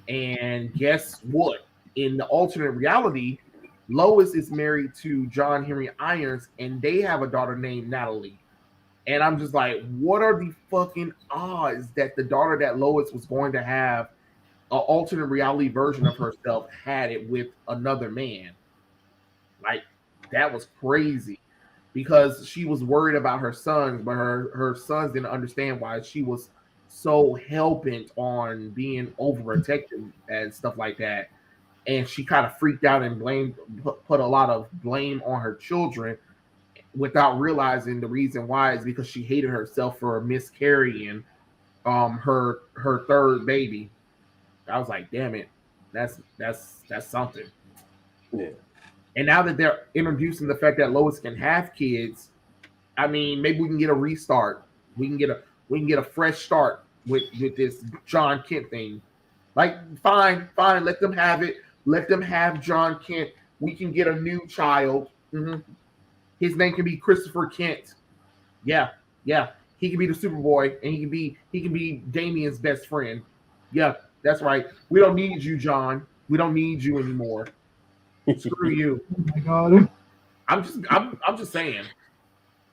And guess what? In the alternate reality, Lois is married to John Henry Irons, and they have a daughter named Natalie. And I'm just like, what are the fucking odds that the daughter that Lois was going to have an alternate reality version of herself had it with another man? Like, that was crazy because she was worried about her sons, but her sons didn't understand why she was so hell-bent on being overprotective and stuff like that. And she kind of freaked out and put a lot of blame on her children. without realizing the reason why is because she hated herself for miscarrying her third baby. I was like, damn it, that's something. Yeah. And now that they're introducing the fact that Lois can have kids, I mean, maybe we can get a restart. We can get a fresh start with this John Kent thing. Like, fine, let them have it. Let them have John Kent. We can get a new child. Mm-hmm. His name can be Christopher Kent. Yeah. He can be the Superboy, and he can be Damien's best friend. Yeah, that's right. We don't need you, John. We don't need you anymore. Screw you. Oh my god. I'm just saying.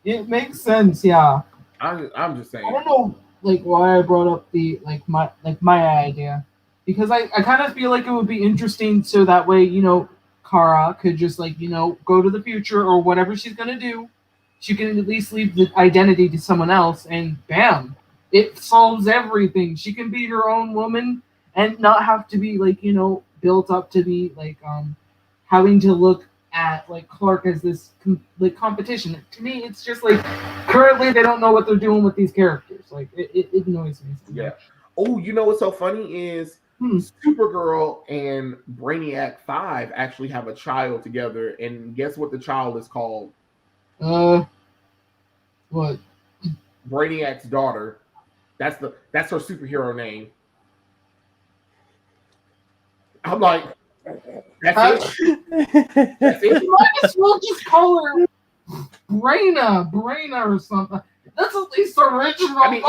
It makes sense, yeah. I'm just saying. I don't know, like, why I brought up the my idea, because I kind of feel like it would be interesting, so that way, you know, Kara could just, like, you know, go to the future or whatever she's gonna do. She can at least leave the identity to someone else, and bam, it solves everything. She can be her own woman and not have to be, like, you know, built up to be like having to look at, like, Clark as this like competition. To me, it's just like currently they don't know what they're doing with these characters. Like, it annoys me. Yeah. Oh, you know what's so funny is Supergirl and Brainiac 5 actually have a child together, and guess what the child is called? What? Brainiac's daughter. That's her superhero name. I'm like, that's it. That's it. You might as well just call her Braina or something. That's at least original. I mean,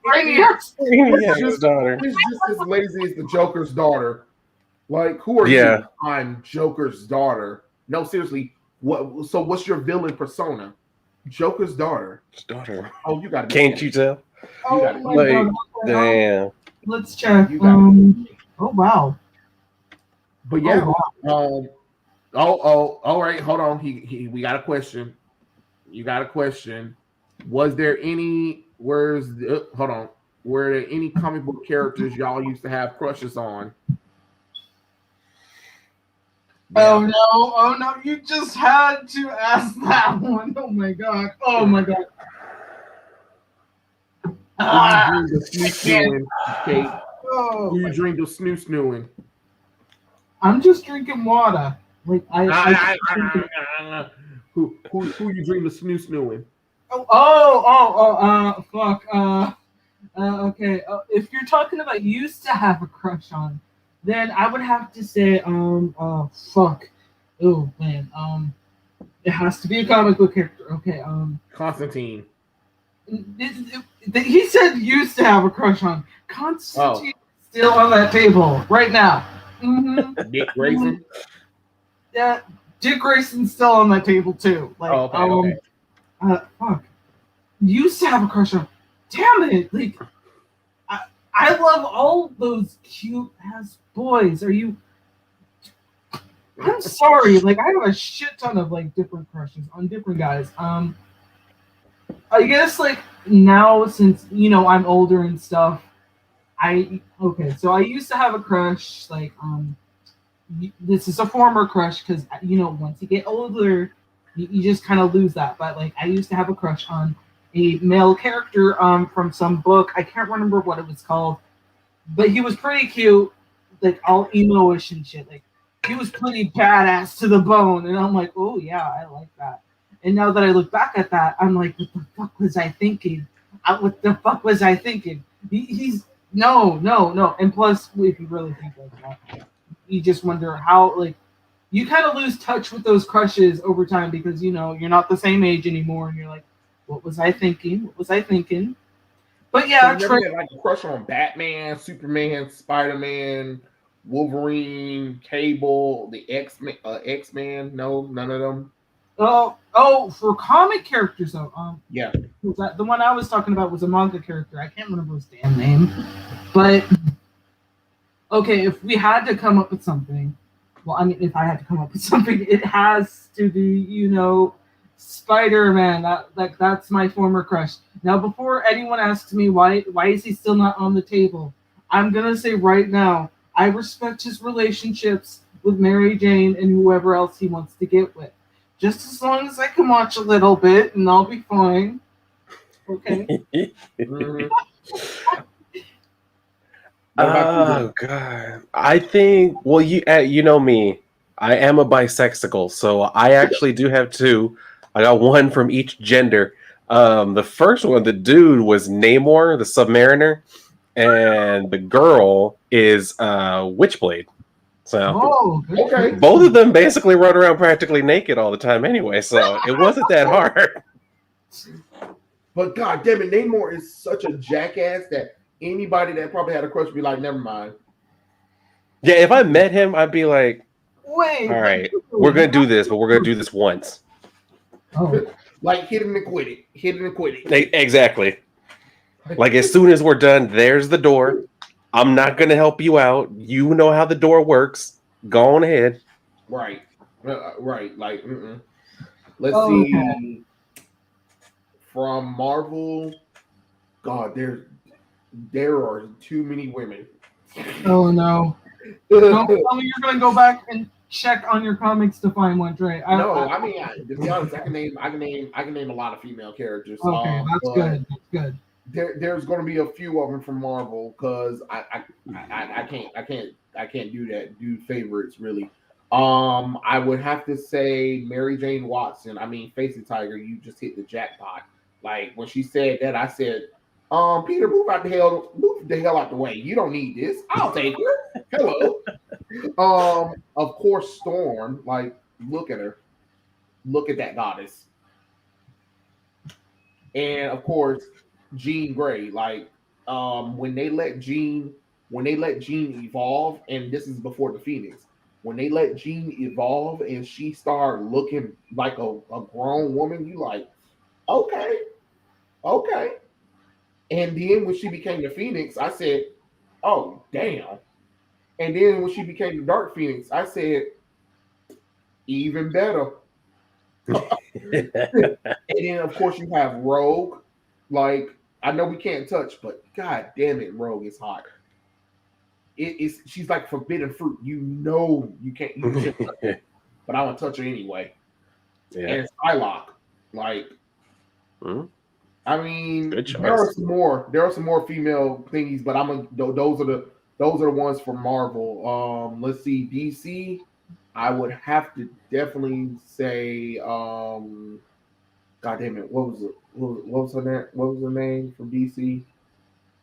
Brainiac's daughter. It's just as lazy as the Joker's daughter. Like, who are you? I'm Joker's daughter. No, seriously. What? So, what's your villain persona? Joker's daughter. His daughter. Oh, you got it. Can't you tell? Oh, got it. my Like, God. damn. Let's check. You got it. Oh, wow. But yeah. Oh, wow. All right. Hold on. We got a question. You got a question. Was there any? Were there any comic book characters y'all used to have crushes on? Oh no! You just had to ask that one. Oh my god! Who you dreamed of snoo-snooing, Kate? Who you dreamed of snoo-snooing? I'm just drinking water. Like Who you dreamed of snoo-snooing? Fuck. Okay. If you're talking about used to have a crush on, then I would have to say, fuck. Oh man. It has to be a comic book character. Okay. Constantine. He said used to have a crush on. Constantine is still on that table right now. Mm-hmm. Dick Grayson. Yeah, Dick Grayson's still on that table too. Like, okay. Fuck. Used to have a crush on. Damn it! Like, I love all those cute ass boys. Are you? I'm sorry. Like, I have a shit ton of, like, different crushes on different guys. I guess, like, now, since, you know, I'm older and stuff, so I used to have a crush, like, this is a former crush, because, you know, once you get older, you just kind of lose that. But, like, I used to have a crush on a male character from some book. I can't remember what it was called, but he was pretty cute, like, all emo-ish and shit. Like, he was pretty badass to the bone, and I'm like, oh yeah, I like that. And now that I look back at that, I'm like, what the fuck was I thinking? He's no. And plus, if you really think like that, you just wonder how, like, you kind of lose touch with those crushes over time, because, you know, you're not the same age anymore, and you're like, what was I thinking? But yeah, so you never had, like, a crush on Batman, Superman, Spider-Man, Wolverine, Cable, the X-Men? No, none of them. For comic characters though, yeah, the one I was talking about was a manga character. I can't remember his damn name, but okay, if we had to come up with something, well, I mean, if I had to come up with something, it has to be, you know, Spider-Man. That's my former crush. Now, before anyone asks me why is he still not on the table, I'm gonna say right now, I respect his relationships with Mary Jane and whoever else he wants to get with. Just as long as I can watch a little bit, and I'll be fine. Okay. Mhm. Oh God, I think. Well, you know me. I am a bisexual, so I actually do have two. I got one from each gender. The first one, the dude was Namor, the Submariner, and the girl is Witchblade. So Oh, good. Okay. both of them basically run around practically naked all the time anyway. So it wasn't that hard. But god damn it, Namor is such a jackass that anybody that probably had a crush would be like, never mind. Yeah, if I met him, I'd be like, Wait. all right, we're gonna do this, but we're gonna do this once. Oh. Like hit him and quit it. Hit him and quit it. Exactly. Like as soon as we're done, there's the door. I'm not gonna help you out. You know how the door works. Go on ahead. Right. Right. Like, let's Oh, see. okay. From Marvel, God, there are too many women. Oh no. Don't tell me you're gonna go back and check on your comics to find one, Dre. To be honest, I can name a lot of female characters. Okay, that's but good. That's good. There's going to be a few of them from Marvel because I can't do that. Do favorites really. I would have to say Mary Jane Watson. I mean, Face the Tiger. You just hit the jackpot. Like when she said that, I said, Peter, move the hell out the way. You don't need this. I'll take her. Hello. Of course, Storm. Like, look at her. Look at that goddess. And of course, Jean Grey. Like, when they let Jean evolve, and this is before the Phoenix. When they let Jean evolve and she started looking like a grown woman, you like, okay. And then when she became the Phoenix, I said, oh, damn. And then when she became the Dark Phoenix, I said, even better. And then, of course, you have Rogue. Like, I know we can't touch, but god damn it, Rogue is hot. She's like forbidden fruit. You know you can't touch her, but I want to touch her anyway. Yeah. And Psylocke. Like, I mean, there are some more female thingies, but those are the ones from Marvel. Let's see, DC. I would have to definitely say, God damn it, what was her name from DC?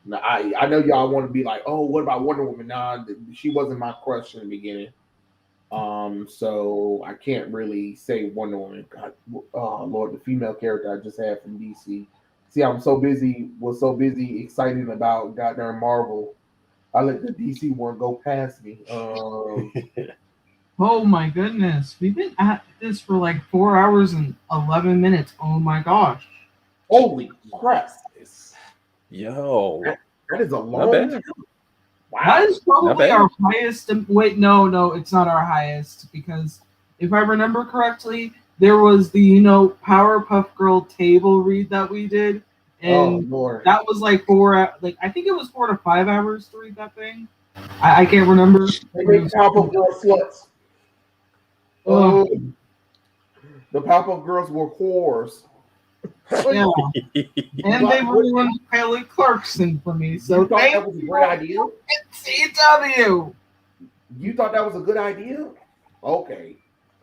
Now, I know y'all want to be like, oh, what about Wonder Woman? Nah, she wasn't my crush in the beginning. So I can't really say Wonder Woman. God, oh Lord, the female character I just had from DC. See, was so busy excited about goddamn Marvel. I let the DC one go past me. Oh my goodness. We've been at this for like 4 hours and 11 minutes. Oh my gosh. Holy crap. Yo. That is a long time. Wow. That is probably our highest. Wait, no, it's not our highest because if I remember correctly, there was the Powerpuff Girl table read that we did, and that was like I think it was 4 to 5 hours to read that thing. I can't remember. They make Powerpuff Girl sluts. Oh, the Powerpuff Girls were whores. Yeah, and they ruined Kelly Clarkson for me. So you thought that was a great idea? CW. You thought that was a good idea? Okay,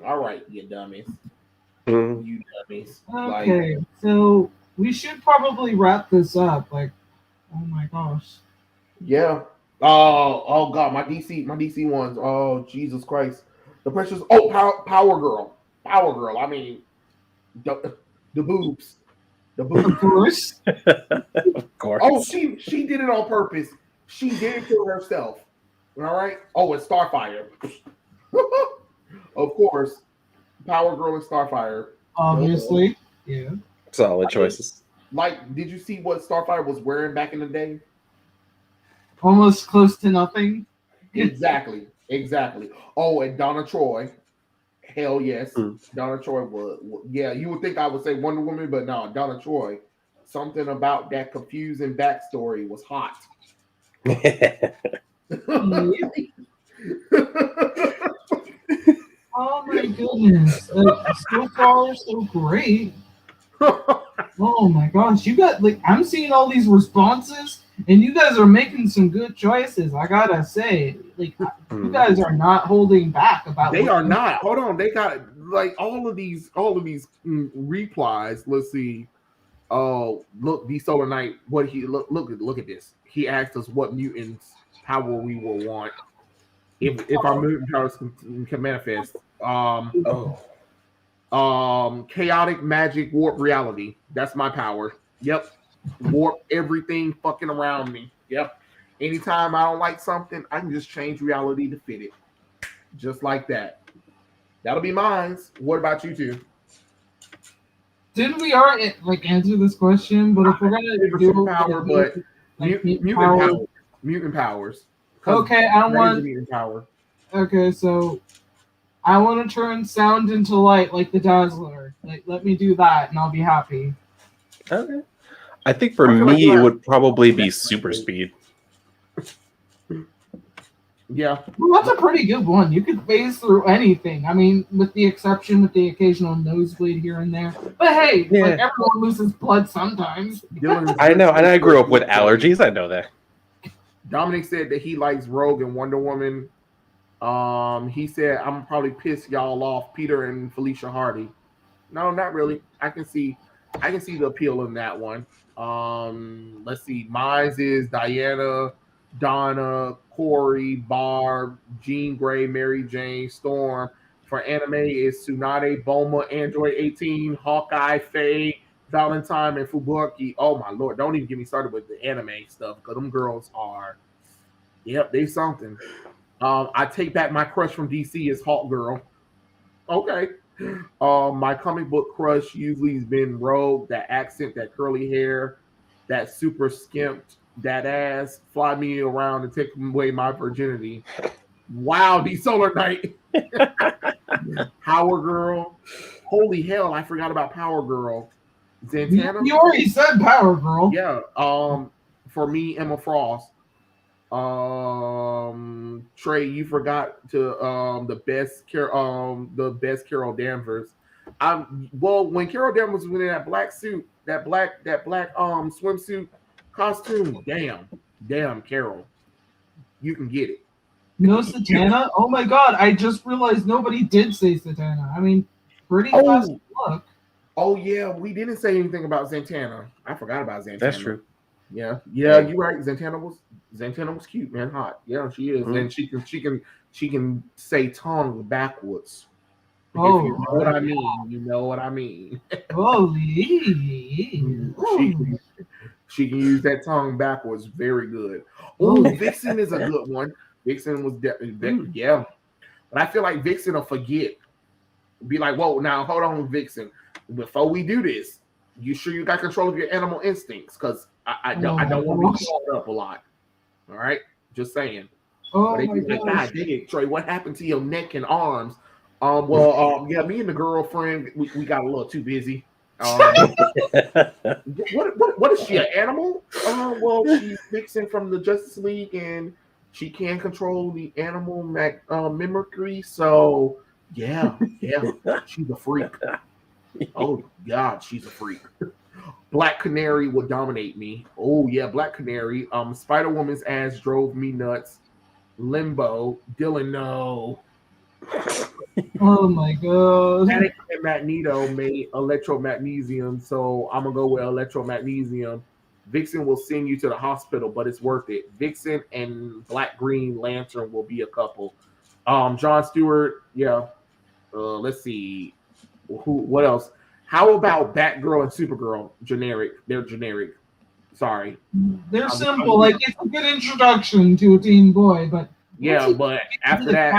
all right, you dummies. You dummies. Okay, so we should probably wrap this up. Like, oh my gosh. Yeah. Oh god, my DC ones. Oh Jesus Christ. The precious. Oh, Power Girl. I mean, the boobs. The boobs. Of course. Of course. Oh, she did it on purpose. She did it to herself. All right. Oh, and Starfire. Of course, Power Girl and Starfire. Obviously, yeah. Solid choices. Like, did you see what Starfire was wearing back in the day? Almost close to nothing. Exactly. Oh, and Donna Troy. Hell yes. Donna Troy was, yeah, you would think I would say Wonder Woman, but no, Donna Troy. Something about that confusing backstory was hot. Oh my goodness. So far, so great. Oh my gosh, you got I'm seeing all these responses, and you guys are making some good choices. I gotta say, you guys are not holding back about. They are not. Hold on, they got all of these replies. Let's see. Oh, look, the Solar Knight. What he look at this. He asked us what mutants power we will want if our mutant powers can manifest. Chaotic magic warp reality. That's my power. Yep. Warp everything fucking around me. Yep. Anytime I don't like something, I can just change reality to fit it. Just like that. That'll be mine. What about you two? Didn't we already answer this question? But if we're gonna do power, but mutant powers. Okay, I want mutant power. Okay, so I want to turn sound into light like the Dazzler. Let me do that, and I'll be happy. Okay. I think for me, it would probably be super speed. Yeah. Well, that's a pretty good one. You could phase through anything. I mean, with the exception with the occasional nosebleed here and there. But hey, everyone loses blood sometimes. I know, and I grew up with allergies. I know that. Dominic said that he likes Rogue and Wonder Woman. He said, I'm probably pissed y'all off, Peter and Felicia Hardy. No, not really. I can see the appeal in that one. Let's see. Mine is Diana, Donna, Corey, Barb, Jean Grey, Mary Jane, Storm. For anime is Tsunade, Boma, Android 18, Hawkeye, Faye, Valentine, and Fubuki. Oh my lord, don't even get me started with the anime stuff, because them girls are, they something. I take back my crush from DC is Hawk Girl. Okay. My comic book crush usually has been Rogue, that accent, that curly hair, that super skimped, that ass, fly me around and take away my virginity. Wow, the Solar Knight. Power Girl. Holy hell, I forgot about Power Girl. Zatanna. You already said Power Girl. Yeah. For me, Emma Frost. Trey, you forgot to the best Carol Danvers. When Carol Danvers was in that black suit, that black swimsuit costume, damn Carol, you can get it. No Zatanna? Oh my god, I just realized nobody did say Zatanna. I mean, pretty fast look. Oh yeah, we didn't say anything about Zatanna. I forgot about Zatanna. That's true. Yeah, you're right. Zatanna was cute, man, hot. Yeah, she is, and she can say tongue backwards. Oh, if you know what I mean, you know what I mean. She can use that tongue backwards very good. Oh, Vixen is a good one. Vixen was yeah, but I feel like Vixen will forget. Be like, whoa, now hold on, Vixen. Before we do this, you sure you got control of your animal instincts? Because I don't want to be called up a lot. All right, just saying. Oh but my God, dang it, Trey, what happened to your neck and arms? Me and the girlfriend, we got a little too busy. What is she, an animal? She's Vixen from the Justice League, and she can control the animal mimicry. So yeah, she's a freak. Oh God, she's a freak. Black Canary would dominate me. Oh yeah, Black Canary. Spider Woman's ass drove me nuts. Limbo, Dylan, no. Oh my god. Panic and Magneto made electromagnesium, so I'm gonna go with electromagnesium. Vixen will send you to the hospital, but it's worth it. Vixen and Black Green Lantern will be a couple. John Stewart, yeah. Let's see. What else? How about Batgirl and Supergirl? Generic. They're generic. Sorry. They're simple. Like, it's a good introduction to a teen boy, but yeah, but after that,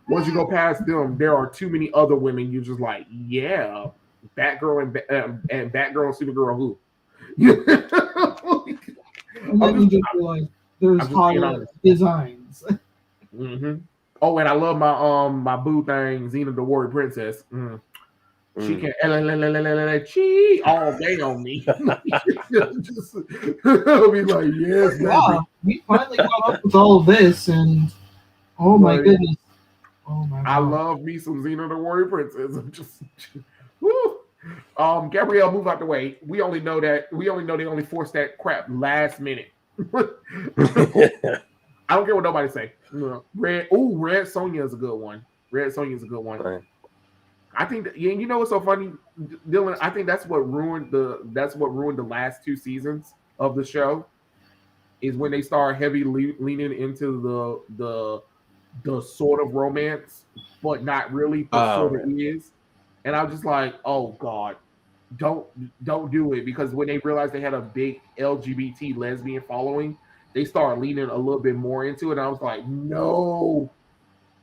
once you go past them, there are too many other women. You're just like, yeah, Batgirl and Batgirl and Supergirl. Who? And then you just realize there's hot designs. Mm-hmm. Oh, and I love my boo thing, Xena the Warrior Princess. She can cheat all day on me. Just I'll be like, yes, wow, we finally got up with all of this, and oh my goodness. Oh my I God. love me some Xena the Warrior Princess. I'm just, woo. Gabrielle, move out the way. We only know they only forced that crap last minute. I don't care what nobody say. Red Sonja is a good one. Red Sonja is a good one. Right. I think that, you know what's so funny, Dylan? I think that's what ruined the last two seasons of the show is when they start heavy leaning into the sort of romance, but not really, but sort of is. And I was just like, oh God, don't do it, because when they realized they had a big LGBT lesbian following, they started leaning a little bit more into it. And I was like, no,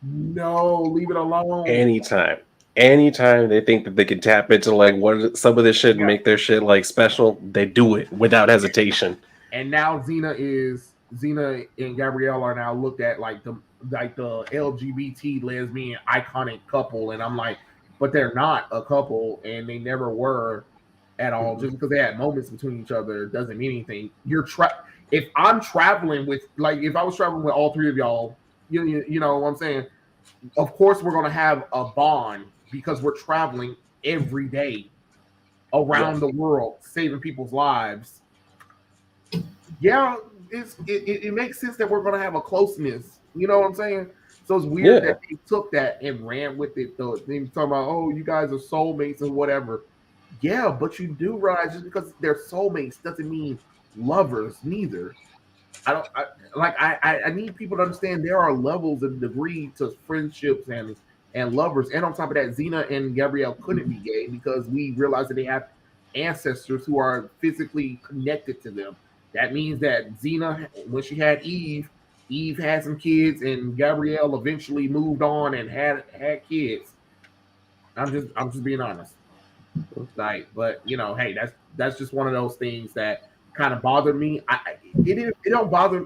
leave it alone. Anytime they think that they can tap into like some of this shit and make their shit like special, they do it without hesitation. And now Xena and Gabrielle are now looked at like the LGBT lesbian iconic couple, and I'm like, but they're not a couple, and they never were at all. Mm-hmm. Just because they had moments between each other doesn't mean anything. If I'm traveling with, like, if I was traveling with all three of y'all, you know what I'm saying? Of course, we're gonna have a bond because we're traveling every day around the world, saving people's lives. Yeah, it makes sense that we're gonna have a closeness. You know what I'm saying? So it's weird that they took that and ran with it. Though they talking about, oh, you guys are soulmates and whatever. Yeah, but you do realize just because they're soulmates doesn't mean lovers neither. I need people to understand there are levels and degree to friendships and lovers. And on top of that, Xena and Gabrielle couldn't be gay because we realized that they have ancestors who are physically connected to them. That means that Xena, when she had Eve had some kids, and Gabrielle eventually moved on and had kids. I'm just being honest. Like, but you know, hey, that's just one of those things that kind of bothered me. It didn't bother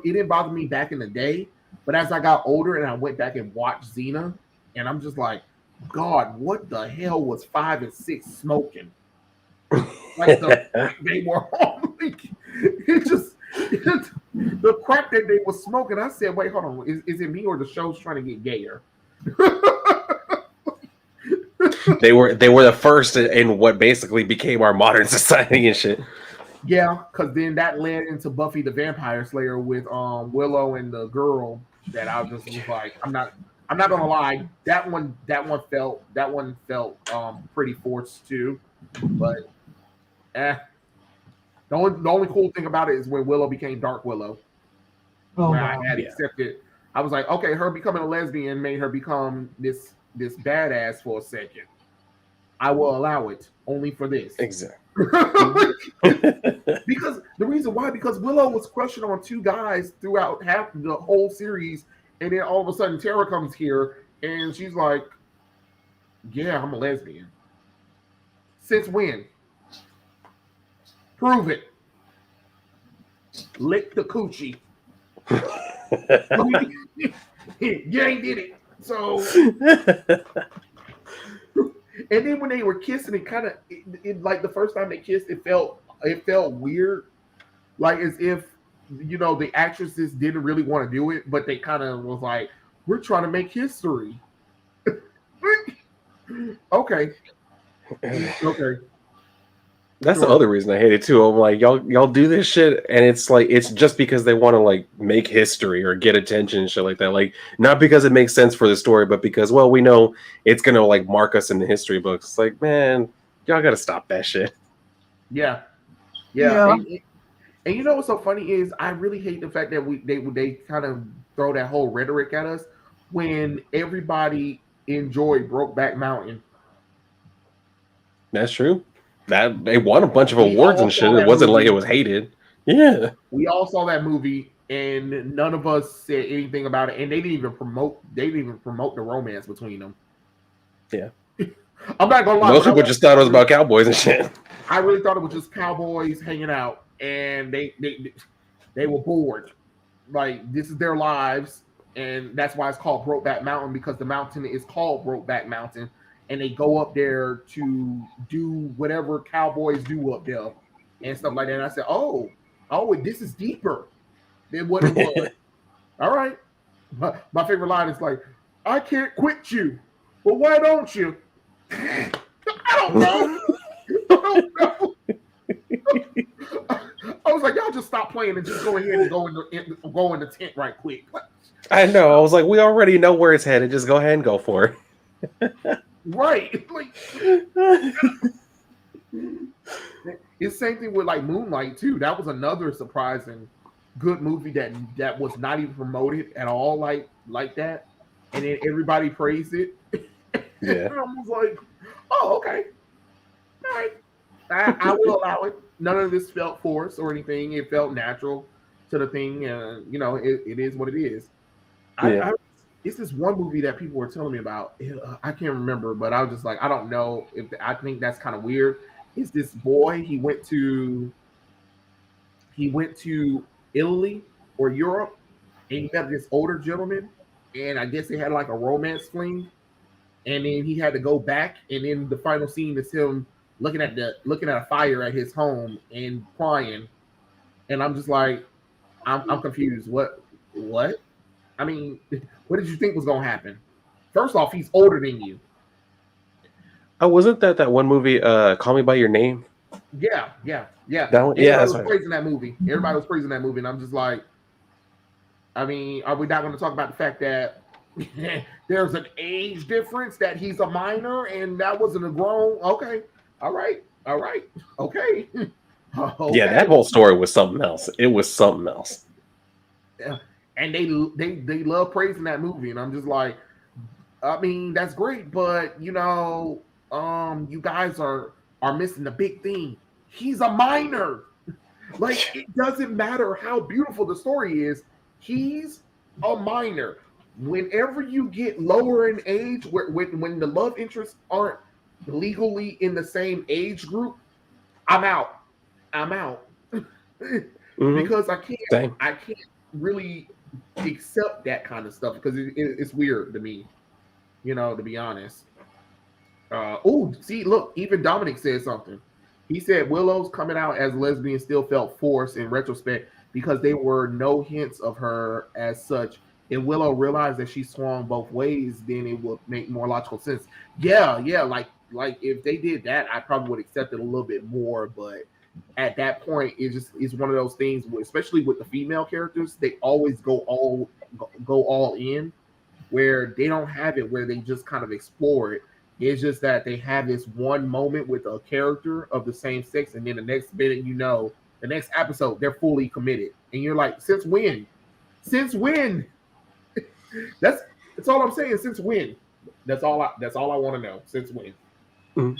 me back in the day, but as I got older and I went back and watched Xena, and I'm just like, God, what the hell was 5 and 6 smoking? Like they were on. The crack that they were smoking. I said, wait, hold on, is it me or the show's trying to get gayer? They were the first in what basically became our modern society and shit. Yeah, because then that led into Buffy the Vampire Slayer with Willow and the girl. That I just was like, I'm not gonna lie, that one felt pretty forced too, but the only cool thing about it is when Willow became Dark Willow. Oh, where I had accepted. I was like, okay, her becoming a lesbian made her become this badass for a second. I will allow it only for this. Exactly. Because the reason why, because Willow was crushing on two guys throughout half the whole series, and then all of a sudden Tara comes here and she's like, yeah, I'm a lesbian. Since when? Prove it. Lick the coochie. You ain't did it. So and then when they were kissing, it kind of like the first time they kissed, it felt weird, like as if, you know, the actresses didn't really want to do it, but they kind of was like, we're trying to make history. Okay. That's the other reason I hate it too. I'm like, y'all do this shit, and it's like, it's just because they want to like make history or get attention and shit like that. Like, not because it makes sense for the story, but because, well, we know it's gonna like mark us in the history books. It's like, man, y'all gotta stop that shit. Yeah. And you know what's so funny is I really hate the fact that they kind of throw that whole rhetoric at us when everybody enjoyed Brokeback Mountain. That's true. That they won a bunch of awards and shit. It wasn't like it was hated. Yeah. We all saw that movie and none of us said anything about it. And they didn't even promote the romance between them. Yeah. I'm not gonna lie. Most people just thought it was about cowboys and shit. I really thought it was just cowboys hanging out, and they were bored. Like, this is their lives, and that's why it's called Brokeback Mountain, because the mountain is called Brokeback Mountain, and they go up there to do whatever cowboys do up there and stuff like that. And I said, oh, this is deeper than what it was. All right. My favorite line is like, I can't quit you. But why don't you? I don't know. I don't know. I was like, y'all just stop playing and just go ahead and go in the tent right quick. I know. I was like, we already know where it's headed. Just go ahead and go for it. Right. Like, it's same thing with like Moonlight too. That was another surprising good movie that was not even promoted at all like that. And then everybody praised it. Yeah. And I was like, oh, okay. All right. I will allow it. None of this felt forced or anything. It felt natural to the thing. It is what it is. It's this one movie that people were telling me about. I can't remember, but I was just like, I don't know if I think that's kind of weird. It's this boy. He went to Italy or Europe, and he met this older gentleman, and I guess they had like a romance fling, and then he had to go back, and then the final scene is him looking at a fire at his home and crying, and I'm just like, I'm confused. What? I mean, what did you think was gonna happen? First off, he's older than you. Oh, wasn't that one movie, Call Me by Your Name? Yeah. That one? Yeah, that's right. Praising that movie. Everybody was praising that movie, and I'm just like, I mean, are we not going to talk about the fact that there's an age difference, that he's a minor and that wasn't a grown? Okay, all right, okay. Okay. Yeah, that whole story was something else. It was something else. Yeah. And they love praising that movie, and I'm just like, I mean, that's great, but you guys are missing the big thing. He's a minor. Like, it doesn't matter how beautiful the story is. He's a minor. Whenever you get lower in age, when the love interests aren't legally in the same age group, I'm out. Because I can't really accept that kind of stuff because it's weird to me, to be honest. See, look, even Dominic said something. He said Willow's coming out as lesbian still felt forced in retrospect because there were no hints of her as such. If Willow realized that she swung both ways, then it would make more logical sense. Yeah, like if they did that, I probably would accept it a little bit more. But at that point, it's one of those things, especially with the female characters, they always go all in, where they don't have it where they just kind of explore it. It's just that they have this one moment with a character of the same sex, and then the next minute, the next episode, they're fully committed, and you're like, since when? That's all I'm saying. Since when? That's all I want to know. Since when? Mm-hmm.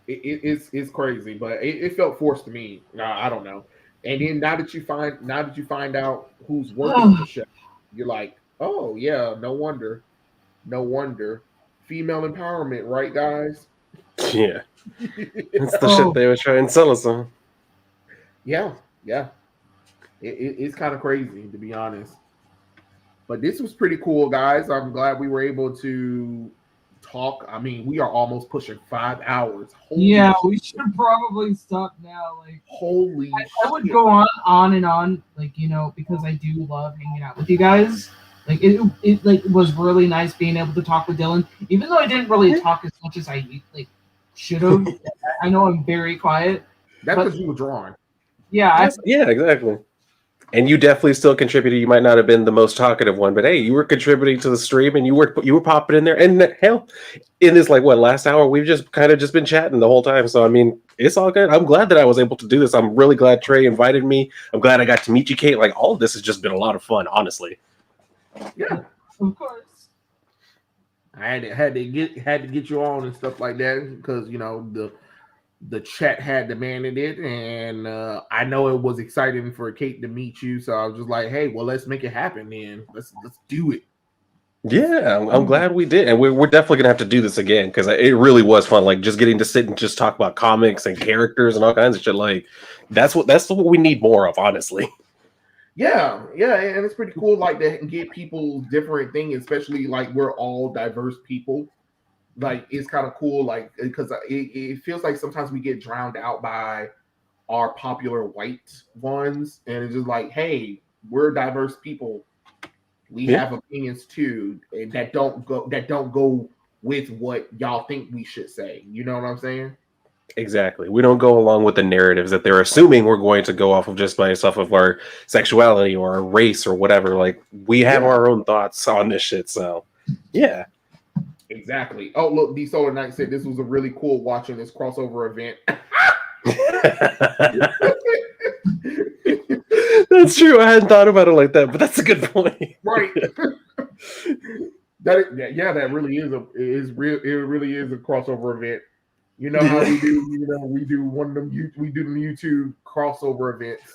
It's crazy, but it felt forced to me. I don't know. And then now that you find out who's working the show, you're like, oh yeah, no wonder. Female empowerment, right, guys? Yeah. It's the shit they were trying to sell us on. Yeah. It's kind of crazy, to be honest. But this was pretty cool, guys. I'm glad we were able to talk. I mean, we are almost pushing 5 hours. We should probably stop now. Like, holy I would go on and on, like, because I do love hanging out with you guys. Like, it was really nice being able to talk with Dylan, even though I didn't really talk as much as I should have. I know I'm very quiet. That's because you were drawing. Yeah, exactly. And you definitely still contributed. You might not have been the most talkative one, but hey, you were contributing to the stream, and you were popping in there. And hell, in this last hour, we've just been chatting the whole time. So I mean, it's all good. I'm glad that I was able to do this. I'm really glad Trey invited me. I'm glad I got to meet you, Kate. Like, all of this has just been a lot of fun, honestly. Yeah, of course. I had to get you on and stuff like that because the chat had demanded it, and I know it was exciting for Kate to meet you. So I was just like, hey, well, let's make it happen then. Let's do it. Yeah, I'm glad we did, and we're definitely gonna have to do this again because it really was fun. Like, just getting to sit and just talk about comics and characters and all kinds of shit. Like, that's what we need more of, honestly. Yeah, and it's pretty cool, like, to get people different things, especially like we're all diverse people. Like, it's kind of cool, like, because it feels like sometimes we get drowned out by our popular white ones, and it's just like, hey, we're diverse people. We have opinions too that don't go with what y'all think we should say. You know what I'm saying? Exactly. We don't go along with the narratives that they're assuming we're going to go off of just based off of our sexuality or our race or whatever. Like, we have our own thoughts on this shit. So, yeah. Exactly. Oh, look, D Solar Knight said this was a really cool watching this crossover event. That's true. I hadn't thought about it like that, but that's a good point. Right. That really is real. It really is a crossover event. You know how we do. You know, we do one of them. We do the YouTube crossover events.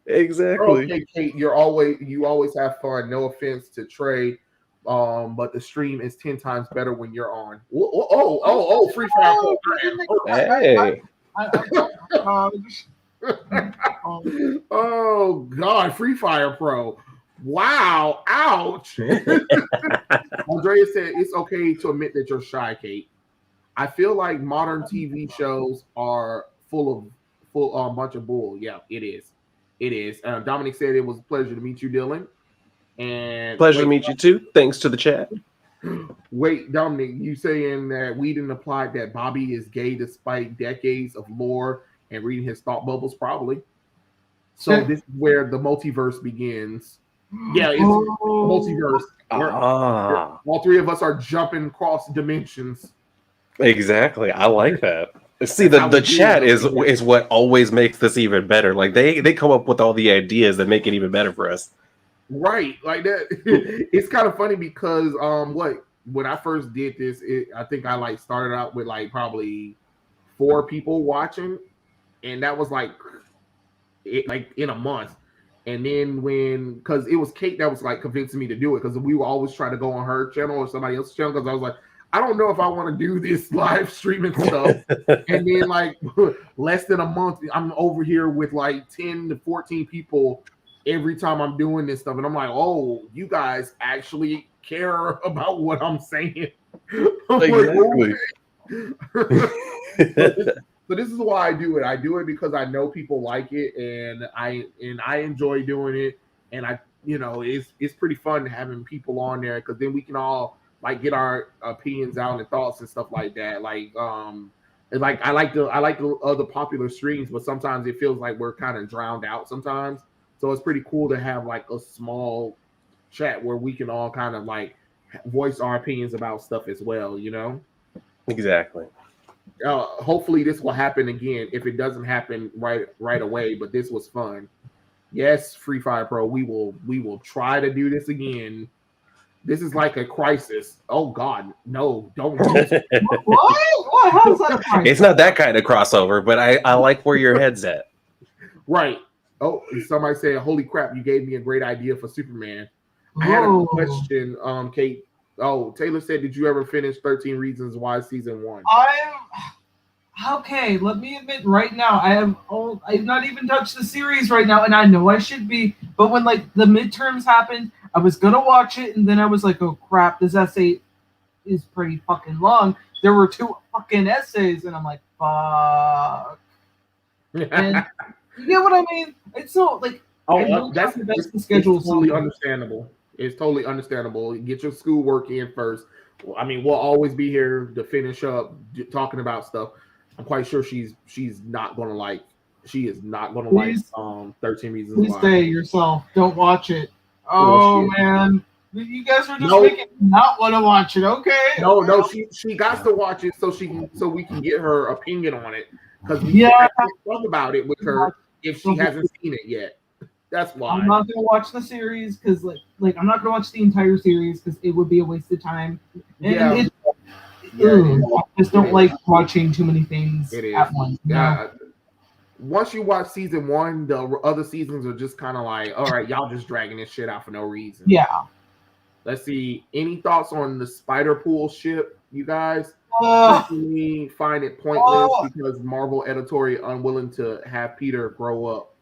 Exactly. Okay, Kate, you always have fun. No offense to Trey, but the stream is 10 times better when you're on. Oh, free fire. Hey. Oh God, Free Fire Pro. Wow, ouch. Andrea said it's okay to admit that you're shy, Kate. I feel like modern TV shows are full bunch of bull. Yeah, it is. It is. Dominic said it was a pleasure to meet you, Dylan. And pleasure to meet you too. Thanks to the chat. Wait, Dominic, you saying that we didn't apply that Bobby is gay despite decades of lore and reading his thought bubbles? Probably. So this is where the multiverse begins. Yeah, it's multiverse. All three of us are jumping across dimensions. Exactly. I like that. See, the chat is what always makes this even better. Like they come up with all the ideas that make it even better for us. Right, like that. It's kind of funny because when I first did this, I think I started out with probably 4 people watching, and that was in a month. And then because it was Kate that was convincing me to do it, because we would always try to go on her channel or somebody else's channel, because I was like, I don't know if I want to do this live streaming stuff. And then less than a month, I'm over here with 10 to 14 people every time I'm doing this stuff. And I'm like, oh, you guys actually care about what I'm saying. Exactly. So this is why I do it. I do it because I know people like it, and I enjoy doing it. And it's pretty fun having people on there, because then we can all get our opinions out and thoughts and stuff like that. I like the other popular streams, but sometimes it feels like we're kind of drowned out sometimes. So it's pretty cool to have a small chat where we can all kind of voice our opinions about stuff as well, you know? Exactly. Hopefully this will happen again. If it doesn't happen right away, but this was fun. Yes, Free Fire Pro, we will try to do this again. This is like a crisis. Oh God, no, don't do this. What? How's that? It's not that kind of crossover, but I like where your head's at. Right. Oh, somebody said, holy crap, you gave me a great idea for Superman. I had a question, Kate. Oh, Taylor said, did you ever finish 13 Reasons Why season 1? Okay, let me admit right now, I've not even touched the series right now, and I know I should be, but when the midterms happened, I was gonna watch it, and then I was like, oh crap, this essay is pretty fucking long. There were 2 fucking essays, and I'm like, fuck. And you get what I mean? It's so that's the best schedule. It's totally understandable. It's totally understandable. Get your schoolwork in first. I mean, we'll always be here to finish up talking about stuff. I'm quite sure she's not gonna like. She is not gonna like 13 Reasons Why. Please stay yourself. Don't watch it. Oh man, you guys are just making me not want to watch it. Okay. No, she got to watch it so we can get her opinion on it, because we can't talk about it with her if she hasn't seen it yet. That's why I'm not gonna watch the series, because I'm not gonna watch the entire series because it would be a waste of time. And I just don't like watching too many things at once. Yeah. Once you watch season 1, the other seasons are just kind of all right, y'all just dragging this shit out for no reason. Yeah. Let's see. Any thoughts on the Spider Pool ship, you guys? We find it pointless because Marvel editorial unwilling to have Peter grow up.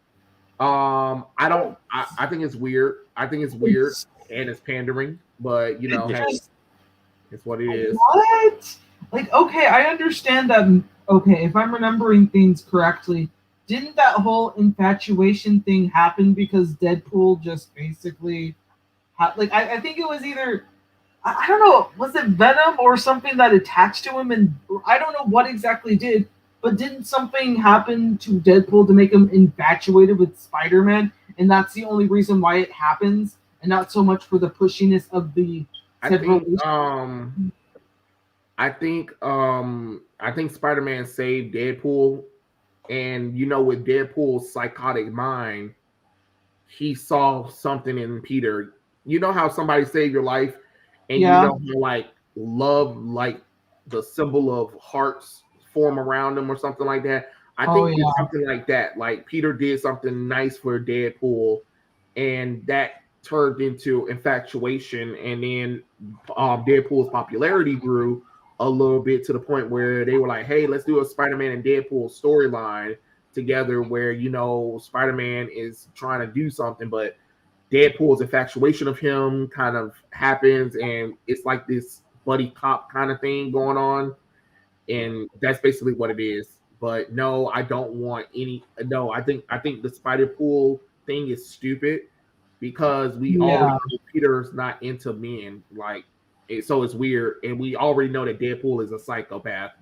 I think it's weird. I think it's weird and it's pandering, but it's what it is. What? Okay, I understand that. Okay, if I'm remembering things correctly, didn't that whole infatuation thing happen because Deadpool just basically like I think it was either I don't know, was it Venom or something that attached to him, and I don't know what exactly did, but didn't something happen to Deadpool to make him infatuated with Spider-Man, and that's the only reason why it happens, and not so much for the pushiness of the. I think Spider-Man saved Deadpool, and with Deadpool's psychotic mind, he saw something in Peter. You know how somebody saved your life, and how like love, like the symbol of hearts form around them or something like that. I think it's something like that. Like Peter did something nice for Deadpool, and that turned into infatuation, and then Deadpool's popularity grew a little bit to the point where they were like, hey, let's do a Spider-Man and Deadpool storyline together where Spider-Man is trying to do something, but Deadpool's infatuation of him kind of happens, and it's like this buddy cop kind of thing going on, and that's basically what it is. But no, I don't want any. No, I think the Spider-Pool thing is stupid because we already know Peter's not into men, so it's weird, and we already know that Deadpool is a psychopath.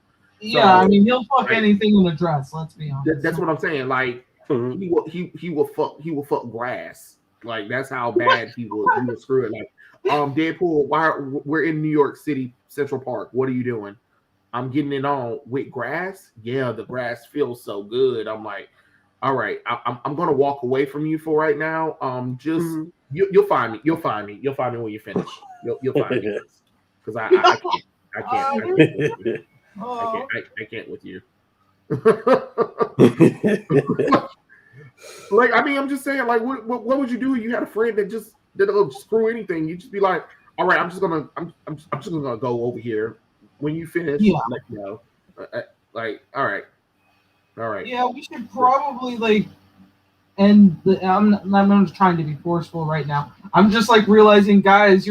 Yeah, I mean he'll fuck anything in a dress. Let's be honest. That's what I'm saying. Like he will fuck grass. Like that's how bad he will screw it. Like Deadpool, we're in New York City Central Park. What are you doing? I'm getting it on with grass. Yeah, the grass feels so good. I'm like, all right, I'm gonna walk away from you for right now. You'll find me. You'll find me when you finish. You'll find me because I can't with you. Like, I mean, I'm just saying, like, what would you do if you had a friend that'll screw anything? You just be like, all right, I'm just gonna go over here. When you finish, let me know. Like, all right. Yeah, we should probably end I'm not trying to be forceful right now. I'm just realizing, guys,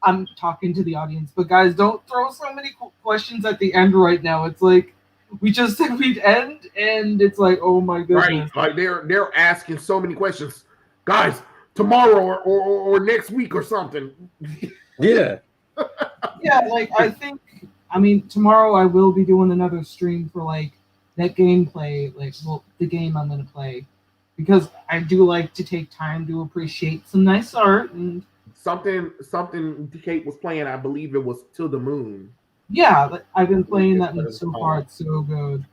I'm talking to the audience, but guys, don't throw so many questions at the end right now. It's like we just said we'd end, and it's like, oh my goodness. Right, like they're asking so many questions, guys. Tomorrow or next week or something. Yeah. Yeah, I mean, tomorrow I will be doing another stream for that gameplay, the game I'm gonna play, because I do like to take time to appreciate some nice art and something Kate was playing. I believe it was To the Moon. Yeah, I've been playing that, and so far it's so good.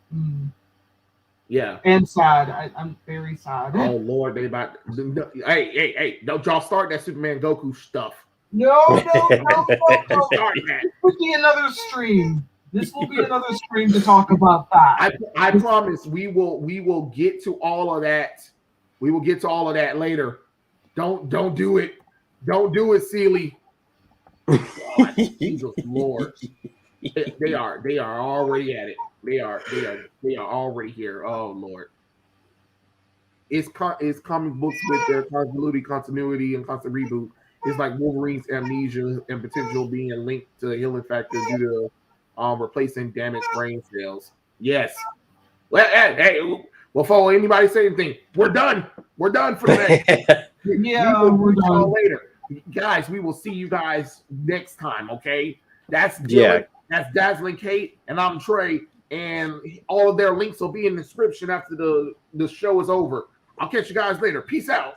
Yeah, and sad. I'm very sad. Oh Lord, hey, don't y'all start that Superman Goku stuff. No. This will be another stream. This will be another stream to talk about that. I promise we will get to all of that. We will get to all of that later. Don't do it. Don't do it, Seeley. God, Jesus Lord. They are already at it. They are already here. Oh Lord. It's comic books with their convoluted continuity and constant reboot. It's like Wolverine's amnesia and potential being linked to the healing factor due to replacing damaged brain cells. Yes. Well, hey, before anybody say anything, we're done. We're done for today. Yeah, we're done later. Guys, we will see you guys next time, okay? That's Dylan, that's Dazzling Kate, and I'm Trey, and all of their links will be in the description after the show is over. I'll catch you guys later. Peace out.